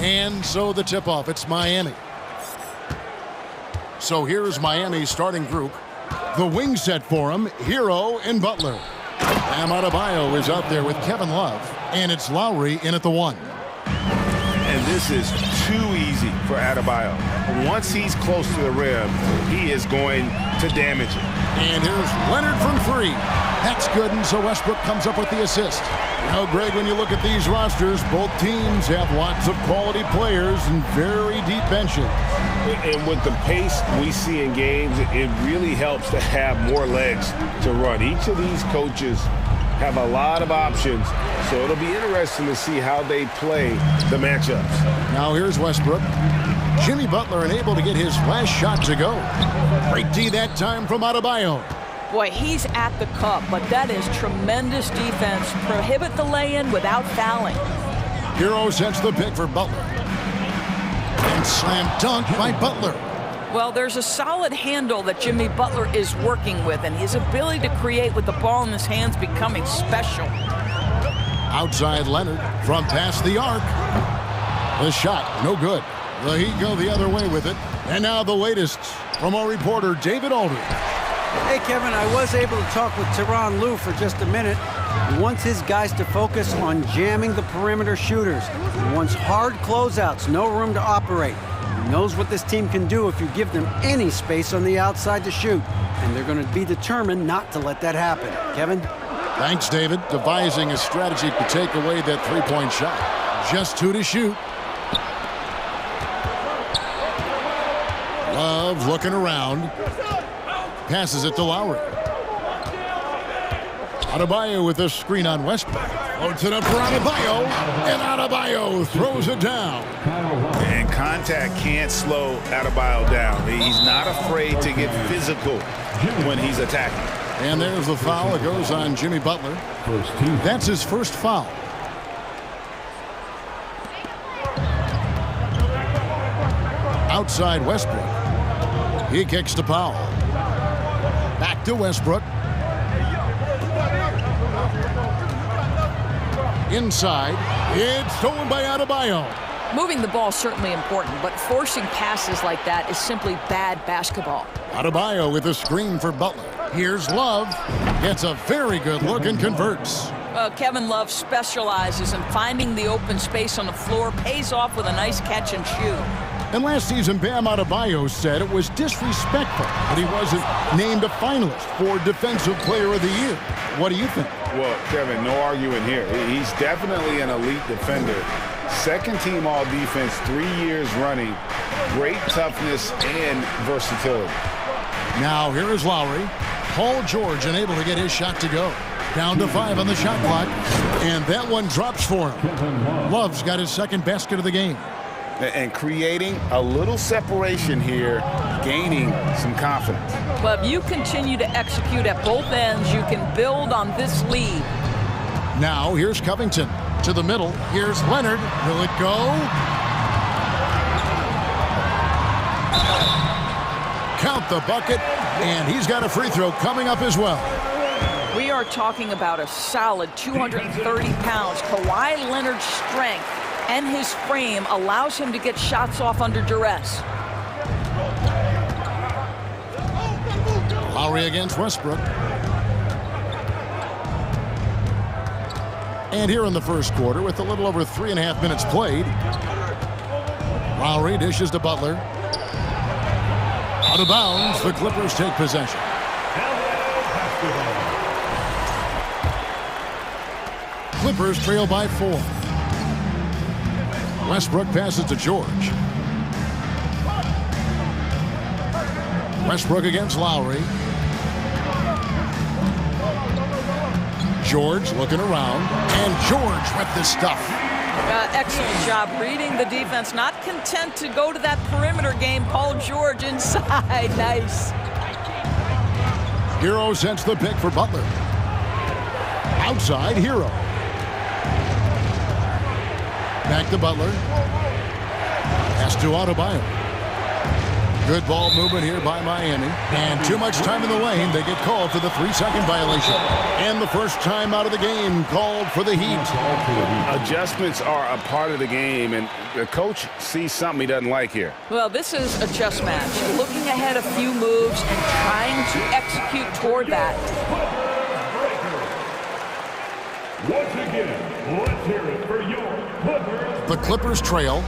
[SPEAKER 6] And so the tip-off, it's Miami. So here's Miami's starting group. The wing set for him, Hero and Butler. Bam Adebayo is out there with Kevin Love, and it's Lowry in at the 1.
[SPEAKER 10] And this is too easy for Adebayo. Once he's close to the rim, he is going to damage it.
[SPEAKER 6] And here's Leonard from 3. That's good, and so Westbrook comes up with the assist. Now, Greg, when you look at these rosters, both teams have lots of quality players and very deep benches.
[SPEAKER 10] And with the pace we see in games, it really helps to have more legs to run. Each of these coaches have a lot of options, so it'll be interesting to see how they play the matchups.
[SPEAKER 6] Now here's Westbrook. Jimmy Butler unable to get his last shot to go. Great D that time from Adebayo.
[SPEAKER 11] Boy, he's at the cup, but that is tremendous defense. Prohibit the lay-in without fouling.
[SPEAKER 6] Hero sets the pick for Butler. And slam dunk by Butler.
[SPEAKER 11] Well, there's a solid handle that Jimmy Butler is working with, and his ability to create with the ball in his hands becoming special.
[SPEAKER 6] Outside Leonard from past the arc. The shot, no good. The Heat go the other way with it. And now the latest from our reporter, David Aldridge.
[SPEAKER 9] Hey, Kevin, I was able to talk with Tyronn Lue for just a minute. He wants his guys to focus on jamming the perimeter shooters. He wants hard closeouts, no room to operate. He knows what this team can do if you give them any space on the outside to shoot. And they're going to be determined not to let that happen. Kevin?
[SPEAKER 6] Thanks, David. Devising a strategy to take away that three-point shot. Just 2 to shoot. Love looking around. Passes it to Lowry. Adebayo with a screen on Westbrook. Floats it up for Adebayo. And Adebayo throws it down.
[SPEAKER 10] And contact can't slow Adebayo down. He's not afraid to get physical when he's attacking.
[SPEAKER 6] And there's the foul. It goes on Jimmy Butler. That's his first foul. Outside Westbrook. He kicks to Powell. Back to Westbrook. Inside. It's stolen by Adebayo.
[SPEAKER 11] Moving the ball is certainly important, but forcing passes like that is simply bad basketball.
[SPEAKER 6] Adebayo with a screen for Butler. Here's Love. Gets a very good look and converts.
[SPEAKER 11] Kevin Love specializes in finding the open space on the floor, pays off with a nice catch and shoot.
[SPEAKER 6] And last season, Bam Adebayo said it was disrespectful that he wasn't named a finalist for Defensive Player of the Year. What do you think?
[SPEAKER 10] Well, Kevin, no arguing here. He's definitely an elite defender. Second team all defense 3 years running. Great toughness and versatility.
[SPEAKER 6] Now here is Lowry. Paul George unable to get his shot to go. Down to 5 on the shot clock. And that one drops for him. Love's got his second basket of the game.
[SPEAKER 10] And creating a little separation here, gaining some confidence.
[SPEAKER 11] Well, if you continue to execute at both ends, you can build on this lead.
[SPEAKER 6] Now here's Covington to the middle. Here's Leonard. Will it go? Count the bucket, and he's got a free throw coming up as well.
[SPEAKER 11] We are talking about a solid 230 pounds. Kawhi Leonard's strength and his frame allows him to get shots off under duress.
[SPEAKER 6] Lowry against Westbrook. And here in the first quarter, with a little over 3.5 minutes played, Lowry dishes to Butler. Out of bounds, the Clippers take possession. Clippers trail by 4. Westbrook passes to George. Westbrook against Lowry. George looking around, and George with the stuff.
[SPEAKER 11] Excellent job reading the defense. Not content to go to that perimeter game. Paul George inside. Nice.
[SPEAKER 6] Hero sets the pick for Butler. Outside, Hero. Back to Butler. Pass to Adebayo. Good ball movement here by Miami. And too much time in the lane. They get called for the 3-second violation. And the first time out of the game called for the Heat.
[SPEAKER 10] Adjustments are a part of the game, and the coach sees something he doesn't like here.
[SPEAKER 11] Well, this is a chess match. Looking ahead a few moves and trying to execute toward that.
[SPEAKER 12] Once again, let's hear it for your Clippers.
[SPEAKER 6] The Clippers trail.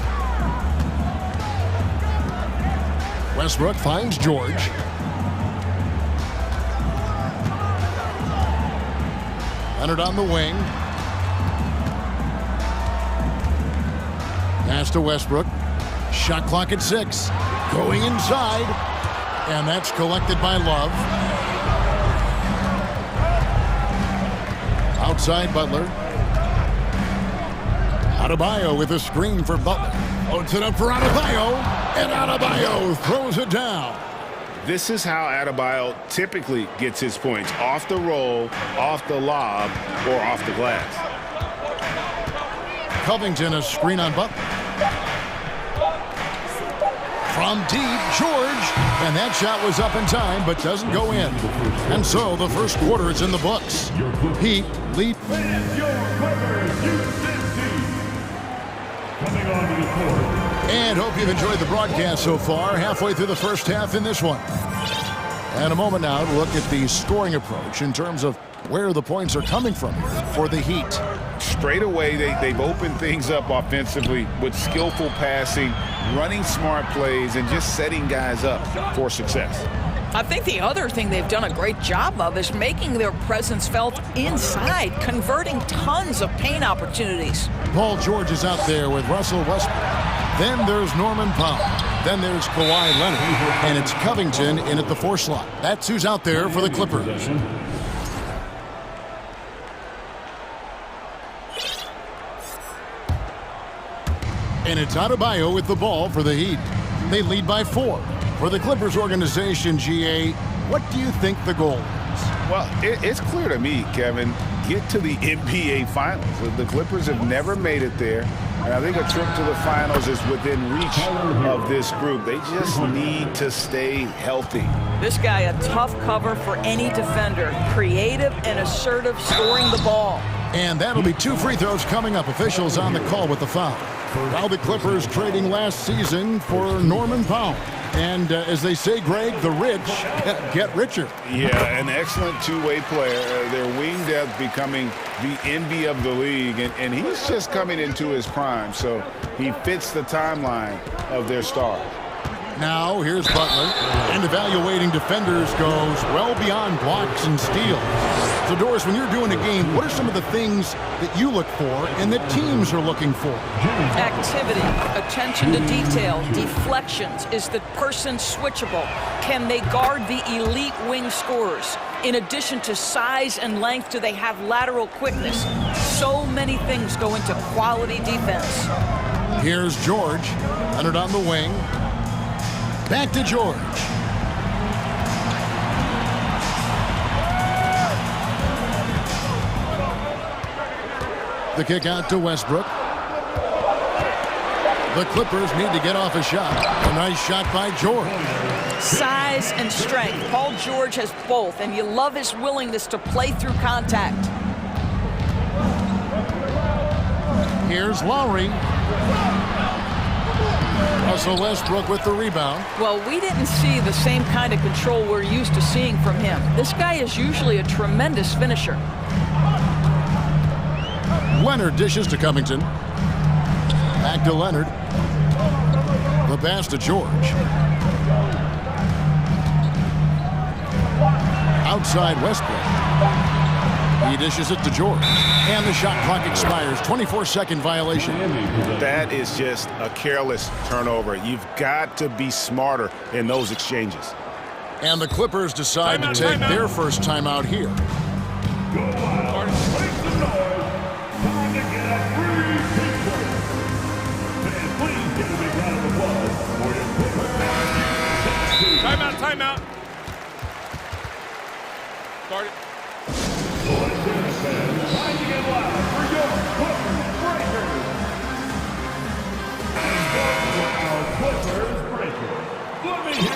[SPEAKER 6] Westbrook finds George. Leonard on the wing. Pass to Westbrook. Shot clock at 6. Going inside. And that's collected by Love. Outside Butler. Adebayo with a screen for Butler. Loads it up for Adebayo. And Adebayo throws it down.
[SPEAKER 10] This is how Adebayo typically gets his points. Off the roll, off the lob, or off the glass.
[SPEAKER 6] Covington, a screen on Butler. From deep, George. And that shot was up in time, but doesn't go in. And so the first quarter is in the books. Heat lead.
[SPEAKER 12] Coming onto the court.
[SPEAKER 6] And hope you've enjoyed the broadcast so far. Halfway through the first half in this one. And a moment now to look at the scoring approach in terms of where the points are coming from for the Heat.
[SPEAKER 10] Straight away, they've opened things up offensively with skillful passing, running smart plays, and just setting guys up for success.
[SPEAKER 11] I think the other thing they've done a great job of is making their presence felt inside, converting tons of paint opportunities.
[SPEAKER 6] Paul George is out there with Russell Westbrook. Then there's Norman Powell. Then there's Kawhi Leonard. And it's Covington in at the 4 slot. That's who's out there for the Clippers. And it's Adebayo with the ball for the Heat. They lead by 4. For the Clippers organization, GA, what do you think the goal is?
[SPEAKER 10] Well, it's clear to me, Kevin, get to the NBA Finals. The Clippers have never made it there, and I think a trip to the Finals is within reach of this group. They just need to stay healthy.
[SPEAKER 11] This guy, a tough cover for any defender. Creative and assertive, scoring the ball.
[SPEAKER 6] And that'll be 2 free throws coming up. Officials on the call with the foul. Now the Clippers trading last season for Norman Powell. And as they say, Greg, the rich get richer.
[SPEAKER 10] Yeah, an excellent two-way player. Their wing depth becoming the envy of the league. And he's just coming into his prime, so he fits the timeline of their stars.
[SPEAKER 6] Now here's Butler, and evaluating defenders goes well beyond blocks and steals. So Doris, when you're doing a game, what are some of the things that you look for and that teams are looking for?
[SPEAKER 11] Activity, attention to detail, deflections. Is the person switchable? Can they guard the elite wing scorers? In addition to size and length, do they have lateral quickness? So many things go into quality defense.
[SPEAKER 6] Here's George, Leonard on the wing. Back to George. The kick out to Westbrook. The Clippers need to get off a shot. A nice shot by George.
[SPEAKER 11] Size and strength. Paul George has both, and you love his willingness to play through contact.
[SPEAKER 6] Here's Lowry. Russell Westbrook with the rebound.
[SPEAKER 11] Well, we didn't see the same kind of control we're used to seeing from him. This guy is usually a tremendous finisher.
[SPEAKER 6] Leonard dishes to Covington. Back to Leonard. The pass to George. Outside Westbrook. He dishes it to George. And the shot clock expires. 24-second violation.
[SPEAKER 10] That is just a careless turnover. You've got to be smarter in those exchanges.
[SPEAKER 6] And the Clippers decide to take their first timeout here.
[SPEAKER 14] Timeout. Start it.
[SPEAKER 12] Finding it loud for your Clippers Breakers. And our Clippers Breakers. Let me hear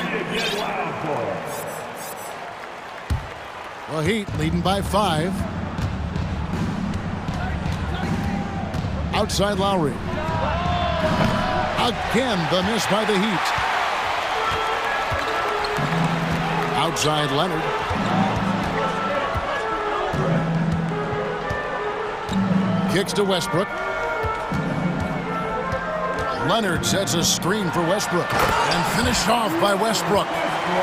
[SPEAKER 6] The Heat leading by 5. Outside Lowry. Again, the miss by the Heat. Outside Leonard. Kicks to Westbrook. Leonard sets a screen for Westbrook and finished off by Westbrook.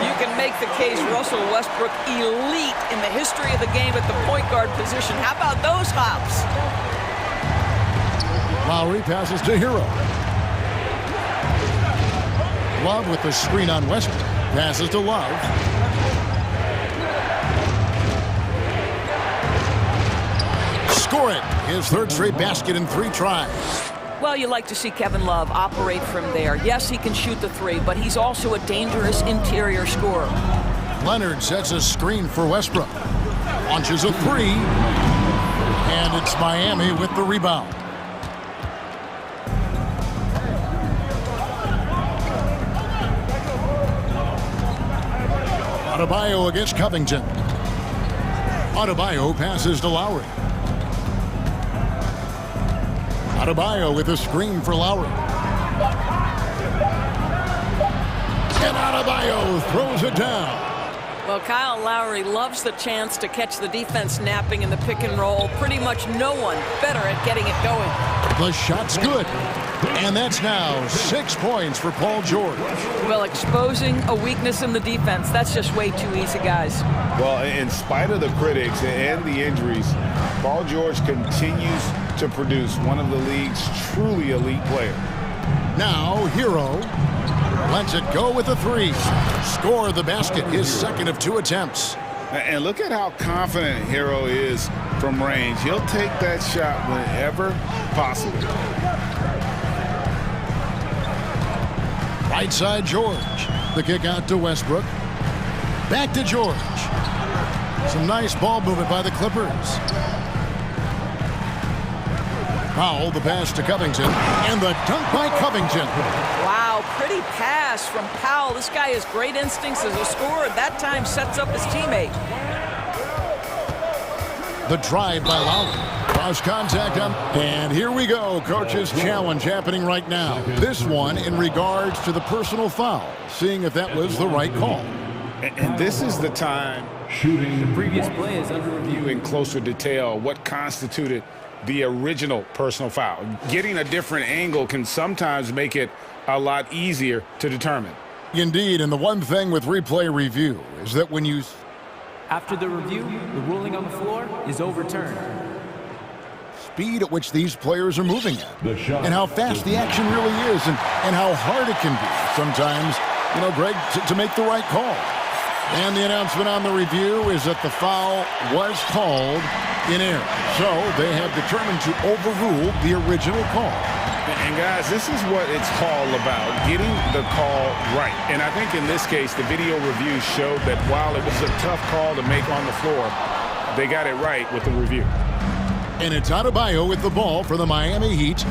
[SPEAKER 11] You can make the case Russell Westbrook elite in the history of the game at the point guard position. How about those hops?
[SPEAKER 6] Lowry passes to Hero. Love with the screen on Westbrook. Passes to Love. Score it. His third straight basket in 3 tries.
[SPEAKER 11] Well, you like to see Kevin Love operate from there. Yes, he can shoot the 3, but he's also a dangerous interior scorer.
[SPEAKER 6] Leonard sets a screen for Westbrook. Launches a 3. And it's Miami with the rebound. Adebayo against Covington. Adebayo passes to Lowry. Adebayo with a screen for Lowry. And Adebayo throws it down.
[SPEAKER 11] Well, Kyle Lowry loves the chance to catch the defense napping in the pick and roll. Pretty much no one better at getting it going.
[SPEAKER 6] The shot's good. And that's now 6 points for Paul George.
[SPEAKER 11] Well, exposing a weakness in the defense, that's just way too easy, guys.
[SPEAKER 10] Well, in spite of the critics and the injuries, Paul George continues to produce one of the league's truly elite players.
[SPEAKER 6] Now, Hero lets it go with a 3. Score the basket, his second of 2 attempts.
[SPEAKER 10] And look at how confident Hero is from range. He'll take that shot whenever possible.
[SPEAKER 6] Right side George. The kick out to Westbrook. Back to George. Some nice ball movement by the Clippers. Powell, the pass to Covington, and the dunk by Covington.
[SPEAKER 11] Wow, pretty pass from Powell. This guy has great instincts as a scorer. That time sets up his teammate.
[SPEAKER 6] The drive by Lowry. Cross contact on, and here we go. Coach's challenge happening right now. This one in regards to the personal foul, seeing if that was the right call.
[SPEAKER 10] And this is the time
[SPEAKER 4] shooting. The previous play is under review.
[SPEAKER 10] In closer detail what constituted the original personal foul. Getting a different angle can sometimes make it a lot easier to determine.
[SPEAKER 6] Indeed, and the one thing with replay review is that when you...
[SPEAKER 4] After the review, the ruling on the floor is overturned.
[SPEAKER 6] Speed at which these players are moving at, and how fast the action really is, and how hard it can be sometimes, you know, Greg, to make the right call. And the announcement on the review is that the foul was called in error. So they have determined to overrule the original call.
[SPEAKER 10] And guys, this is what it's all about, getting the call right. And I think in this case, the video review showed that while it was a tough call to make on the floor, they got it right with the review.
[SPEAKER 6] And it's Adebayo with the ball for the Miami Heat.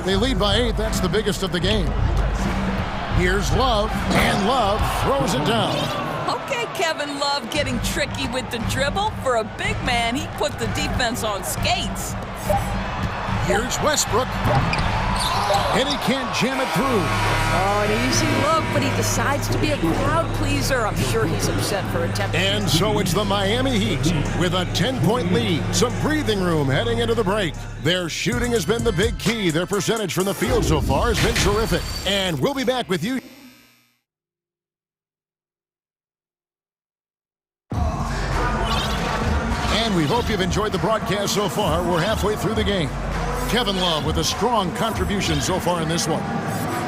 [SPEAKER 6] They lead by 8. That's the biggest of the game. Here's Love, and Love throws it down.
[SPEAKER 11] Okay, Kevin Love getting tricky with the dribble. For a big man, he put the defense on skates.
[SPEAKER 6] Here's Westbrook. And he can't jam it through.
[SPEAKER 11] Oh, an easy look, but he decides to be a crowd pleaser. I'm sure he's upset for attempting.
[SPEAKER 6] And so it's the Miami Heat with a 10-point lead. Some breathing room heading into the break. Their shooting has been the big key. Their percentage from the field so far has been terrific. And we'll be back with you. And we hope you've enjoyed the broadcast so far. We're halfway through the game. Kevin Love with a strong contribution so far in this one.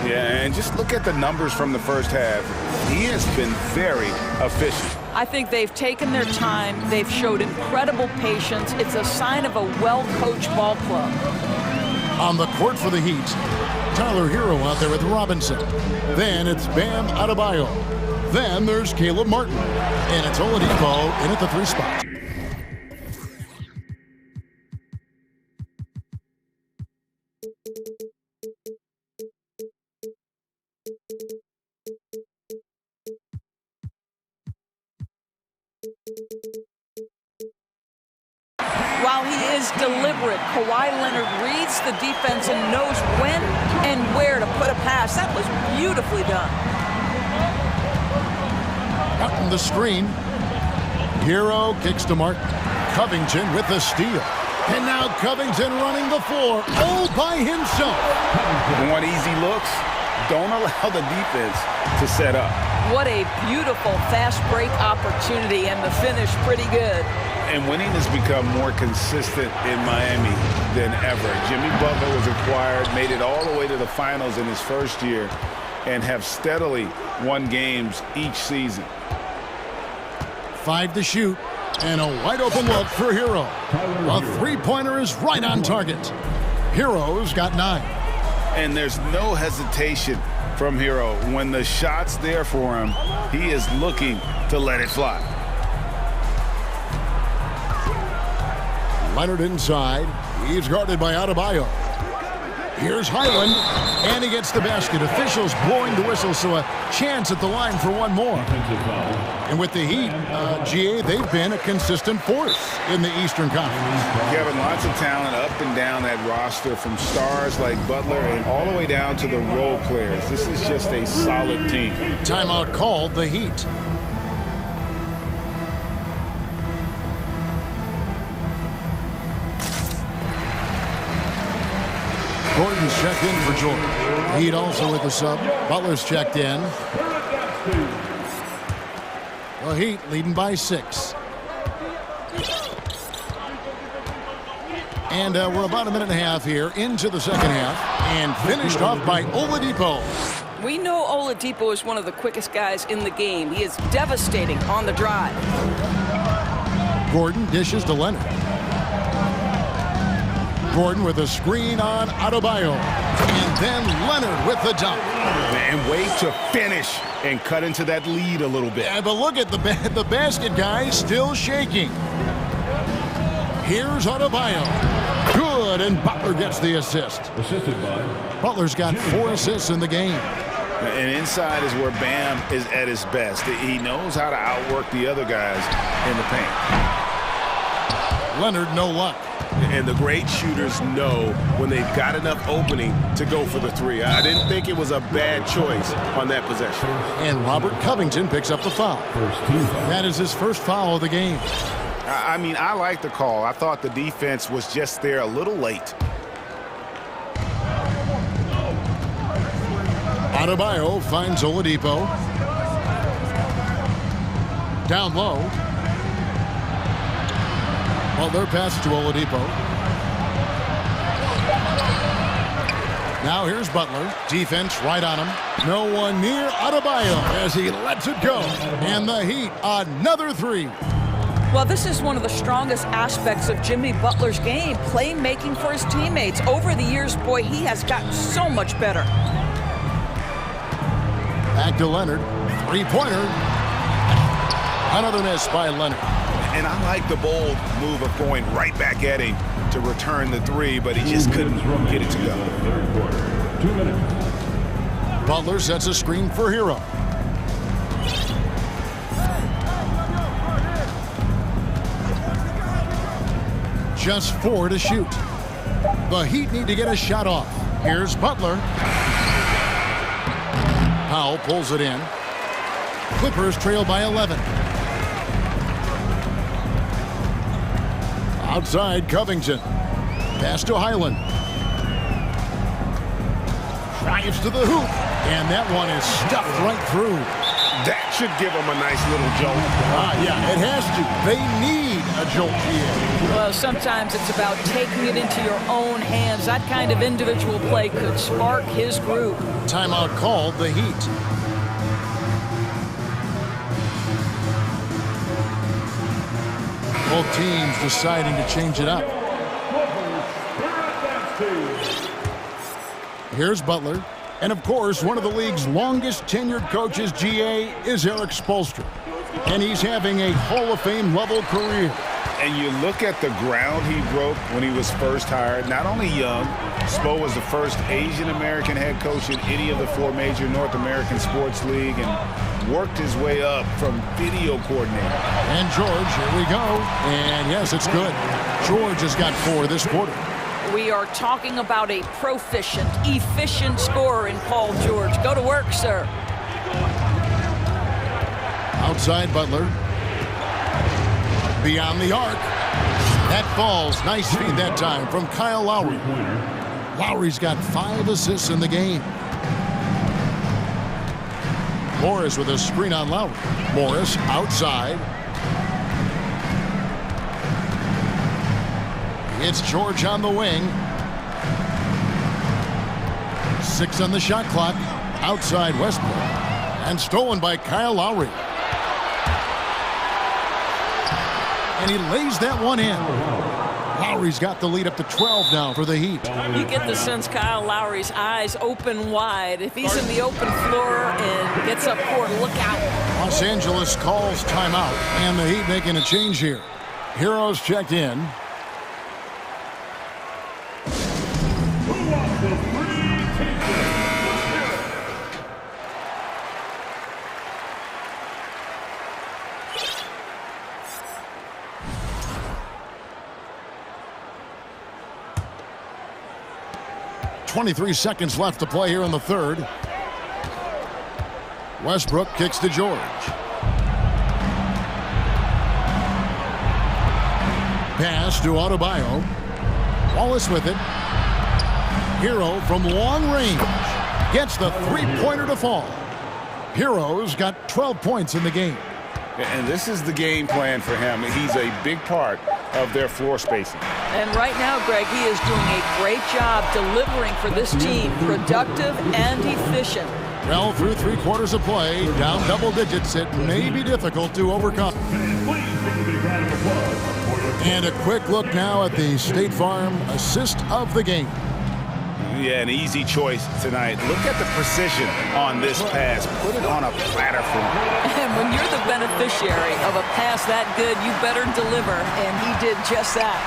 [SPEAKER 10] Yeah, and just look at the numbers from the first half. He has been very efficient.
[SPEAKER 11] I think they've taken their time. They've showed incredible patience. It's a sign of a well-coached ball club.
[SPEAKER 6] On the court for the Heat, Tyler Hero out there with Robinson. Then it's Bam Adebayo. Then there's Caleb Martin. And it's Oladipo in at the 3 spot.
[SPEAKER 11] gosh, that was beautifully done.
[SPEAKER 6] Out in the screen. Hero kicks to Mark. Covington with the steal. And now Covington running the floor all by himself.
[SPEAKER 10] Want easy looks? Don't allow the defense to set up.
[SPEAKER 11] What a beautiful fast break opportunity, and the finish pretty good.
[SPEAKER 10] And winning has become more consistent in Miami than ever. Jimmy Butler was acquired, made it all the way to the finals in his first year, and have steadily won games each season.
[SPEAKER 6] 5 to shoot, and a wide open look for Hero. A three-pointer is right on target. Hero's got 9.
[SPEAKER 10] And there's no hesitation from Hero. When the shot's there for him, he is looking to let it fly.
[SPEAKER 6] Leonard inside. He's guarded by Adebayo. Here's Highland, and he gets the basket. Officials blowing the whistle, so a chance at the line for one more. And with the Heat, GA, they've been a consistent force in the Eastern Conference.
[SPEAKER 10] Kevin, lots of talent up and down that roster, from stars like Butler and all the way down to the role players. This is just a solid team.
[SPEAKER 6] Timeout called, the Heat. Gordon's checked in for Jordan. Heat also with the sub. Butler's checked in. The Heat leading by 6. And we're about a minute and a half here into the second half. And finished off by Oladipo.
[SPEAKER 11] We know Oladipo is one of the quickest guys in the game. He is devastating on the drive.
[SPEAKER 6] Gordon dishes to Leonard. Gordon with a screen on Adebayo. And then Leonard with the dunk.
[SPEAKER 13] And wait to finish and cut into that lead a little bit.
[SPEAKER 6] Yeah, but look at the basket, guys, still shaking. Here's Adebayo. Good, and Butler gets the assist.
[SPEAKER 12] Assisted by
[SPEAKER 6] Butler's got 4 assists in the game.
[SPEAKER 10] And inside is where Bam is at his best. He knows how to outwork the other guys in the paint.
[SPEAKER 6] Leonard, no luck.
[SPEAKER 13] And the great shooters know when they've got enough opening to go for the 3. I didn't think it was a bad choice on that possession.
[SPEAKER 6] And Robert Covington picks up the foul. That is his first foul of the game.
[SPEAKER 10] I mean, I like the call. I thought the defense was just there a little late.
[SPEAKER 6] Adebayo finds Oladipo. Down low. Butler passes to Oladipo. Now here's Butler. Defense right on him. No one near Adebayo as he lets it go. And the Heat, another 3.
[SPEAKER 11] Well, this is one of the strongest aspects of Jimmy Butler's game, playmaking for his teammates. Over the years, boy, he has gotten so much better.
[SPEAKER 6] Back to Leonard. 3-pointer. Another miss by Leonard.
[SPEAKER 10] And I like the bold move of going right back at him to return the 3, but he just couldn't get it to go.
[SPEAKER 12] third quarter. 2 minutes.
[SPEAKER 6] Butler sets a screen for Hero. Just 4 to shoot. The Heat need to get a shot off. Here's Butler. Powell pulls it in. Clippers trail by 11. Outside, Covington. Pass to Highland. Drives to the hoop. And that one is stuffed right through.
[SPEAKER 13] That should give them a nice little jolt.
[SPEAKER 6] Yeah, it has to. They need a jolt here.
[SPEAKER 11] Well, sometimes it's about taking it into your own hands. That kind of individual play could spark his group.
[SPEAKER 6] Timeout called, the Heat. Both teams deciding to change it up. Here's Butler. And of course, one of the league's longest tenured coaches, GA, is Eric Spoelstra. And he's having a Hall of Fame level career.
[SPEAKER 10] And you look at the ground he broke when he was first hired. Not only young, Spo was the first Asian American head coach in any of the 4 major North American sports league, and worked his way up from video coordinator.
[SPEAKER 6] And George, here we go. And yes, it's good. George has got 4 this quarter.
[SPEAKER 11] We are talking about a proficient, efficient scorer in Paul George. Go to work, sir.
[SPEAKER 6] Outside Butler. Beyond the arc. That falls. Nice feed that time from Kyle Lowry. Lowry's got 5 assists in the game. Morris with a screen on Lowry. Morris outside. It's George on the wing. 6 on the shot clock. Outside Westbrook. And stolen by Kyle Lowry. And he lays that one in. Lowry's got the lead up to 12 now for the Heat.
[SPEAKER 11] You get the sense Kyle Lowry's eyes open wide. If he's in the open floor and gets up court, look out.
[SPEAKER 6] Los Angeles calls timeout, and the Heat making a change here. Heroes checked in. .23 seconds left to play here in the third. Westbrook kicks to George. Pass to Adebayo. Wallace with it. Hero from long range gets the three-pointer to fall. Hero's got 12 points in the game.
[SPEAKER 10] And this is the game plan for him. He's a big part of their floor spacing.
[SPEAKER 11] And right now, Greg, he is doing a great job delivering for this team, productive and efficient.
[SPEAKER 6] Well, through 3 quarters of play, down double digits, it may be difficult to overcome. And a quick look now at the State Farm assist of the game.
[SPEAKER 10] Yeah, an easy choice tonight. Look at the precision on this pass. Put it on a platter for him.
[SPEAKER 11] And when you're the beneficiary of a pass that good, you better deliver, and he did just that.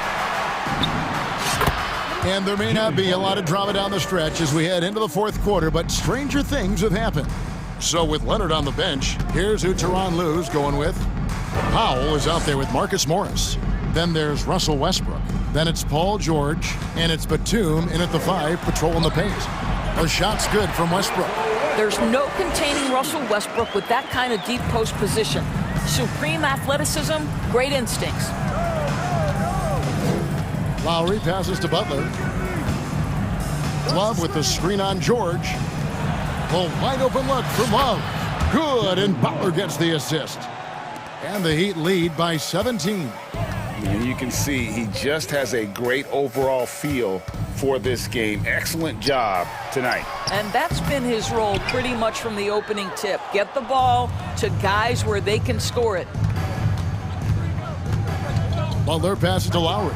[SPEAKER 6] And there may not be a lot of drama down the stretch as we head into the fourth quarter, but stranger things have happened. So with Leonard on the bench, here's who Tyronn Lue's going with. Powell is out there with Marcus Morris. Then there's Russell Westbrook. Then it's Paul George, and it's Batum in at the 5, patrolling the paint. A shot's good from Westbrook.
[SPEAKER 11] There's no containing Russell Westbrook with that kind of deep post position. Supreme athleticism, great instincts.
[SPEAKER 6] Lowry passes to Butler. Love with the screen on George. A wide open look from Love. Good, and Butler gets the assist. And the Heat lead by 17.
[SPEAKER 10] And you can see he just has a great overall feel for this game. Excellent job tonight.
[SPEAKER 11] And that's been his role pretty much from the opening tip. Get the ball to guys where they can score it.
[SPEAKER 6] Butler passes to Lowry.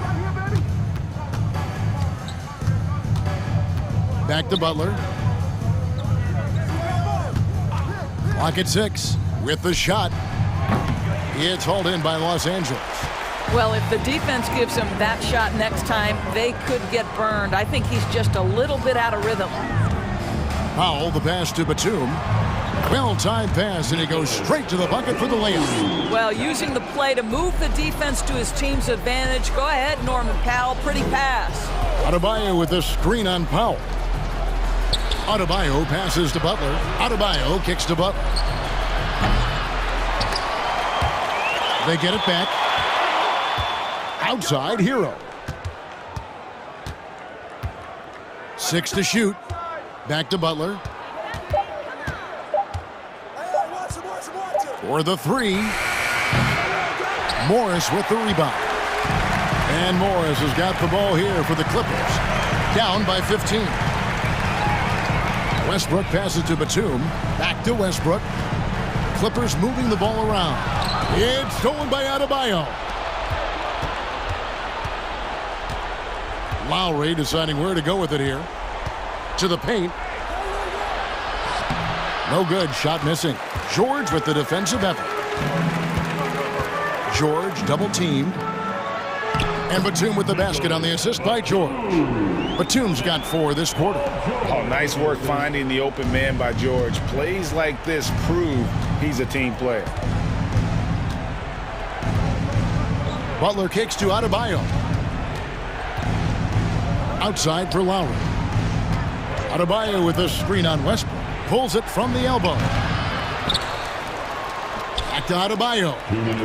[SPEAKER 6] Back to Butler. Clock at 6 with the shot. It's hauled in by Los Angeles.
[SPEAKER 11] Well, if the defense gives him that shot next time, they could get burned. I think he's just a little bit out of rhythm.
[SPEAKER 6] Powell, the pass to Batum. Well-timed pass, and he goes straight to the bucket for the layup.
[SPEAKER 11] Well, using the play to move the defense to his team's advantage. Go ahead, Norman Powell. Pretty pass.
[SPEAKER 6] Adebayo with the screen on Powell. Adebayo passes to Butler. Adebayo kicks to Butler. They get it back. Outside, Hero. 6 to shoot. Back to Butler. For the 3. Morris with the rebound. And Morris has got the ball here for the Clippers. Down by 15. Westbrook passes to Batum. Back to Westbrook. Clippers moving the ball around. It's stolen by Adebayo. Lowry deciding where to go with it here. To the paint. No good. Shot missing. George with the defensive effort. George double teamed. And Batum with the basket on the assist by George. Batum's got 4 this quarter.
[SPEAKER 10] Oh, nice work finding the open man by George. Plays like this prove he's a team player. Butler kicks to Adebayo.
[SPEAKER 6] Outside for Lowry. Adebayo with a screen on Westbrook. Pulls it from the elbow. Back to Adebayo.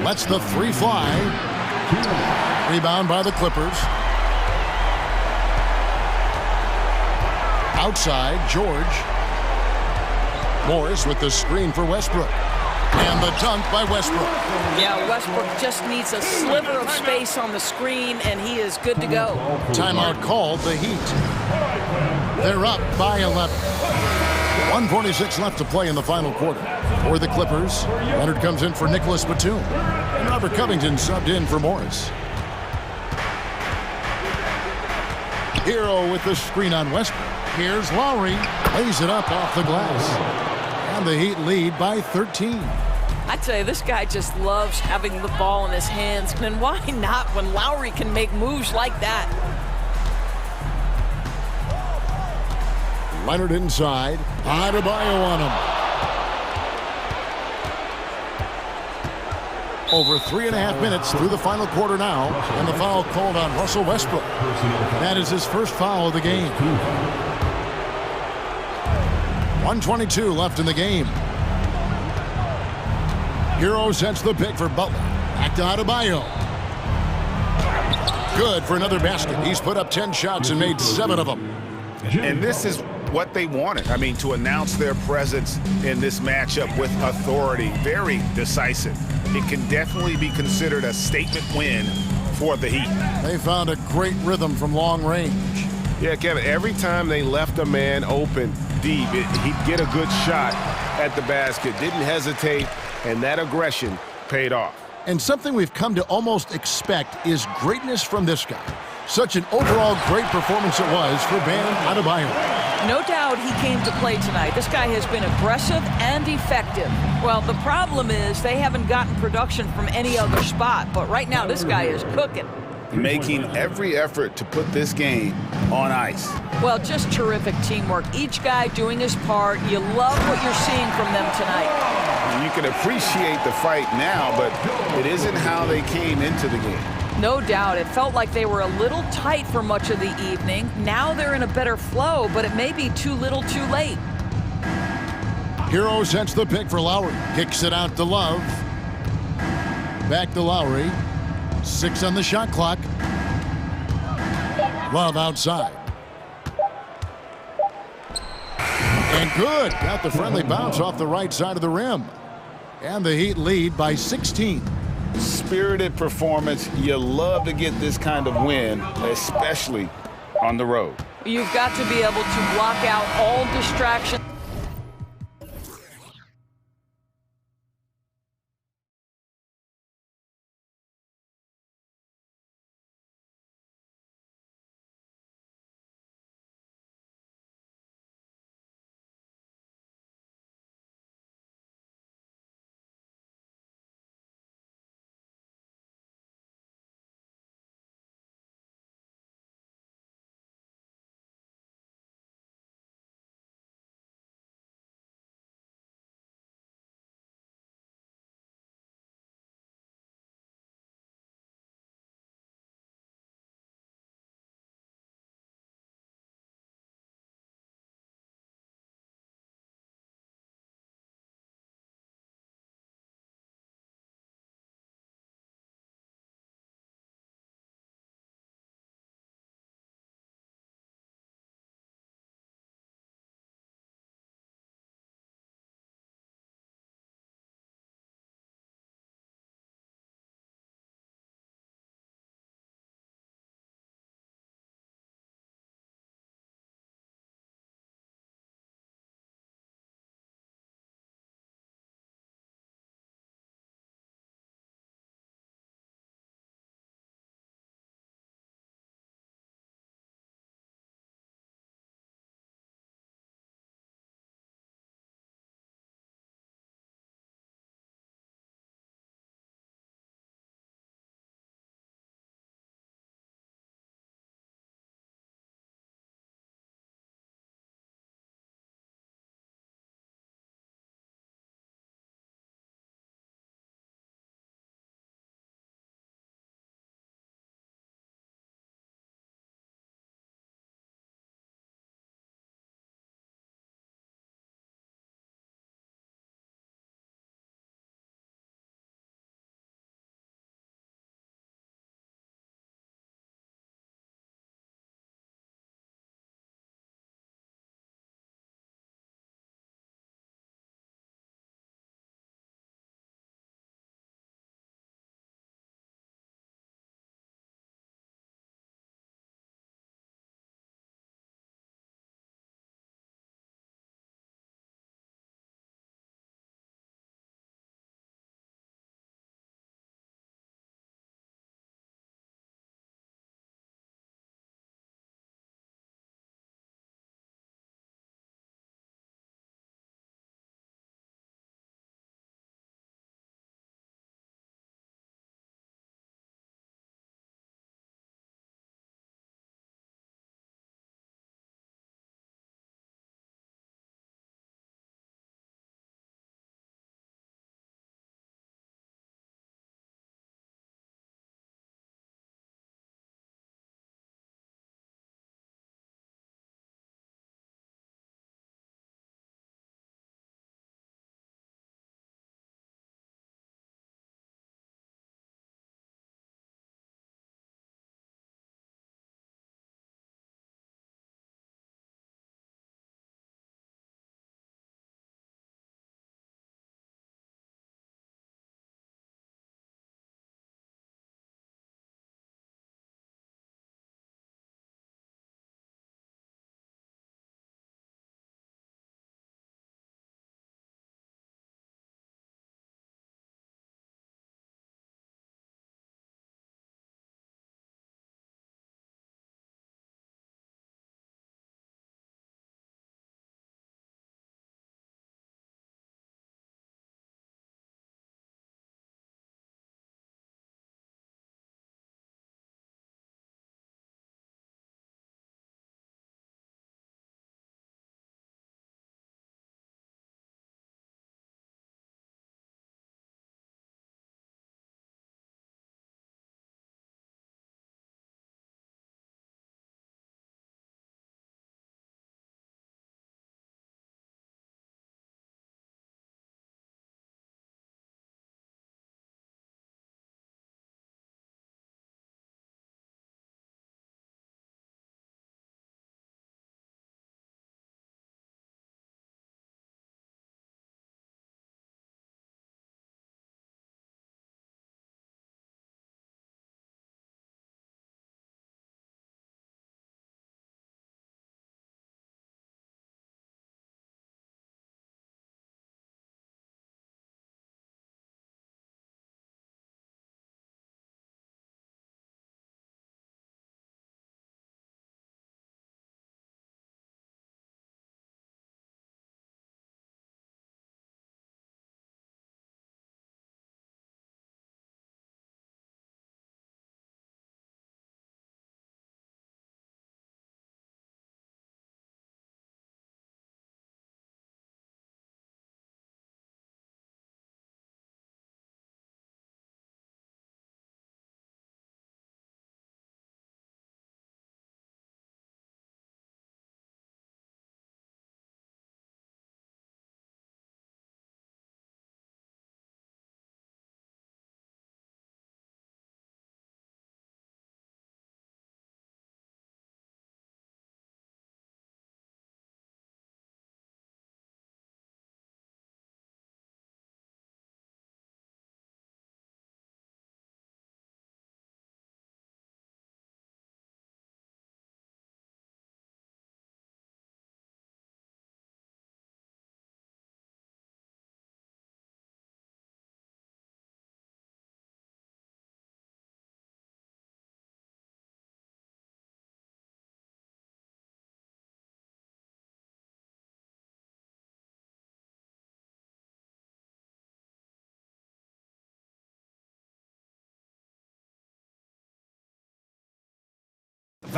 [SPEAKER 6] Lets the three fly. Rebound by the Clippers. Outside, George. Morris with the screen for Westbrook. And the dunk by Westbrook.
[SPEAKER 11] Yeah, Westbrook just needs a sliver of space on the screen, and he is good to go.
[SPEAKER 6] Timeout called, the Heat. They're up by 11. 1:46 left to play in the final quarter. For the Clippers, Leonard comes in for Nicholas Batum. And Robert Covington subbed in for Morris. Hero with the screen on Westbrook. Here's Lowry. Lays it up off the glass. And the Heat lead by 13.
[SPEAKER 11] I tell you, this guy just loves having the ball in his hands. And why not when Lowry can make moves like that?
[SPEAKER 6] Leonard inside. Adebayo on him. Over 3.5 minutes through the final quarter now. And the foul called on Russell Westbrook. That is his first foul of the game. 1:22 left in the game. Hero sets the pick for Butler. Back to Adebayo. Good for another basket. He's put up 10 shots and made 7 of them.
[SPEAKER 10] And this is what they wanted. I mean, to announce their presence in this matchup with authority. Very decisive. It can definitely be considered a statement win for the Heat.
[SPEAKER 6] They found a great rhythm from long range.
[SPEAKER 13] Yeah, Kevin, every time they left a man open deep, he'd get a good shot at the basket. Didn't hesitate, and that aggression paid off.
[SPEAKER 6] And something we've come to almost expect is greatness from this guy. Such an overall great performance it was for Bam Adebayo.
[SPEAKER 11] No doubt he came to play tonight. This guy has been aggressive and effective. Well, the problem is they haven't gotten production from any other spot. But right now, this guy is cooking.
[SPEAKER 10] Making every effort to put this game on ice.
[SPEAKER 11] Well, just terrific teamwork. Each guy doing his part. You love what you're seeing from them tonight.
[SPEAKER 10] You can appreciate the fight now, but it isn't how they came into the game.
[SPEAKER 11] No doubt. It felt like they were a little tight for much of the evening. Now they're in a better flow, but it may be too little too late.
[SPEAKER 6] Hero sets the pick for Lowry. Kicks it out to Love. Back to Lowry. 6 on the shot clock. Love outside. And good. Got the friendly bounce off the right side of the rim. And the Heat lead by 16.
[SPEAKER 10] Spirited performance. You love to get this kind of win, especially on the road.
[SPEAKER 11] You've got to be able to block out all distractions.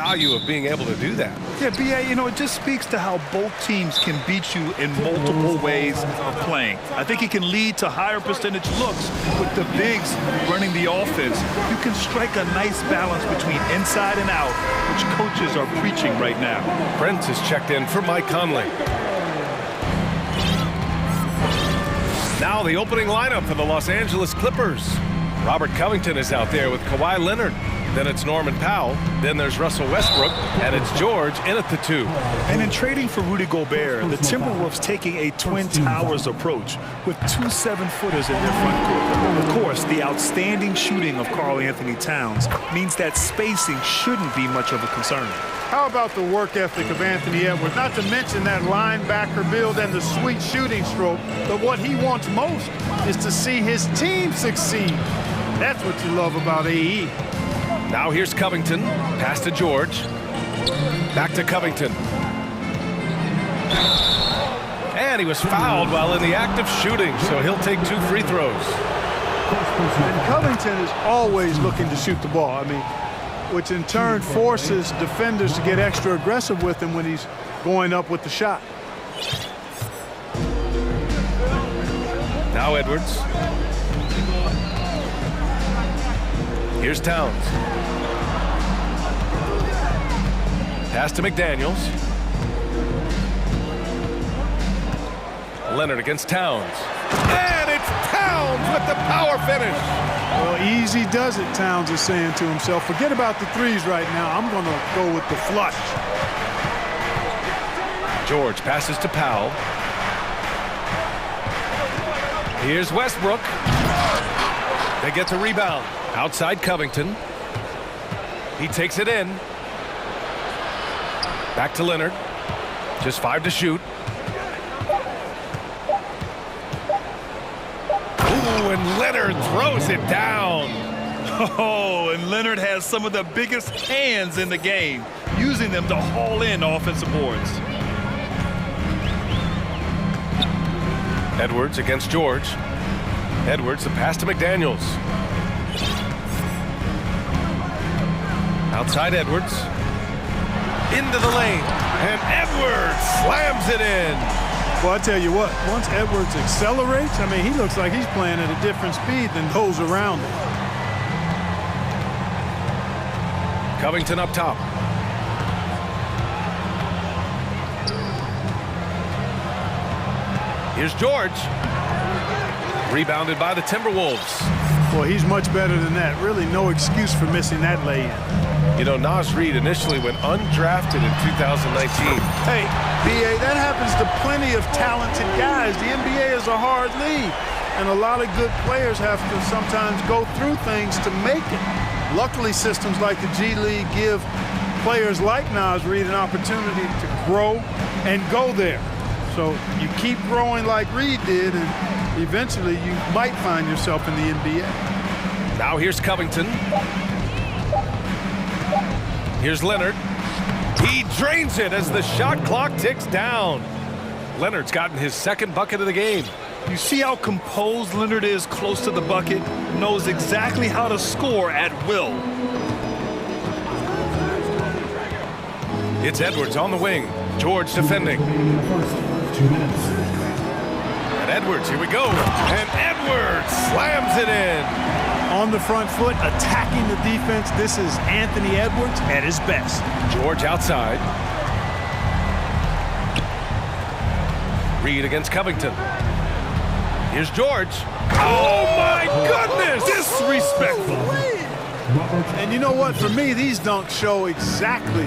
[SPEAKER 1] value of being able to do that.
[SPEAKER 2] Yeah, B.A., you know, it just speaks to how both teams can beat you in multiple ways of playing. I think it can lead to higher percentage looks with the bigs running the offense. You can strike a nice balance between inside and out, which coaches are preaching right now.
[SPEAKER 1] Prince is checked in for Mike Conley. Now the opening lineup for the Los Angeles Clippers. Robert Covington is out there with Kawhi Leonard. Then it's Norman Powell. Then there's Russell Westbrook. And it's George in at the 2.
[SPEAKER 2] And in trading for Rudy Gobert, the Timberwolves taking a Twin Towers approach with 2 7-footers in their front court. Of course, the outstanding shooting of Karl Anthony Towns means that spacing shouldn't be much of a concern.
[SPEAKER 15] How about the work ethic of Anthony Edwards? Not to mention that linebacker build and the sweet shooting stroke. But what he wants most is to see his team succeed. That's what you love about AE.
[SPEAKER 1] Now here's Covington. Pass to George. Back to Covington. And he was fouled while in the act of shooting, so he'll take 2 free throws.
[SPEAKER 15] And Covington is always looking to shoot the ball. I mean, which in turn forces defenders to get extra aggressive with him when he's going up with the shot.
[SPEAKER 1] Now Edwards. Here's Towns. Pass to McDaniels. Leonard against Towns. And it's Towns with the power finish.
[SPEAKER 15] Well, easy does it, Towns is saying to himself. Forget about the threes right now. I'm going to go with the flush.
[SPEAKER 1] George passes to Powell. Here's Westbrook. They get the rebound. Outside Covington. He takes it in. Back to Leonard. Just 5 to shoot. Ooh, and Leonard throws it down.
[SPEAKER 2] Oh, and Leonard has some of the biggest hands in the game, using them to haul in offensive boards.
[SPEAKER 1] Edwards against George. Edwards, the pass to McDaniels. Outside Edwards. Into the lane. And Edwards slams it in.
[SPEAKER 15] Well, I tell you what, once Edwards accelerates, I mean, he looks like he's playing at a different speed than those around him.
[SPEAKER 1] Covington up top. Here's George. Rebounded by the Timberwolves.
[SPEAKER 15] Well, he's much better than that. Really no excuse for missing that lay-in.
[SPEAKER 1] You know, Naz Reid initially went undrafted in 2019.
[SPEAKER 15] Hey, B.A., that happens to plenty of talented guys. The NBA is a hard league, and a lot of good players have to sometimes go through things to make it. Luckily, systems like the G League give players like Naz Reid an opportunity to grow and go there. So you keep growing like Reid did, and eventually you might find yourself in the NBA.
[SPEAKER 1] Now here's Covington. Here's Leonard. He drains it as the shot clock ticks down. Leonard's gotten his 2nd bucket of the game.
[SPEAKER 2] You see how composed Leonard is close to the bucket? Knows exactly how to score at will.
[SPEAKER 1] It's Edwards on the wing. George defending. And Edwards, here we go. And Edwards slams it in.
[SPEAKER 15] On the front foot, attacking the defense. This is Anthony Edwards at his best.
[SPEAKER 1] George outside. Reid against Covington. Here's George. Oh, my goodness! Disrespectful.
[SPEAKER 15] And you know what? For me, these dunks show exactly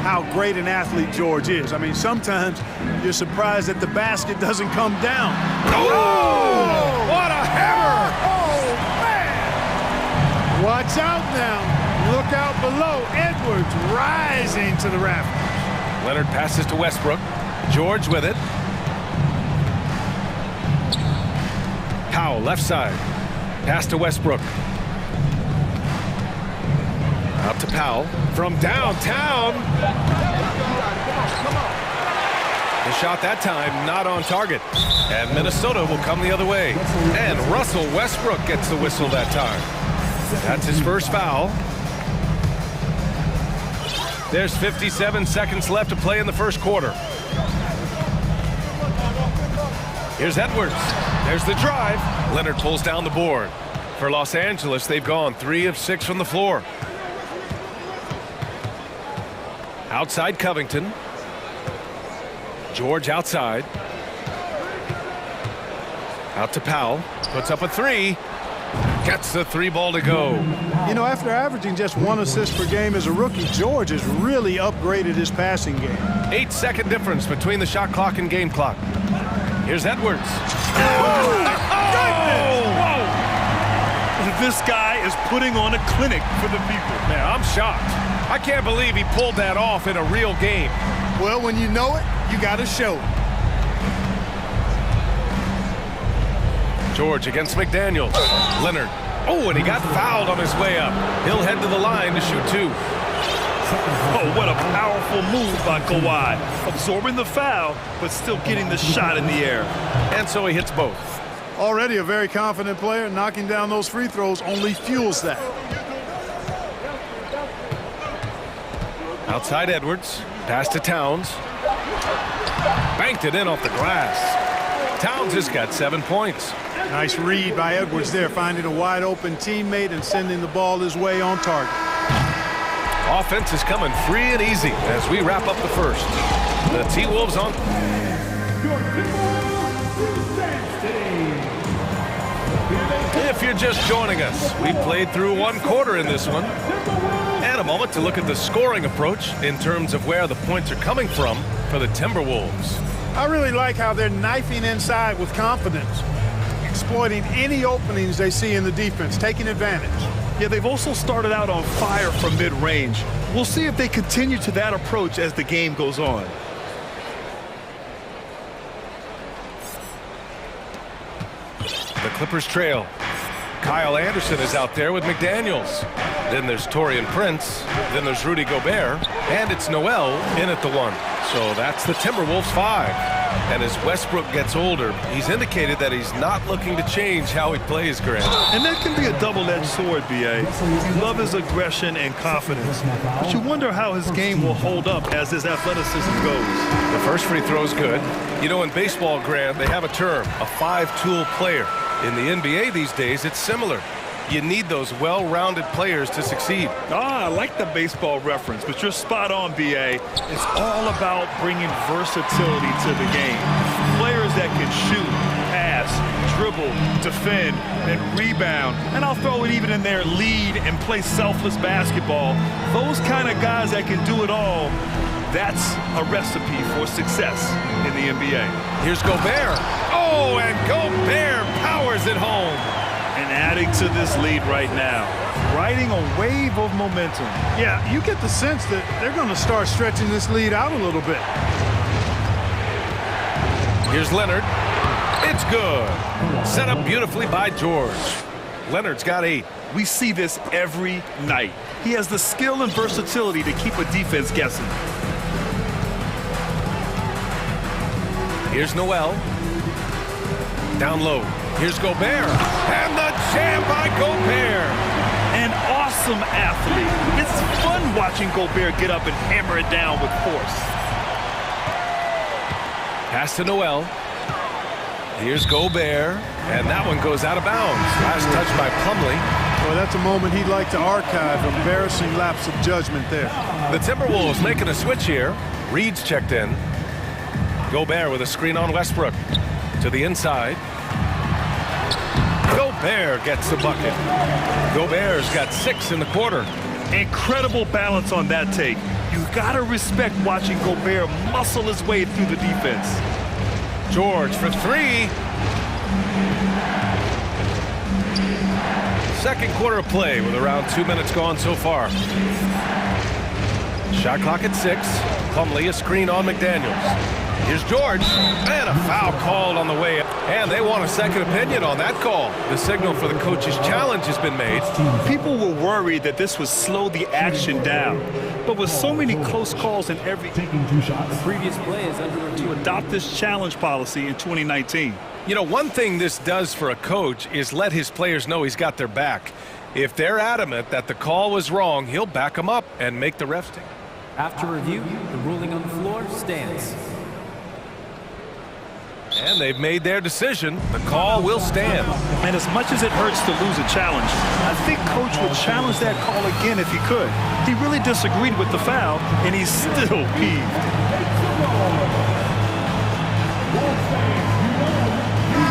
[SPEAKER 15] how great an athlete George is. I mean, sometimes you're surprised that the basket doesn't come down.
[SPEAKER 1] Oh! What a hammer!
[SPEAKER 15] Oh, man! Watch out now. Look out below. Edwards rising to the rafters.
[SPEAKER 1] Leonard passes to Westbrook. George with it. Powell, left side. Pass to Westbrook. Out to Powell. From downtown. The shot that time not on target. And Minnesota will come the other way. And Russell Westbrook gets the whistle that time. That's his first foul. There's 57 seconds left to play in the first quarter. Here's Edwards. There's the drive. Leonard pulls down the board. For Los Angeles, they've gone 3 of 6 from the floor. Outside Covington. George outside. Out to Powell. Puts up a 3. Gets the 3 ball to go.
[SPEAKER 15] You know, after averaging just 1 assist per game as a rookie, George has really upgraded his passing game.
[SPEAKER 1] 8-second difference between the shot clock and game clock. Here's Edwards.
[SPEAKER 2] Oh! Whoa! This guy is putting on a clinic for the people.
[SPEAKER 1] Man, I'm shocked. I can't believe he pulled that off in a real game.
[SPEAKER 15] Well, when you know it, you got to show it.
[SPEAKER 1] George against McDaniels. Leonard. Oh, and he got fouled on his way up. He'll head to the line to shoot 2.
[SPEAKER 2] Oh, what a powerful move by Kawhi. Absorbing the foul, but still getting the shot in the air.
[SPEAKER 1] And so he hits both.
[SPEAKER 15] Already a very confident player. Knocking down those free throws only fuels that.
[SPEAKER 1] Outside Edwards. Pass to Towns. Banked it in off the glass. Towns has got 7 points.
[SPEAKER 15] Nice read by Edwards there, finding a wide open teammate and sending the ball his way on target.
[SPEAKER 1] Offense is coming free and easy as we wrap up the first. The T-Wolves on. If you're just joining us, we played through 1 quarter in this one. And a moment to look at the scoring approach in terms of where the points are coming from for the Timberwolves.
[SPEAKER 15] I really like how they're knifing inside with confidence, exploiting any openings they see in the defense, taking advantage.
[SPEAKER 2] Yeah, they've also started out on fire from mid-range. We'll see if they continue to that approach as the game goes on.
[SPEAKER 1] The Clippers trail. Kyle Anderson is out there with McDaniels. Then there's Taurean Prince. Then there's Rudy Gobert. And it's Noel in at the 1. So that's the Timberwolves 5. And as Westbrook gets older, he's indicated that he's not looking to change how he plays, Grant.
[SPEAKER 2] And that can be a double-edged sword, B.A. You love his aggression and confidence, but you wonder how his game will hold up as his athleticism goes.
[SPEAKER 1] The first free throw's good. You know, in baseball, Grant, they have a term, a 5-tool player. In the NBA these days, it's similar. You need those well-rounded players to succeed.
[SPEAKER 2] I like the baseball reference, but you're spot on, B.A. It's all about bringing versatility to the game. Players that can shoot, pass, dribble, defend, and rebound. And I'll throw it even in there, lead and play selfless basketball. Those kind of guys that can do it all, that's a recipe for success in the NBA.
[SPEAKER 1] Here's Gobert. Oh, and Gobert powers it home.
[SPEAKER 2] And adding to this lead right now, riding a wave of momentum.
[SPEAKER 15] Yeah, you get the sense that they're going to start stretching this lead out a little bit.
[SPEAKER 1] Here's Leonard. It's good. Set up beautifully by George. Leonard's got 8.
[SPEAKER 2] We see this every night. He has the skill and versatility to keep a defense guessing.
[SPEAKER 1] Here's Noel. Down low. Here's Gobert. And the jam by Gobert.
[SPEAKER 2] An awesome athlete. It's fun watching Gobert get up and hammer it down with force.
[SPEAKER 1] Pass to Noel. Here's Gobert. And that one goes out of bounds. Last touch by Plumlee.
[SPEAKER 15] Well, that's a moment he'd like to archive. Embarrassing lapse of judgment there.
[SPEAKER 1] The Timberwolves making a switch here. Reed's checked in. Gobert with a screen on Westbrook. To the inside. Gobert gets the bucket. Gobert's got 6 in the quarter.
[SPEAKER 2] Incredible balance on that take. You gotta respect watching Gobert muscle his way through the defense.
[SPEAKER 1] George for 3. Second quarter of play with around 2 minutes gone so far. Shot clock at 6. Plumlee a screen on McDaniels. Here's George, and a foul called on the way up. And they want a second opinion on that call. The signal for the coach's challenge has been made.
[SPEAKER 2] People were worried that this would slow the action down. But with so many close calls in every
[SPEAKER 4] taking 2 shots, the previous play is under review.
[SPEAKER 2] To adopt this challenge policy in 2019.
[SPEAKER 1] You know, one thing this does for a coach is let his players know he's got their back. If they're adamant that the call was wrong, he'll back them up and make the refs take.
[SPEAKER 4] After review, the ruling on the floor stands.
[SPEAKER 1] And they've made their decision. The call will stand.
[SPEAKER 2] And as much as it hurts to lose a challenge, I think Coach would challenge that call again if he could. He really disagreed with the foul, and he's still peeved.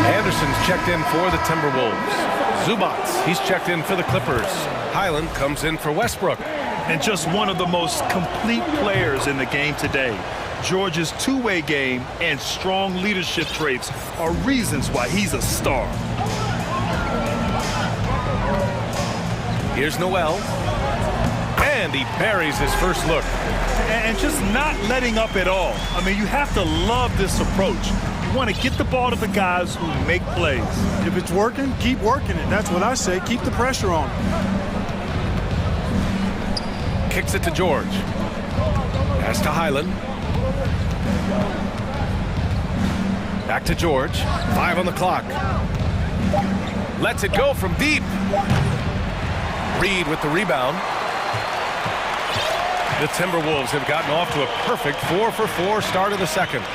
[SPEAKER 1] Anderson's checked in for the Timberwolves. Zubats, he's checked in for the Clippers. Highland comes in for Westbrook.
[SPEAKER 2] And just one of the most complete players in the game today. George's two-way game and strong leadership traits are reasons why he's a star.
[SPEAKER 1] Here's Noel. And he buries his first look.
[SPEAKER 2] And just not letting up at all. I mean, you have to love this approach. You want to get the ball to the guys who make plays.
[SPEAKER 15] If it's working, keep working it. That's what I say. Keep the pressure on.
[SPEAKER 1] Kicks it to George. Pass to Highland. Back to George. 5 on the clock. Lets it go from deep. Reed with the rebound. The Timberwolves have gotten off to a perfect 4-for-4 start of the second.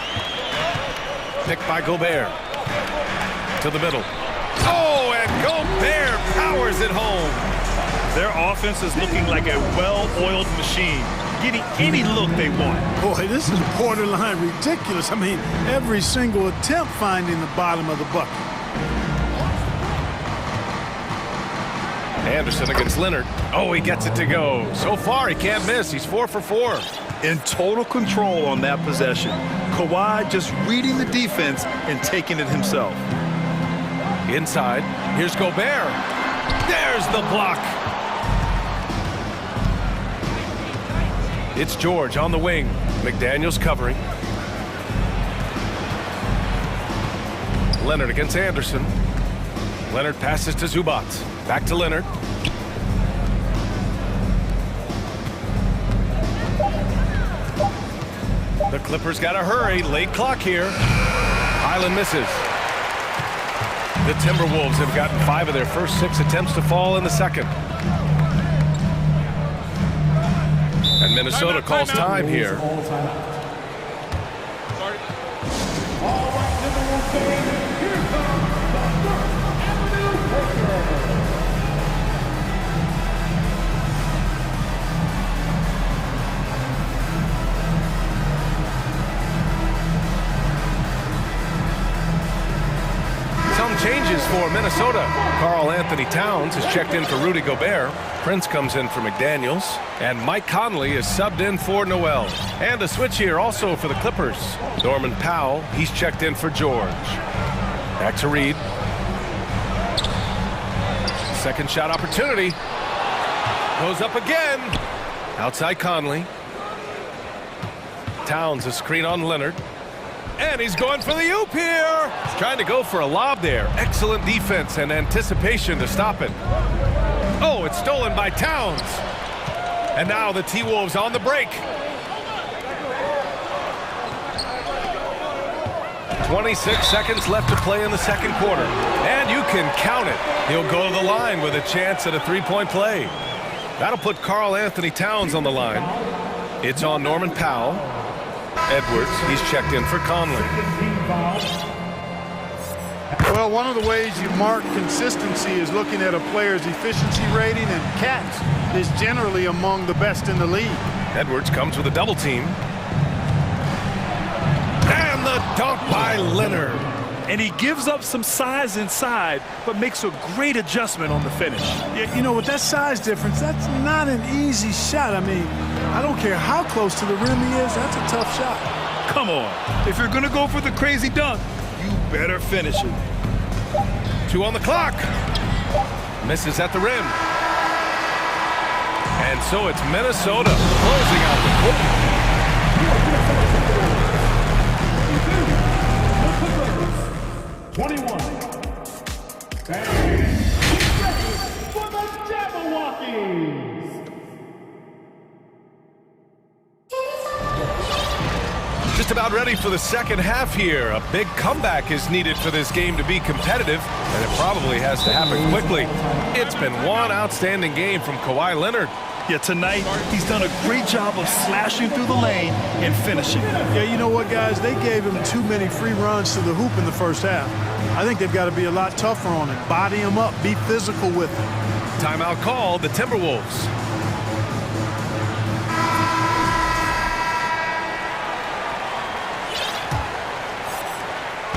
[SPEAKER 1] Picked by Gobert. To the middle. Oh, and Gobert powers it home.
[SPEAKER 2] Their offense is looking like a well-oiled machine, getting any look they want.
[SPEAKER 15] Boy, this is borderline ridiculous. I mean, every single attempt finding the bottom of the bucket.
[SPEAKER 1] Anderson against Leonard. Oh, he gets it to go. So far, he can't miss. He's 4-for-4.
[SPEAKER 2] In total control on that possession. Kawhi just reading the defense and taking it himself.
[SPEAKER 1] Inside, here's Gobert. There's the block. It's George on the wing. McDaniels covering. Leonard against Anderson. Leonard passes to Zubac. Back to Leonard. The Clippers got to hurry. Late clock here. Highland misses. The Timberwolves have gotten 5 of their first 6 attempts to fall in the second. And Minnesota calls time here. Some changes for Minnesota. Karl Anthony Towns is checked in for Rudy Gobert. Prince comes in for McDaniels. And Mike Conley is subbed in for Noel. And a switch here also for the Clippers. Norman Powell, he's checked in for George. Back to Reed. Second shot opportunity. Goes up again. Outside Conley. Towns a screen on Leonard. And he's going for the oop here. He's trying to go for a lob there. Excellent defense and anticipation to stop it. Oh, it's stolen by Towns. And now the T-Wolves on the break. 26 seconds left to play in the second quarter. And you can count it. He'll go to the line with a chance at a three-point play. That'll put Karl Anthony Towns on the line. It's on Norman Powell. Edwards, he's checked in for Conley.
[SPEAKER 15] Well, one of the ways you mark consistency is looking at a player's efficiency rating, and catch is generally among the best in the league.
[SPEAKER 1] Edwards comes with a double team. And the dunk by Leonard.
[SPEAKER 2] And he gives up some size inside, but makes a great adjustment on the finish.
[SPEAKER 15] Yeah, you know, with that size difference, that's not an easy shot. I mean, I don't care how close to the rim he is, that's a tough shot.
[SPEAKER 2] Come on. If you're going to go for the crazy dunk, you better finish it.
[SPEAKER 1] 2 on the clock. Misses at the rim. And so it's Minnesota closing out the quarter. Just about ready for the second half here. A big comeback is needed for this game to be competitive, and it probably has to happen quickly. It's been one outstanding game from Kawhi Leonard.
[SPEAKER 2] Yeah, tonight he's done a great job of slashing through the lane and finishing.
[SPEAKER 15] Yeah, you know what, guys? They gave him too many free runs to the hoop in the first half. I think they've got to be a lot tougher on him. Body him up. Be physical with him.
[SPEAKER 1] Timeout called, the Timberwolves.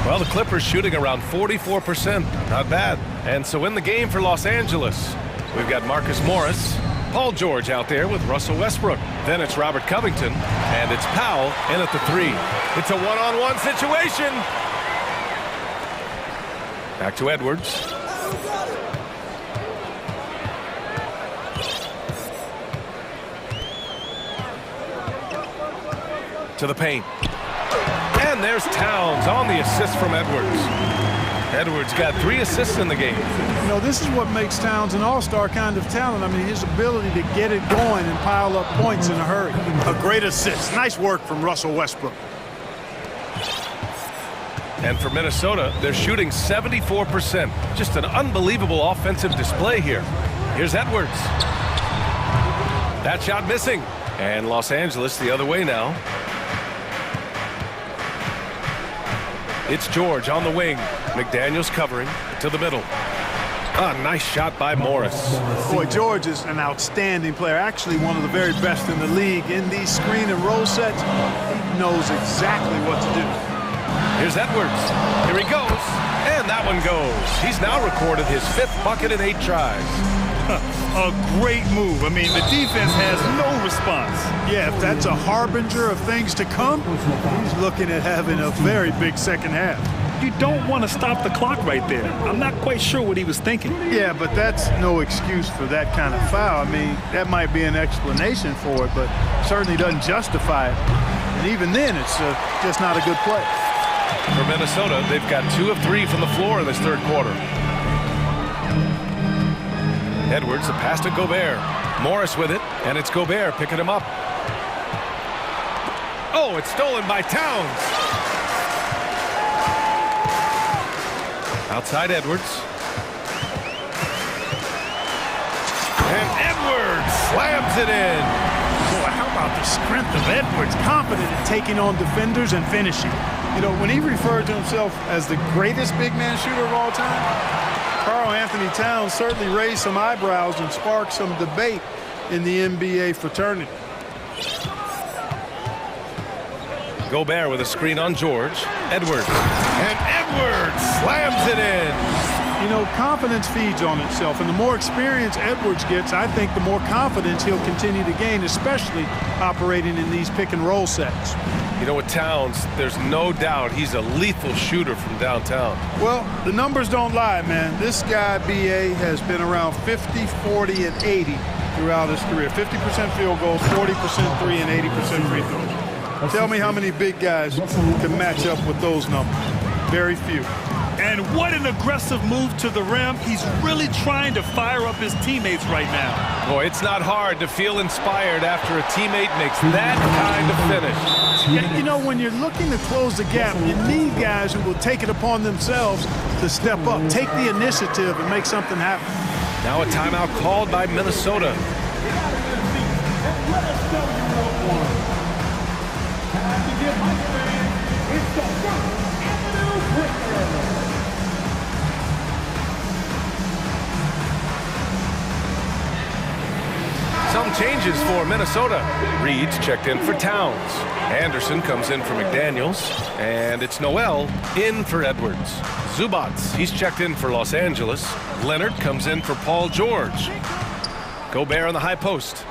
[SPEAKER 1] Well, the Clippers shooting around 44%. Not bad. And so in the game for Los Angeles, we've got Marcus Morris, Paul George out there with Russell Westbrook. Then it's Robert Covington, and it's Powell in at the 3. It's a one-on-one situation. Back to Edwards. To the paint. And there's Towns on the assist from Edwards. Edwards got 3 assists in the game.
[SPEAKER 15] You know, this is what makes Towns an all-star kind of talent. I mean, his ability to get it going and pile up points in a hurry. A great assist. Nice work from Russell Westbrook.
[SPEAKER 1] And for Minnesota, they're shooting 74%. Just an unbelievable offensive display here. Here's Edwards. That shot missing. And Los Angeles the other way now. It's George on the wing. McDaniels covering to the middle. A nice shot by Morris.
[SPEAKER 15] Boy, George is an outstanding player. Actually, one of the very best in the league. In these screen and roll sets, he knows exactly what to do.
[SPEAKER 1] Here's Edwards. Here he goes. And that one goes. He's now recorded his 5th bucket in 8 tries.
[SPEAKER 2] A great move. I mean, the defense has no response.
[SPEAKER 15] Yeah, if that's a harbinger of things to come, he's looking at having a very big second half.
[SPEAKER 2] You don't want to stop the clock right there. I'm not quite sure what he was thinking.
[SPEAKER 15] Yeah, but that's no excuse for that kind of foul. I mean, that might be an explanation for it, but certainly doesn't justify it. And even then, it's just not a good play.
[SPEAKER 1] For Minnesota, they've got 2 of 3 from the floor in this 3rd quarter. Edwards, a pass to Gobert. Morris with it, and it's Gobert picking him up. Oh, it's stolen by Towns. Outside Edwards. And Edwards slams it in.
[SPEAKER 15] Boy, how about the strength of Edwards? Confident in taking on defenders and finishing. You know, when he referred to himself as the greatest big man shooter of all time, Karl Anthony Towns certainly raised some eyebrows and sparked some debate in the NBA fraternity.
[SPEAKER 1] Gobert with a screen on George. Edwards. And Edwards slams it in.
[SPEAKER 15] You know, confidence feeds on itself, and the more experience Edwards gets, I think the more confidence he'll continue to gain, especially operating in these pick-and-roll sets.
[SPEAKER 1] You know, with Towns, there's no doubt he's a lethal shooter from downtown.
[SPEAKER 15] Well, the numbers don't lie, man. This guy, B.A., has been around 50, 40, and 80 throughout his career. 50% field goals, 40% 3, and 80% free throws. Tell me how many big guys can match up with those numbers. Very few.
[SPEAKER 2] And what an aggressive move to the rim. He's really trying to fire up his teammates right now.
[SPEAKER 1] Boy, it's not hard to feel inspired after a teammate makes that kind of finish.
[SPEAKER 15] Yeah, you know, when you're looking to close the gap, you need guys who will take it upon themselves to step up, take the initiative, and make something happen.
[SPEAKER 1] Now a timeout called by Minnesota. Some changes for Minnesota. Reed's checked in for Towns. Anderson comes in for McDaniels. And it's Noel in for Edwards. Zubats, he's checked in for Los Angeles. Leonard comes in for Paul George. Gobert on the high post.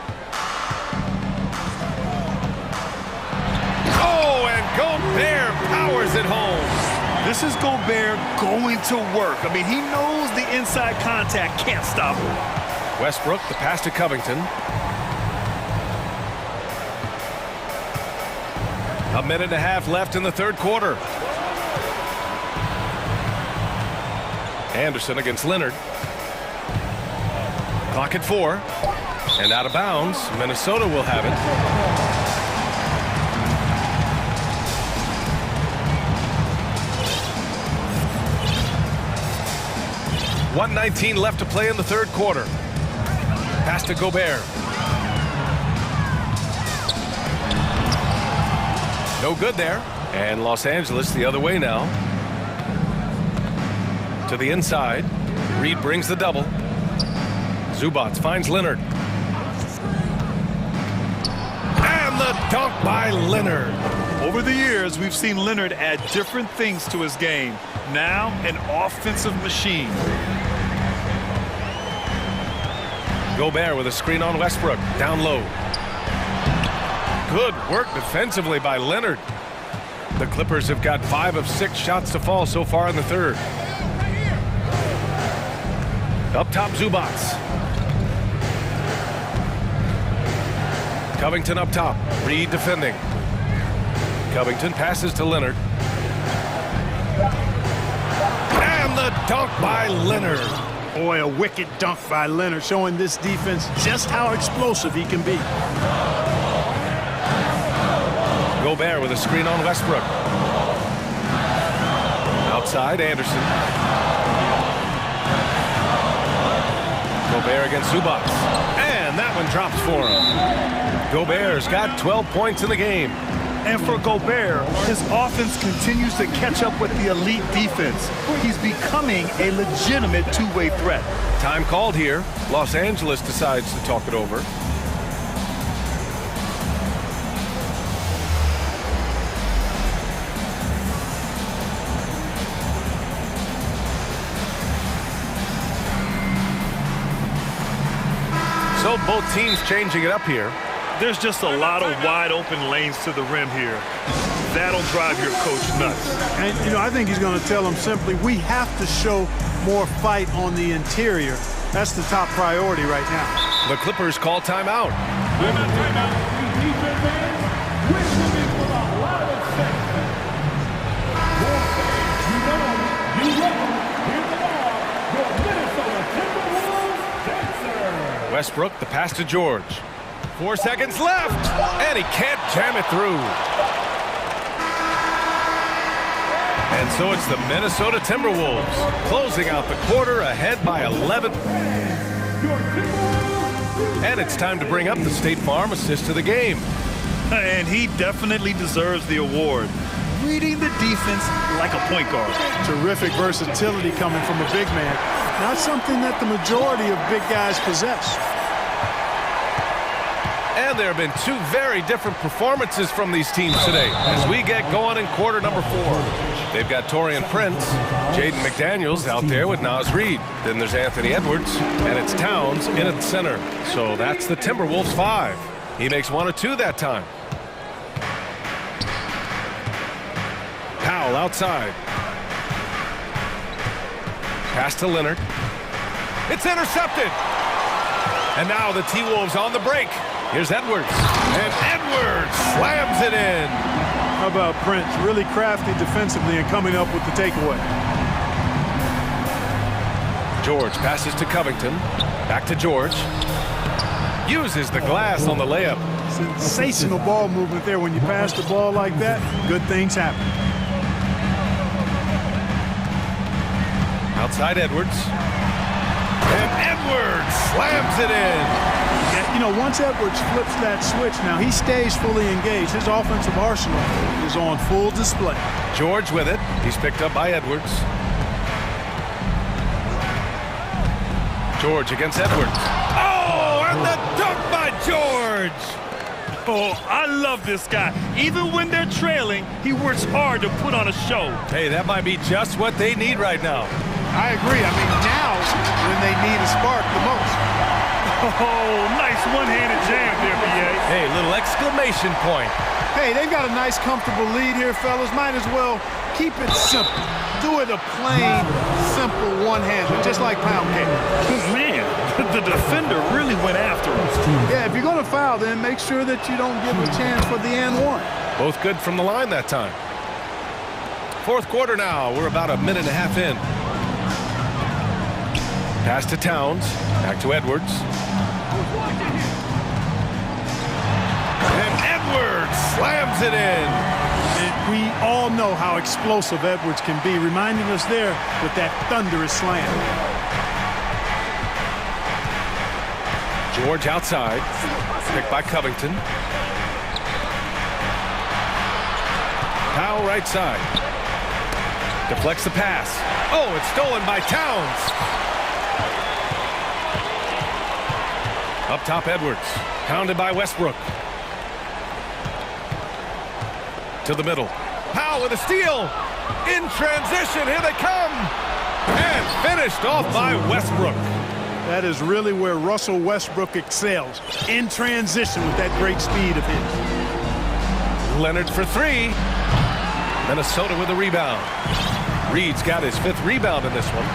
[SPEAKER 1] Oh, and Gobert powers it home.
[SPEAKER 2] This is Gobert going to work. I mean, he knows the inside contact can't stop him.
[SPEAKER 1] Westbrook, the pass to Covington. A minute and a half left in the 3rd quarter. Anderson against Leonard. Clock at 4. And out of bounds. Minnesota will have it. .119 left to play in the 3rd quarter. Pass to Gobert. No good there. And Los Angeles the other way now. To the inside. Reed brings the double. Zubats finds Leonard. And the dunk by Leonard.
[SPEAKER 2] Over the years, we've seen Leonard add different things to his game. Now, an offensive machine.
[SPEAKER 1] Gobert with a screen on Westbrook. Down low. Good work defensively by Leonard. The Clippers have got 5 of 6 shots to fall so far in the third. Up top, Zubats. Covington up top. Reed defending. Covington passes to Leonard. And the dunk by Leonard.
[SPEAKER 15] Boy, a wicked dunk by Leonard, showing this defense just how explosive he can be.
[SPEAKER 1] Gobert with a screen on Westbrook. Outside, Anderson. Gobert against Zubats. And that one drops for him. Gobert's got 12 points in the game.
[SPEAKER 2] And for Gobert, his offense continues to catch up with the elite defense. He's becoming a legitimate two-way threat.
[SPEAKER 1] Time called here. Los Angeles decides to talk it over. So both teams changing it up here.
[SPEAKER 2] There's just a lot of wide open lanes to the rim here. That'll drive your coach nuts.
[SPEAKER 15] And, you know, I think he's going to tell them simply, we have to show more fight on the interior. That's the top priority right now.
[SPEAKER 1] The Clippers call timeout.
[SPEAKER 12] Timeout. Defense fans, which will be for the lot of seconds. More fans, you know, you welcome. Here's the ball. Your Minnesota Timberwolves dancer.
[SPEAKER 1] Westbrook, the pass to George. 4 seconds left, and he can't jam it through. And so it's the Minnesota Timberwolves closing out the quarter ahead by 11. And it's time to bring up the State Farm assist of the game.
[SPEAKER 2] And he definitely deserves the award. Reading the defense like a point guard.
[SPEAKER 15] Terrific versatility coming from a big man. Not something that the majority of big guys possess.
[SPEAKER 1] And there have been 2 very different performances from these teams today as we get going in quarter number 4. They've got Taurean Prince, Jaden McDaniels out there with Naz Reid. Then there's Anthony Edwards, and it's Towns in at center. So that's the Timberwolves 5. He makes 1 of 2 that time. Powell outside. Pass to Leonard. It's intercepted. And now the T-Wolves on the break. Here's Edwards. And Edwards slams it in.
[SPEAKER 15] How about Prince? Really crafty defensively and coming up with the takeaway.
[SPEAKER 1] George passes to Covington. Back to George. Uses the glass on the layup.
[SPEAKER 15] Sensational ball movement there. When you pass the ball like that, good things happen.
[SPEAKER 1] Outside Edwards. And Edwards slams it in.
[SPEAKER 15] You know, once Edwards flips that switch now, he stays fully engaged. His offensive arsenal is on full display.
[SPEAKER 1] George with it. He's picked up by Edwards. George against Edwards. Oh, and the dunk by George.
[SPEAKER 2] Oh, I love this guy. Even when they're trailing, he works hard to put on a show.
[SPEAKER 1] Hey, that might be just what they need right now.
[SPEAKER 15] I agree. I mean, now when they need a spark the most.
[SPEAKER 2] Oh, nice one-handed jam there, BA.
[SPEAKER 1] Hey, little exclamation point.
[SPEAKER 15] Hey, they've got a nice, comfortable lead here, fellas. Might as well keep it simple. Do it a plain, simple one-hander, just like pound cake.
[SPEAKER 2] Man, the defender really went after him.
[SPEAKER 15] Yeah, if you're going to foul, then make sure that you don't give a chance for the and one.
[SPEAKER 1] Both good from the line that time. 4th quarter now. We're about a minute and a half in. Pass to Towns. Back to Edwards. And Edwards slams it in.
[SPEAKER 15] And we all know how explosive Edwards can be, reminding us there with that thunderous slam.
[SPEAKER 1] George outside. Picked by Covington. Powell right side. Deflects the pass. Oh, it's stolen by Towns. Up top, Edwards. Pounded by Westbrook. To the middle. Powell with a steal. In transition, here they come. And finished off by Westbrook.
[SPEAKER 15] That is really where Russell Westbrook excels, in transition with that great speed of his.
[SPEAKER 1] Leonard for three. Minnesota with a rebound. Reed's got his 5th rebound in this one.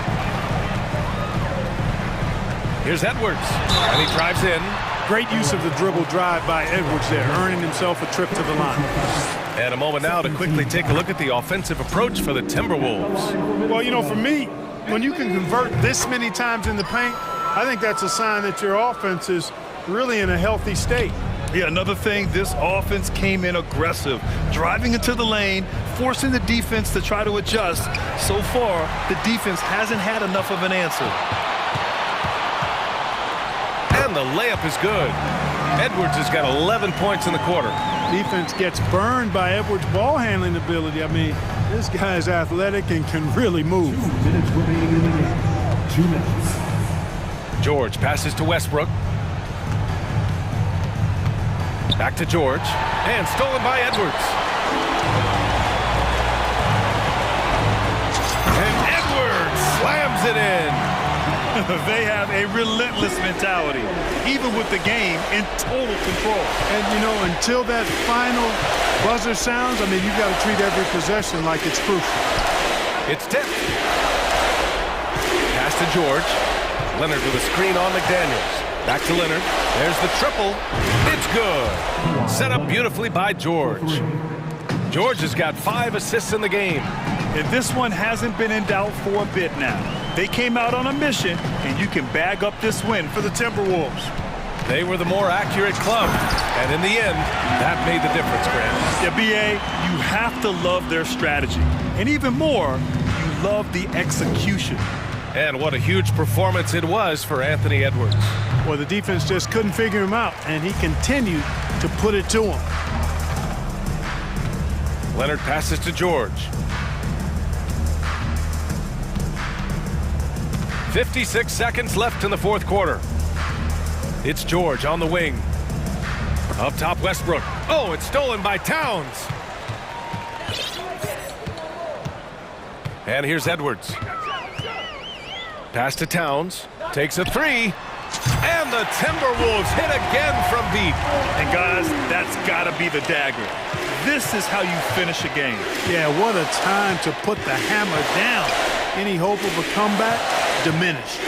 [SPEAKER 1] Here's Edwards, and he drives in.
[SPEAKER 15] Great use of the dribble drive by Edwards there, earning himself a trip to the line.
[SPEAKER 1] And a moment now to quickly take a look at the offensive approach for the Timberwolves.
[SPEAKER 15] Well, you know, for me, when you can convert this many times in the paint, I think that's a sign that your offense is really in a healthy state.
[SPEAKER 2] Yeah, another thing, this offense came in aggressive, driving into the lane, forcing the defense to try to adjust. So far, the defense hasn't had enough of an answer.
[SPEAKER 1] And the layup is good. Edwards has got 11 points in the quarter.
[SPEAKER 15] Defense gets burned by Edwards' ball handling ability. I mean, this guy's athletic and can really move.
[SPEAKER 12] 2 minutes remaining in the game. 2 minutes.
[SPEAKER 1] George passes to Westbrook. Back to George. And stolen by Edwards. And Edwards slams it in.
[SPEAKER 2] They have a relentless mentality, even with the game in total control.
[SPEAKER 15] And, you know, until that final buzzer sounds, I mean, you've got to treat every possession like it's crucial.
[SPEAKER 1] It's tipped. Pass to George. Leonard with a screen on McDaniels. Back to Leonard. There's the triple. It's good. Set up beautifully by George. George has got 5 assists in the game.
[SPEAKER 2] And this one hasn't been in doubt for a bit now. They came out on a mission, and you can bag up this win for the Timberwolves.
[SPEAKER 1] They were the more accurate club, and in the end, that made the difference, Grant.
[SPEAKER 2] Yeah, B.A., you have to love their strategy. And even more, you love the execution.
[SPEAKER 1] And what a huge performance it was for Anthony Edwards.
[SPEAKER 15] Well, the defense just couldn't figure him out, and he continued to put it to him.
[SPEAKER 1] Leonard passes to George. 56 seconds left in the 4th quarter. It's George on the wing. Up top, Westbrook. Oh, it's stolen by Towns. And here's Edwards. Pass to Towns. Takes a 3. And the Timberwolves hit again from deep.
[SPEAKER 2] And guys, that's got to be the dagger. This is how you finish a game.
[SPEAKER 15] Yeah, what a time to put the hammer down. Any hope of a comeback diminished.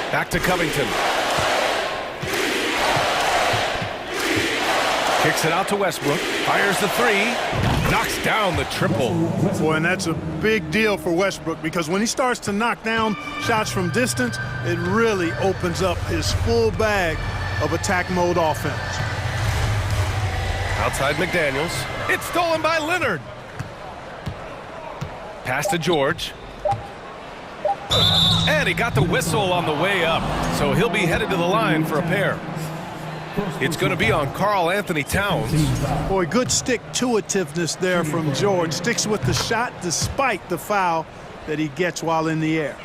[SPEAKER 1] Back to Covington. Kicks it out to Westbrook. Fires the 3. Knocks down the triple.
[SPEAKER 15] Boy, and that's a big deal for Westbrook because when he starts to knock down shots from distance, it really opens up his full bag of attack mode offense.
[SPEAKER 1] Outside McDaniels. It's stolen by Leonard. Pass to George. And he got the whistle on the way up, so he'll be headed to the line for a pair. It's going to be on Karl Anthony Towns.
[SPEAKER 15] Boy, good stick-to-itiveness there from George. Sticks with the shot despite the foul that he gets while in the air.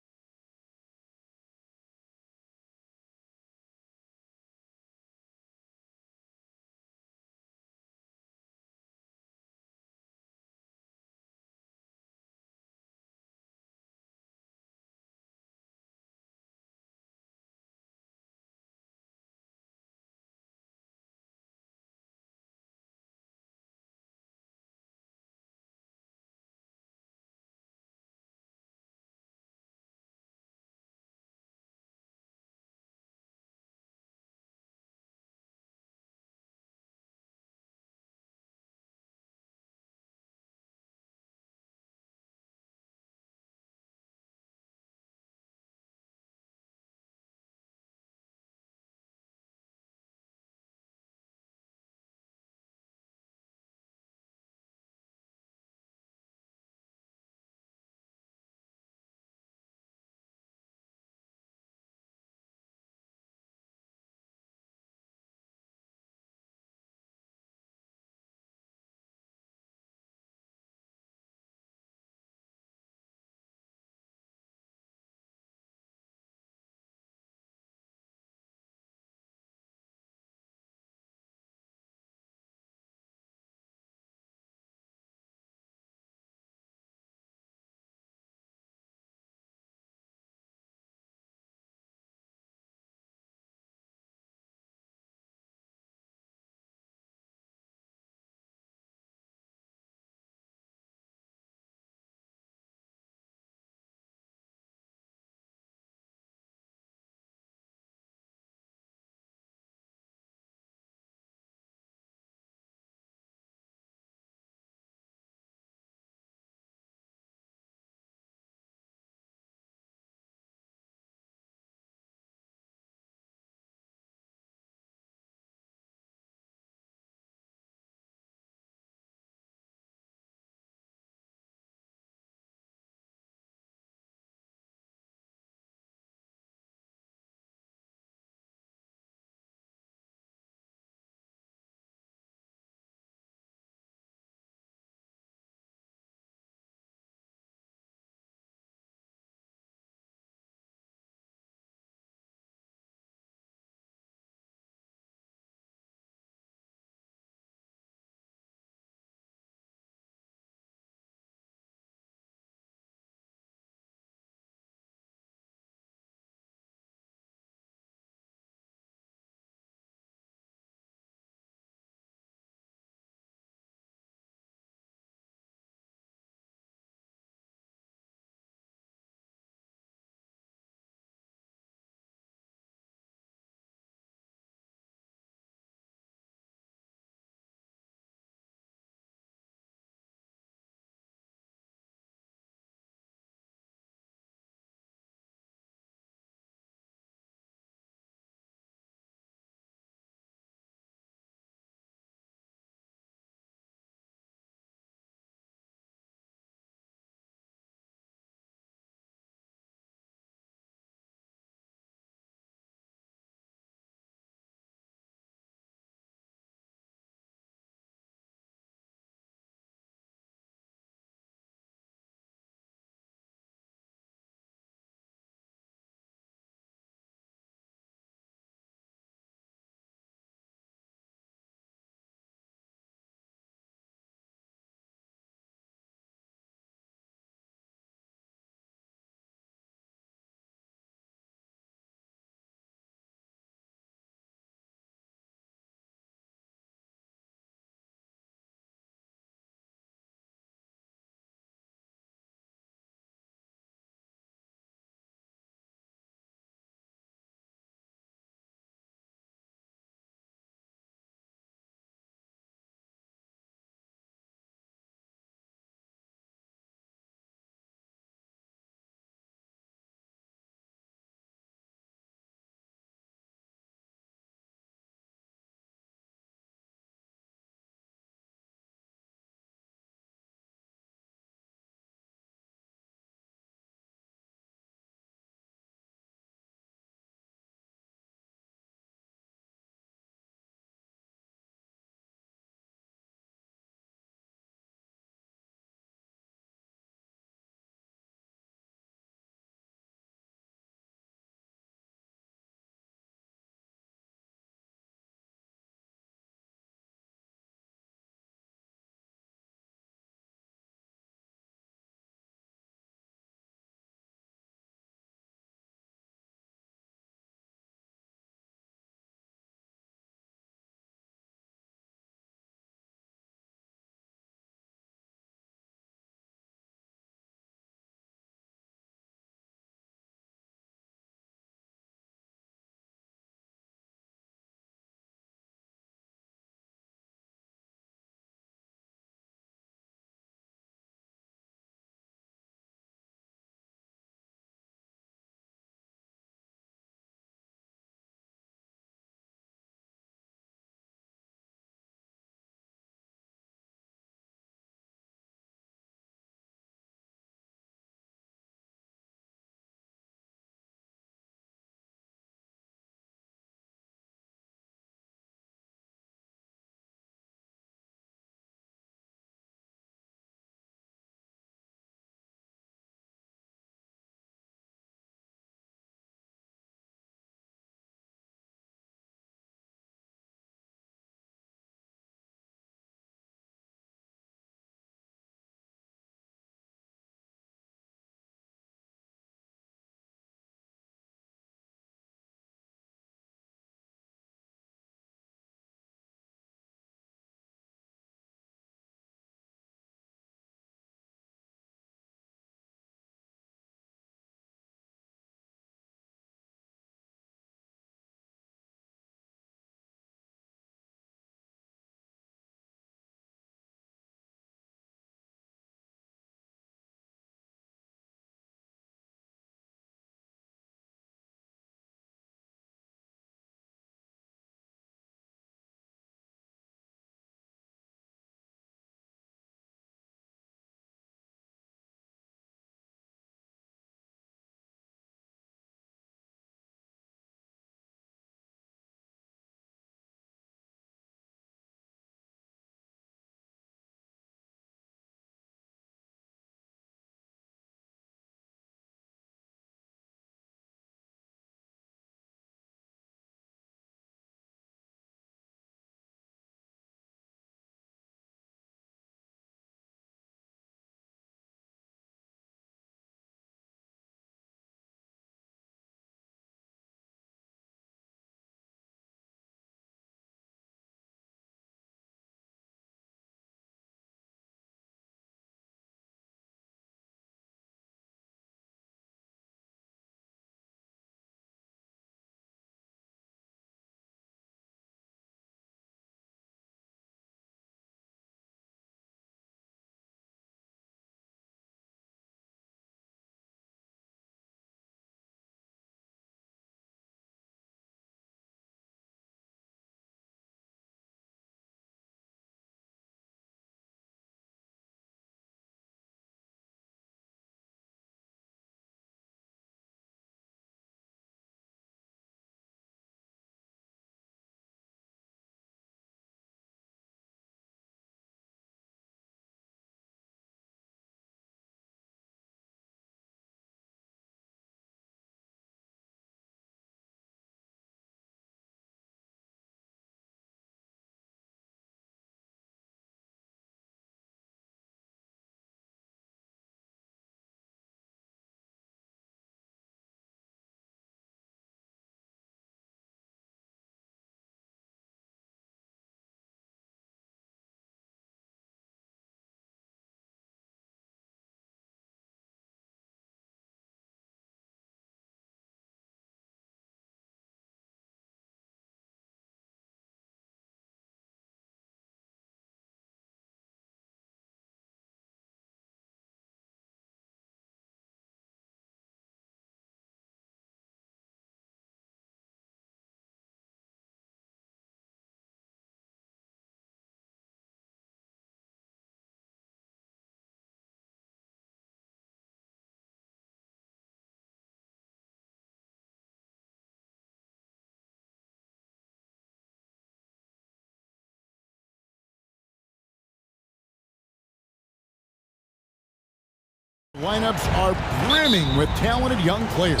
[SPEAKER 6] Lineups are brimming with talented young players.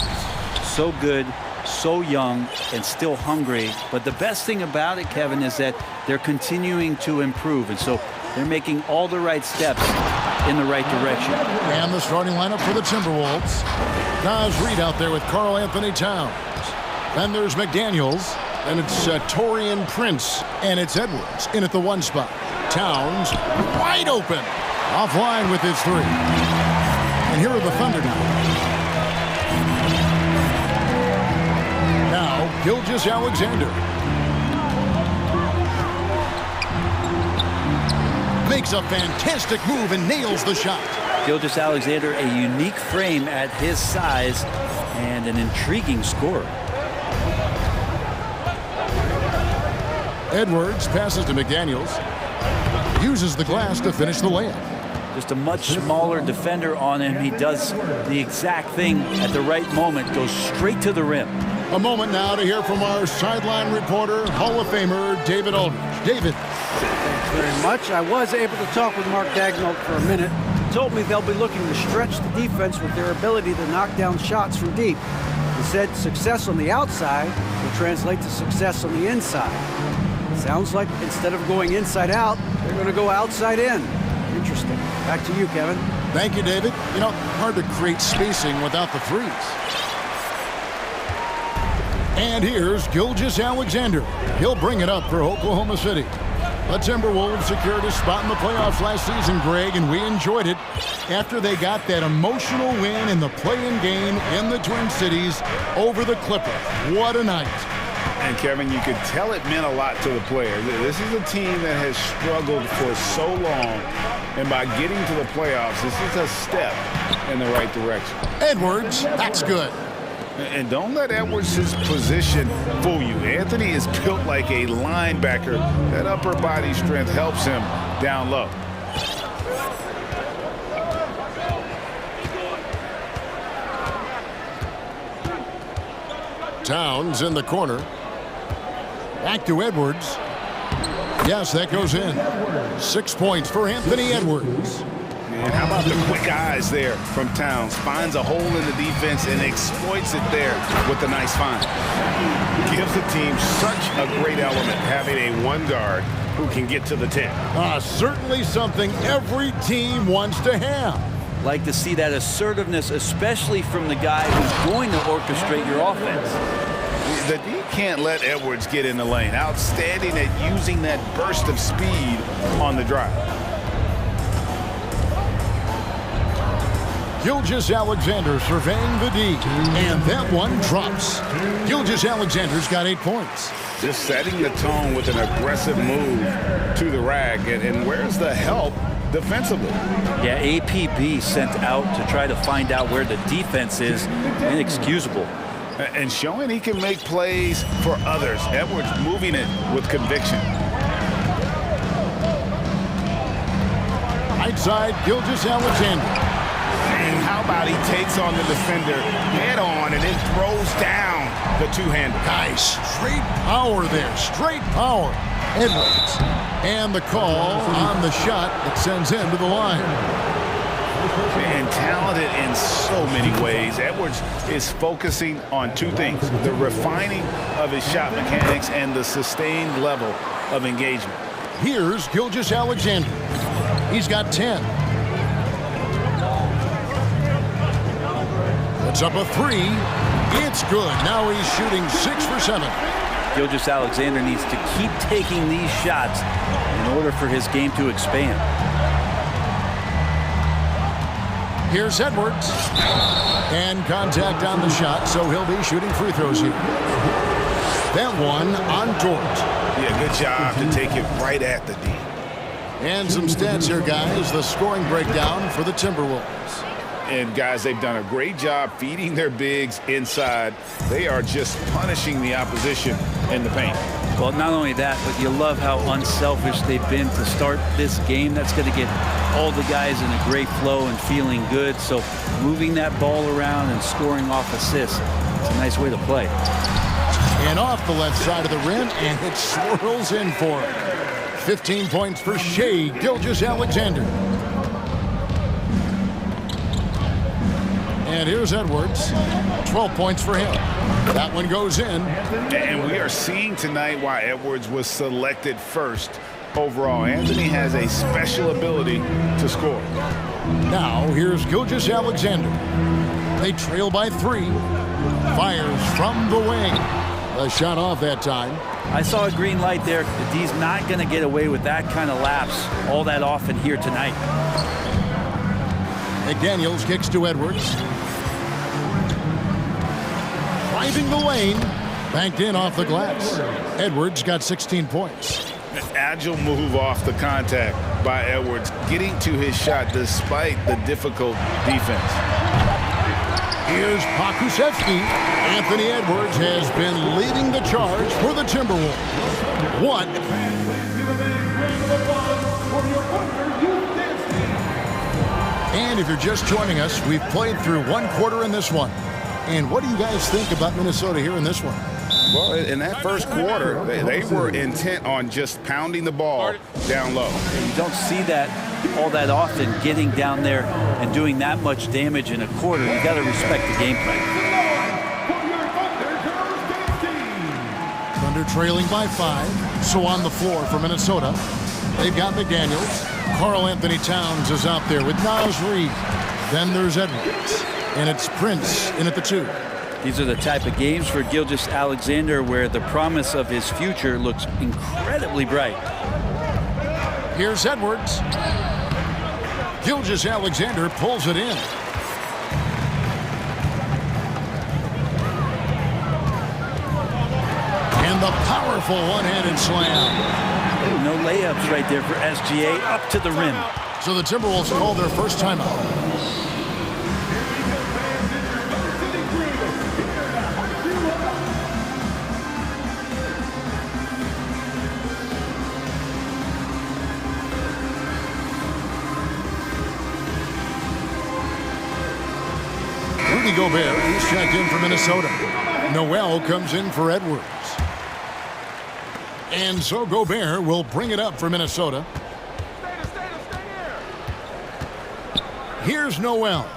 [SPEAKER 3] So good, so young, and still hungry. But the best thing about it, Kevin, is that they're continuing to improve. And so they're making all the right steps in the right direction.
[SPEAKER 6] And the starting lineup for the Timberwolves. Nas Reed out there with Karl Anthony Towns. Then there's McDaniels. And it's Torian Prince. And it's Edwards in at the 1 spot. Towns wide open. Offline with his 3. And here are the Thunder now. Now, Gilgeous-Alexander. Makes a fantastic move and nails the shot.
[SPEAKER 3] Gilgeous-Alexander, a unique frame at his size and an intriguing scorer.
[SPEAKER 6] Edwards passes to McDaniels. Uses the glass to finish the layup.
[SPEAKER 3] Just a much smaller defender on him. He does the exact thing at the right moment, goes straight to the rim.
[SPEAKER 6] A moment now to hear from our sideline reporter, Hall of Famer David Aldridge. David.
[SPEAKER 9] Thanks very much. I was able to talk with Mark Daigneault for a minute. He told me they'll be looking to stretch the defense with their ability to knock down shots from deep. He said success on the outside will translate to success on the inside. Sounds like instead of going inside out, they're going to go outside in. Interesting. Back to you, Kevin.
[SPEAKER 6] Thank you, David. You know, hard to create spacing without the threes. And here's Gilgeous-Alexander. He'll bring it up for Oklahoma City. The Timberwolves secured a spot in the playoffs last season, Greg, and we enjoyed it after they got that emotional win in the play-in game in the Twin Cities over the Clippers. What a night.
[SPEAKER 10] And, Kevin, you could tell it meant a lot to the player. This is a team that has struggled for so long, and by getting to the playoffs, this is a step in the right direction.
[SPEAKER 6] Edwards, that's good.
[SPEAKER 10] And don't let Edwards' position fool you. Anthony is built like a linebacker. That upper body strength helps him down low.
[SPEAKER 6] Towns in the corner. Back to Edwards. Yes, that goes in. 6 points for Anthony Edwards.
[SPEAKER 10] And how about the quick eyes there from Towns? Finds a hole in the defense and exploits it there with a nice find.
[SPEAKER 13] Gives the team such a great element having a 1 guard who can get to the 10.
[SPEAKER 6] Certainly something every team wants to have.
[SPEAKER 3] Like to see that assertiveness, especially from the guy who's going to orchestrate your offense.
[SPEAKER 10] The D can't let Edwards get in the lane. Outstanding at using that burst of speed on the drive.
[SPEAKER 6] Gilgeous-Alexander surveying the D, and that one drops. Gilgeous-Alexander's got 8 points.
[SPEAKER 10] Just setting the tone with an aggressive move to the rack. And where's the help defensively?
[SPEAKER 3] Yeah, APB sent out to try to find out where the defense is. Inexcusable.
[SPEAKER 10] And showing he can make plays for others. Edwards moving it with conviction.
[SPEAKER 6] Right side, Gilgeous-Alexander.
[SPEAKER 10] And how about he takes on the defender head on and then throws down the two-hander.
[SPEAKER 6] Nice. Straight power there. Straight power. Edwards. And the call on the shot that sends him to the line.
[SPEAKER 10] And talented in so many ways. Edwards is focusing on 2 things: the refining of his shot mechanics and the sustained level of engagement.
[SPEAKER 6] Here's Gilgeous-Alexander. He's got 10. It's up a 3. It's good. Now he's shooting 6 for 7.
[SPEAKER 3] Gilgeous-Alexander needs to keep taking these shots in order for his game to expand.
[SPEAKER 6] Here's Edwards. And contact on the shot, so he'll be shooting free throws here. That one on Dort.
[SPEAKER 10] Yeah, good job to take it right at the D.
[SPEAKER 6] And some stats here, guys. The scoring breakdown for the Timberwolves.
[SPEAKER 10] And, guys, they've done a great job feeding their bigs inside. They are just punishing the opposition in the paint.
[SPEAKER 3] Well, not only that, but you love how unselfish they've been to start this game. That's going to get all the guys in a great flow and feeling good. So moving that ball around and scoring off assists, it's a nice way to play.
[SPEAKER 6] And off the left side of the rim, and it swirls in for him. 15 points for Shai Gilgeous-Alexander. And here's Edwards. 12 points for him. That one goes in.
[SPEAKER 10] And we are seeing tonight why Edwards was selected first overall. Anthony has a special ability to score.
[SPEAKER 6] Now, here's Gilgeous-Alexander. They trail by 3. Fires from the wing. A shot off that time.
[SPEAKER 3] I saw a green light there. He's not going to get away with that kind of lapse all that often here tonight.
[SPEAKER 6] McDaniels kicks to Edwards. Driving the lane. Banked in off the glass. Edwards got 16 points.
[SPEAKER 10] An agile move off the contact by Edwards, getting to his shot despite the difficult defense.
[SPEAKER 6] Here's Pakusevsky. Anthony Edwards has been leading the charge for the Timberwolves. One. And if you're just joining us, we've played through 1 quarter in this one. And what do you guys think about Minnesota here in this one?
[SPEAKER 10] Well, in that first quarter, they were intent on just pounding the ball down low.
[SPEAKER 3] You don't see that all that often, getting down there and doing that much damage in a quarter. You got to respect the game plan.
[SPEAKER 6] Thunder trailing by 5. So on the floor for Minnesota, they've got McDaniels. Karl Anthony Towns is out there with Naz Reid. Then there's Edwards. And it's Prince in at the 2.
[SPEAKER 3] These are the type of games for Gilgeous-Alexander where the promise of his future looks incredibly bright.
[SPEAKER 6] Here's Edwards. Gilgeous-Alexander pulls it in. And the powerful one-handed slam.
[SPEAKER 3] No layups right there for SGA up to the rim.
[SPEAKER 6] So the Timberwolves call their first timeout. Rudy Gobert, he's checked in for Minnesota. Noel comes in for Edwards. And so Gobert will bring it up for Minnesota. Here's Noel.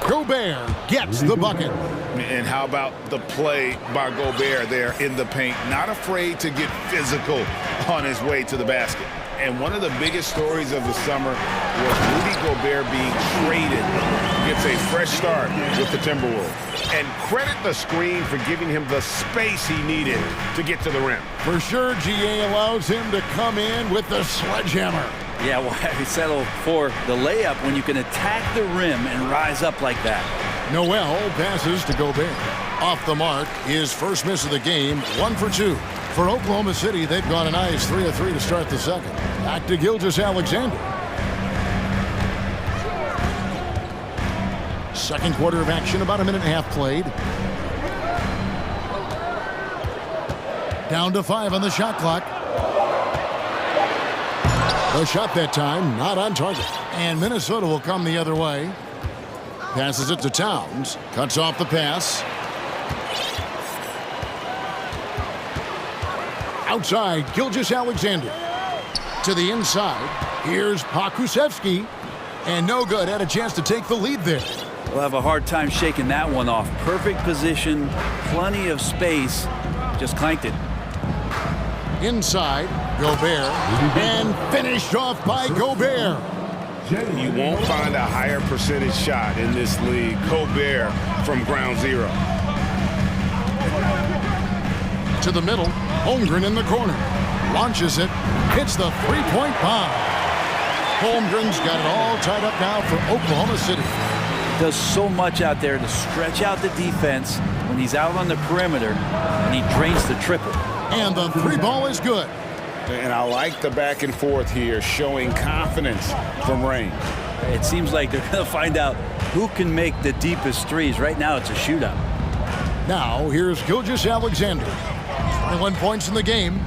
[SPEAKER 6] Gobert gets the bucket.
[SPEAKER 10] And how about the play by Gobert there in the paint? Not afraid to get physical on his way to the basket. And one of the biggest stories of the summer was Rudy Gobert being traded. Gets a fresh start with the Timberwolves. And credit the screen for giving him the space he needed to get to the rim.
[SPEAKER 6] For sure, GA allows him to come in with the sledgehammer.
[SPEAKER 3] Yeah, why settle for the layup when you can attack the rim and rise up like that?
[SPEAKER 6] Noel passes to Gobert. Off the mark, his first miss of the game, 1 for 2. For Oklahoma City, they've gone a nice 3 of 3 to start the second. Back to Gilgeous-Alexander. Second quarter of action, about a minute and a half played. Down to 5 on the shot clock. The shot that time, not on target. And Minnesota will come the other way. Passes it to Towns. Cuts off the pass. Outside, Gilgeous-Alexander. To the inside. Here's Pakusevsky. And no good. Had a chance to take the lead there.
[SPEAKER 3] We'll have a hard time shaking that one off. Perfect position, plenty of space. Just clanked it.
[SPEAKER 6] Inside, Gobert. And finished off by Gobert.
[SPEAKER 10] You won't find a higher percentage shot in this league. Gobert from ground zero.
[SPEAKER 6] To the middle. Holmgren in the corner. Launches it. Hits the three-point bomb. Holmgren's got it all tied up now for Oklahoma City.
[SPEAKER 3] Does so much out there to stretch out the defense when he's out on the perimeter, and he drains the triple.
[SPEAKER 6] And the three ball is good.
[SPEAKER 10] And I like the back and forth here, showing confidence from range.
[SPEAKER 3] It seems like they're going to find out who can make the deepest threes. Right now, it's a shootout.
[SPEAKER 6] Now, here's Gilgeous-Alexander. 21 points in the game.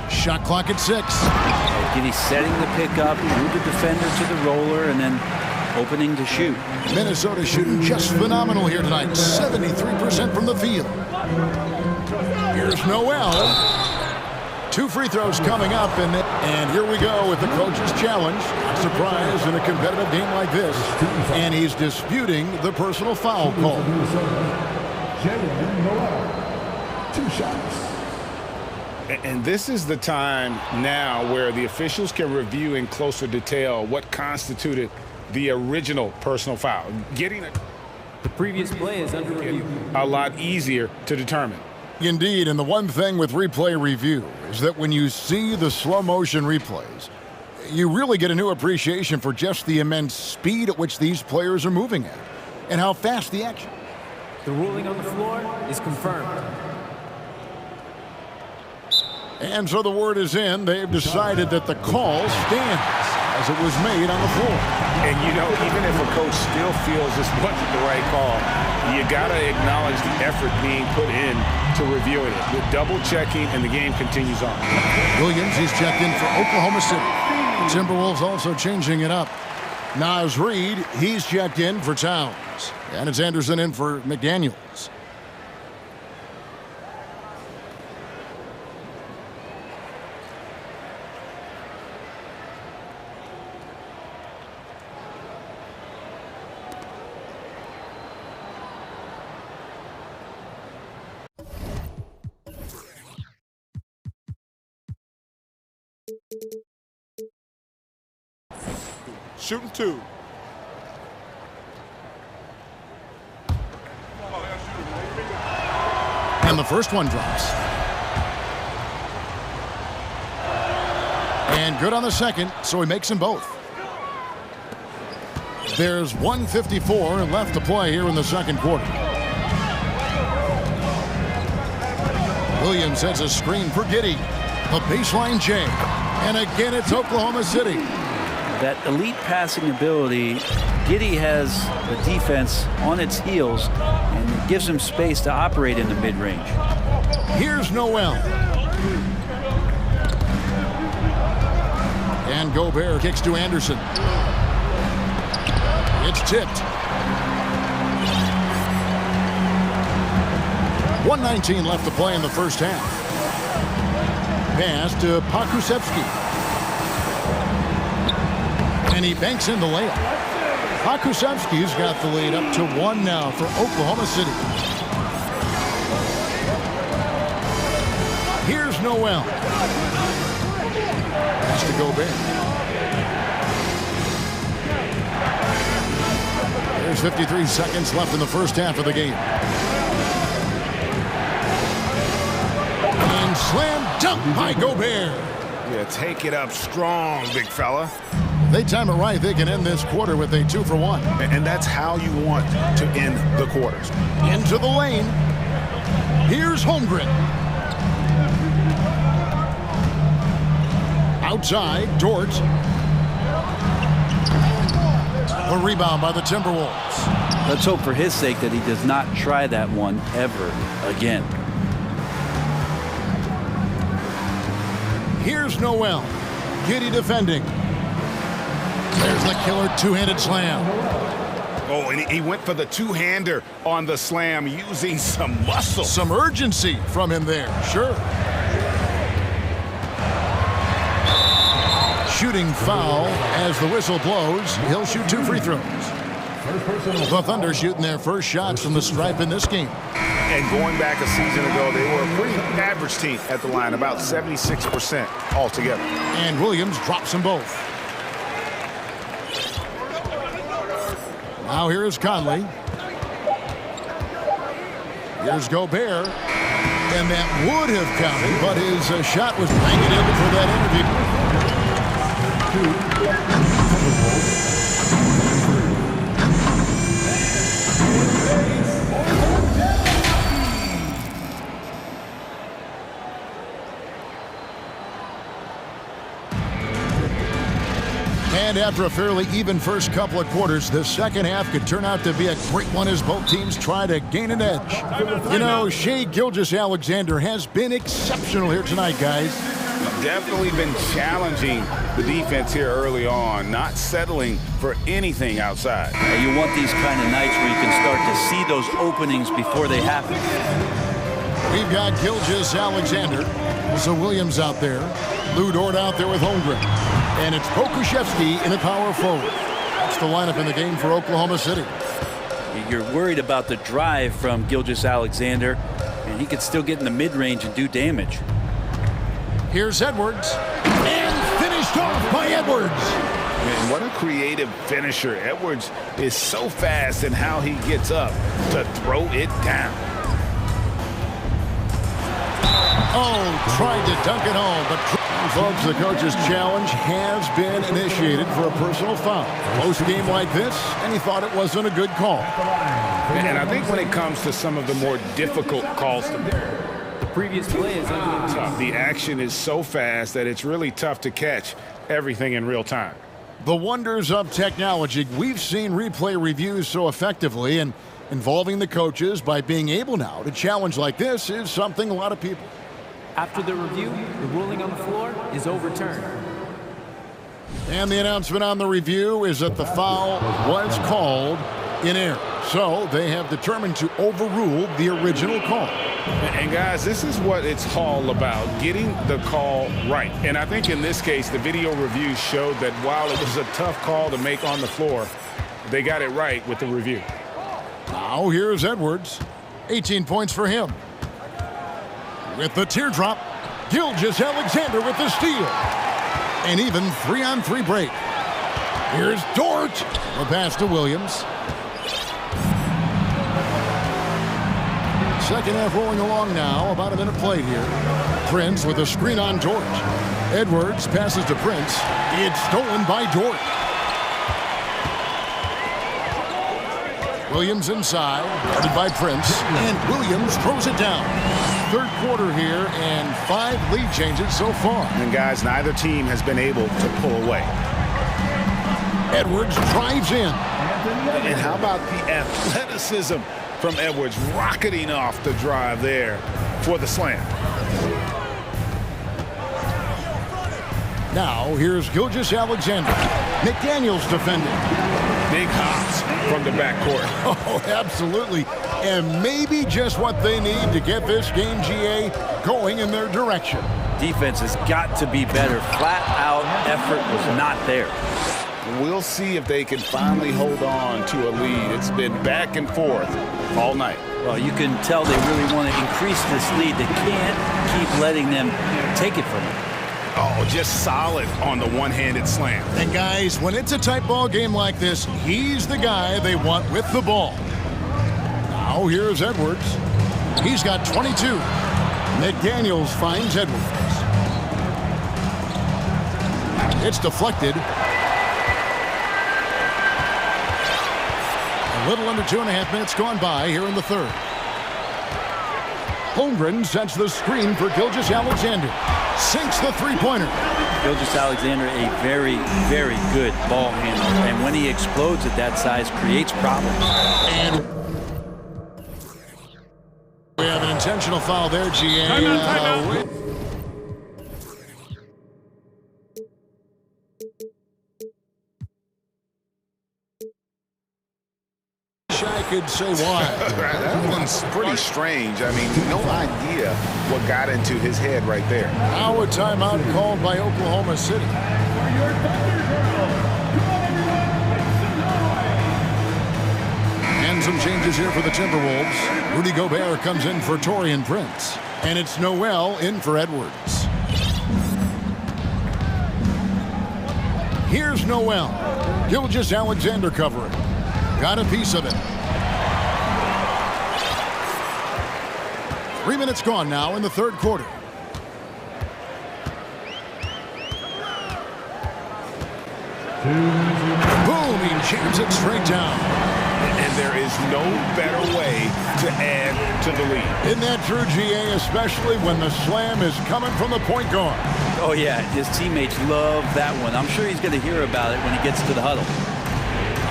[SPEAKER 6] Shot clock at 6.
[SPEAKER 3] He's setting the pickup, move the defender to the roller, and then opening to shoot.
[SPEAKER 6] Minnesota shooting just phenomenal here tonight. 73% from the field. Here's Noel. 2 free throws coming up, and here we go with the coach's challenge. Surprise in a competitive game like this. And he's disputing the personal foul call.
[SPEAKER 12] 2 shots.
[SPEAKER 10] And this is the time now where the officials can review in closer detail what constituted the original personal foul.
[SPEAKER 4] The previous play is under review.
[SPEAKER 10] A lot easier to determine.
[SPEAKER 6] Indeed, and the one thing with replay review is that when you see the slow motion replays, you really get a new appreciation for just the immense speed at which these players are moving at and how fast the action.
[SPEAKER 4] The ruling on the floor is confirmed.
[SPEAKER 6] And so the word is in. They've decided that the call stands as it was made on the floor.
[SPEAKER 10] And you know, even if a coach still feels this wasn't the right call, you got to acknowledge the effort being put in to reviewing it. With double checking, and the game continues on.
[SPEAKER 6] Williams, he's checked in for Oklahoma City. Timberwolves also changing it up. Naz Reid, he's checked in for Towns. And it's Anderson in for McDaniels.
[SPEAKER 14] Shooting 2.
[SPEAKER 6] And the first one drops. And good on the second, so he makes them both. There's 1:54 left to play here in the second quarter. Williams sets a screen for Giddey. A baseline J. And again, it's Oklahoma City.
[SPEAKER 3] That elite passing ability, Giddey has the defense on its heels, and it gives him space to operate in the mid-range.
[SPEAKER 6] Here's Noel. And Gobert kicks to Anderson. It's tipped. 1:19 left to play in the first half. Pass to Pakusevsky. And he banks in the layup. Pakusevsky's got the lead up to 1 now for Oklahoma City. Here's Noel. Pass to Gobert. There's 53 seconds left in the first half of the game. And slam dunk by Gobert.
[SPEAKER 10] Yeah, take it up strong, big fella.
[SPEAKER 6] They time it right, they can end this quarter with a 2-for-1.
[SPEAKER 10] And that's how you want to end the quarters.
[SPEAKER 6] Into the lane. Here's Holmgren. Outside, Dort. A rebound by the Timberwolves.
[SPEAKER 3] Let's hope for his sake that he does not try that one ever again.
[SPEAKER 6] Here's Noel. Giddey defending. There's the killer two-handed slam.
[SPEAKER 10] Oh, and he went for the two-hander on the slam using some muscle.
[SPEAKER 6] Some urgency from him there, sure. Shooting foul as the whistle blows. He'll shoot 2 free throws. The Thunder shooting their first shots from the stripe in this game.
[SPEAKER 10] And going back a season ago, they were a pretty average team at the line, about 76% altogether.
[SPEAKER 6] And Williams drops them both. Now here is Conley. Here's Gobert. And that would have counted, but his shot was banging in before that interview. And after a fairly even first couple of quarters, the second half could turn out to be a great one as both teams try to gain an edge. You know, Shai Gilgeous-Alexander has been exceptional here tonight, guys.
[SPEAKER 10] Definitely been challenging the defense here early on, not settling for anything outside.
[SPEAKER 3] You want these kind of nights where you can start to see those openings before they happen.
[SPEAKER 6] We've got Gilgeous Alexander. So Williams out there. Lou Dort out there with Holmgren. And it's Pokushevsky in a power forward. That's the lineup in the game for Oklahoma City.
[SPEAKER 3] You're worried about the drive from Gilgeous Alexander, and he could still get in the mid-range and do damage.
[SPEAKER 6] Here's Edwards. And finished off by Edwards.
[SPEAKER 10] Man, what a creative finisher. Edwards is so fast in how he gets up to throw it down.
[SPEAKER 6] Oh, tried to dunk it home, but folks, the coach's challenge has been initiated for a personal foul. Close game like this, and he thought it wasn't a good call.
[SPEAKER 10] And I think when it comes to some of the more difficult calls to
[SPEAKER 4] The previous play is under
[SPEAKER 10] the action is so fast that it's really tough to catch everything in real time.
[SPEAKER 6] The wonders of technology. We've seen replay reviews so effectively, and involving the coaches by being able now to challenge like this is something a lot of people.
[SPEAKER 4] After the review, the ruling on the floor is overturned.
[SPEAKER 6] And the announcement on the review is that the foul was called in error. So they have determined to overrule the original call.
[SPEAKER 10] And guys, this is what it's all about, getting the call right. And I think in this case, the video review showed that while it was a tough call to make on the floor, they got it right with the review.
[SPEAKER 6] Now here's Edwards. 18 points for him. With the teardrop, Gilgeous Alexander with the steal. An even 3-on-3 break. Here's Dort. The pass to Williams. Second half rolling along now. About a minute played here. Prince with a screen on Dort. Edwards passes to Prince. It's stolen by Dort. Williams inside, guarded by Prince, and Williams throws it down. Third quarter here, and 5 lead changes so far.
[SPEAKER 10] And guys, neither team has been able to pull away.
[SPEAKER 6] Edwards drives in.
[SPEAKER 10] And how about the athleticism from Edwards, rocketing off the drive there for the slam.
[SPEAKER 6] Now, here's Gilgeous Alexander. McDaniels defending.
[SPEAKER 10] Big hops from the backcourt.
[SPEAKER 6] Oh, absolutely. And maybe just what they need to get this game, GA, going in their direction.
[SPEAKER 3] Defense has got to be better. Flat-out effort was not there.
[SPEAKER 10] We'll see if they can finally hold on to a lead. It's been back and forth all night.
[SPEAKER 3] Well, you can tell they really want to increase this lead. They can't keep letting them take it from them.
[SPEAKER 10] Oh, just solid on the one-handed slam.
[SPEAKER 6] And guys, when it's a tight ball game like this, he's the guy they want with the ball. Now here's Edwards. He's got 22. McDaniels finds Edwards. It's deflected. A little under 2.5 minutes gone by here in the third. Holmgren sets the screen for Gilgeous Alexander. Sinks the three-pointer.
[SPEAKER 3] Gilgeous Alexander, a very, very good ball handler. And when he explodes at that size, creates problems.
[SPEAKER 6] And we have an intentional foul there, GA.
[SPEAKER 14] Timeout.
[SPEAKER 6] I could say why.
[SPEAKER 10] That one's pretty strange. I mean, no idea what got into his head right there.
[SPEAKER 6] Now a timeout called by Oklahoma City. And some changes here for the Timberwolves. Rudy Gobert comes in for Taurean Prince. And it's Noel in for Edwards. Here's Noel. Gilgeous Alexander covering. Got a piece of it. 3 minutes gone now in the third quarter. Boom, he jams it straight down.
[SPEAKER 10] And there is no better way to add to the lead.
[SPEAKER 6] Isn't that true, GA, especially when the slam is coming from the point guard?
[SPEAKER 3] Oh, yeah, his teammates love that one. I'm sure he's going to hear about it when he gets to the huddle.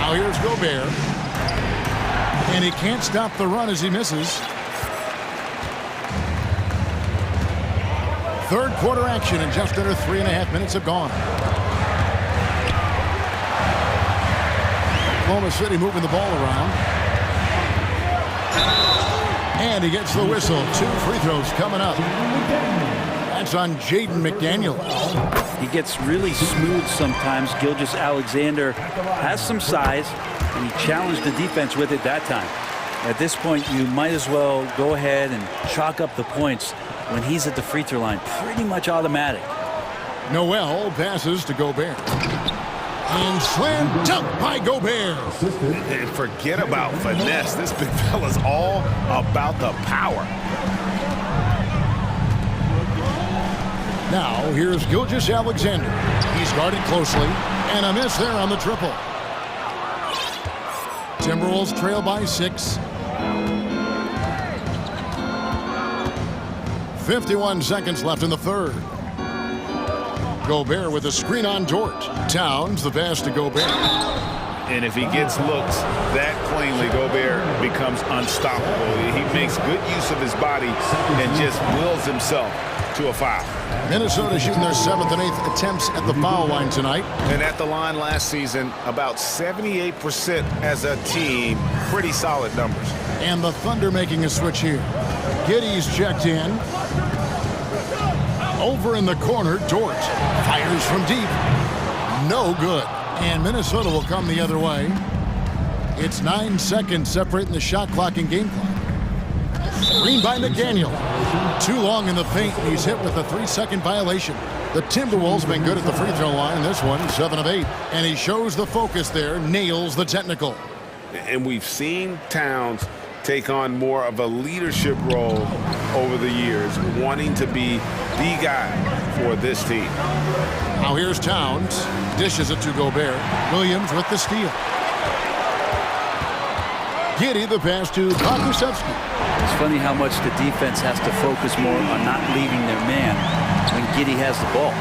[SPEAKER 6] Now here's Gobert. And he can't stop the run as he misses. Third quarter action, and just under 3.5 minutes have gone. Oklahoma City moving the ball around. And he gets the whistle. 2 free throws coming up. That's on Jaden McDaniel.
[SPEAKER 3] He gets really smooth sometimes. Gilgeous-Alexander has some size, and he challenged the defense with it that time. At this point, you might as well go ahead and chalk up the points when he's at the free throw line. Pretty much automatic.
[SPEAKER 6] Noel passes to Gobert. And slam dunk by Gobert.
[SPEAKER 13] And forget about finesse. This big fella's all about the power.
[SPEAKER 6] Now, here's Gilgeous-Alexander. He's guarded closely, and a miss there on the triple. Timberwolves trail by 6. 51 seconds left in the third. Gobert with a screen on Dort. Towns the pass to Gobert.
[SPEAKER 10] And if he gets looks that plainly, Gobert becomes unstoppable. He makes good use of his body and just wills himself to a foul.
[SPEAKER 6] Minnesota shooting their 7th and 8th attempts at the foul line tonight.
[SPEAKER 10] And at the line last season, about 78% as a team. Pretty solid numbers.
[SPEAKER 6] And the Thunder making a switch here. Giddey's checked in. Over in the corner, Dort fires from deep. No good. And Minnesota will come the other way. It's 9 seconds separating the shot clock and game clock. Screen by McDaniel. Too long in the paint. He's hit with a 3-second violation. The Timberwolves been good at the free throw line. This one, 7 of 8. And he shows the focus there, nails the technical.
[SPEAKER 10] And we've seen Towns take on more of a leadership role over the years, wanting to be the guy for this team.
[SPEAKER 6] Now here's Towns. Dishes it to Gobert. Williams with the steal. Giddey the pass to Pokusevski.
[SPEAKER 3] It's funny how much the defense has to focus more on not leaving their man when Giddey has the ball.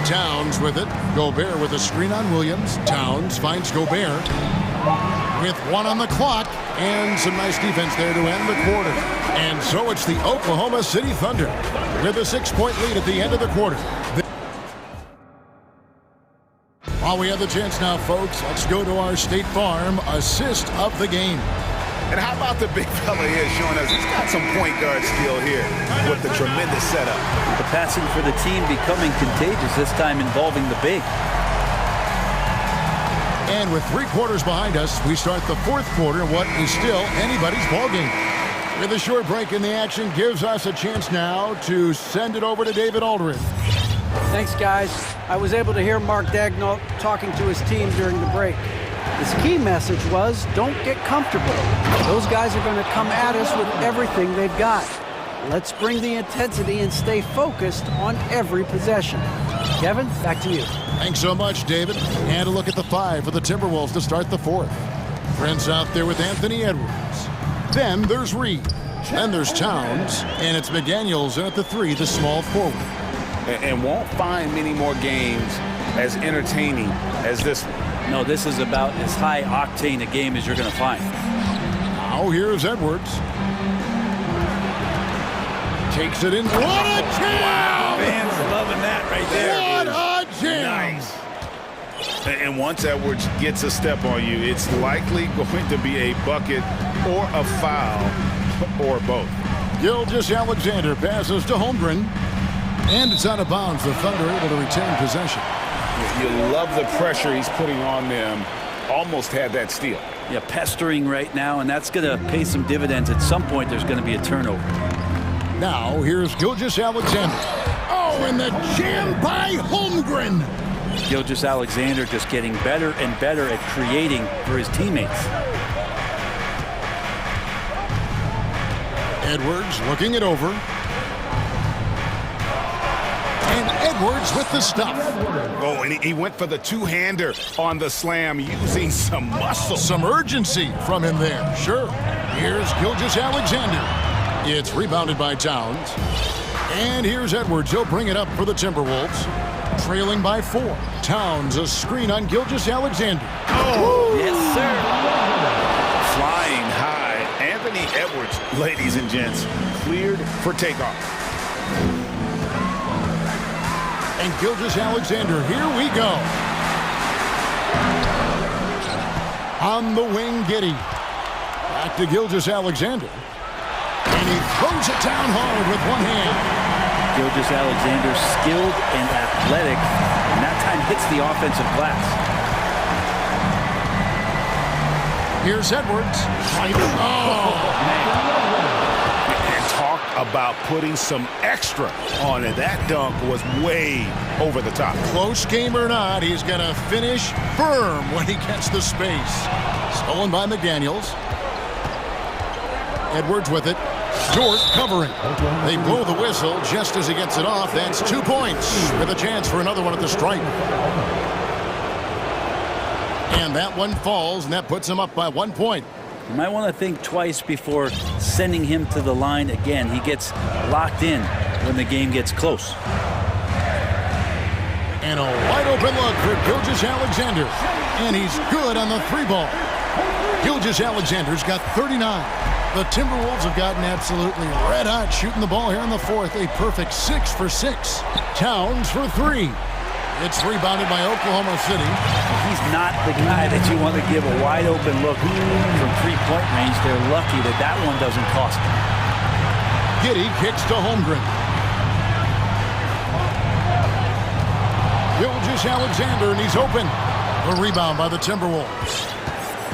[SPEAKER 6] Towns with it. Gobert with a screen on Williams. Towns finds Gobert with 1 on the clock. And some nice defense there to end the quarter. And so it's the Oklahoma City Thunder with a 6-point lead at the end of the quarter. While we have the chance now, folks, let's go to our State Farm assist of the game.
[SPEAKER 10] And how about the big fella here showing us he's got some point guard skill here with the tremendous setup.
[SPEAKER 3] The passing for the team becoming contagious, this time involving the big.
[SPEAKER 6] And with 3 quarters behind us, we start the 4th quarter in what is still anybody's ballgame. With a short break in the action, gives us a chance now to send it over to David Aldridge.
[SPEAKER 9] Thanks, guys. I was able to hear Mark Daigneault talking to his team during the break. His key message was, don't get comfortable. Those guys are going to come at us with everything they've got. Let's bring the intensity and stay focused on every possession. Kevin, back to you.
[SPEAKER 6] Thanks so much, David. And a look at the 5 for the Timberwolves to start the 4th. Friends out there with Anthony Edwards. Then there's Reed. Then there's Towns. And it's McDaniels in at the 3, the small forward.
[SPEAKER 10] And won't find many more games as entertaining as this one.
[SPEAKER 3] No, this is about as high octane a game as you're going to find.
[SPEAKER 6] Now here's Edwards. Takes it in. What a jam!
[SPEAKER 10] Wow, fans loving that right there.
[SPEAKER 6] What a jam!
[SPEAKER 10] Nice. And once Edwards gets a step on you, it's likely going to be a bucket or a foul or both.
[SPEAKER 6] Gilgeous-Alexander passes to Holmgren. And it's out of bounds. The Thunder able to retain possession.
[SPEAKER 10] You love the pressure he's putting on them. Almost had that steal.
[SPEAKER 3] Yeah, pestering right now, and that's going to pay some dividends. At some point, there's going to be a turnover.
[SPEAKER 6] Now, here's Gilgeous-Alexander. Oh, and the jam by Holmgren.
[SPEAKER 3] Gilgeous-Alexander just getting better and better at creating for his teammates.
[SPEAKER 6] Edwards looking it over. And Edwards with the stuff.
[SPEAKER 10] Oh, and he went for the two-hander on the slam, using some muscle.
[SPEAKER 6] Some urgency from him there. Sure. Here's Gilgeous-Alexander. It's rebounded by Towns. And here's Edwards. He'll bring it up for the Timberwolves. Trailing by 4. Towns, a screen on Gilgeous-Alexander.
[SPEAKER 10] Oh,
[SPEAKER 3] yes, sir.
[SPEAKER 10] Flying high. Anthony Edwards, ladies and gents, cleared for takeoff.
[SPEAKER 6] And Gilgeous-Alexander, here we go. On the wing, Giddey. Back to Gilgeous-Alexander. And he throws it down hard with one hand.
[SPEAKER 3] Gilgeous-Alexander skilled and athletic, and that time hits the offensive glass.
[SPEAKER 6] Here's Edwards. Oh,
[SPEAKER 10] And talk about putting some extra on it. That dunk was way over the top.
[SPEAKER 6] close game or not, he's going to finish firm when he gets the space. Stolen by McDaniels. Edwards with it. Dort covering. They blow the whistle just as he gets it off. That's 2 points with a chance for another one at the stripe. And that one falls, and that puts him up by 1 point.
[SPEAKER 3] You might want to think twice before sending him to the line again. He gets locked in when the game gets close.
[SPEAKER 6] And a wide open look for Gilgeous-Alexander. And he's good on the three ball. Gilgeous-Alexander's got 39. The Timberwolves have gotten absolutely red hot shooting the ball here in the fourth. A perfect 6 for 6. Towns for 3. It's rebounded by Oklahoma City.
[SPEAKER 3] He's not the guy that you want to give a wide open look from three-point range. They're lucky that that one doesn't cost them.
[SPEAKER 6] Giddey kicks to Holmgren. Gilgeous-Alexander, and he's open. A rebound by the Timberwolves.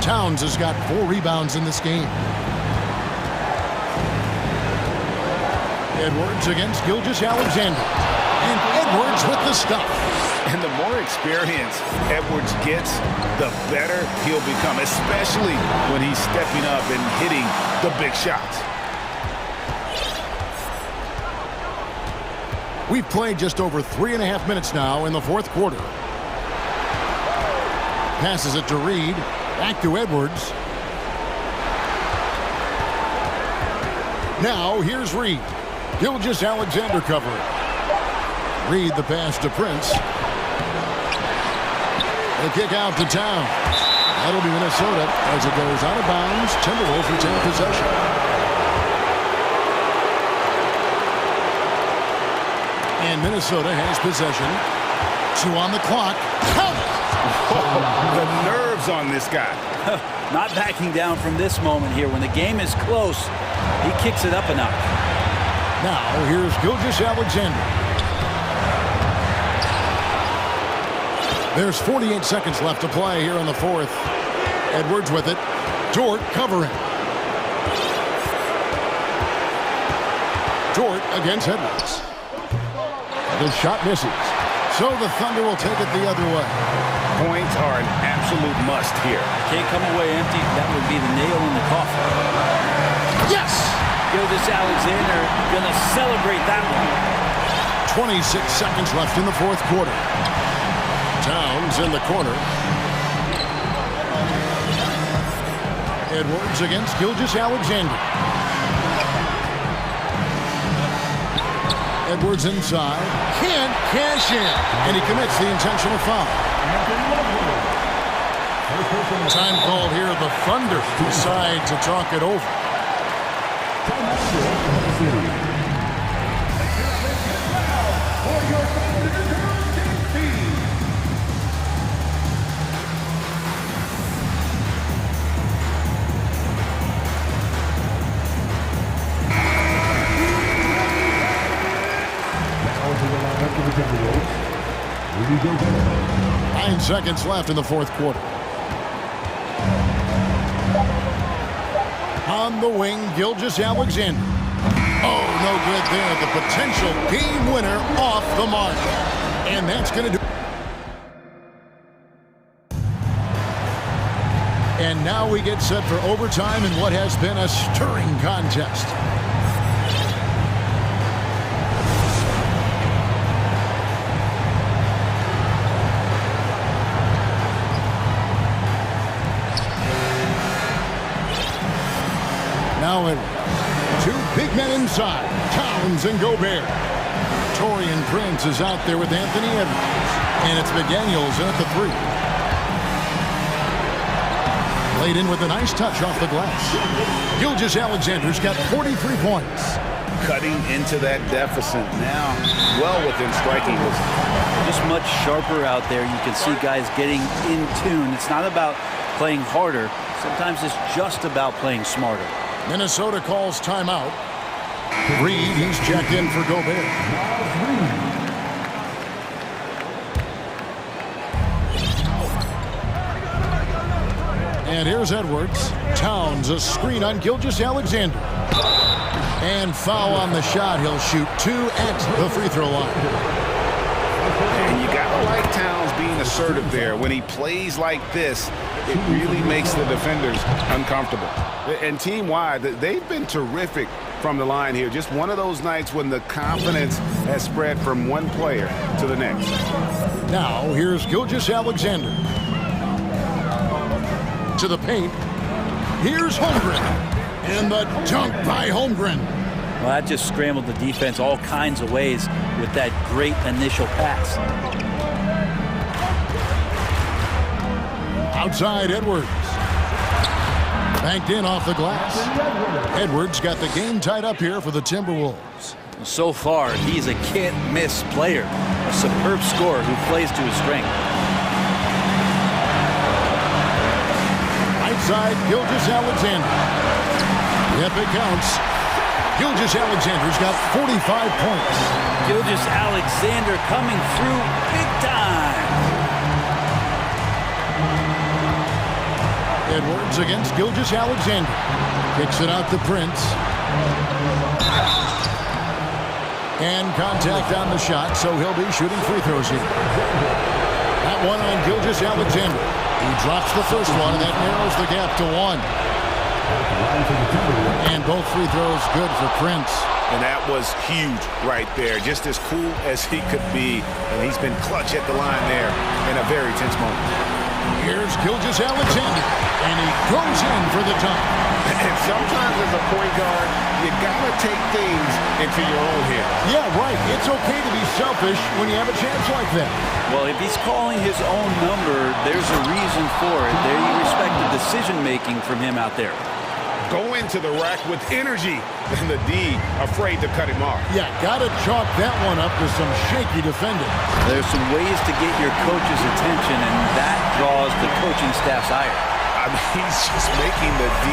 [SPEAKER 6] Towns has got 4 rebounds in this game. Edwards against Gilgeous-Alexander. And Edwards with the stuff.
[SPEAKER 10] And the more experience Edwards gets, the better he'll become, especially when he's stepping up and hitting the big shots.
[SPEAKER 6] We've played just over 3.5 minutes now in the fourth quarter. Passes it to Reed. Back to Edwards. Now here's Reed. Gilgeous-Alexander covering. Reed the pass to Prince. The kick out to Towns. That'll be Minnesota as it goes out of bounds. Timberwolves retain possession. And Minnesota has possession. 2 on the clock. Count it!
[SPEAKER 10] The nerves on this guy.
[SPEAKER 3] Not backing down from this moment here. When the game is close, he kicks it up a notch.
[SPEAKER 6] Now here's Gilgeous-Alexander. There's 48 seconds left to play here in the fourth. Edwards with it. Dort covering. Dort against Edwards. The shot misses. So the Thunder will take it the other way.
[SPEAKER 10] Points are an absolute must here.
[SPEAKER 3] Can't come away empty. That would be the nail in the coffin.
[SPEAKER 6] Yes!
[SPEAKER 3] Gilgeous-Alexander going to celebrate that one.
[SPEAKER 6] 26 seconds left in the fourth quarter. Towns in the corner. Edwards against Gilgeous-Alexander. Edwards inside. Can't cash in. And he commits the intentional foul. Time called here. The Thunder decide to talk it over. 9 seconds left in the fourth quarter. On the wing, Gilgeous-Alexander. Oh, no good there. The potential game winner off the mark. And that's going to do. And now we get set for overtime in what has been a stirring contest. Now in 2 big men inside, Towns and Gobert. Torian Prince is out there with Anthony Edwards. And it's McDaniels in at the 3. Laid in with a nice touch off the glass. Gilgeous-Alexander's got 43 points.
[SPEAKER 10] Cutting into that deficit now, well within striking distance.
[SPEAKER 3] Just much sharper out there. You can see guys getting in tune. It's not about playing harder. It's Sometimes it's just about playing smarter.
[SPEAKER 6] Minnesota calls timeout. Reed, he's checked in for Gobert. And here's Edwards. Towns, a screen on Gilgeous-Alexander. And foul on the shot. He'll shoot 2 at the free throw line.
[SPEAKER 10] And you got to like Towns being assertive there. When he plays like this, it really makes the defenders uncomfortable. And team-wide, they've been terrific from the line here. Just one of those nights when the confidence has spread from one player to the next.
[SPEAKER 6] Now, here's Gilgeous-Alexander. To the paint. Here's Holmgren. And the dunk by Holmgren.
[SPEAKER 3] Well, that just scrambled the defense all kinds of ways with that great initial pass.
[SPEAKER 6] Outside Edwards. Banked in off the glass. Edwards got the game tied up here for the Timberwolves.
[SPEAKER 3] So far, he's a can't-miss player. A superb scorer who plays to his strength.
[SPEAKER 6] Outside Gilgeous-Alexander. Yep, it counts. Gilgeous-Alexander's got 45 points.
[SPEAKER 3] Gilgeous-Alexander coming through big time.
[SPEAKER 6] Edwards against Gilgeous-Alexander. Kicks it out to Prince. And contact on the shot, so he'll be shooting free throws here. That one on Gilgeous-Alexander. He drops the first one, and that narrows the gap to 1. And both free throws good for Prince.
[SPEAKER 10] And that was huge right there. Just as cool as he could be. And he's been clutch at the line there in a very tense moment.
[SPEAKER 6] Here's Gilgeous-Alexander. And he goes in for the dunk.
[SPEAKER 10] And sometimes as a point guard, you gotta take things into your own hands.
[SPEAKER 6] Yeah, right. It's okay to be selfish when you have a chance like that.
[SPEAKER 3] Well, if he's calling his own number, there's a reason for it. There you respect the decision-making from him out there.
[SPEAKER 10] Go into the rack with energy, and the D afraid to cut him off.
[SPEAKER 6] Yeah, gotta chalk that one up to some shaky defending.
[SPEAKER 3] There's some ways to get your coach's attention, and that draws the coaching staff's ire.
[SPEAKER 10] I mean, he's just making the D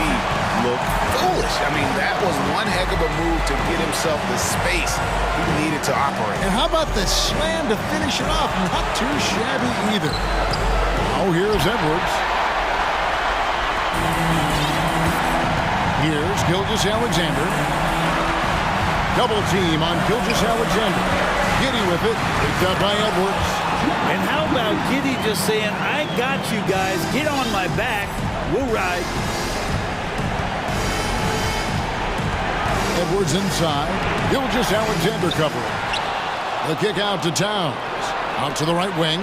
[SPEAKER 10] look foolish. I mean, that was one heck of a move to get himself the space he needed to operate.
[SPEAKER 6] And how about the slam to finish it off? Not too shabby either. Oh, here's Edwards. Here's Gilgeous-Alexander. Double team on Gilgeous-Alexander. Giddy with it. Picked up by Edwards.
[SPEAKER 3] And how about Giddy just saying, I got you guys. Get on my back. We'll ride.
[SPEAKER 6] Edwards inside. Gilgeous-Alexander covering. The kick out to Towns. Out to the right wing.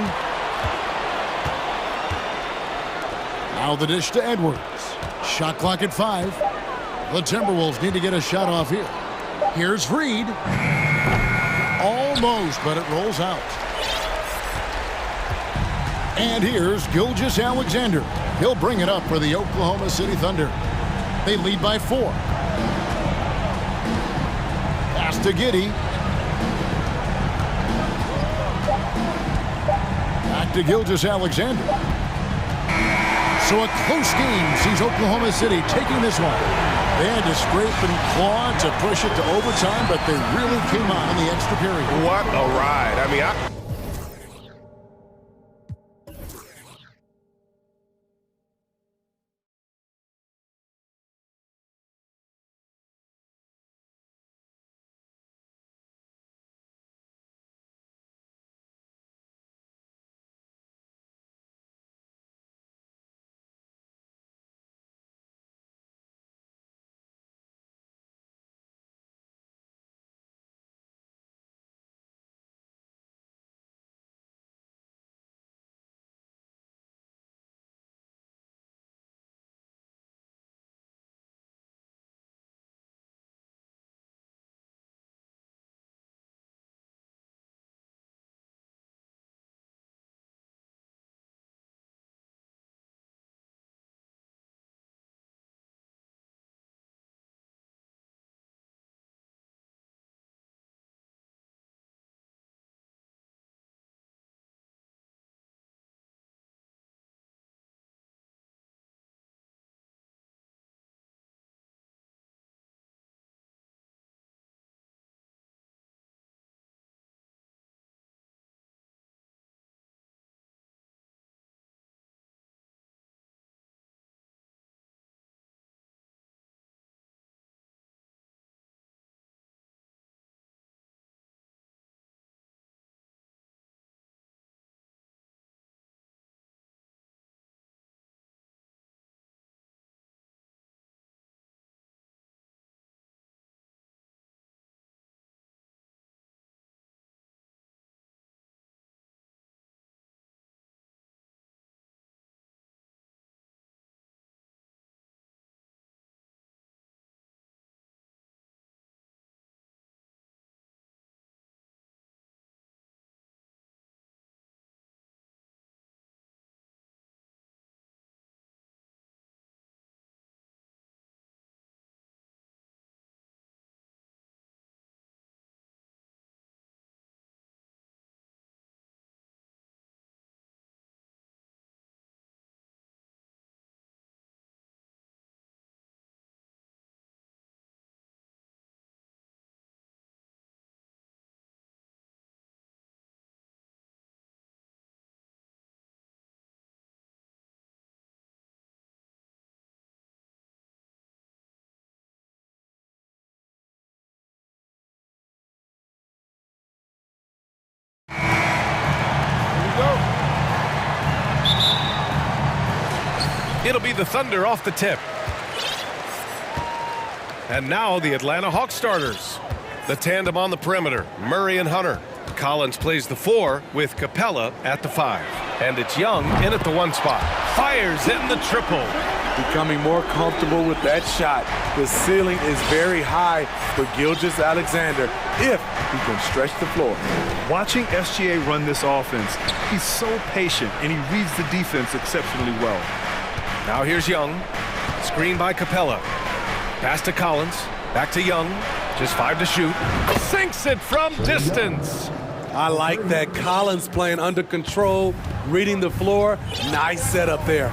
[SPEAKER 6] Now the dish to Edwards. Shot clock at 5. The Timberwolves need to get a shot off here. Here's Reed. Almost, but it rolls out. And here's Gilgeous-Alexander. He'll bring it up for the Oklahoma City Thunder. They lead by 4. Pass to Giddy. Back to Gilgeous-Alexander. So a close game sees Oklahoma City taking this one. They had to scrape and claw to push it to overtime, but they really came on in the extra period.
[SPEAKER 10] What a ride. I mean,
[SPEAKER 1] It'll be the Thunder off the tip. And now the Atlanta Hawks starters. The tandem on the perimeter, Murray and Hunter. Collins plays the 4 with Capella at the 5. And it's Young in at the 1 spot. Fires in the triple.
[SPEAKER 8] Becoming more comfortable with that shot. The ceiling is very high for Gilgeous-Alexander if he can stretch the floor.
[SPEAKER 2] Watching SGA run this offense, he's so patient and he reads the defense exceptionally well.
[SPEAKER 1] Now here's Young. Screen by Capella. Pass to Collins. Back to Young. Just 5 to shoot. Sinks it from distance.
[SPEAKER 8] I like that. Collins playing under control, reading the floor. Nice setup there.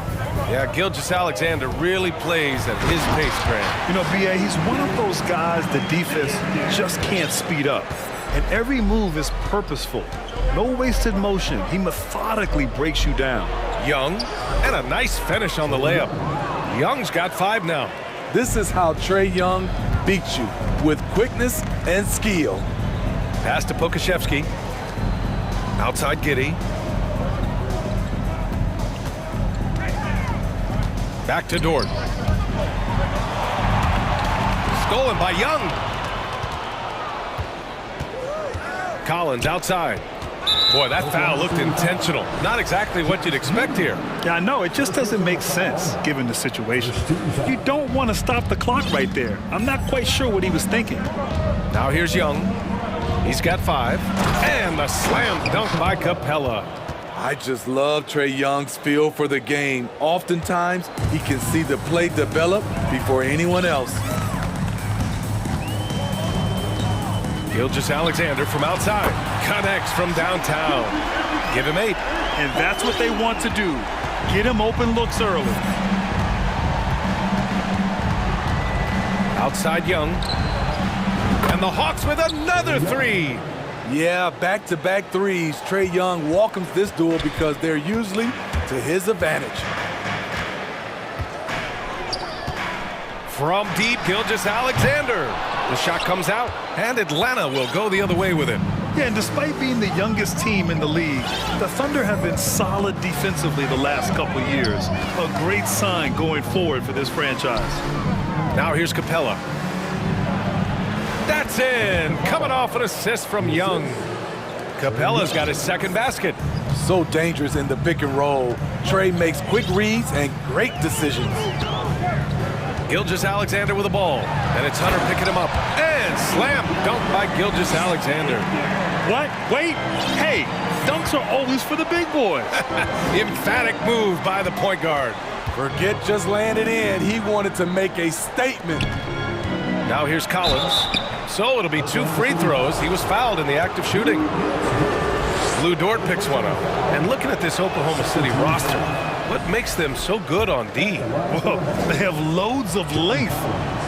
[SPEAKER 1] Yeah, Gilgeous-Alexander really plays at his pace, Grant.
[SPEAKER 2] You know, B.A., he's one of those guys the defense just can't speed up. And every move is purposeful. No wasted motion. He methodically breaks you down.
[SPEAKER 1] Young, and a nice finish on the layup. Young's got 5 now.
[SPEAKER 8] This is how Trae Young beats you, with quickness and skill.
[SPEAKER 1] Pass to Pokashevsky. Outside Giddey. Back to Dort. Stolen by Young. Collins outside. Boy, that foul looked intentional. Not exactly what you'd expect here.
[SPEAKER 2] Yeah, I know. It just doesn't make sense, given the situation. You don't want to stop the clock right there. I'm not quite sure what he was thinking.
[SPEAKER 1] Now here's Young. He's got 5. And a slam dunk by Capella.
[SPEAKER 8] I just love Trae Young's feel for the game. Oftentimes, he can see the play develop before anyone else.
[SPEAKER 1] Gilgeous-Alexander from outside. Connects from downtown. Give him 8.
[SPEAKER 2] And that's what they want to do. Get him open looks early.
[SPEAKER 1] Outside Young. And the Hawks with another 3.
[SPEAKER 8] Yeah, back-to-back threes. Trae Young welcomes this duel because they're usually to his advantage.
[SPEAKER 1] From deep, Gilgeous-Alexander. The shot comes out, and Atlanta will go the other way with it.
[SPEAKER 2] Yeah, and despite being the youngest team in the league, the Thunder have been solid defensively the last couple years. A great sign going forward for this franchise.
[SPEAKER 1] Now here's Capella. That's in. Coming off an assist from Young. Capella's got his 2nd basket.
[SPEAKER 8] So dangerous in the pick and roll. Trae makes quick reads and great decisions.
[SPEAKER 1] Gilgeous-Alexander with the ball. And it's Hunter picking him up. And slam dunk by Gilgeous-Alexander.
[SPEAKER 2] What? Wait. Hey, dunks are always for the big boys.
[SPEAKER 1] Emphatic move by the point guard.
[SPEAKER 8] Forget just laying it in. He wanted to make a statement.
[SPEAKER 1] Now here's Collins. So it'll be 2 free throws. He was fouled in the act of shooting. Lou Dort picks one up. And looking at this Oklahoma City roster, what makes them so good on D?
[SPEAKER 2] Well, they have loads of length.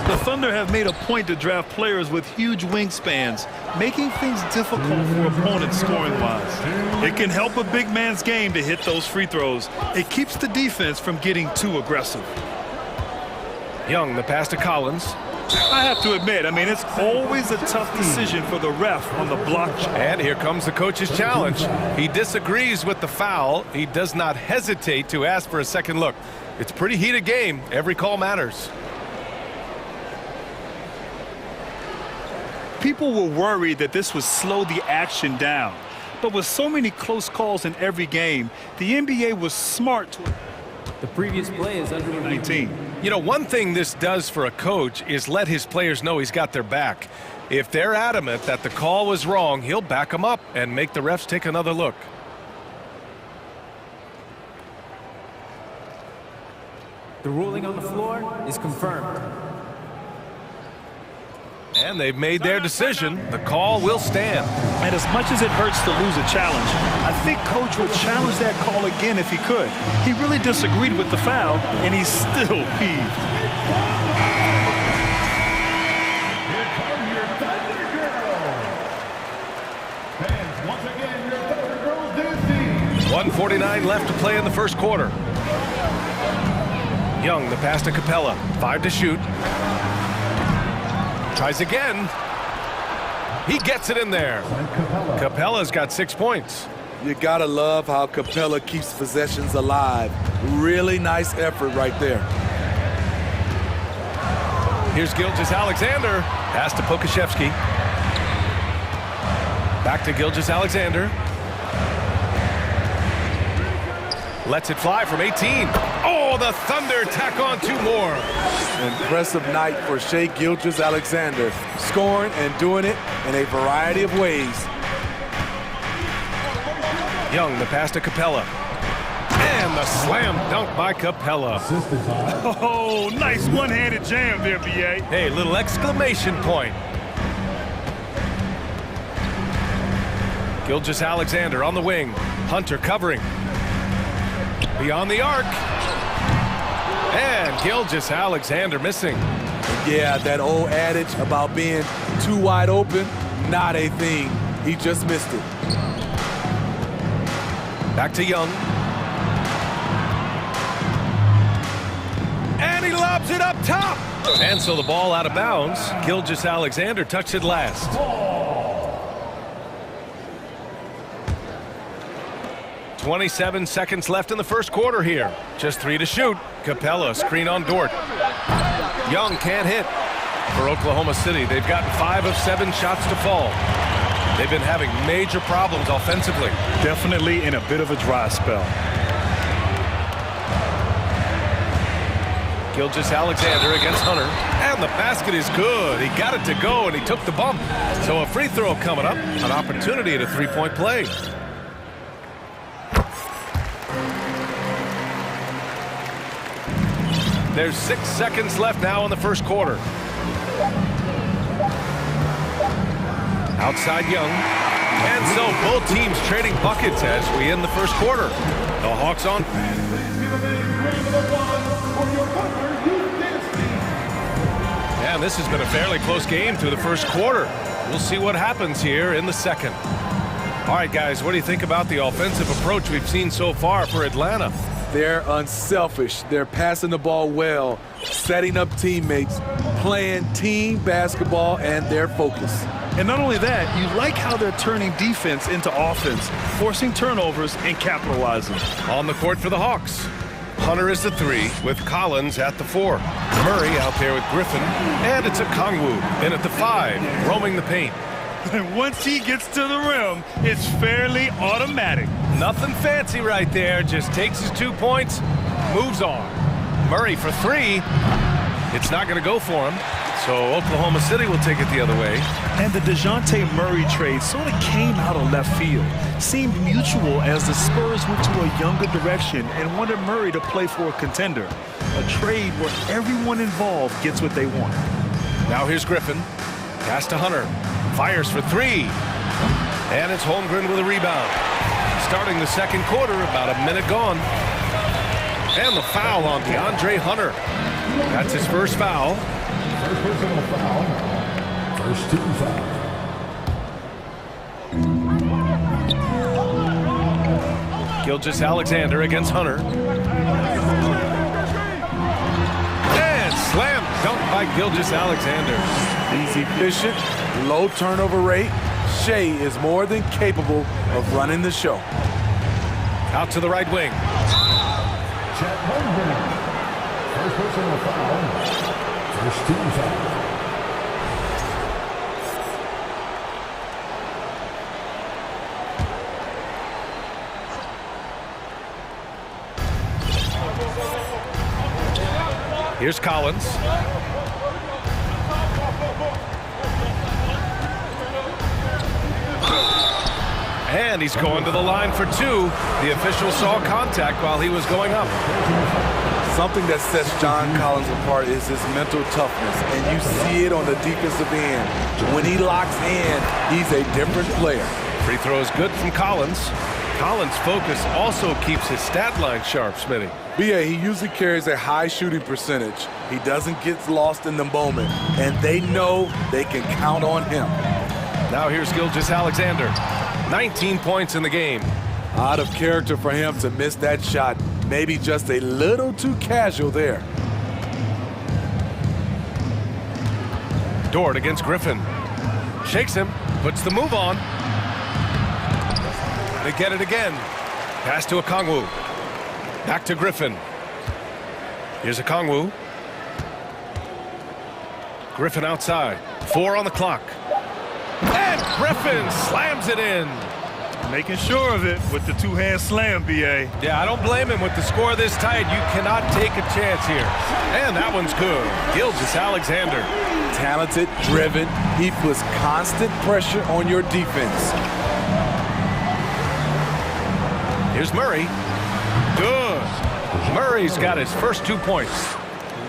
[SPEAKER 2] The Thunder have made a point to draft players with huge wingspans, making things difficult for opponents scoring-wise. It can help a big man's game to hit those free throws. It keeps the defense from getting too aggressive.
[SPEAKER 1] Young, the pass to Collins.
[SPEAKER 2] I have to admit, I mean, it's always a tough decision for the ref on the block.
[SPEAKER 1] And here comes the coach's challenge. He disagrees with the foul. He does not hesitate to ask for a second look. It's a pretty heated game. Every call matters.
[SPEAKER 2] People were worried that this would slow the action down. But with so many close calls in every game, the NBA was smart to...
[SPEAKER 4] The previous play is under
[SPEAKER 2] 19.
[SPEAKER 1] You know, one thing this does for a coach is let his players know he's got their back. If they're adamant that the call was wrong, he'll back them up and make the refs take another look.
[SPEAKER 4] The ruling on the floor is confirmed.
[SPEAKER 1] And they've made their decision. The call will stand.
[SPEAKER 2] And as much as it hurts to lose a challenge, I think Coach would challenge that call again if he could. He really disagreed with the foul, and he's still peeved.
[SPEAKER 12] Here come your Thunder Girls. Fans, once again, your Thunder Girls this season.
[SPEAKER 1] 1:49 left to play in the first quarter. Young, the pass to Capella. 5 to shoot. Tries again. He gets it in there. Capella's got 6 points.
[SPEAKER 8] You gotta love how Capella keeps possessions alive. Really nice effort right there.
[SPEAKER 1] Here's Gilgeous-Alexander. Pass to Pokashevsky. Back to Gilgeous-Alexander. Lets it fly from 18. Oh, the Thunder tack on 2 more.
[SPEAKER 8] Impressive night for Shai Gilgeous-Alexander, scoring and doing it in a variety of ways.
[SPEAKER 1] Young, the pass to Capella. And the slam dunk by Capella.
[SPEAKER 2] Oh, nice one-handed jam there, B.A.
[SPEAKER 1] Hey, little exclamation point. Gilgeous-Alexander on the wing. Hunter covering. Beyond the arc. And Gilgeous-Alexander missing.
[SPEAKER 8] Yeah, that old adage about being too wide open, not a thing. He just missed it.
[SPEAKER 1] Back to Young. And he lobs it up top. And so the ball out of bounds. Gilgeous-Alexander touched it last. 27 seconds left in the first quarter here. Just 3 to shoot. Capella, screen on Dort. Young can't hit. For Oklahoma City, they've gotten 5 of 7 shots to fall. They've been having major problems offensively.
[SPEAKER 2] Definitely in a bit of a dry spell.
[SPEAKER 1] Gilgeous-Alexander against Hunter. And the basket is good. He got it to go, and he took the bump. So a free throw coming up. An opportunity at a three-point play. There's 6 seconds left now in the first quarter. Outside Young. And so both teams trading buckets as we end the first quarter. The Hawks on. And this has been a fairly close game through the first quarter. We'll see what happens here in the second. All right, guys, what do you think about the offensive approach we've seen so far for Atlanta?
[SPEAKER 8] They're unselfish. They're passing the ball well, setting up teammates, playing team basketball, and their focus.
[SPEAKER 2] And not only that, you like how they're turning defense into offense, forcing turnovers and capitalizing.
[SPEAKER 1] On the court for the Hawks. Hunter is the 3 with Collins at the 4. Murray out there with Griffin. And it's a Kongwu in at the 5, roaming the paint.
[SPEAKER 2] And once he gets to the rim, it's fairly automatic.
[SPEAKER 1] Nothing fancy right there. Just takes his 2 points, moves on. Murray for 3. It's not going to go for him. So Oklahoma City will take it the other way.
[SPEAKER 2] And the DeJounte Murray trade sort of came out of left field. Seemed mutual as the Spurs went to a younger direction and wanted Murray to play for a contender. A trade where everyone involved gets what they want.
[SPEAKER 1] Now here's Griffin. Pass to Hunter. Fires for 3. And it's Holmgren with a rebound. Starting the second quarter, about a minute gone. And the foul on DeAndre Hunter. That's his first foul.
[SPEAKER 12] First personal foul. First team foul.
[SPEAKER 1] Gilgeous-Alexander against Hunter. And slam dunk by Gilgeous-Alexander.
[SPEAKER 8] He's efficient, low turnover rate. Shai is more than capable of running the show.
[SPEAKER 1] Out to the right wing.
[SPEAKER 12] Chet Holmgren. First personal foul. First team foul.
[SPEAKER 1] Here's Collins. And he's going to the line for 2. The official saw contact while he was going up.
[SPEAKER 8] Something that sets John Collins apart is his mental toughness, and you see it on the defensive end. When he locks in, he's a different player.
[SPEAKER 1] Free throw is good from Collins. Collins' focus also keeps his stat line sharp, Smitty.
[SPEAKER 8] B.A., he usually carries a high shooting percentage. He doesn't get lost in the moment, and they know they can count on him.
[SPEAKER 1] Now here's Gilgeous-Alexander. 19 points in the game.
[SPEAKER 8] Out of character for him to miss that shot. Maybe just a little too casual there.
[SPEAKER 1] Dort against Griffin. Shakes him, puts the move on. They get it again. Pass to Okongwu. Back to Griffin. Here's Okongwu. Griffin outside. 4 on the clock. And Griffin slams it in.
[SPEAKER 2] Making sure of it with the two-hand slam, B.A.
[SPEAKER 1] Yeah, I don't blame him with the score this tight. You cannot take a chance here. And that one's good. Gilgeous-Alexander.
[SPEAKER 8] Talented, driven. He puts constant pressure on your defense.
[SPEAKER 1] Here's Murray. Good. Murray's got his first 2 points.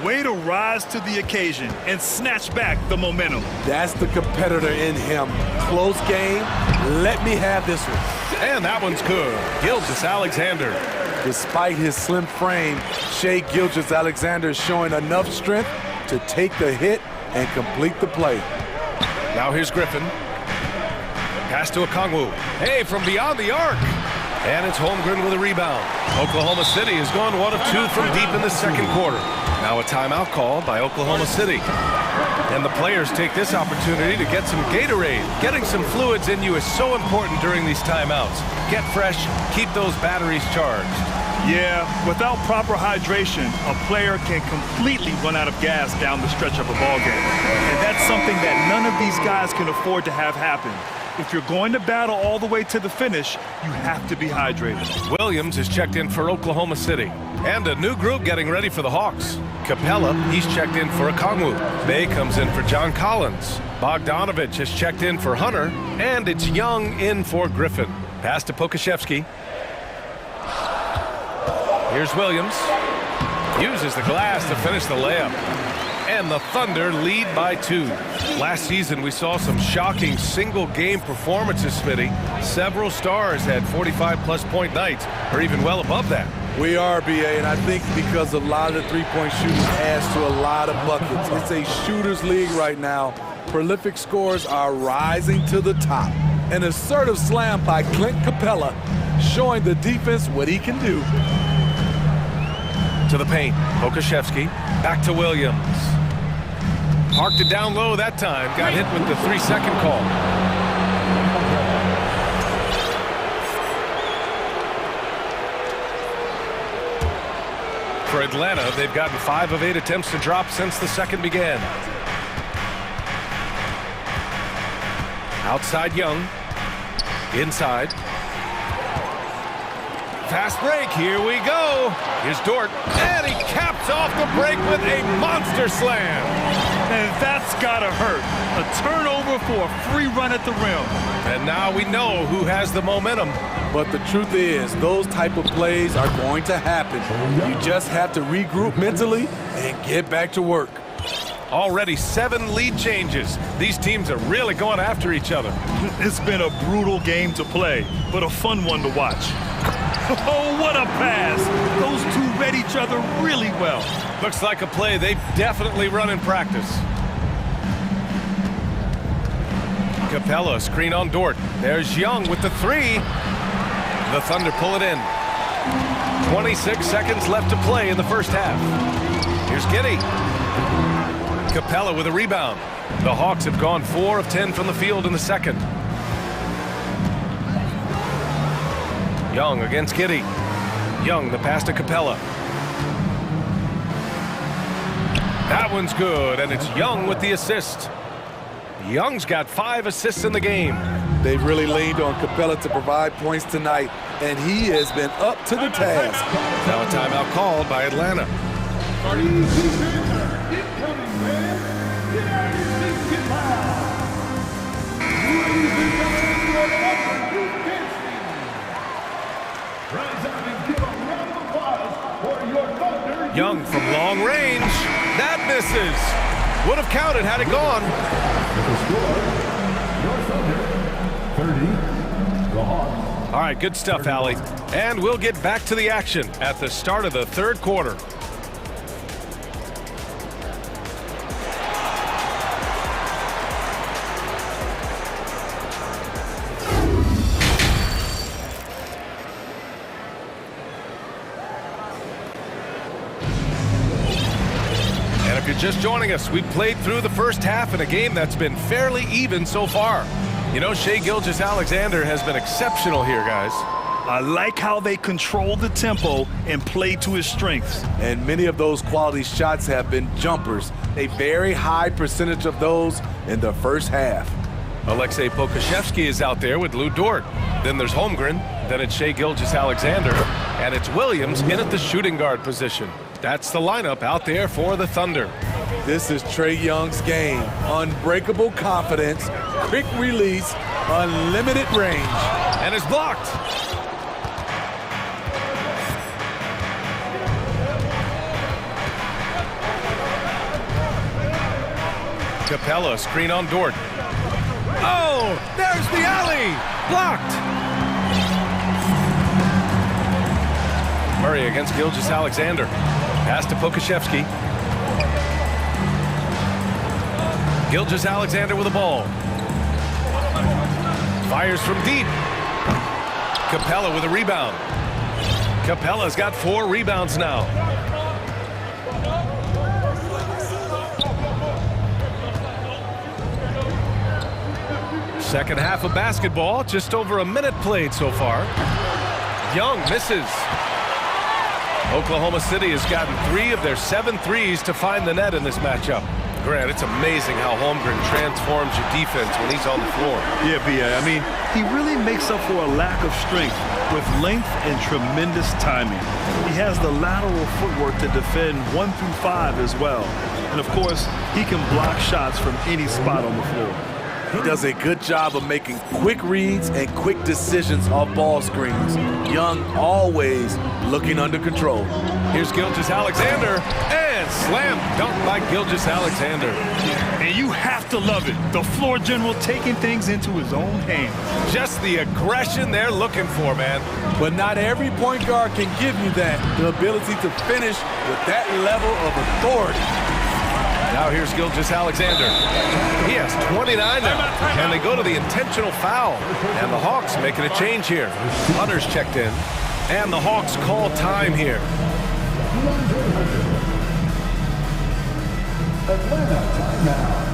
[SPEAKER 2] Way to rise to the occasion and snatch back the momentum.
[SPEAKER 8] That's the competitor in him. Close game. Let me have this one.
[SPEAKER 1] And that one's good. Gilgeous-Alexander.
[SPEAKER 8] Despite his slim frame, Shai Gilgeous-Alexander is showing enough strength to take the hit and complete the play.
[SPEAKER 1] Now here's Griffin. Pass to Okongwu. Hey, from beyond the arc. And it's Holmgren with a rebound. Oklahoma City has gone 1 of 2 from deep in the second quarter. Now a timeout called by Oklahoma City. And the players take this opportunity to get some Gatorade. Getting some fluids in you is so important during these timeouts. Get fresh, keep those batteries charged.
[SPEAKER 2] Yeah, without proper hydration, a player can completely run out of gas down the stretch of a ball game. And that's something that none of these guys can afford to have happen. If you're going to battle all the way to the finish, you have to be hydrated.
[SPEAKER 1] Williams is checked in for Oklahoma City. And a new group getting ready for the Hawks. Capella, he's checked in for Okongwu. Bay comes in for John Collins. Bogdanovich has checked in for Hunter. And it's Young in for Griffin. Pass to Pokashevsky. Here's Williams. Uses the glass to finish the layup. And the Thunder lead by 2. Last season, we saw some shocking single-game performances, Smitty. Several stars had 45-plus point nights, or even well above that.
[SPEAKER 8] We are, B.A., and I think because a lot of the three-point shooting adds to a lot of buckets. It's a shooter's league right now. Prolific scorers are rising to the top. An assertive slam by Clint Capella, showing the defense what he can do.
[SPEAKER 1] To the paint, Pokashevsky, back to Williams. Parked it down low that time, got hit with the 3-second call. For Atlanta, they've gotten 5 of 8 attempts to drop since the second began. Outside Young, inside. Fast break, here we go. Here's Dort, and he caps off the break with a monster slam.
[SPEAKER 2] And that's gotta hurt. A turnover for a free run at the rim.
[SPEAKER 1] And now we know who has the momentum.
[SPEAKER 8] But the truth is, those type of plays are going to happen. You just have to regroup mentally and get back to work.
[SPEAKER 1] Already 7 lead changes. These teams are really going after each other.
[SPEAKER 2] It's been a brutal game to play, but a fun one to watch. Oh, what a pass. Those two read each other really well.
[SPEAKER 1] Looks like a play they've definitely run in practice. Capella, screen on Dort. There's Young with the 3. The Thunder pull it in. 26 seconds left to play in the first half. Here's Giddey. Capella with a rebound. The Hawks have gone 4 of 10 from the field in the second. Young against Giddey. Young, the pass to Capella. That one's good, and it's Young with the assist. Young's got 5 assists in the game.
[SPEAKER 8] They've really leaned on Capella to provide points tonight, and he has been up to the task.
[SPEAKER 1] Now a timeout called by Atlanta. Young from long range. That misses. Would have counted had it gone. All right, good stuff, Allie. And we'll get back to the action at the start of the third quarter. If you're just joining us, we've played through the first half in a game that's been fairly even so far. You know, Shai Gilgeous-Alexander has been exceptional here, guys.
[SPEAKER 2] I like how they control the tempo and play to his strengths.
[SPEAKER 8] And many of those quality shots have been jumpers. A very high percentage of those in the first half.
[SPEAKER 1] Alexei Pokashevsky is out there with Lou Dort. Then there's Holmgren. Then it's Shai Gilgeous-Alexander. And it's Williams in at the shooting guard position. That's the lineup out there for the Thunder.
[SPEAKER 8] This is Trae Young's game. Unbreakable confidence, quick release, unlimited range.
[SPEAKER 1] And it's blocked. Capella, screen on Dort. Oh, there's the alley. Blocked. Murray against Gilgeous-Alexander. Pass to Pokashevsky. Gilgeous-Alexander with the ball. Fires from deep. Capella with a rebound. Capella's got 4 rebounds now. Second half of basketball, just over a minute played so far. Young misses. Oklahoma City has gotten 3 of their 7 threes to find the net in this matchup. Grant, it's amazing how Holmgren transforms your defense when he's on the floor.
[SPEAKER 2] Yeah, B.A. I mean, he really makes up for a lack of strength with length and tremendous timing. He has the lateral footwork to defend 1 through 5 as well. And, of course, he can block shots from any spot on the floor.
[SPEAKER 8] He does a good job of making quick reads and quick decisions off ball screens. Young always looking under control.
[SPEAKER 1] Here's Gilgeous-Alexander, and slam dunk by Gilgeous-Alexander.
[SPEAKER 2] And you have to love it. The floor general taking things into his own hands.
[SPEAKER 1] Just the aggression they're looking for, man.
[SPEAKER 8] But not every point guard can give you that. The ability to finish with that level of authority.
[SPEAKER 1] Now here's Gilgeous-Alexander. He has 29 now, and they go to the intentional foul. And the Hawks making a change here. Hunter's checked in, and the Hawks call time here.
[SPEAKER 12] Atlanta timeout.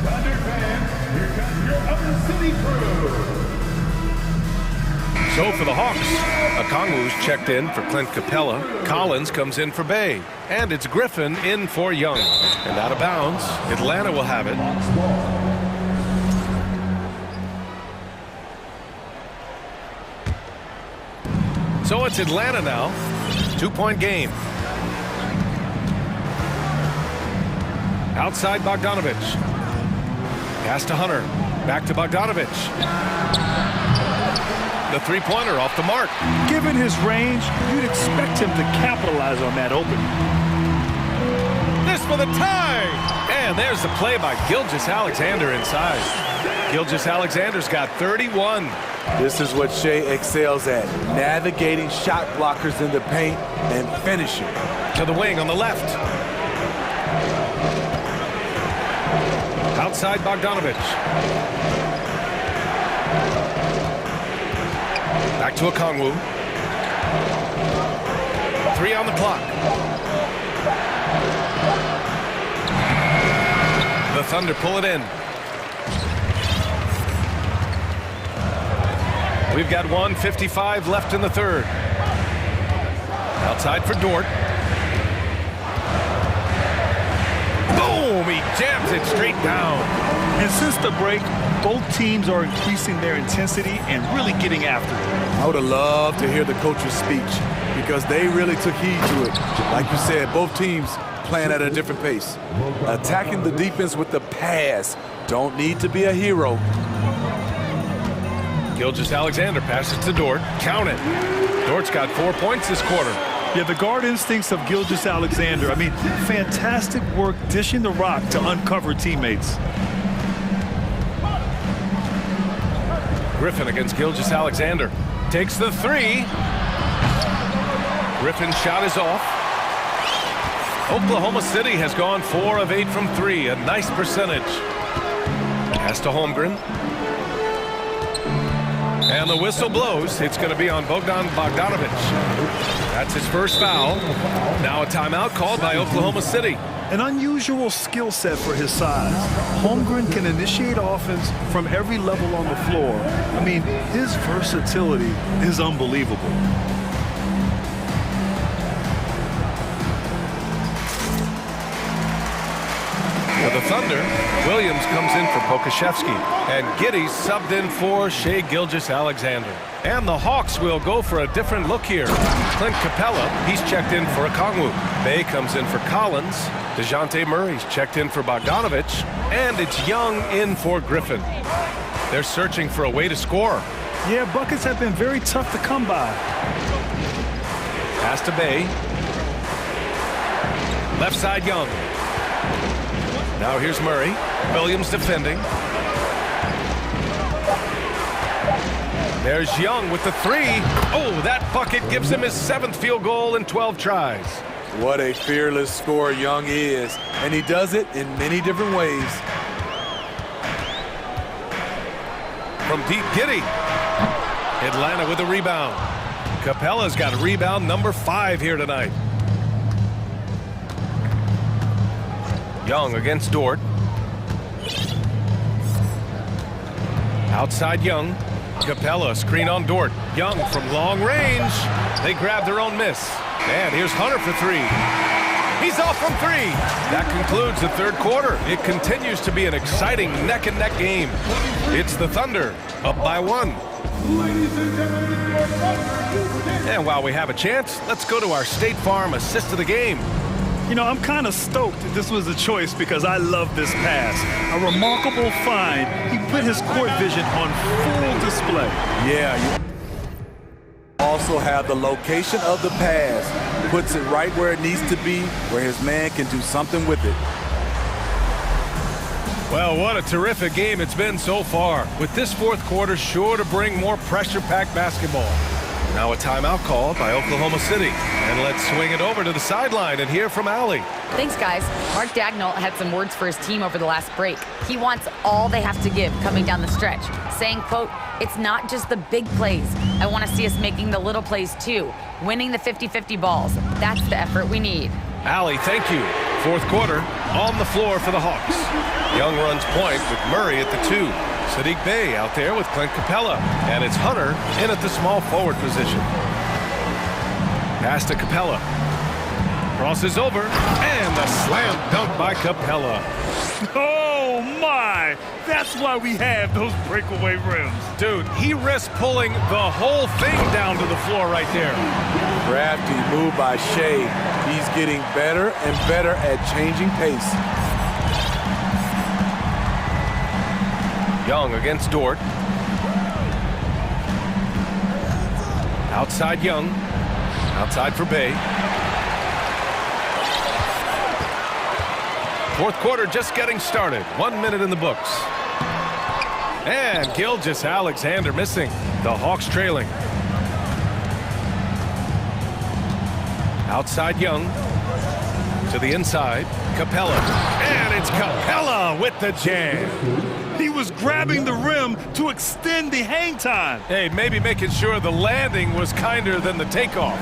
[SPEAKER 12] Thunder fans, here comes your other city crew.
[SPEAKER 1] So for the Hawks, Okongwu's checked in for Clint Capella. Collins comes in for Bay. And it's Griffin in for Young. And out of bounds, Atlanta will have it. So it's Atlanta now. 2-point game. Outside Bogdanovich. Pass to Hunter. Back to Bogdanovich. The three-pointer off the mark.
[SPEAKER 2] Given his range, you'd expect him to capitalize on that opening.
[SPEAKER 1] This for the tie! And there's the play by Gilgeous-Alexander inside. Gilgeous-Alexander's got 31.
[SPEAKER 8] This is what Shai excels at, navigating shot blockers in the paint and finishing.
[SPEAKER 1] To the wing on the left. Outside Bogdanovich. Back to Okongwu. 3 on the clock. The Thunder pull it in. We've got 1:55 left in the third. Outside for Dort. Boom! He jams it straight down.
[SPEAKER 2] And since the break, both teams are increasing their intensity and really getting after it.
[SPEAKER 8] I would have loved to hear the coach's speech because they really took heed to it. Like you said, both teams playing at a different pace. Attacking the defense with the pass. Don't need to be a hero.
[SPEAKER 1] Gilgeous-Alexander passes to Dort. Count it. Dort's got 4 points this quarter.
[SPEAKER 2] Yeah, the guard instincts of Gilgeous-Alexander. I mean, fantastic work dishing the rock to uncover teammates.
[SPEAKER 1] Griffin against Gilgeous-Alexander. Takes the 3. Griffin's shot is off. Oklahoma City has gone 4 of 8 from 3. A nice percentage. Pass to Holmgren. And the whistle blows. It's going to be on Bogdanovich. That's his first foul. Now a timeout called by Oklahoma City.
[SPEAKER 2] An unusual skill set for his size. Holmgren can initiate offense from every level on the floor. I mean, his versatility is unbelievable.
[SPEAKER 1] For the Thunder, Williams comes in for Pokashevsky, and Giddey's subbed in for Shai Gilgeous-Alexander. And the Hawks will go for a different look here. Clint Capella, he's checked in for Okongwu. Bay comes in for Collins. DeJounte Murray's checked in for Bogdanovich. And it's Young in for Griffin. They're searching for a way to score.
[SPEAKER 2] Yeah, buckets have been very tough to come by.
[SPEAKER 1] Pass to Bay. Left side Young. Now here's Murray. Williams defending. There's Young with the three. Oh, that bucket gives him his 7th field goal in 12 tries.
[SPEAKER 8] What a fearless scorer Young is, and he does it in many different ways.
[SPEAKER 1] From deep, Giddey. Atlanta with a rebound. Capella's got rebound number 5 here tonight. Young against Dort. Outside Young. Capella screen on Dort. Young from long range. They grab their own miss. And here's Hunter for 3. He's off from 3. That concludes the third quarter. It continues to be an exciting neck-and-neck game. It's the Thunder up by 1. And while we have a chance, let's go to our State Farm assist of the game.
[SPEAKER 2] You know, I'm kind of stoked that this was a choice because I love this pass. A remarkable find. He put his court vision on full display.
[SPEAKER 8] Yeah, you also have the location of the pass. Puts it right where it needs to be, where his man can do something with it.
[SPEAKER 1] Well, what a terrific game it's been so far, with this fourth quarter sure to bring more pressure-packed basketball. Now a timeout called by Oklahoma City. And let's swing it over to the sideline and hear from Allie.
[SPEAKER 5] Thanks, guys. Mark Dagnall had some words for his team over the last break. He wants all they have to give coming down the stretch, saying, quote, "It's not just the big plays. I want to see us making the little plays too, winning the 50-50 balls. That's the effort we need."
[SPEAKER 1] Allie, thank you. Fourth quarter, on the floor for the Hawks. Young runs point with Murray at the 2. Sadiq Bey out there with Clint Capella. And it's Hunter in at the small forward position. Pass to Capella. Crosses over, and the slam dunk by Capella.
[SPEAKER 2] Oh, my! That's why we have those breakaway rims.
[SPEAKER 1] Dude, he risked pulling the whole thing down to the floor right there.
[SPEAKER 8] Crafty move by Shai. He's getting better and better at changing pace.
[SPEAKER 1] Young against Dort. Outside Young. Outside for Bay. Fourth quarter just getting started. 1 minute in the books. And Gilgeous-Alexander missing. The Hawks trailing. Outside Young. To the inside. Capella. And it's Capella with the jam.
[SPEAKER 2] He was grabbing the rim to extend the hang time.
[SPEAKER 1] Hey, maybe making sure the landing was kinder than the takeoff.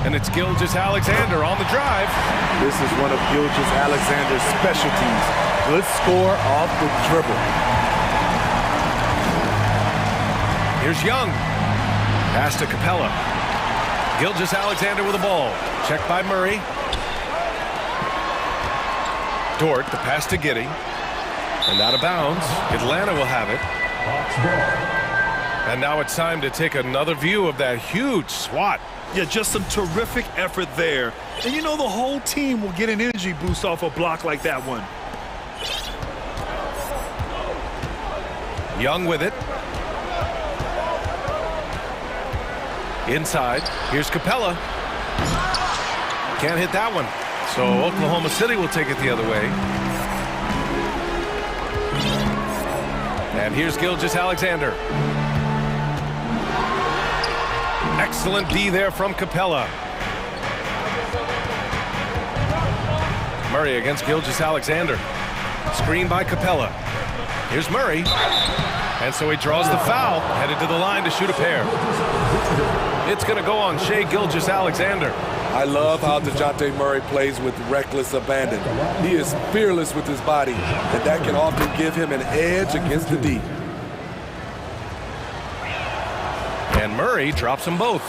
[SPEAKER 1] And it's Gilgeous-Alexander on the drive.
[SPEAKER 8] This is one of Gilgeous-Alexander's specialties. Good score off the dribble.
[SPEAKER 1] Here's Young. Pass to Capella. Gilgeous-Alexander with the ball. Checked by Murray. Dort, the pass to Giddey. And out of bounds. Atlanta will have it. And now it's time to take another view of that huge swat.
[SPEAKER 2] Yeah, just some terrific effort there. And you know the whole team will get an energy boost off a block like that one.
[SPEAKER 1] Young with it. Inside. Here's Capella. Can't hit that one. So Oklahoma City will take it the other way. And here's Gilgeous-Alexander. Excellent D there from Capella. Murray against Gilgeous-Alexander. Screen by Capella. Here's Murray. And so he draws the foul, headed to the line to shoot a pair. It's going to go on Shai Gilgeous-Alexander.
[SPEAKER 8] I love how DeJounte Murray plays with reckless abandon. He is fearless with his body, and that can often give him an edge against the D.
[SPEAKER 1] And Murray drops them both.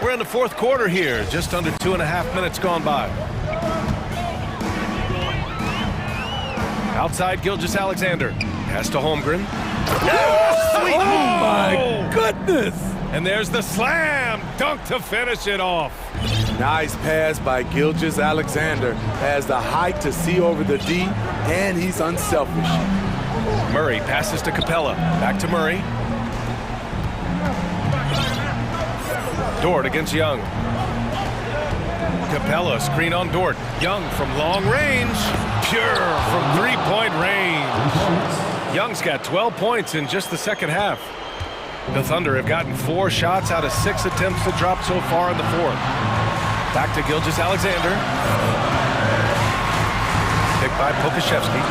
[SPEAKER 1] We're in the fourth quarter here, just under 2.5 minutes gone by. Outside Gilgeous-Alexander. Pass to Holmgren.
[SPEAKER 8] Oh, my goodness!
[SPEAKER 1] And there's the slam dunk to finish it off.
[SPEAKER 8] Nice pass by Gilgeous-Alexander. Has the height to see over the D, and he's unselfish.
[SPEAKER 1] Murray passes to Capella. Back to Murray. Dort against Young. Capella, screen on Dort. Young from long range. Pure from three-point range. Young's got 12 points in just the second half. The Thunder have gotten 4 shots out of 6 attempts to drop so far in the fourth. Back to Gilgeous-Alexander. Picked by Pokashevsky.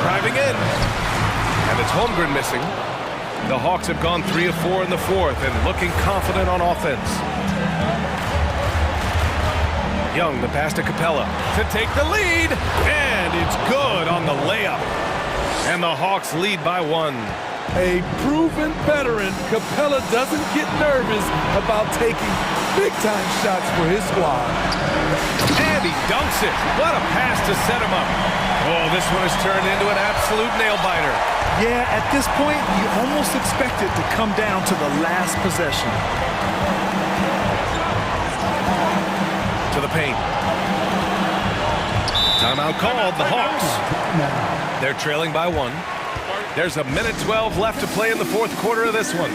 [SPEAKER 1] Driving in. And it's Holmgren missing. The Hawks have gone 3 of 4 in the fourth and looking confident on offense. Young, the pass to Capella to take the lead. And it's good on the layup. And the Hawks lead by 1.
[SPEAKER 8] A proven veteran, Capella doesn't get nervous about taking big-time shots for his squad.
[SPEAKER 1] And he dunks it. What a pass to set him up. Oh, this one has turned into an absolute nail-biter.
[SPEAKER 2] Yeah, at this point, you almost expect it to come down to the last possession.
[SPEAKER 1] To the paint. Timeout called, the Hawks. They're trailing by 1. There's a minute 12 left to play in the fourth quarter of this one.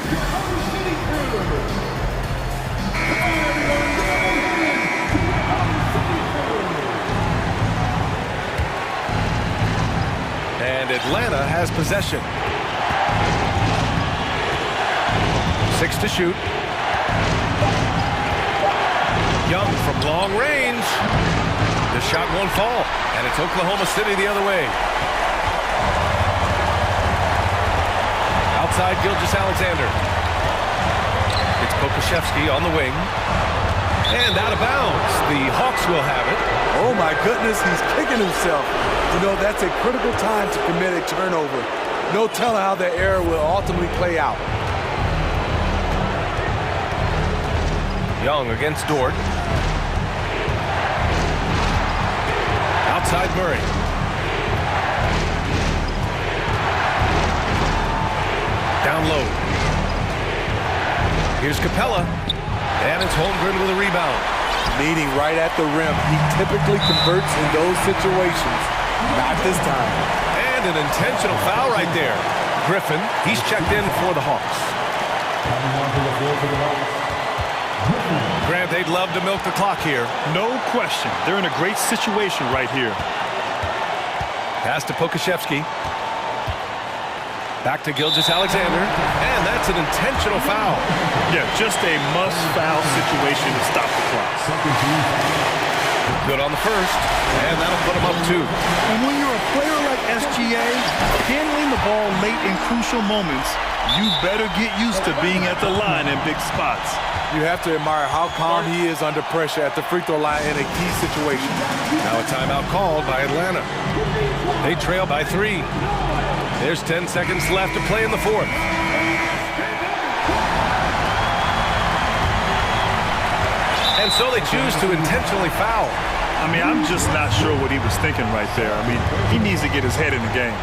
[SPEAKER 1] And Atlanta has possession. 6 to shoot. Young from long range. The shot won't fall, and it's Oklahoma City the other way. Outside Gilgeous-Alexander. It's Pokashevsky on the wing. And out of bounds. The Hawks will have it.
[SPEAKER 8] Oh my goodness, he's kicking himself. You know, that's a critical time to commit a turnover. No telling how the error will ultimately play out.
[SPEAKER 1] Young against Dort. Outside Murray. Down low. Here's Capella. And it's Holmgren with a rebound.
[SPEAKER 8] Meeting right at the rim. He typically converts in those situations. Not this time.
[SPEAKER 1] And an intentional foul right there. Griffin, he's checked in for the Hawks. Grant, they'd love to milk the clock here.
[SPEAKER 2] No question. They're in a great situation right here.
[SPEAKER 1] Pass to Pokashevsky. Back to Gilgeous-Alexander. And that's an intentional foul.
[SPEAKER 2] Yeah, just a must-foul situation to stop the clock.
[SPEAKER 1] Good on the first. And that'll put him up 2.
[SPEAKER 2] And when you're a player like SGA, handling the ball late in crucial moments, you better get used to being at the line in big spots.
[SPEAKER 8] You have to admire how calm he is under pressure at the free throw line in a key situation.
[SPEAKER 1] Now a timeout called by Atlanta. They trail by 3. There's 10 seconds left to play in the fourth. And so they choose to intentionally foul.
[SPEAKER 2] I mean, I'm just not sure what he was thinking right there. I mean, he needs to get his head in the game.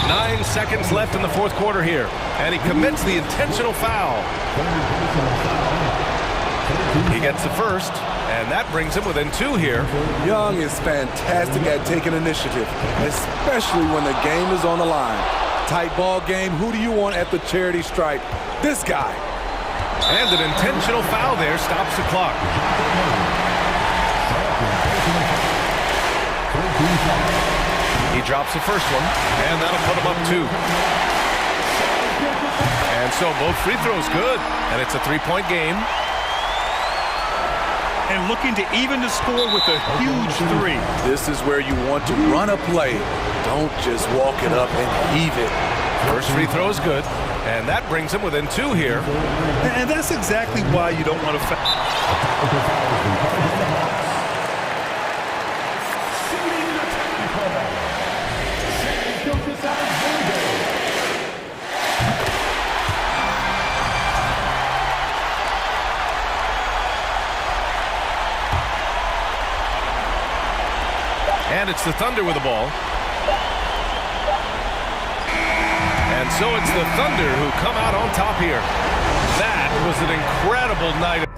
[SPEAKER 1] 9 seconds left in the fourth quarter here. And he commits the intentional foul. He gets the first, and that brings him within 2 here.
[SPEAKER 8] Young is fantastic at taking initiative, especially when the game is on the line. Tight ball game, who do you want at the charity stripe? This guy.
[SPEAKER 1] And an intentional foul there stops the clock. He drops the first one, and that'll put him up 2. And so both free throws good, and it's a 3-point game.
[SPEAKER 2] and looking to even the score with a huge three.
[SPEAKER 8] This is where you want to run a play. Don't just walk it up and heave it.
[SPEAKER 1] First free throw is good, and that brings him within 2 here.
[SPEAKER 2] And that's exactly why you don't want to foul.
[SPEAKER 1] And it's the Thunder with the ball. And so it's the Thunder who come out on top here. That was an incredible night.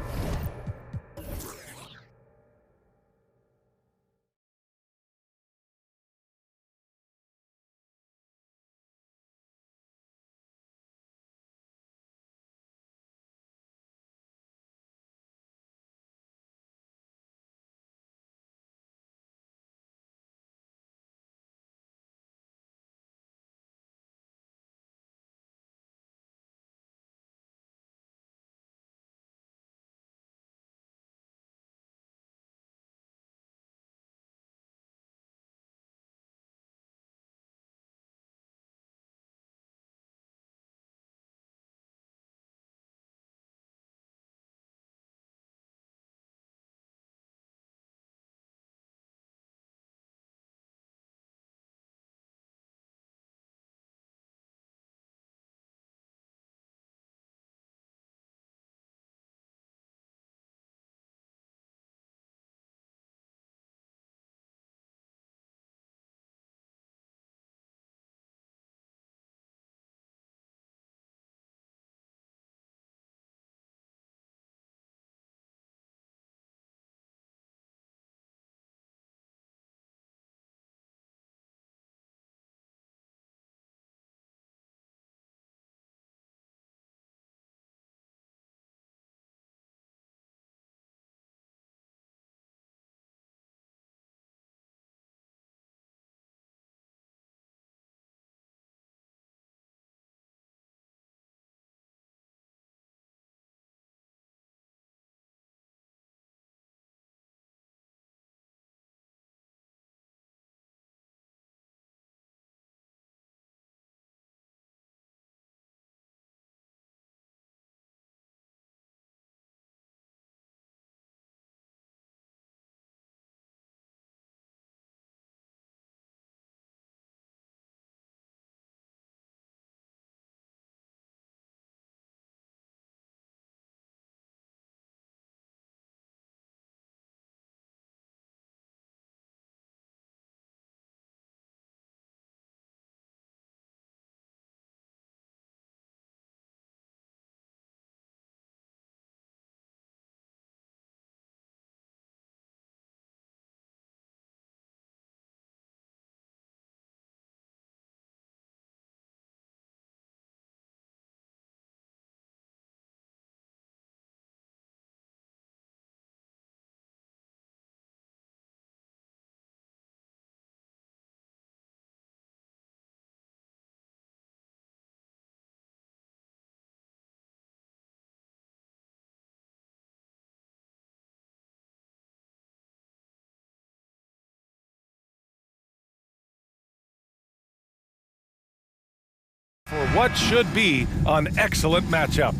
[SPEAKER 1] For what should be an excellent matchup.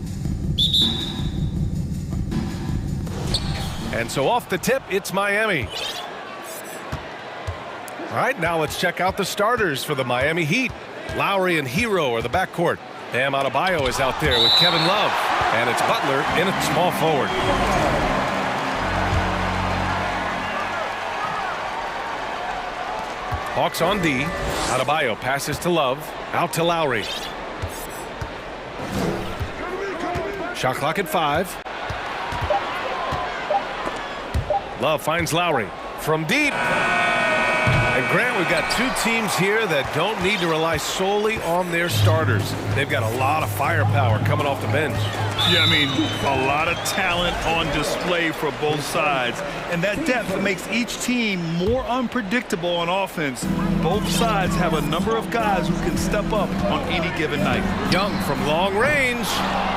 [SPEAKER 1] And so off the tip, it's Miami. All right, now let's check out the starters for the Miami Heat. Lowry and Hero are the backcourt. Bam Adebayo is out there with Kevin Love. And it's Butler in at small forward. Hawks on D. Adebayo passes to Love. Out to Lowry. Shot clock at 5. Love finds Lowry from deep. And Grant, we've got two teams here that don't need to rely solely on their starters. They've got a lot of firepower coming off the bench.
[SPEAKER 2] Yeah, I mean, a lot of talent on display for both sides. And that depth makes each team more unpredictable on offense. Both sides have a number of guys who can step up on any given night.
[SPEAKER 1] Young from long range.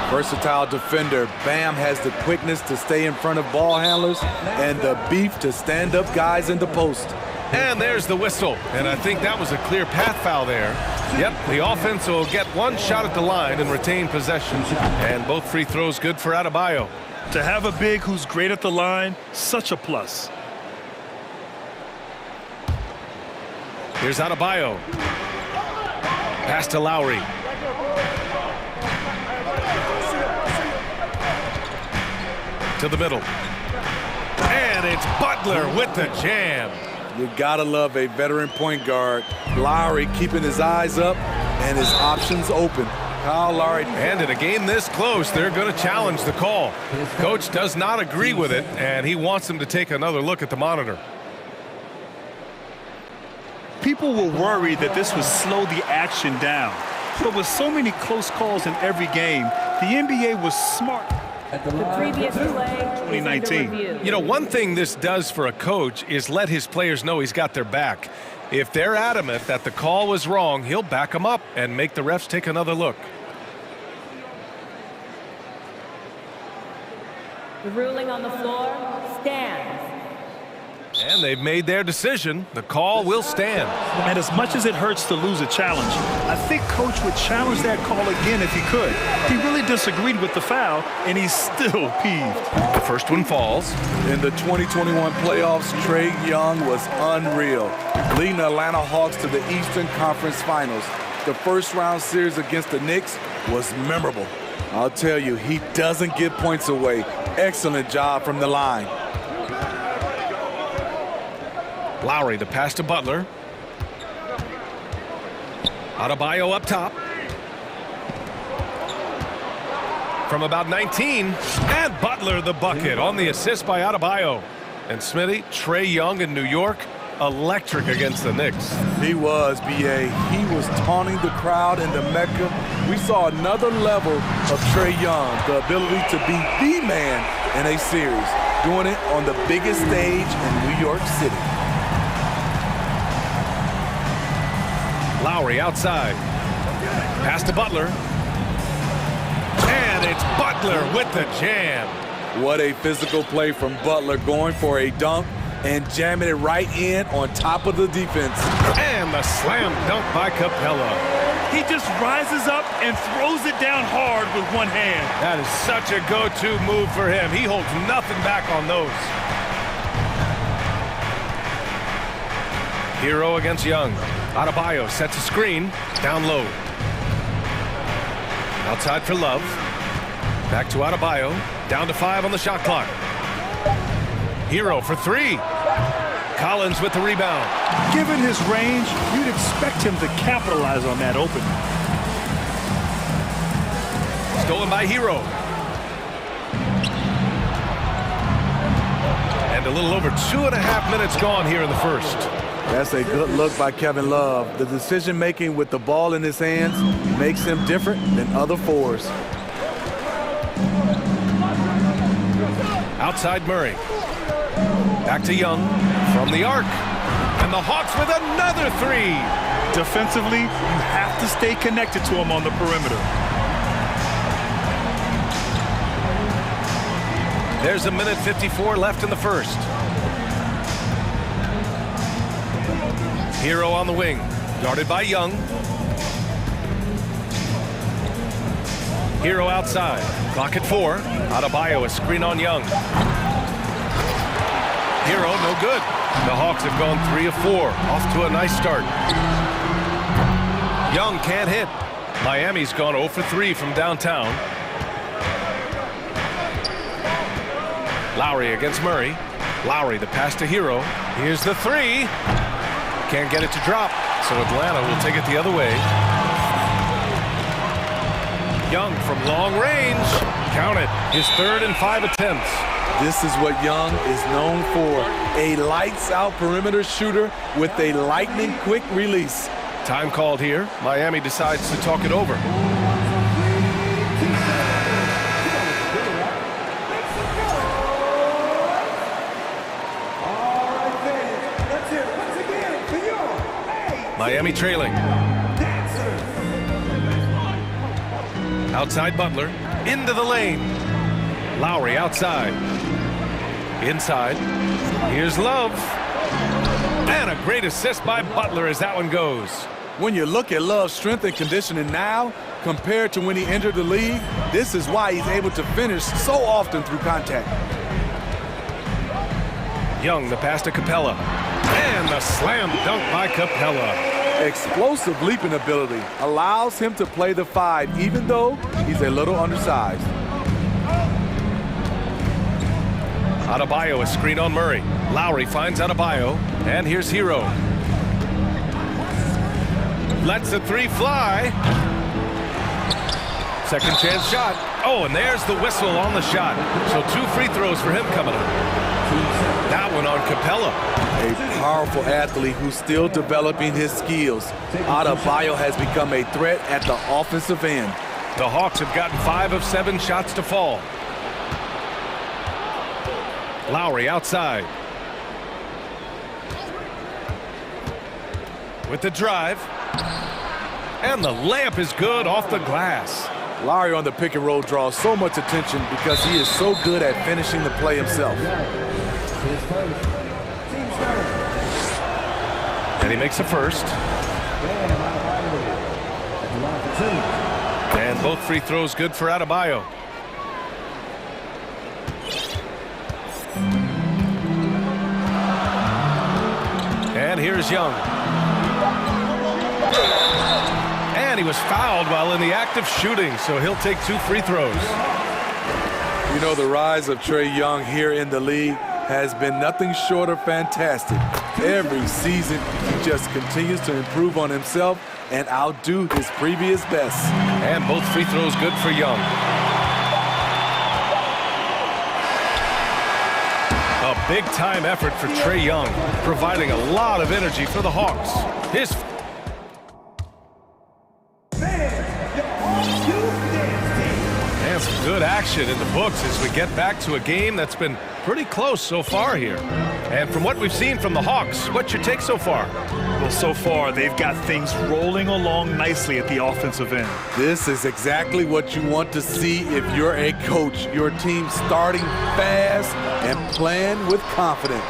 [SPEAKER 8] Versatile defender. Bam has the quickness to stay in front of ball handlers and the beef to stand up guys in the post.
[SPEAKER 1] And there's the whistle. And I think that was a clear path foul there. Yep, the offense will get one shot at the line and retain possession. And both free throws good for Adebayo.
[SPEAKER 2] To have a big who's great at the line, such a plus.
[SPEAKER 1] Here's Adebayo. Pass to Lowry. To the middle. And it's Butler with the jam.
[SPEAKER 8] You gotta love a veteran point guard. Lowry keeping his eyes up and his options open. Kyle Lowry.
[SPEAKER 1] And in a game this close, they're going to challenge the call. Coach does not agree with it, and he wants them to take another look at the monitor.
[SPEAKER 2] People were worried that this would slow the action down. But with so many close calls in every game, the NBA was smart.
[SPEAKER 16] The previous play
[SPEAKER 2] 2019.
[SPEAKER 1] You know, one thing this does for a coach is let his players know he's got their back. If they're adamant that the call was wrong, he'll back them up and make the refs take another look.
[SPEAKER 16] The ruling on the floor stands.
[SPEAKER 1] And they've made their decision. The call will stand.
[SPEAKER 2] And as much as it hurts to lose a challenge, I think Coach would challenge that call again if he could. He really disagreed with the foul, and he's still peeved.
[SPEAKER 1] The first one falls.
[SPEAKER 8] In the 2021 playoffs, Trae Young was unreal, leading the Atlanta Hawks to the Eastern Conference Finals. The first round series against the Knicks was memorable. I'll tell you, he doesn't give points away. Excellent job from the line.
[SPEAKER 1] Lowry, the pass to Butler. Adebayo up top. From about 19. And Butler the bucket on the assist by Adebayo. And Smitty, Trae Young in New York, electric against the Knicks.
[SPEAKER 8] He was, B.A. He was taunting the crowd in the Mecca. We saw another level of Trae Young, the ability to be the man in a series, doing it on the biggest stage in New York City.
[SPEAKER 1] Lowry outside. Pass to Butler. And it's Butler with the jam.
[SPEAKER 8] What a physical play from Butler, going for a dunk and jamming it right in on top of the defense.
[SPEAKER 1] And the slam dunk by Capella.
[SPEAKER 2] He just rises up and throws it down hard with one hand.
[SPEAKER 1] That is such a go-to move for him. He holds nothing back on those. Hero against Young. Adebayo sets a screen, down low. Outside for Love. Back to Adebayo, down to 5 on the shot clock. Hero for 3. Collins with the rebound.
[SPEAKER 2] Given his range, you'd expect him to capitalize on that opening.
[SPEAKER 1] Stolen by Hero. And a little over 2.5 minutes gone here in the first.
[SPEAKER 8] That's a good look by Kevin Love. The decision-making with the ball in his hands makes him different than other fours.
[SPEAKER 1] Outside Murray. Back to Young from the arc. And the Hawks with another 3.
[SPEAKER 2] Defensively, you have to stay connected to him on the perimeter.
[SPEAKER 1] There's 1:54 left in the first. Hero on the wing, guarded by Young. Hero outside, clock at 4. Adebayo, a screen on Young. Hero, no good. The Hawks have gone 3 of 4, off to a nice start. Young can't hit. Miami's gone 0 for 3 from downtown. Lowry against Murray. Lowry, the pass to Hero. Here's the 3. Can't get it to drop, so Atlanta will take it the other way. Young from long range. Count it. His 3rd and 5 attempts.
[SPEAKER 8] This is what Young is known for, a lights-out perimeter shooter with a lightning-quick release.
[SPEAKER 1] Time called here. Miami decides to talk it over. Miami trailing. Outside Butler, into the lane. Lowry outside. Inside. Here's Love. And a great assist by Butler as that one goes.
[SPEAKER 8] When you look at Love's strength and conditioning now, compared to when he entered the league, this is why he's able to finish so often through contact.
[SPEAKER 1] Young, the pass to Capella. And the slam dunk by Capella.
[SPEAKER 8] Explosive leaping ability allows him to play the 5, even though he's a little undersized.
[SPEAKER 1] Adebayo, a screen on Murray. Lowry finds Adebayo, and here's Hero. Lets the 3 fly. Second chance shot. Oh, and there's the whistle on the shot. So 2 free throws for him coming up. That one on Capella.
[SPEAKER 8] A powerful athlete who's still developing his skills. Adebayo has become a threat at the offensive end.
[SPEAKER 1] The Hawks have gotten 5 of 7 shots to fall. Lowry outside. With the drive. And the layup is good off the glass.
[SPEAKER 8] Lowry on the pick and roll draws so much attention because he is so good at finishing the play himself.
[SPEAKER 1] And he makes a first. And both free throws good for Adebayo. And here's Young. And he was fouled while in the act of shooting, so he'll take 2 free throws.
[SPEAKER 8] You know, the rise of Trae Young here in the league has been nothing short of fantastic. Every season, he just continues to improve on himself and outdo his previous best.
[SPEAKER 1] And both free throws good for Young. A big-time effort for Trae Young, providing a lot of energy for the Hawks. And some good action in the books as we get back to a game that's been pretty close so far here. And from what we've seen from the Hawks, what's your take so far?
[SPEAKER 2] Well, so far, they've got things rolling along nicely at the offensive end.
[SPEAKER 8] This is exactly what you want to see if you're a coach. Your team starting fast and playing with confidence.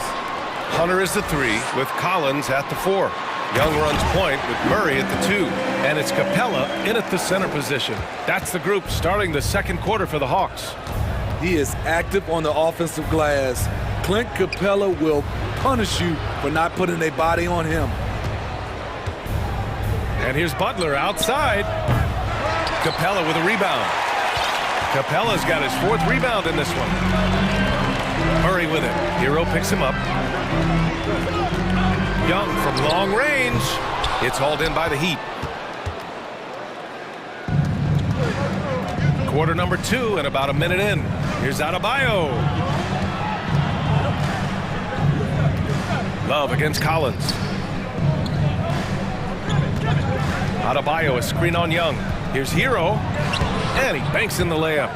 [SPEAKER 1] Hunter is the 3 with Collins at the 4. Young runs point with Murray at the 2. And it's Capella in at the center position. That's the group starting the second quarter for the Hawks.
[SPEAKER 8] He is active on the offensive glass. Clint Capella will punish you for not putting a body on him.
[SPEAKER 1] And here's Butler outside. Capella with a rebound. Capella's got his 4th rebound in this one. Murray with it. Hero picks him up. Young from long range. It's hauled in by the Heat. Quarter number 2 and about a minute in. Here's Adebayo. Love against Collins. Adebayo, a screen on Young. Here's Hero. And he banks in the layup.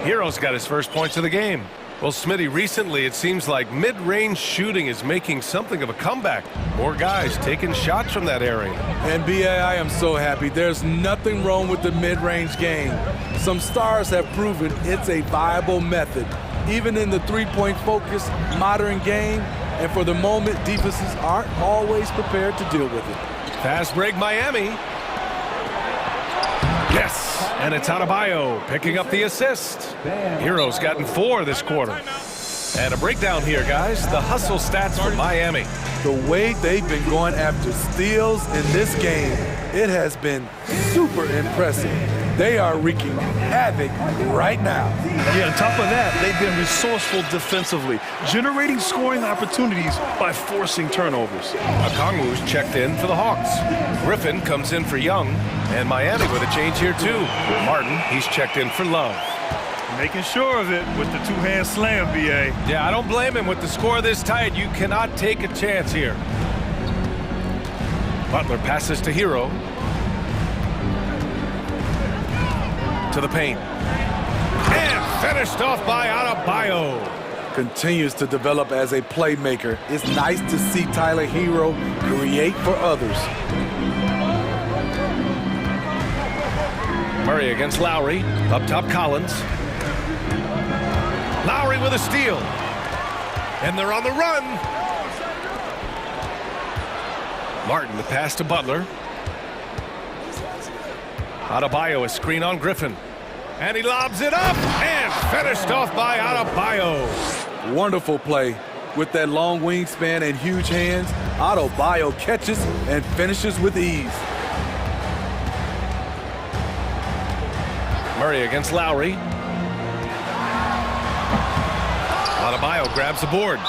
[SPEAKER 1] Hero's got his first points of the game. Well, Smitty, recently it seems like mid-range shooting is making something of a comeback. More guys taking shots from that area.
[SPEAKER 8] And B.A., I am so happy. There's nothing wrong with the mid-range game. Some stars have proven it's a viable method, even in the three-point focused modern game. And for the moment, defenses aren't always prepared to deal with it.
[SPEAKER 1] Fast break, Miami. Yes, and it's Adebayo picking up the assist. Hero's gotten 4 this quarter. And a breakdown here, guys. The hustle stats for Miami.
[SPEAKER 8] The way they've been going after steals in this game, it has been super impressive. They are wreaking havoc right now.
[SPEAKER 2] Yeah, on top of that, they've been resourceful defensively, generating scoring opportunities by forcing turnovers.
[SPEAKER 1] Okongwu's checked in for the Hawks. Griffin comes in for Young, and Miami with a change here too. Martin, he's checked in for Love.
[SPEAKER 2] Making sure of it with the two-hand slam, B.A.
[SPEAKER 1] Yeah, I don't blame him. With the score this tight, you cannot take a chance here. Butler passes to Hero. To the paint. And finished off by Adebayo.
[SPEAKER 8] Continues to develop as a playmaker. It's nice to see Tyler Hero create for others.
[SPEAKER 1] Murray against Lowry. Up top, Collins. Lowry with a steal. And they're on the run. Martin, the pass to Butler. Adebayo, a screen on Griffin. And he lobs it up and finished off by Adebayo.
[SPEAKER 8] Wonderful play. With that long wingspan and huge hands, Adebayo catches and finishes with ease.
[SPEAKER 1] Murray against Lowry. Adebayo grabs the board.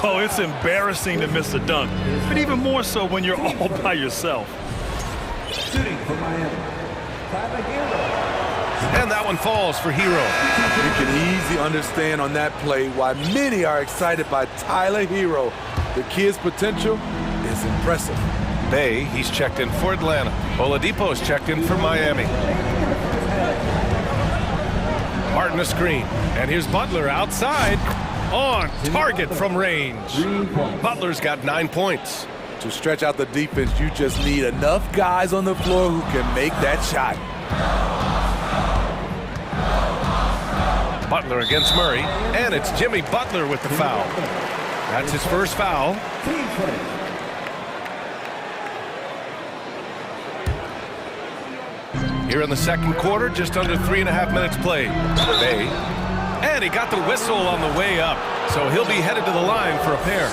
[SPEAKER 2] Oh, it's embarrassing to miss a dunk, but even more so when you're all by yourself.
[SPEAKER 1] And that one falls for Hero.
[SPEAKER 8] You can easily understand on that play why many are excited by Tyler Hero. The kid's potential is impressive.
[SPEAKER 1] Bay, he's checked in for Atlanta. Oladipo's checked in for Miami. Martin a screen. And here's Butler outside. On target from range. Butler's got 9 points.
[SPEAKER 8] To stretch out the defense, you just need enough guys on the floor who can make that shot.
[SPEAKER 1] Butler against Murray, and it's Jimmy Butler with the foul. That's his first foul. Here in the second quarter, just under 3.5 minutes played. Bay, and he got the whistle on the way up, so he'll be headed to the line for a pair.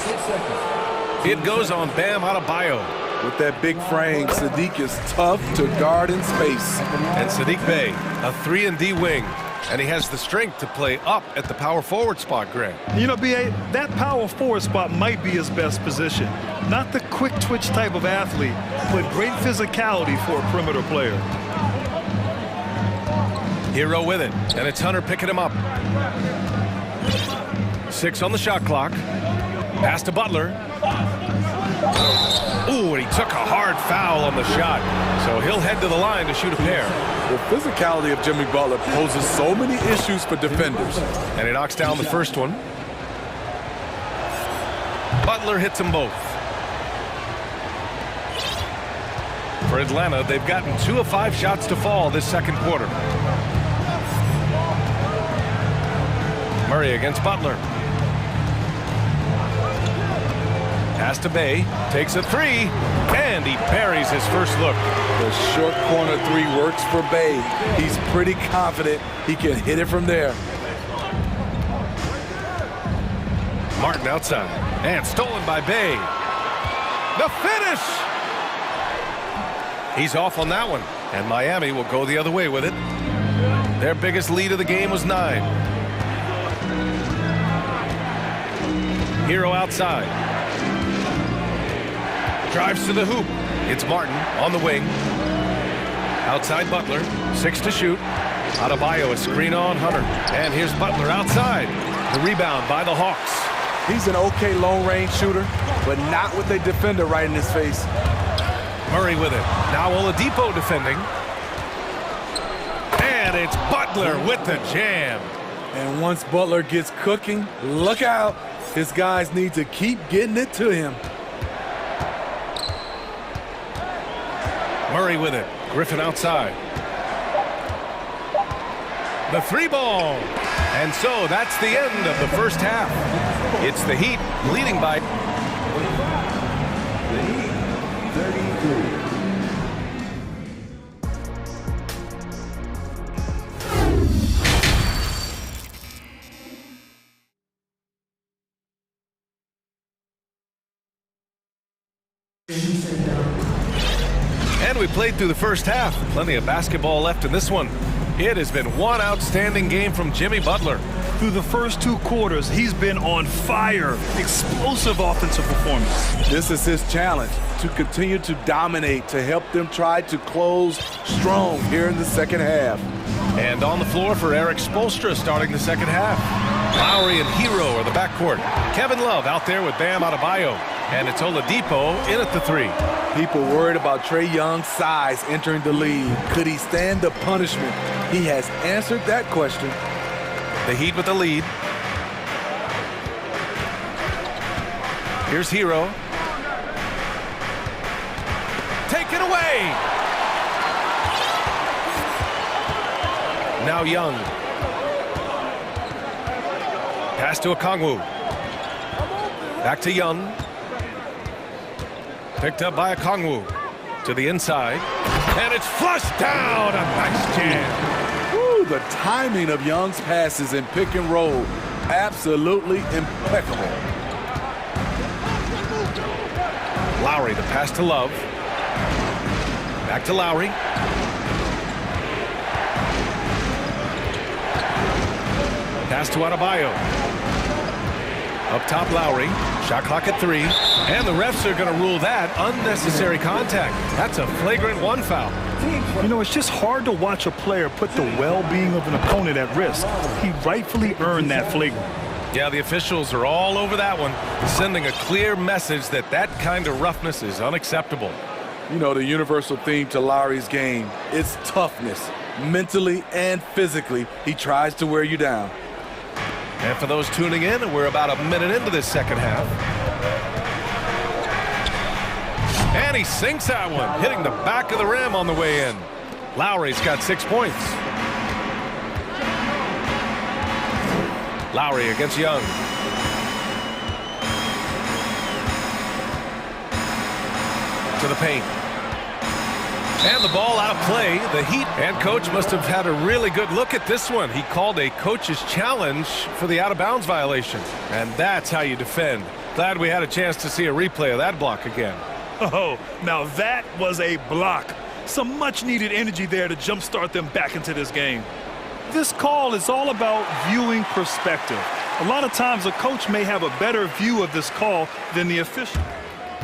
[SPEAKER 1] It goes on Bam Adebayo.
[SPEAKER 8] With that big frame, Sadiq is tough to guard in space.
[SPEAKER 1] And Sadiq Bey, a 3-and-D wing. And he has the strength to play up at the power forward spot, Greg.
[SPEAKER 2] You know, B.A., that power forward spot might be his best position. Not the quick twitch type of athlete, but great physicality for a perimeter player.
[SPEAKER 1] Hero with it, and it's Hunter picking him up. 6 on the shot clock. Pass to Butler. Ooh, and he took a hard foul on the shot. So he'll head to the line to shoot a pair.
[SPEAKER 8] The physicality of Jimmy Butler poses so many issues for defenders.
[SPEAKER 1] And he knocks down the first one. Butler hits them both. For Atlanta, they've gotten 2 of 5 shots to fall this second quarter. Murray against Butler. Pass to Bay, takes a 3, and he buries his first look.
[SPEAKER 8] The short corner 3 works for Bay. He's pretty confident he can hit it from there.
[SPEAKER 1] Martin outside, and stolen by Bay. The finish! He's off on that one, and Miami will go the other way with it. Their biggest lead of the game was 9. Hero outside. Drives to the hoop. It's Martin on the wing. Outside Butler. 6 to shoot. Adebayo, a screen on Hunter. And here's Butler outside. The rebound by the Hawks.
[SPEAKER 8] He's an okay long-range shooter, but not with a defender right in his face.
[SPEAKER 1] Murray with it. Now Oladipo defending. And it's Butler with the jam.
[SPEAKER 8] And once Butler gets cooking, look out. His guys need to keep getting it to him.
[SPEAKER 1] Murray with it. Griffin outside. The 3 ball. And so that's the end of the first half. It's the Heat leading by
[SPEAKER 12] 33.
[SPEAKER 1] And we played through the first half. Plenty of basketball left in this one. It has been one outstanding game from Jimmy Butler.
[SPEAKER 2] Through the first 2 quarters, he's been on fire. Explosive offensive performance.
[SPEAKER 8] This is his challenge, to continue to dominate, to help them try to close strong here in the second half.
[SPEAKER 1] And on the floor for Eric Spoelstra starting the second half. Lowry and Hero are the backcourt. Kevin Love out there with Bam Adebayo. And it's Oladipo in at the 3.
[SPEAKER 8] People worried about Trae Young's size entering the league. Could he stand the punishment? He has answered that question.
[SPEAKER 1] The Heat with the lead. Here's Hero. Take it away! Now Young. Pass to Okongwu. Back to Young. Picked up by Okongwu. To the inside. And it's flushed down. A nice jam.
[SPEAKER 8] Woo, the timing of Young's passes in pick and roll. Absolutely impeccable.
[SPEAKER 1] Lowry, the pass to Love. Back to Lowry. Pass to Adebayo. Up top, Lowry. Shot clock at 3. And the refs are going to rule that unnecessary contact. That's a flagrant 1 foul.
[SPEAKER 2] You know, it's just hard to watch a player put the well-being of an opponent at risk. He rightfully earned that flagrant.
[SPEAKER 1] Yeah, the officials are all over that one, sending a clear message that that kind of roughness is unacceptable.
[SPEAKER 8] You know, the universal theme to Lowry's game, it's toughness. Mentally and physically, he tries to wear you down.
[SPEAKER 1] And for those tuning in, we're about a minute into this second half. And he sinks that one, hitting the back of the rim on the way in. Lowry's got 6 points. Lowry against Young. To the paint. And the ball out of play. The Heat and coach must have had a really good look at this one. He called a coach's challenge for the out-of-bounds violation. And that's how you defend. Glad we had a chance to see a replay of that block again.
[SPEAKER 2] Oh, now that was a block. Some much-needed energy there to jumpstart them back into this game. This call is all about viewing perspective. A lot of times a coach may have a better view of this call than the official.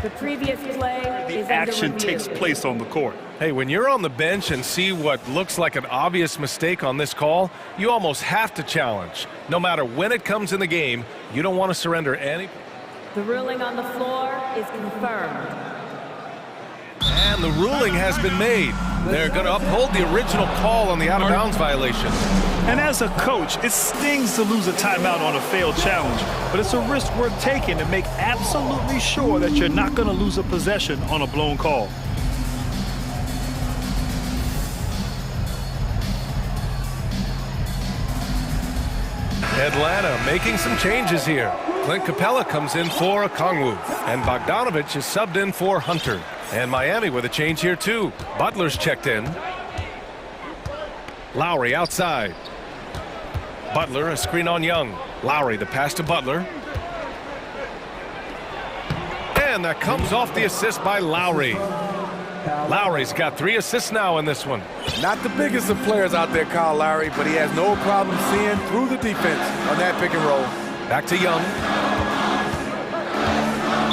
[SPEAKER 16] The previous play
[SPEAKER 2] The
[SPEAKER 16] is
[SPEAKER 2] action
[SPEAKER 16] under review.
[SPEAKER 2] takes place on the court.
[SPEAKER 1] Hey, when you're on the bench and see what looks like an obvious mistake on this call, you almost have to challenge. No matter when it comes in the game, you don't want to surrender any.
[SPEAKER 16] The ruling on the floor is confirmed.
[SPEAKER 1] And the ruling has been made. They're going to uphold the original call on the out-of-bounds violation.
[SPEAKER 2] And as a coach, it stings to lose a timeout on a failed challenge, but it's a risk worth taking to make absolutely sure that you're not going to lose a possession on a blown call.
[SPEAKER 1] Atlanta making some changes here. Clint Capella comes in for Okongwu, and Bogdanovich is subbed in for Hunter. And Miami with a change here too. Butler's checked in. Lowry outside. Butler, a screen on Young. Lowry, the pass to Butler. And that comes off the assist by Lowry. Lowry's got 3 assists now in this one.
[SPEAKER 8] Not the biggest of players out there, Kyle Lowry, but he has no problem seeing through the defense on that pick and roll.
[SPEAKER 1] Back to Young.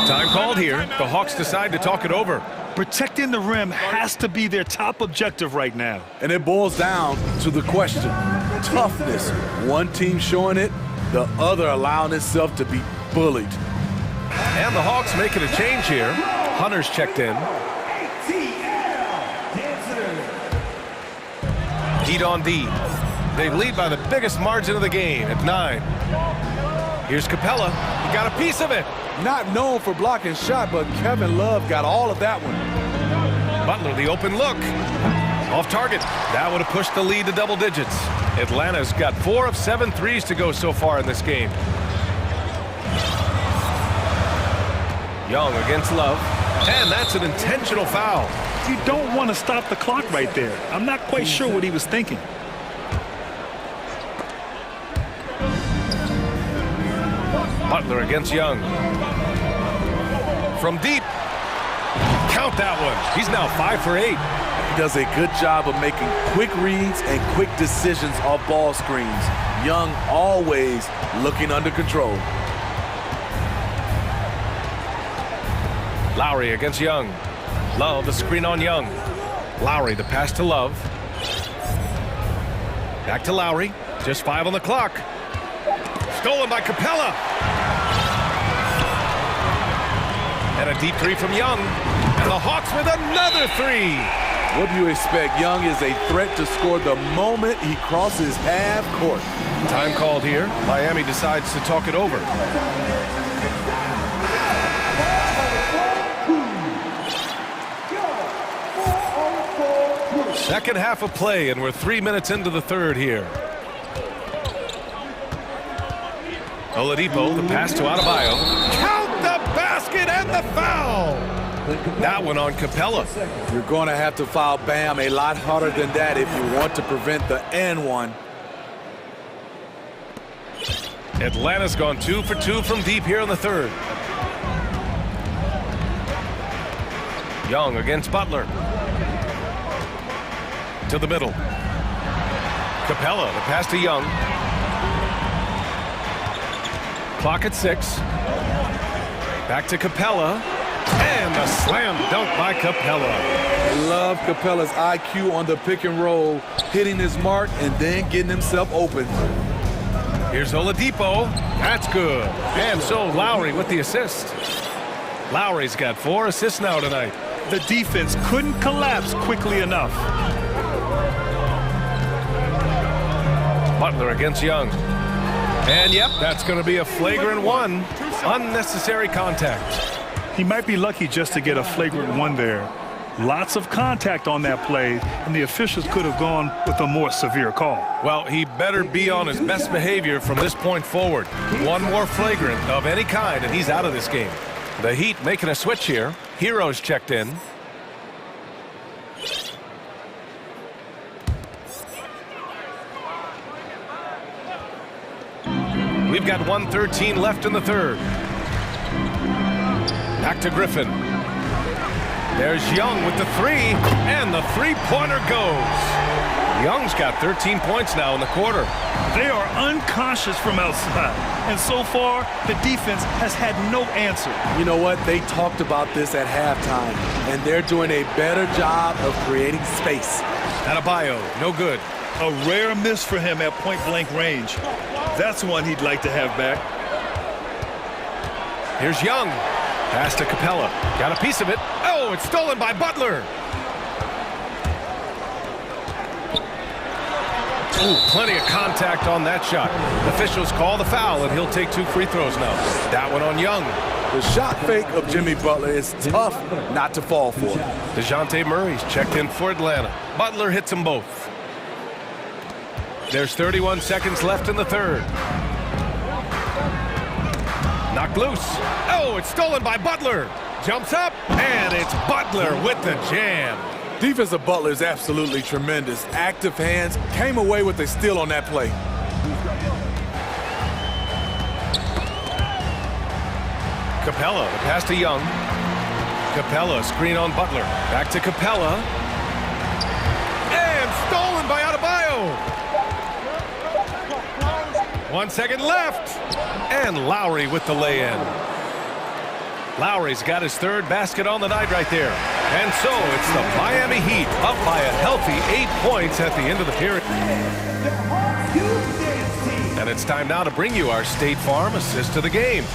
[SPEAKER 1] Time called here. The Hawks decide to talk it over.
[SPEAKER 2] Protecting the rim has to be their top objective right now.
[SPEAKER 8] And it boils down to the question. Toughness. One team showing it, the other allowing itself to be bullied.
[SPEAKER 1] And the Hawks making a change here. Hunter's checked in. Heat on D. They lead by the biggest margin of the game at 9. Here's Capella. He got a piece of it.
[SPEAKER 8] Not known for blocking shot, but Kevin Love got all of that one.
[SPEAKER 1] Butler, the open look. Off target. That would have pushed the lead to double digits. Atlanta's got 4 of 7 threes to go so far in this game. Young against Love. And that's an intentional foul.
[SPEAKER 2] You don't want to stop the clock right there. I'm not quite sure what he was thinking.
[SPEAKER 1] Butler against Young. From deep. Count that one. He's now 5 for 8.
[SPEAKER 8] He does a good job of making quick reads and quick decisions off ball screens. Young always looking under control.
[SPEAKER 1] Lowry against Young. Love, a screen on Young. Lowry, the pass to Love. Back to Lowry. Just 5 on the clock. Stolen by Capella. And a deep three from Young. And the Hawks with another three.
[SPEAKER 8] What do you expect? Young is a threat to score the moment he crosses half court.
[SPEAKER 1] Time called here. Miami decides to talk it over. Second half of play, and we're 3 minutes into the third here. Oladipo, the pass to Adebayo. Count the basket and the foul! That one on Capella.
[SPEAKER 8] You're going to have to foul Bam a lot harder than that if you want to prevent the and one.
[SPEAKER 1] Atlanta's gone 2 for 2 from deep here in the third. Young against Butler. To the middle. Capella, the pass to Young. Clock at 6. Back to Capella. And a slam dunk by Capella.
[SPEAKER 8] I love Capella's IQ on the pick and roll, hitting his mark and then getting himself open.
[SPEAKER 1] Here's Oladipo. That's good. And so Lowry with the assist. Lowry's got 4 assists now tonight.
[SPEAKER 2] The defense couldn't collapse quickly enough.
[SPEAKER 1] Butler against Young. And yep, that's going to be a flagrant one. Unnecessary contact.
[SPEAKER 2] He might be lucky just to get a flagrant one there. Lots of contact on that play, and the officials could have gone with a more severe call.
[SPEAKER 1] Well, he better be on his best behavior from this point forward. One more flagrant of any kind, and he's out of this game. The Heat making a switch here. Heroes checked in. We've got 1:13 left in the third. Back to Griffin. There's Young with the three, and the three-pointer goes. Young's got 13 points now in the quarter.
[SPEAKER 2] They are unconscious from outside, and so far, the defense has had no answer.
[SPEAKER 8] You know what? They talked about this at halftime, and they're doing a better job of creating space.
[SPEAKER 1] Adebayo, no good.
[SPEAKER 2] A rare miss for him at point-blank range. That's one he'd like to have back.
[SPEAKER 1] Here's Young. Pass to Capella. Got a piece of it. Oh, it's stolen by Butler. Ooh, plenty of contact on that shot. Officials call the foul, and he'll take 2 free throws now. That one on Young.
[SPEAKER 8] The shot fake of Jimmy Butler is tough not to fall for.
[SPEAKER 1] DeJounte Murray's checked in for Atlanta. Butler hits them both. There's 31 seconds left in the third. Knocked loose. Oh, it's stolen by Butler. Jumps up, and it's Butler with the jam.
[SPEAKER 8] Defensive Butler is absolutely tremendous. Active hands, came away with a steal on that play.
[SPEAKER 1] Capella, the pass to Young. Capella, screen on Butler. Back to Capella. And stolen by Adebayo. 1 second left. And Lowry with the lay-in. Lowry's got his third basket on the night right there. And so it's the Miami Heat up by a healthy 8 points at the end of the period. And it's time now to bring you our State Farm assist of the game.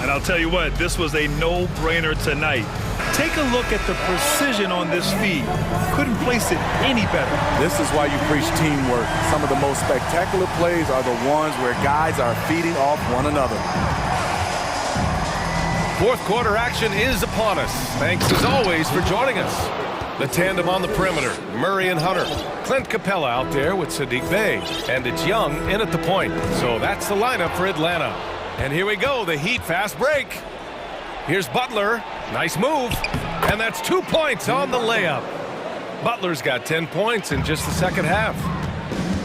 [SPEAKER 2] And I'll tell you what, this was a no-brainer tonight. Take a look at the precision on this feed. Couldn't place it any better.
[SPEAKER 8] This is why you preach teamwork. Some of the most spectacular plays are the ones where guys are feeding off one another.
[SPEAKER 1] Fourth quarter action is upon us. Thanks as always for joining us. The tandem on the perimeter, Murray and Hunter. Clint Capella out there with Sadiq Bey. And it's Young in at the point. So that's the lineup for Atlanta. And here we go, the Heat fast break. Here's Butler. Nice move. And that's 2 points on the layup. Butler's got 10 points in just the second half.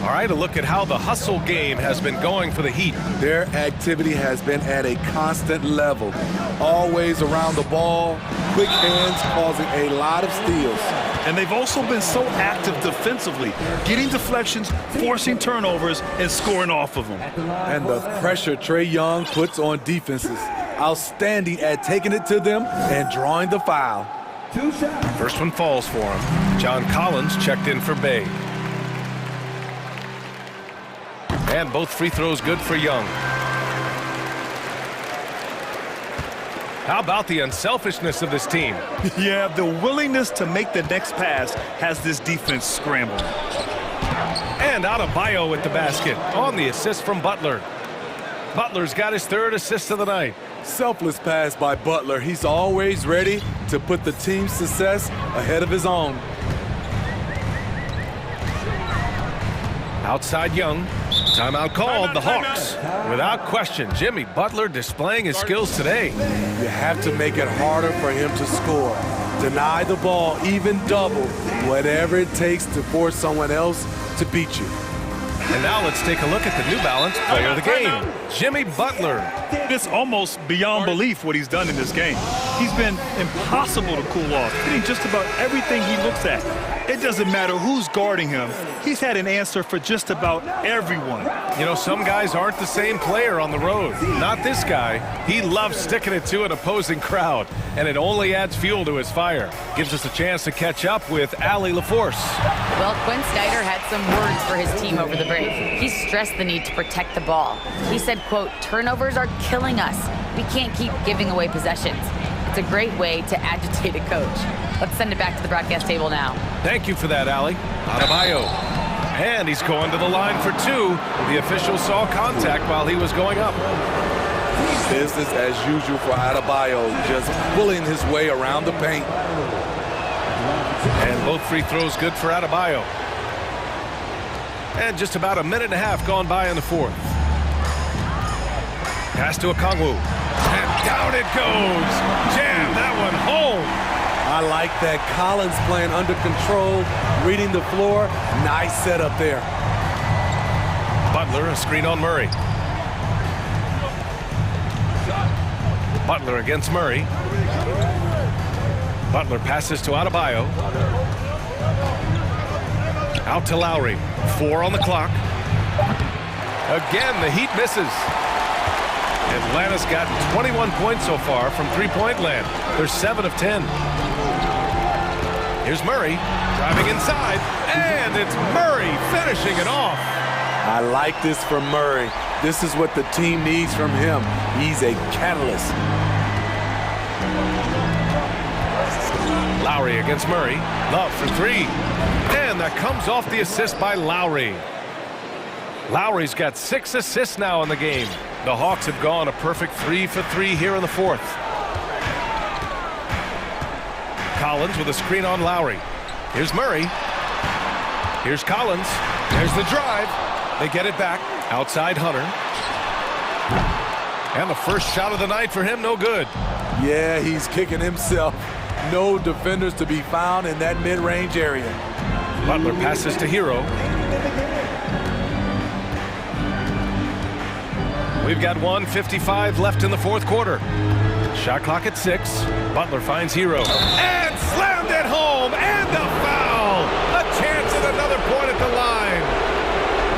[SPEAKER 1] All right, a look at how the hustle game has been going for the Heat.
[SPEAKER 8] Their activity has been at a constant level. Always around the ball, quick hands causing a lot of steals.
[SPEAKER 2] And they've also been so active defensively, getting deflections, forcing turnovers, and scoring off of them.
[SPEAKER 8] And the pressure Trae Young puts on defenses. Outstanding at taking it to them and drawing the foul.
[SPEAKER 1] First one falls for him. John Collins checked in for Bey. And both free throws good for Young. How about the unselfishness of this team?
[SPEAKER 2] Yeah, the willingness to make the next pass has this defense scrambling.
[SPEAKER 1] And Adebayo with the basket on the assist from Butler. Butler's got his third assist of the night.
[SPEAKER 8] Selfless pass by Butler. He's always ready to put the team's success ahead of his own.
[SPEAKER 1] Outside Young. Timeout called, the Hawks. Without question, Jimmy Butler displaying his skills today.
[SPEAKER 8] You have to make it harder for him to score. Deny the ball, even double, whatever it takes to force someone else to beat you.
[SPEAKER 1] And now let's take a look at the New Balance player of the game, Jimmy Butler.
[SPEAKER 2] It's almost beyond belief what he's done in this game. He's been impossible to cool off, hitting just about everything he looks at. It doesn't matter who's guarding him. He's had an answer for just about everyone.
[SPEAKER 1] You know, some guys aren't the same player on the road. Not this guy. He loves sticking it to an opposing crowd, and it only adds fuel to his fire. Gives us a chance to catch up with Allie LaForce.
[SPEAKER 5] Well, Quinn Snyder had some words for his team over the break. He stressed the need to protect the ball. He said, quote, "Turnovers are killing us. We can't keep giving away possessions." It's a great way to agitate a coach. Let's send it back to the broadcast table now.
[SPEAKER 1] Thank you for that, Allie. Adebayo. And he's going to the line for two. The official saw contact while he was going up.
[SPEAKER 8] Business as usual for Adebayo, just pulling his way around the paint.
[SPEAKER 1] And both free throws good for Adebayo. And just about a minute and a half gone by in the fourth. Pass to Okongwu. And down it goes. Jam that one home.
[SPEAKER 8] I like that. Collins playing under control, reading the floor. Nice setup there.
[SPEAKER 1] Butler, a screen on Murray. Butler against Murray. Butler passes to Adebayo. Out to Lowry. 4 on the clock. Again, the Heat misses. Atlanta's got 21 points so far from three-point land. They're 7 of 10. Here's Murray driving inside, and it's Murray finishing it off.
[SPEAKER 8] I like this from Murray. This is what the team needs from him. He's a catalyst.
[SPEAKER 1] Lowry against Murray. Love for three. And that comes off the assist by Lowry. Lowry's got 6 assists now in the game. The Hawks have gone a perfect 3 for 3 here in the fourth. Collins with a screen on Lowry. Here's Murray. Here's Collins. There's the drive. They get it back. Outside Hunter. And the first shot of the night for him, no good.
[SPEAKER 8] Yeah, he's kicking himself. No defenders to be found in that mid-range area.
[SPEAKER 1] Butler passes to Hero. We've got 1:55 left in the fourth quarter. Shot clock at 6. Butler finds Hero. And slammed it home. And the foul. A chance at another point at the line.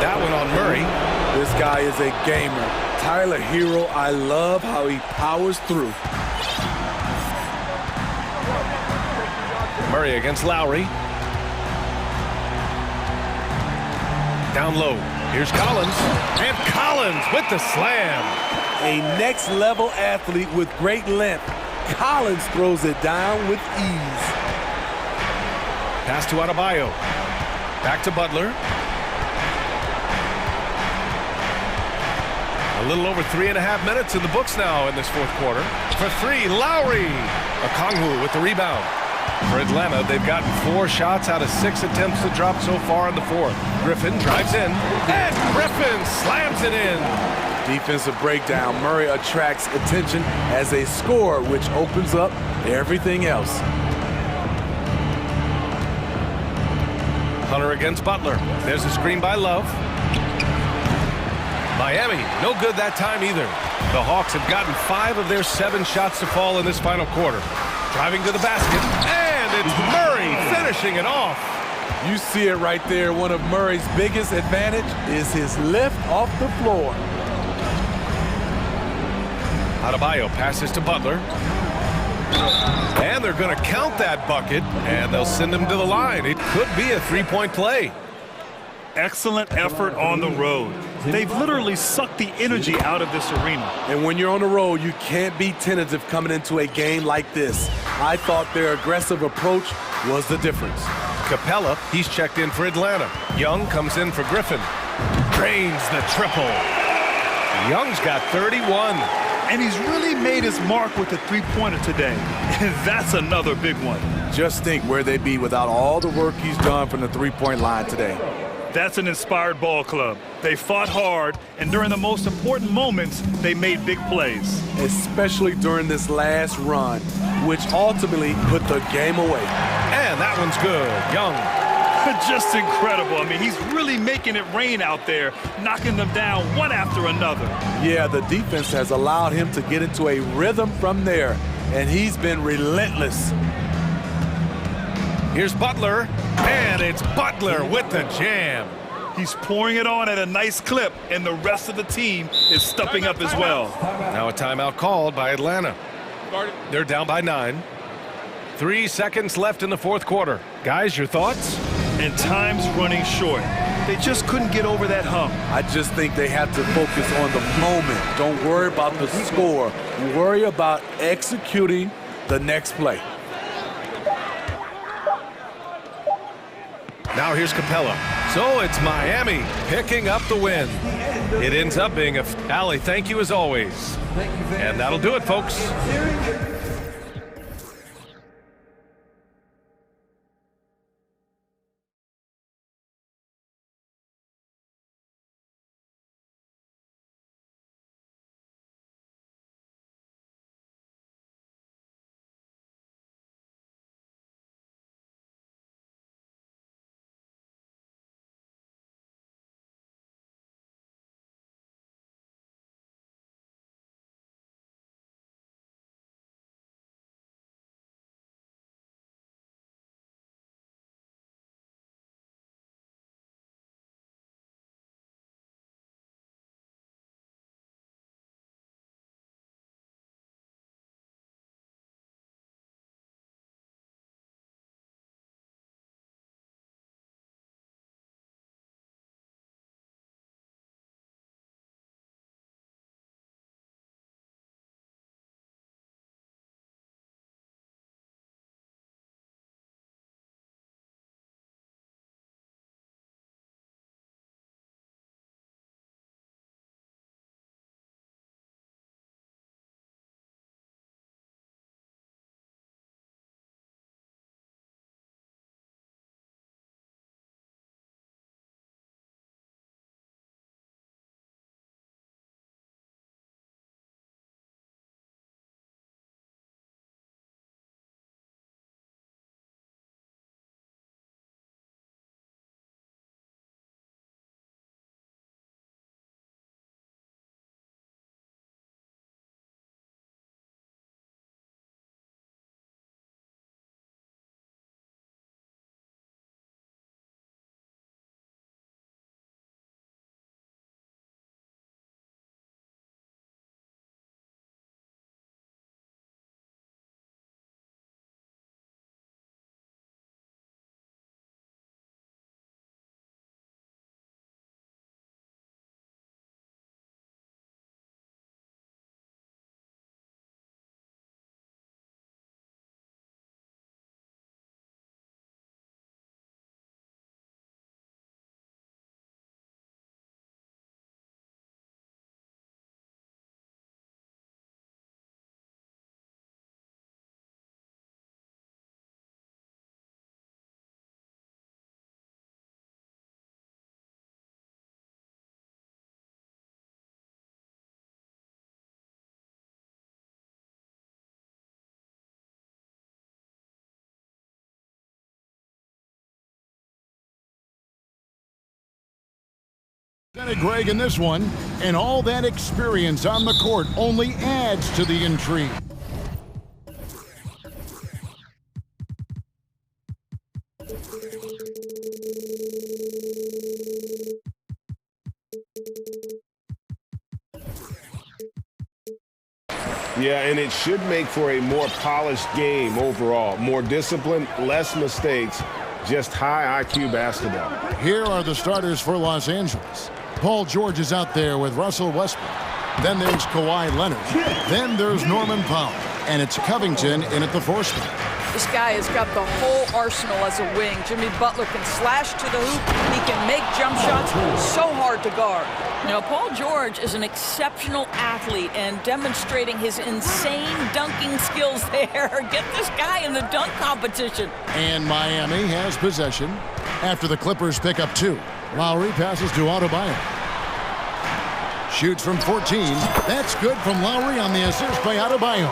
[SPEAKER 1] That one on Murray.
[SPEAKER 8] This guy is a gamer. Tyler Hero, I love how he powers through.
[SPEAKER 1] Murray against Lowry. Down low. Here's Collins. And Collins with the slam.
[SPEAKER 8] A next-level athlete with great length. Collins throws it down with ease.
[SPEAKER 1] Pass to Adebayo. Back to Butler. A little over 3.5 minutes in the books now in this fourth quarter. For three, Lowry. Okongwu with the rebound. For Atlanta, they've gotten 4 shots out of 6 attempts to drop so far in the fourth. Griffin drives in, and Griffin slams it in.
[SPEAKER 8] Defensive breakdown. Murray attracts attention as a scorer, which opens up everything else.
[SPEAKER 1] Hunter against Butler. There's a screen by Love. Miami, no good that time either. The Hawks have gotten 5 of their 7 shots to fall in this final quarter. Driving to the basket, and it's Murray finishing it off.
[SPEAKER 8] You see it right there. One of Murray's biggest advantage is his lift off the floor.
[SPEAKER 1] Adebayo passes to Butler. And they're going to count that bucket, and they'll send him to the line. It could be a 3-point play.
[SPEAKER 2] Excellent effort on the road. They've literally sucked the energy out of this arena.
[SPEAKER 8] And when you're on the road, you can't be tentative coming into a game like this. I thought their aggressive approach was the difference.
[SPEAKER 1] Capella, he's checked in for Atlanta. Young comes in for Griffin. Drains the triple. Young's got 31.
[SPEAKER 2] And he's really made his mark with the three-pointer today. And that's another big one.
[SPEAKER 8] Just think where they'd be without all the work he's done from the three-point line today.
[SPEAKER 2] That's an inspired ball club. They fought hard, and during the most important moments, they made big plays.
[SPEAKER 8] Especially during this last run, which ultimately put the game away.
[SPEAKER 1] And that one's good. Young.
[SPEAKER 2] Just incredible. I mean, he's really making it rain out there, knocking them down one after another.
[SPEAKER 8] Yeah, the defense has allowed him to get into a rhythm from there, and he's been relentless.
[SPEAKER 1] Here's Butler, and it's Butler with the jam.
[SPEAKER 2] He's pouring it on at a nice clip, and the rest of the team is stepping up as well.
[SPEAKER 1] Now a timeout called by Atlanta. They're down by 9. 3 seconds left in the fourth quarter. Guys, your thoughts?
[SPEAKER 2] And time's running short. They just couldn't get over that hump.
[SPEAKER 8] I just think they have to focus on the moment. Don't worry about the score. Worry about executing the next play.
[SPEAKER 1] Now here's Capella. So it's Miami picking up the win. It ends up being a... Allie, thank you as always. And that'll do it, folks.
[SPEAKER 6] Greg in this one, and all that experience on the court only adds to the intrigue.
[SPEAKER 13] Yeah, and it should make for a more polished game overall. More discipline, less mistakes, just high IQ basketball.
[SPEAKER 6] Here are the starters for Los Angeles. Paul George is out there with Russell Westbrook. Then there's Kawhi Leonard. Then there's Norman Powell. And it's Covington in at the 4 spot.
[SPEAKER 11] This guy has got the whole arsenal as a wing. Jimmy Butler can slash to the hoop. He can make jump shots so hard to guard. Now, Paul George is an exceptional athlete and demonstrating his insane dunking skills there. Get this guy in the dunk competition.
[SPEAKER 6] And Miami has possession after the Clippers pick up 2. Lowry passes to Adebayo. Shoots from 14. That's good from Lowry on the assist by Adebayo.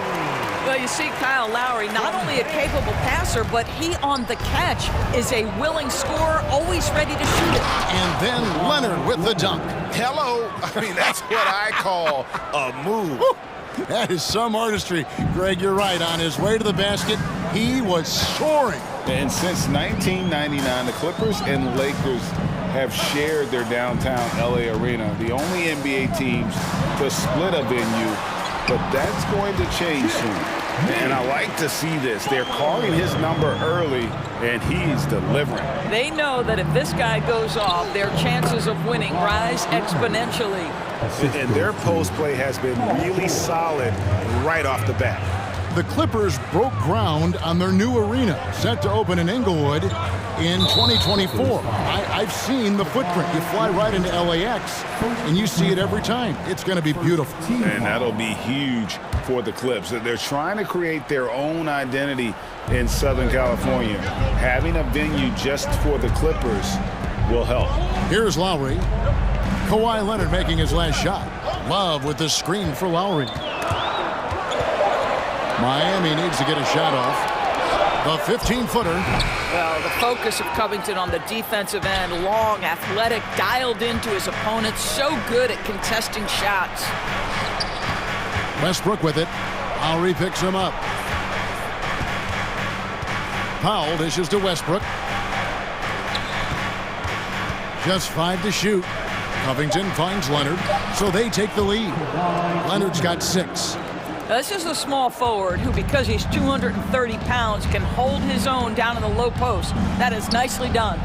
[SPEAKER 11] Well, you see Kyle Lowry, not only a capable passer, but he on the catch is a willing scorer, always ready to shoot it.
[SPEAKER 6] And then Leonard with the dunk.
[SPEAKER 10] Hello. I mean, that's what I call a move.
[SPEAKER 6] Woo. That is some artistry. Greg, you're right. On his way to the basket, he was soaring.
[SPEAKER 10] And since 1999, the Clippers and Lakers have shared their downtown LA arena, the only NBA teams to split a venue, but that's going to change soon. And I like to see this. They're calling his number early, and he's delivering.
[SPEAKER 11] They know that if this guy goes off, their chances of winning rise exponentially.
[SPEAKER 10] And their post play has been really solid right off the bat.
[SPEAKER 6] The Clippers broke ground on their new arena, set to open in Inglewood in 2024. I've seen the footprint. You fly right into LAX, and you see it every time. It's going to be beautiful.
[SPEAKER 10] And that'll be huge for the Clips. They're trying to create their own identity in Southern California. Having a venue just for the Clippers will help.
[SPEAKER 6] Here's Lowry. Kawhi Leonard making his last shot. Love with the screen for Lowry. Miami needs to get a shot off. The 15-footer.
[SPEAKER 11] Well, the focus of Covington on the defensive end, long, athletic, dialed into his opponent, so good at contesting shots.
[SPEAKER 6] Westbrook with it. Lowry picks him up. Powell dishes to Westbrook. Just 5 to shoot. Covington finds Leonard, so they take the lead. Leonard's got 6.
[SPEAKER 11] This is a small forward who, because he's 230 pounds, can hold his own down in the low post. That is nicely done.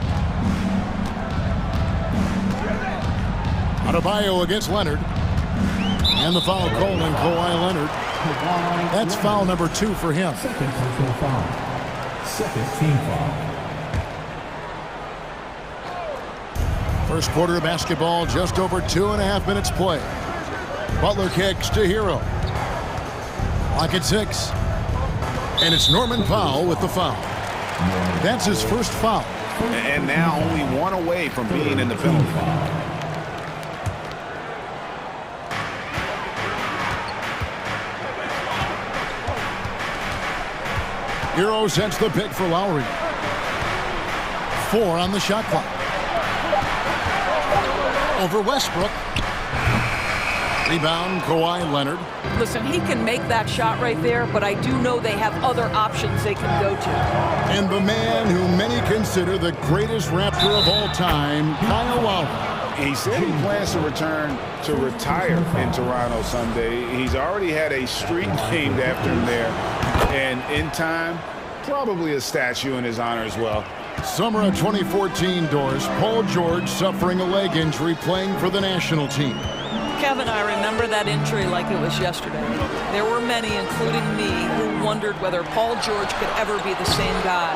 [SPEAKER 6] Adebayo against Leonard. And the foul called on Kawhi Leonard. That's foul number 2 for him.
[SPEAKER 12] Second team foul.
[SPEAKER 6] First quarter of basketball, just over 2.5 minutes play. Butler kicks to Hero. Clock at 6. And it's Norman Powell with the foul. That's his first foul.
[SPEAKER 10] And now only 1 away from being in the penalty box.
[SPEAKER 6] Hero sets the pick for Lowry. 4 on the shot clock. Over Westbrook. Rebound, Kawhi Leonard.
[SPEAKER 11] Listen, he can make that shot right there, but I do know they have other options they can go to.
[SPEAKER 6] And the man who many consider the greatest Raptor of all time, Kyle Lowry.
[SPEAKER 10] He said he plans to return to retire in Toronto someday. He's already had a street named after him there. And in time, probably a statue in his honor as well.
[SPEAKER 6] Summer of 2014 doors, Paul George suffering a leg injury playing for the national team.
[SPEAKER 11] Kevin, I remember that injury like it was yesterday. There were many, including me, who wondered whether Paul George could ever be the same guy.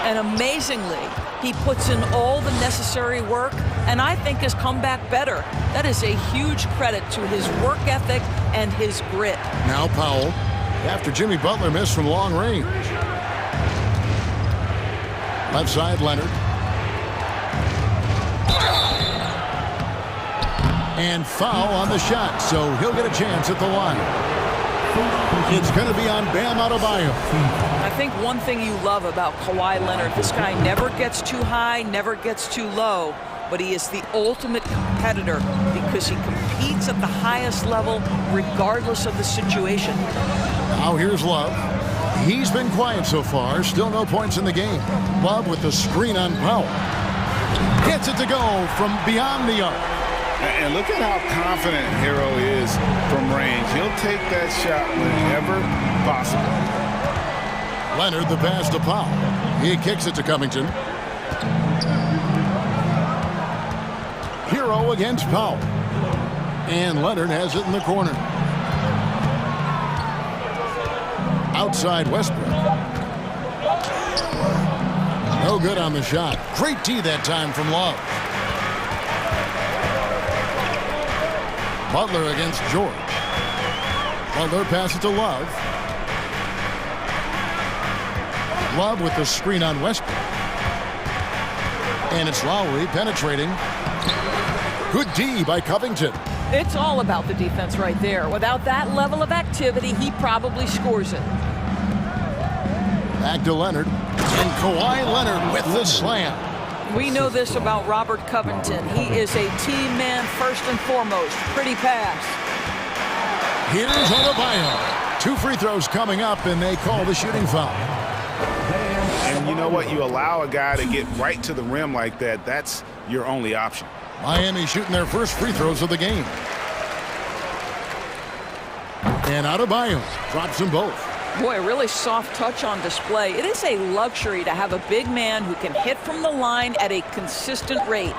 [SPEAKER 11] And amazingly, he puts in all the necessary work, and I think has come back better. That is a huge credit to his work ethic and his grit.
[SPEAKER 6] Now Powell, after Jimmy Butler missed from long range. Left side, Leonard. And foul on the shot, so he'll get a chance at the line. It's going to be on Bam Adebayo.
[SPEAKER 11] I think one thing you love about Kawhi Leonard, this guy never gets too high, never gets too low, but he is the ultimate competitor because he competes at the highest level regardless of the situation.
[SPEAKER 6] Now here's Love. He's been quiet so far, still no points in the game. Love with the screen on Powell. Gets it to go from beyond the arc.
[SPEAKER 10] And look at how confident Hero is from range. He'll take that shot whenever possible.
[SPEAKER 6] Leonard the pass to Powell. He kicks it to Covington. Hero Adebayo against Powell. And Leonard has it in the corner. Outside Westbrook. No good on the shot. Great D that time from Love. Butler against George. Butler passes to Love. Love with the screen on Westbrook. And it's Lowry penetrating. Good D by Covington.
[SPEAKER 11] It's all about the defense right there. Without that level of activity, he probably scores it.
[SPEAKER 6] Back to Leonard. And Kawhi Leonard with the slam.
[SPEAKER 11] We know this about Robert Covington. He is a team man first and foremost. Pretty pass.
[SPEAKER 6] Here's Adebayo. 2 free throws coming up, and they call the shooting foul.
[SPEAKER 10] And you know what? You allow a guy to get right to the rim like that. That's your only option.
[SPEAKER 6] Miami shooting their first free throws of the game. And Adebayo drops them both.
[SPEAKER 11] Boy, a really soft touch on display. It is a luxury to have a big man who can hit from the line at a consistent rate.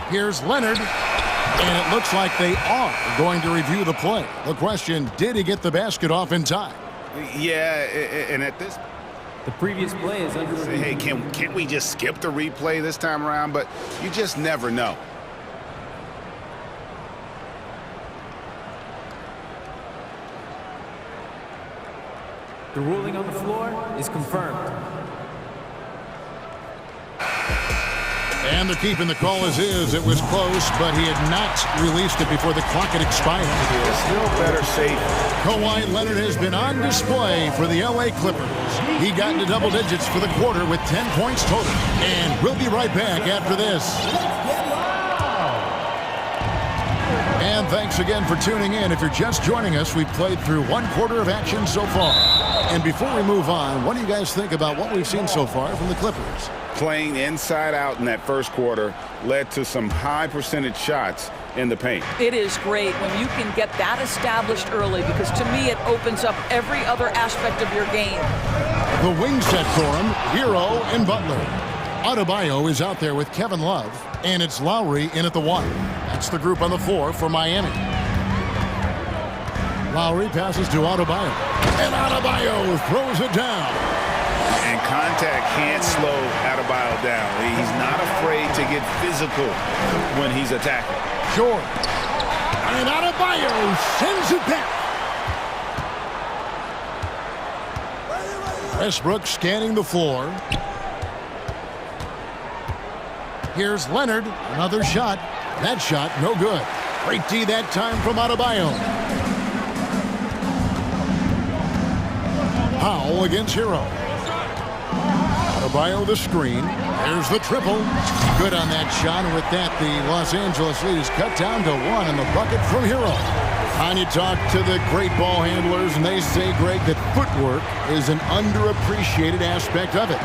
[SPEAKER 6] Here's Leonard. And it looks like they are going to review the play. The question, did he get the basket off in time?
[SPEAKER 10] Yeah, and at this...
[SPEAKER 4] The previous play is under review.
[SPEAKER 10] Hey, can't we just skip the replay this time around? But you just never know.
[SPEAKER 4] The ruling on the floor is confirmed.
[SPEAKER 6] And they're keeping the call as is. It was close, but he had not released it before the clock had expired.
[SPEAKER 10] Still better safe.
[SPEAKER 6] Kawhi Leonard has been on display for the LA Clippers. He got into double digits for the quarter with 10 points total. And we'll be right back after this. And thanks again for tuning in. If you're just joining us, we've played through 1 quarter of action so far. And before we move on, what do you guys think about what we've seen so far from the Clippers?
[SPEAKER 10] Playing inside out in that first quarter led to some high percentage shots in the paint.
[SPEAKER 11] It is great when you can get that established early, because to me it opens up every other aspect of your game.
[SPEAKER 6] The wing set for him, Hero and Butler. Adebayo is out there with Kevin Love, and it's Lowry in at the 1. That's the group on the 4 for Miami. Lowry passes to Adebayo, and Adebayo throws it down.
[SPEAKER 10] And contact can't slow Adebayo down. He's not afraid to get physical when he's attacking.
[SPEAKER 6] George. And Adebayo sends it back. Westbrook scanning the floor. Here's Leonard. Another shot. That shot, no good. Great D that time from Adebayo. Powell against Hero. Adebayo the screen. There's the triple. Good on that shot. And with that, the Los Angeles lead is cut down to 1 in the bucket from Hero. And you talk to the great ball handlers, and they say, Greg, that footwork is an underappreciated aspect of it.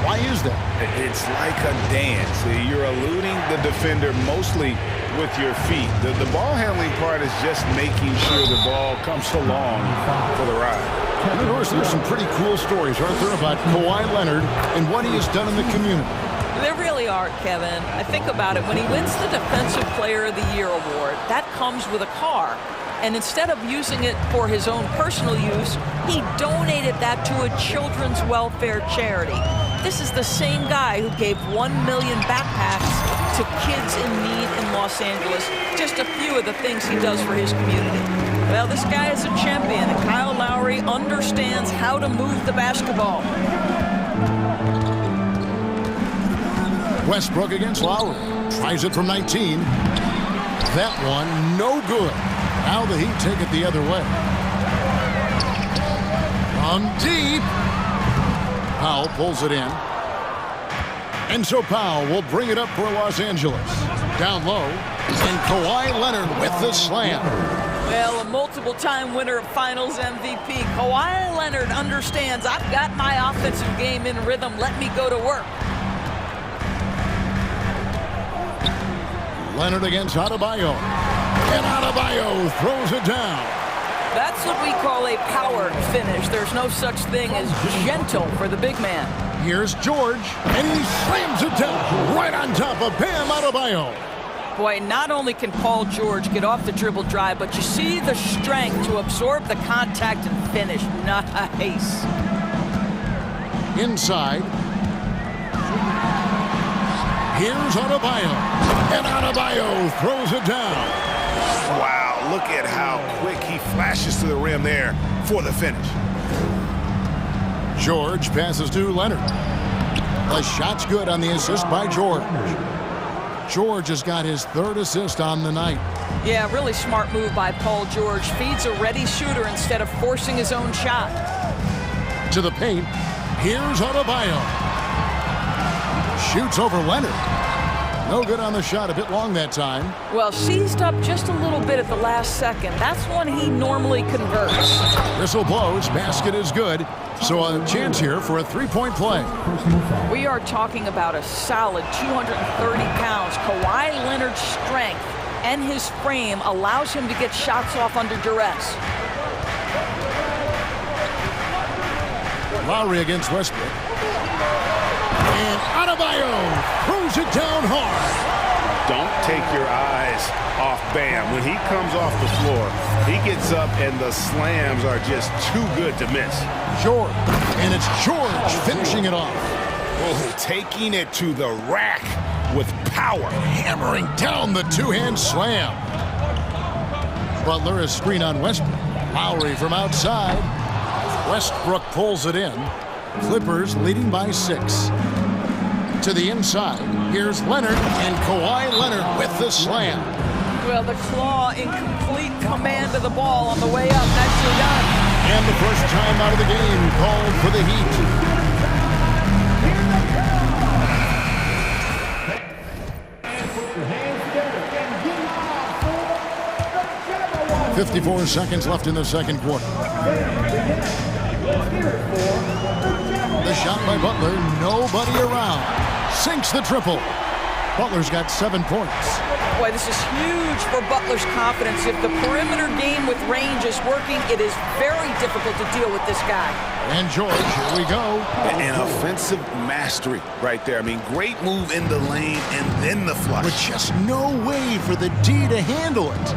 [SPEAKER 6] Why is that?
[SPEAKER 10] It's like a dance. You're eluding the defender mostly with your feet. The ball handling part is just making sure the ball comes along for the ride.
[SPEAKER 6] And of course, there's some pretty cool stories, aren't there, about Kawhi Leonard and what he has done in the community.
[SPEAKER 11] There really are, Kevin. I think about it. When he wins the Defensive Player of the Year award, that comes with a car. And instead of using it for his own personal use, he donated that to a children's welfare charity. This is the same guy who gave 1 million backpacks to kids in need in Los Angeles. Just a few of the things he does for his community. Well, this guy is a champion, and Kyle Lowry understands how to move the basketball.
[SPEAKER 6] Westbrook against Lowry. Tries it from 19. That one, no good. Now the Heat take it the other way. From deep. Powell pulls it in. And so Powell will bring it up for Los Angeles. Down low. And Kawhi Leonard with the slam.
[SPEAKER 11] Well, a multiple-time winner of Finals MVP, Kawhi Leonard understands, I've got my offensive game in rhythm. Let me go to work.
[SPEAKER 6] Leonard against Adebayo. And Adebayo throws it down.
[SPEAKER 11] That's what we call a powered finish. There's no such thing as gentle for the big man.
[SPEAKER 6] Here's George, and he slams it down right on top of Bam Adebayo.
[SPEAKER 11] Boy, not only can Paul George get off the dribble drive, but you see the strength to absorb the contact and finish. Nice.
[SPEAKER 6] Inside. Here's Adebayo. And Adebayo throws it down.
[SPEAKER 10] Wow, look at how quick he flashes to the rim there for the finish.
[SPEAKER 6] George passes to Leonard. The shot's good on the assist by George. George has got his third assist on the night.
[SPEAKER 11] Yeah, really smart move by Paul George. Feeds a ready shooter instead of forcing his own shot.
[SPEAKER 6] To the paint. Here's Adebayo. Shoots over Leonard. No good on the shot, a bit long that time.
[SPEAKER 11] Well, seized up just a little bit at the last second. That's when he normally converts.
[SPEAKER 6] Whistle blows, basket is good. So a chance here for a three-point play.
[SPEAKER 11] We are talking about a solid 230 pounds. Kawhi Leonard's strength and his frame allows him to get shots off under duress.
[SPEAKER 6] Lowry against Westbrook. And Adebayo throws it down hard.
[SPEAKER 10] Don't take your eyes off Bam. When he comes off the floor, he gets up and the slams are just too good to miss.
[SPEAKER 6] George, and it's George finishing it off.
[SPEAKER 10] Oh, taking it to the rack with power.
[SPEAKER 6] Hammering down the two-hand slam. Butler is screen on Westbrook. Lowry from outside. Westbrook pulls it in. Clippers leading by 6. To the inside. Here's Leonard, and Kawhi Leonard with the slam.
[SPEAKER 11] Well, the claw in complete command of the ball on the way up. Nicely done.
[SPEAKER 6] And the first time out of the game called for the Heat. 54 seconds left in the second quarter. The shot by Butler, nobody around. Sinks the triple. Butler's got 7 points.
[SPEAKER 11] Boy, this is huge for Butler's confidence. If the perimeter game with range is working, it is very difficult to deal with this guy.
[SPEAKER 6] And George, here we go.
[SPEAKER 10] An offensive mastery right there. I mean, great move in the lane and then the flush.
[SPEAKER 6] With just no way for the D to handle it.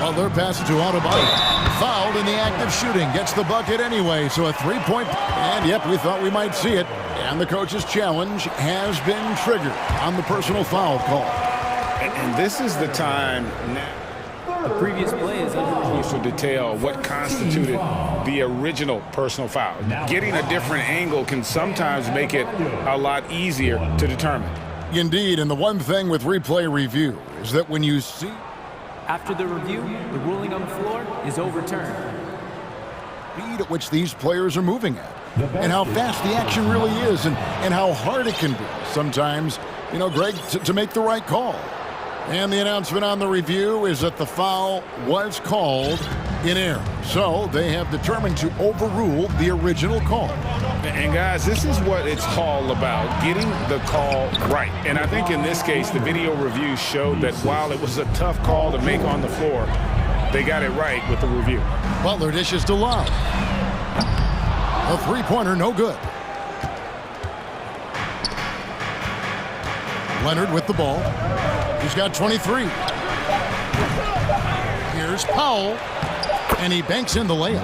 [SPEAKER 6] Butler passes to Adebayo. Fouled in the act of shooting. Gets the bucket anyway, so a 3-point. And yep, we thought we might see it. And the coach's challenge has been triggered on the personal foul call.
[SPEAKER 10] And this is the time now.
[SPEAKER 4] The previous play is under review.
[SPEAKER 10] To detail what constituted the original personal foul. Getting a different angle can sometimes make it a lot easier to determine.
[SPEAKER 6] Indeed, and the one thing with replay review is that when you see...
[SPEAKER 4] After the review, the ruling on the floor is overturned.
[SPEAKER 6] Speed at which these players are moving at, and how fast the action really is, and how hard it can be sometimes, you know, Greg, to make the right call. And the announcement on the review is that the foul was called in error. So they have determined to overrule the original call.
[SPEAKER 10] And guys, this is what it's all about, getting the call right. And I think in this case, the video review showed that while it was a tough call to make on the floor, they got it right with the review.
[SPEAKER 6] Butler dishes to Love. A three-pointer, no good. Leonard with the ball. He's got 23. Here's Powell. And he banks in the layup.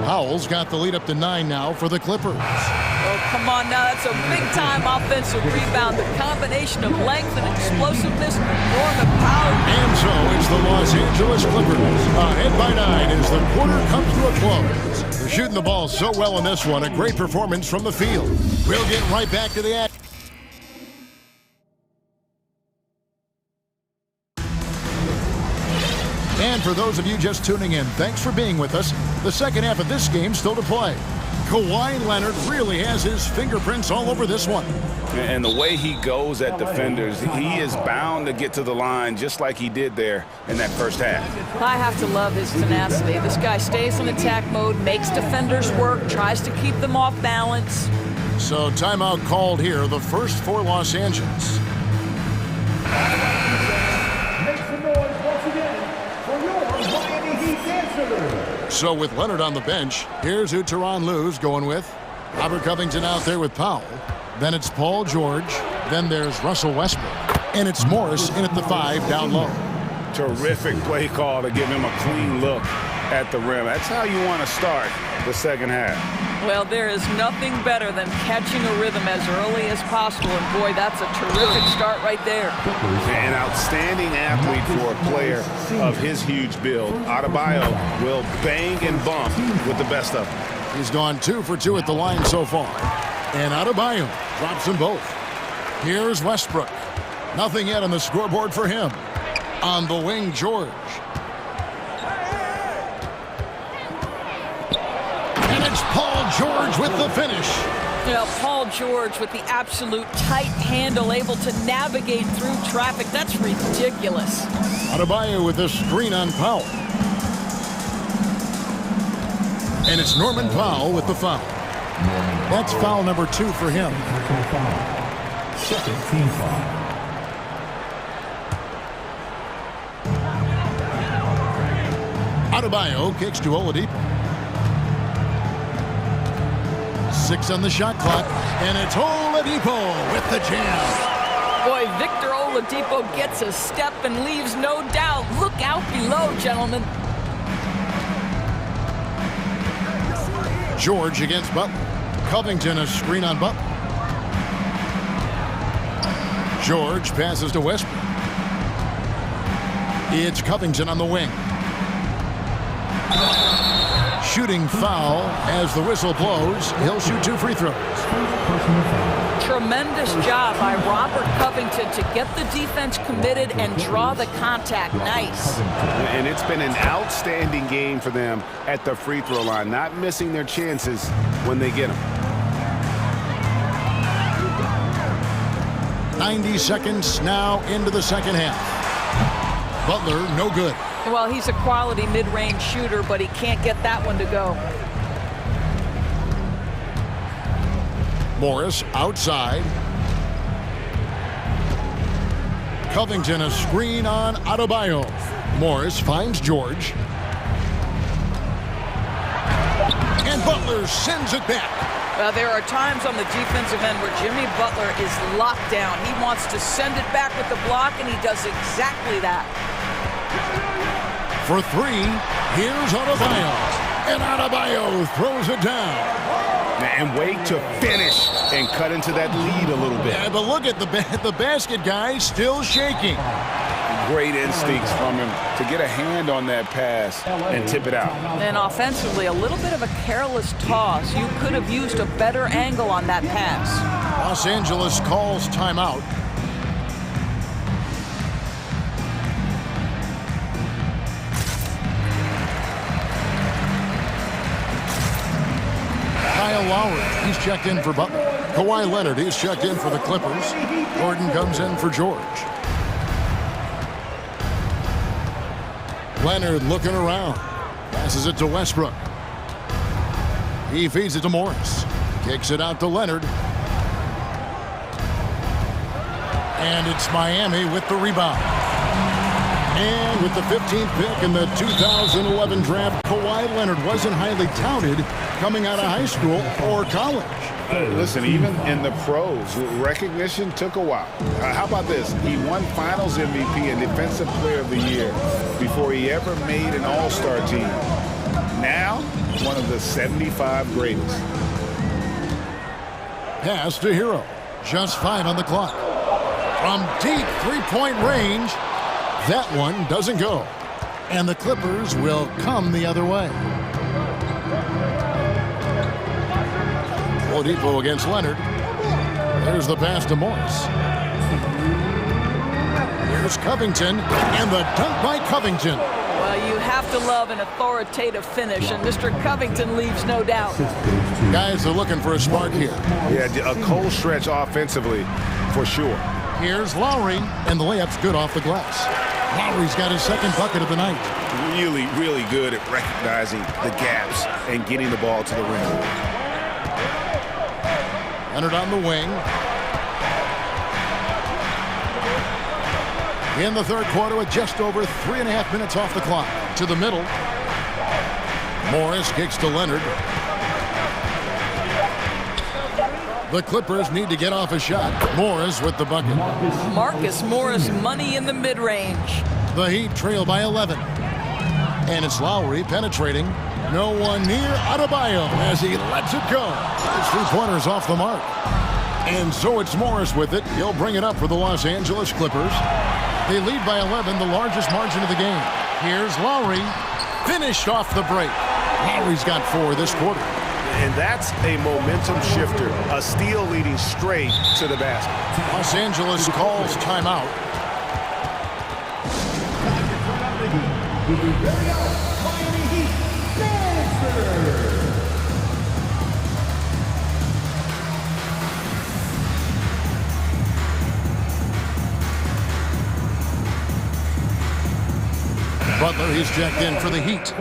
[SPEAKER 6] Powell's got the lead up to 9 now for the Clippers.
[SPEAKER 11] Oh, come on now. That's a big-time offensive rebound. The combination of length and explosiveness, Norman Powell.
[SPEAKER 6] And so it's the Los Angeles Clippers. Ahead by 9 as the quarter comes to a close. They're shooting the ball so well in this one. A great performance from the field. We'll get right back to the action. And for those of you just tuning in, thanks for being with us. The second half of this game still to play. Kawhi Leonard really has his fingerprints all over this one.
[SPEAKER 10] And the way he goes at defenders, he is bound to get to the line just like he did there in that first half.
[SPEAKER 11] I have to love his tenacity. This guy stays in attack mode, makes defenders work, tries to keep them off balance.
[SPEAKER 6] So timeout called here, the first for Los Angeles. So with Leonard on the bench, here's who Tyronn Lue's going with. Robert Covington out there with Powell. Then it's Paul George. Then there's Russell Westbrook. And it's Morris in at the 5 down low.
[SPEAKER 10] Terrific play call to give him a clean look at the rim. That's how you want to start the second half.
[SPEAKER 11] Well, there is nothing better than catching a rhythm as early as possible, and boy, that's a terrific start right there.
[SPEAKER 10] An outstanding athlete for a player of his huge build. Adebayo will bang and bump with the best of them.
[SPEAKER 6] He's gone 2 for 2 at the line so far. And Adebayo drops them both. Here's Westbrook. Nothing yet on the scoreboard for him. On the wing, George. And it's Paul George with the finish.
[SPEAKER 11] Yeah, Paul George with the absolute tight handle, able to navigate through traffic. That's ridiculous.
[SPEAKER 6] Adebayo with the screen on Powell. And it's Norman Powell with the foul. That's foul number 2 for him.
[SPEAKER 12] Second team foul.
[SPEAKER 6] Adebayo kicks to Oladipo. 6 on the shot clock, and it's Oladipo with the jam.
[SPEAKER 11] Boy, Victor Oladipo gets a step and leaves no doubt. Look out below, gentlemen.
[SPEAKER 6] George against Butler. Covington a screen on Butler. George passes to Westbrook. It's Covington on the wing. Shooting foul as the whistle blows. He'll shoot 2 free throws.
[SPEAKER 11] Tremendous job by Robert Covington to get the defense committed and draw the contact. Nice.
[SPEAKER 10] And it's been an outstanding game for them at the free throw line, not missing their chances when they get them.
[SPEAKER 6] 90 seconds now into the second half. Butler, no good.
[SPEAKER 11] Well, he's a quality mid-range shooter, but he can't get that one to go.
[SPEAKER 6] Morris outside. Covington a screen on Adebayo. Morris finds George. And Butler sends it back.
[SPEAKER 11] There are times on the defensive end where Jimmy Butler is locked down. He wants to send it back with the block, and he does exactly that.
[SPEAKER 6] For 3, here's Adebayo. And Adebayo throws it down.
[SPEAKER 10] And wait to finish and cut into that lead a little bit.
[SPEAKER 6] Yeah, but look at the basket guy still shaking.
[SPEAKER 10] Great instincts from him to get a hand on that pass and tip it out.
[SPEAKER 11] And offensively, a little bit of a careless toss. You could have used a better angle on that pass.
[SPEAKER 6] Los Angeles calls timeout. Kyle Lowry, he's checked in for Butler. Kawhi Leonard, he's checked in for the Clippers. Gordon comes in for George. Leonard looking around. Passes it to Westbrook. He feeds it to Morris. Kicks it out to Leonard. And it's Miami with the rebound. And with the 15th pick in the 2011 draft, Kawhi Leonard wasn't highly touted coming out of high school or college.
[SPEAKER 10] Listen, even in the pros, recognition took a while. How about this? He won Finals MVP and Defensive Player of the Year before he ever made an All-Star team. Now, one of the 75 greatest.
[SPEAKER 6] Pass to Hero. Just 5 on the clock. From deep three-point range, that one doesn't go. And the Clippers will come the other way. Oladipo against Leonard. There's the pass to Morris. Here's Covington, and the dunk by Covington.
[SPEAKER 11] Well, you have to love an authoritative finish, and Mr. Covington leaves no doubt.
[SPEAKER 6] Guys are looking for a spark here.
[SPEAKER 10] Yeah, a cold stretch offensively, for sure.
[SPEAKER 6] Here's Lowry, and the layup's good off the glass. Lowry's got his second bucket of the night.
[SPEAKER 10] Really, really good at recognizing the gaps and getting the ball to the rim.
[SPEAKER 6] Leonard on the wing. In the third quarter with just over 3.5 minutes off the clock. To the middle. Morris kicks to Leonard. The Clippers need to get off a shot. Morris with the bucket.
[SPEAKER 11] Marcus Morris, money in the mid-range.
[SPEAKER 6] The Heat trail by 11. And it's Lowry penetrating. No one near Adebayo as he lets it go. His three-pointers off the mark. And so it's Morris with it. He'll bring it up for the Los Angeles Clippers. They lead by 11, the largest margin of the game. Here's Lowry. Finished off the break. Lowry's got 4 this quarter.
[SPEAKER 13] And that's a momentum shifter. A steal leading straight to the basket.
[SPEAKER 6] Los Angeles calls timeout. Butler, he's checked in for the Heat.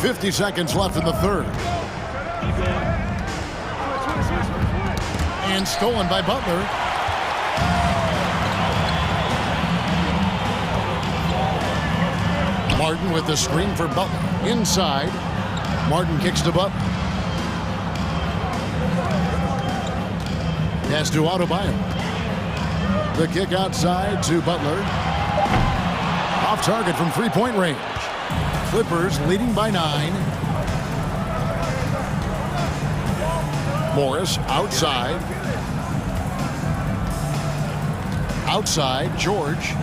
[SPEAKER 6] 50 seconds left in the third. And stolen by Butler. Martin with the screen for Butler. Inside. Martin kicks to Butler. Pass to Adebayo. The kick outside to Butler. Off target from three-point range. Clippers leading by 9. Morris outside. Outside, George.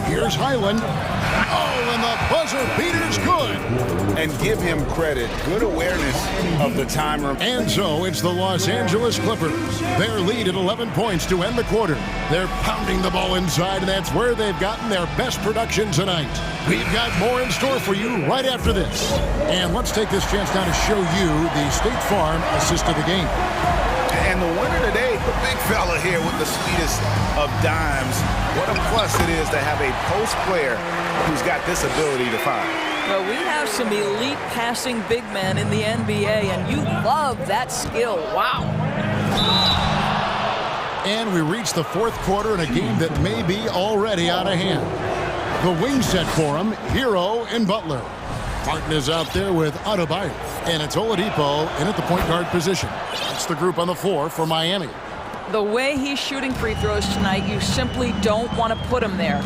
[SPEAKER 6] Here's Highland. Oh, and the buzzer beater's good.
[SPEAKER 10] And give him credit. Good awareness of the timer.
[SPEAKER 6] And so it's the Los Angeles Clippers. Their lead at 11 points to end the quarter. They're pounding the ball inside, and that's where they've gotten their best production tonight. We've got more in store for you right after this. And let's take this chance now to show you the State Farm assist of the game.
[SPEAKER 10] And the winner today, the big fella here with the sweetest of dimes. What a plus it is to have a post player who's got this ability to find.
[SPEAKER 11] Well, we have some elite passing big men in the NBA, and you love that skill. Wow.
[SPEAKER 6] And we reach the fourth quarter in a game that may be already out of hand. The wing set for him, Hero and Butler. Martin is out there with Adebayo, and it's Oladipo in at the point guard position. That's the group on the floor for Miami.
[SPEAKER 11] The way he's shooting free throws tonight, you simply don't want to put him there.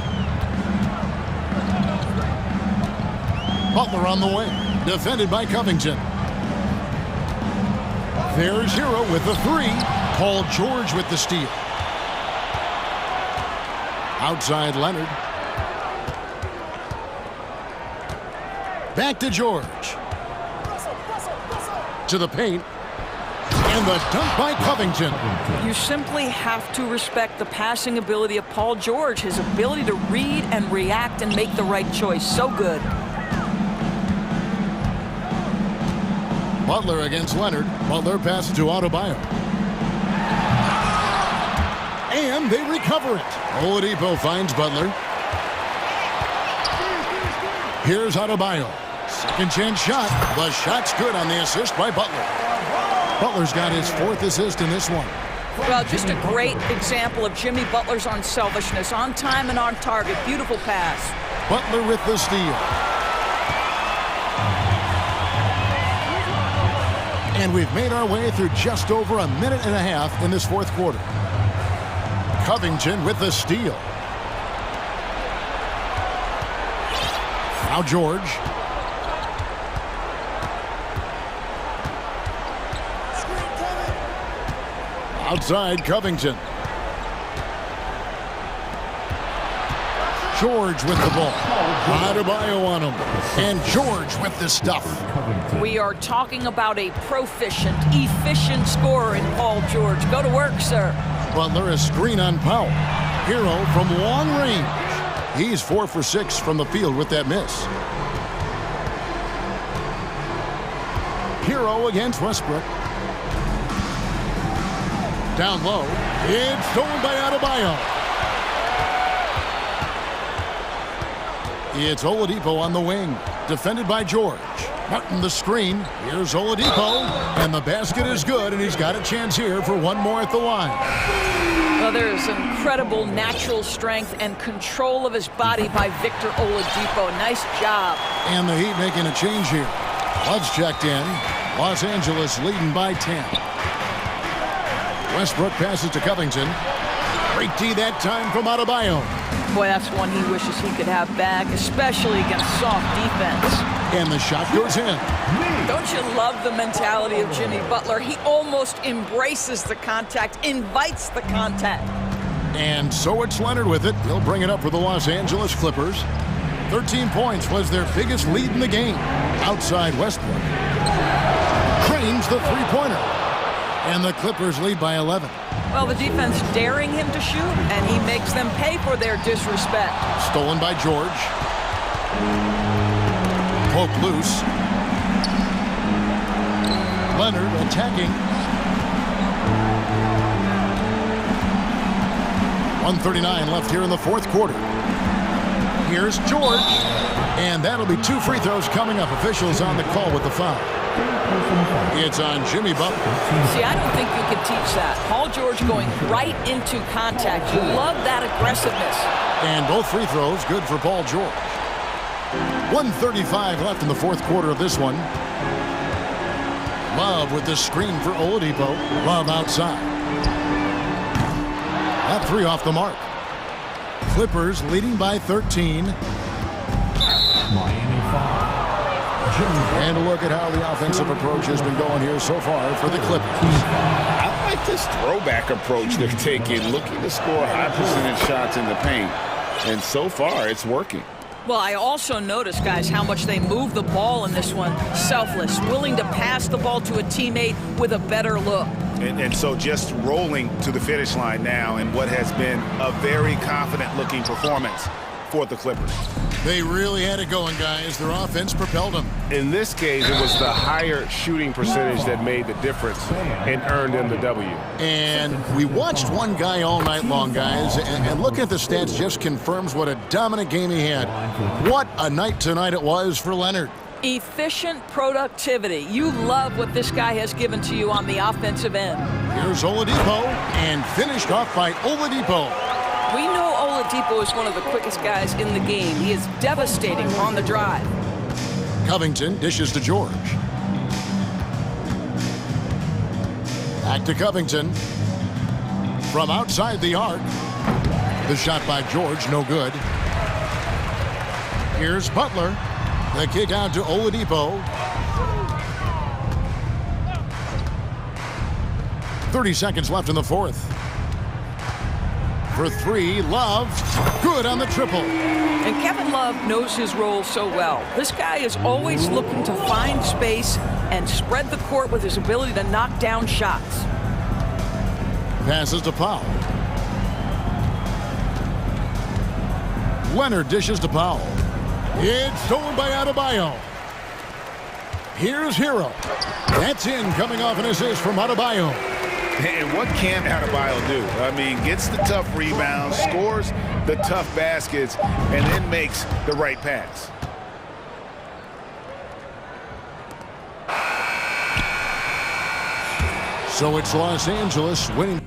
[SPEAKER 6] Butler on the wing, defended by Covington. There's Hero with the 3. Paul George with the steal. Outside Leonard. Back to George. To the paint. And the dunk by Covington.
[SPEAKER 11] You simply have to respect the passing ability of Paul George, his ability to read and react and make the right choice. So good.
[SPEAKER 6] Butler against Leonard. Butler passes to Adebayo. And they recover it. Oladipo finds Butler. Here's Adebayo. Second chance shot. The shot's good on the assist by Butler. Butler's got his 4th assist in this one.
[SPEAKER 11] Well, just a great example of Jimmy Butler's unselfishness. On time and on target. Beautiful pass.
[SPEAKER 6] Butler with the steal. And we've made our way through just over a minute and a half in this fourth quarter. Covington with the steal. Now George. Outside Covington. George with the ball. Adebayo on him. And George with the stuff.
[SPEAKER 11] We are talking about a proficient, efficient scorer in Paul George. Go to work, sir.
[SPEAKER 6] Butler a screen on Powell. Hero from long range. He's 4 for 6 from the field with that miss. Hero against Westbrook. Down low. It's stolen by Adebayo. It's Oladipo on the wing. Defended by George. Martin the screen. Here's Oladipo. And the basket is good, and he's got a chance here for one more at the line.
[SPEAKER 11] Well, there's incredible natural strength and control of his body by Victor Oladipo. Nice job.
[SPEAKER 6] And the Heat making a change here. Love's checked in. Los Angeles leading by 10. Westbrook passes to Covington. Great D that time from Adebayo.
[SPEAKER 11] Boy, that's one he wishes he could have back, especially against soft defense.
[SPEAKER 6] And the shot goes in.
[SPEAKER 11] Don't you love the mentality of Jimmy Butler? He almost embraces the contact, invites the contact.
[SPEAKER 6] And so it's Leonard with it. He'll bring it up for the Los Angeles Clippers. 13 points was their biggest lead in the game. Outside Westbrook. Cranes the three-pointer. And the Clippers lead by 11.
[SPEAKER 11] Well, the defense daring him to shoot, and he makes them pay for their disrespect.
[SPEAKER 6] Stolen by George. Poke loose. Leonard attacking. 1:39 left here in the fourth quarter. Here's George. And that'll be 2 free throws coming up. Officials on the call with the foul. It's on Jimmy Butler.
[SPEAKER 11] See, I don't think you can teach that. Paul George going right into contact. You love that aggressiveness.
[SPEAKER 6] And both free throws good for Paul George. 1:35 left in the fourth quarter of this one. Love with the screen for Oladipo. Love outside. That three off the mark. Clippers leading by 13.
[SPEAKER 12] Miami 5.
[SPEAKER 6] And a look at how the offensive approach has been going here so far for the Clippers.
[SPEAKER 10] I like this throwback approach they're taking, looking to score high percentage shots in the paint. And so far, it's working.
[SPEAKER 11] Well, I also noticed, guys, how much they move the ball in this one. Selfless, willing to pass the ball to a teammate with a better look.
[SPEAKER 10] And so just rolling to the finish line now in what has been a very confident-looking performance for the Clippers.
[SPEAKER 6] They really had it going, guys. Their offense propelled them.
[SPEAKER 13] In this case, it was the higher shooting percentage that made the difference and earned them the W.
[SPEAKER 6] And we watched one guy all night long, guys, and looking at the stats just confirms what a dominant game he had. What a night tonight it was for Leonard.
[SPEAKER 11] Efficient productivity. You love what this guy has given to you on the offensive end.
[SPEAKER 6] Here's Oladipo, and finished off by Oladipo.
[SPEAKER 11] We know Oladipo is one of the quickest guys in the game. He is devastating on the drive.
[SPEAKER 6] Covington dishes to George. Back to Covington. From outside the arc. The shot by George, no good. Here's Butler. The kick out to Oladipo. 30 seconds left in the fourth. For three, Love. Good on the triple.
[SPEAKER 11] And Kevin Love knows his role so well. This guy is always looking to find space and spread the court with his ability to knock down shots.
[SPEAKER 6] Passes to Powell. Leonard dishes to Powell. It's stolen by Adebayo. Here's Hero. That's in, coming off an assist from Adebayo.
[SPEAKER 10] And what can Adebayo do? I mean, gets the tough rebounds, scores the tough baskets, and then makes the right pass.
[SPEAKER 6] So it's Los Angeles winning.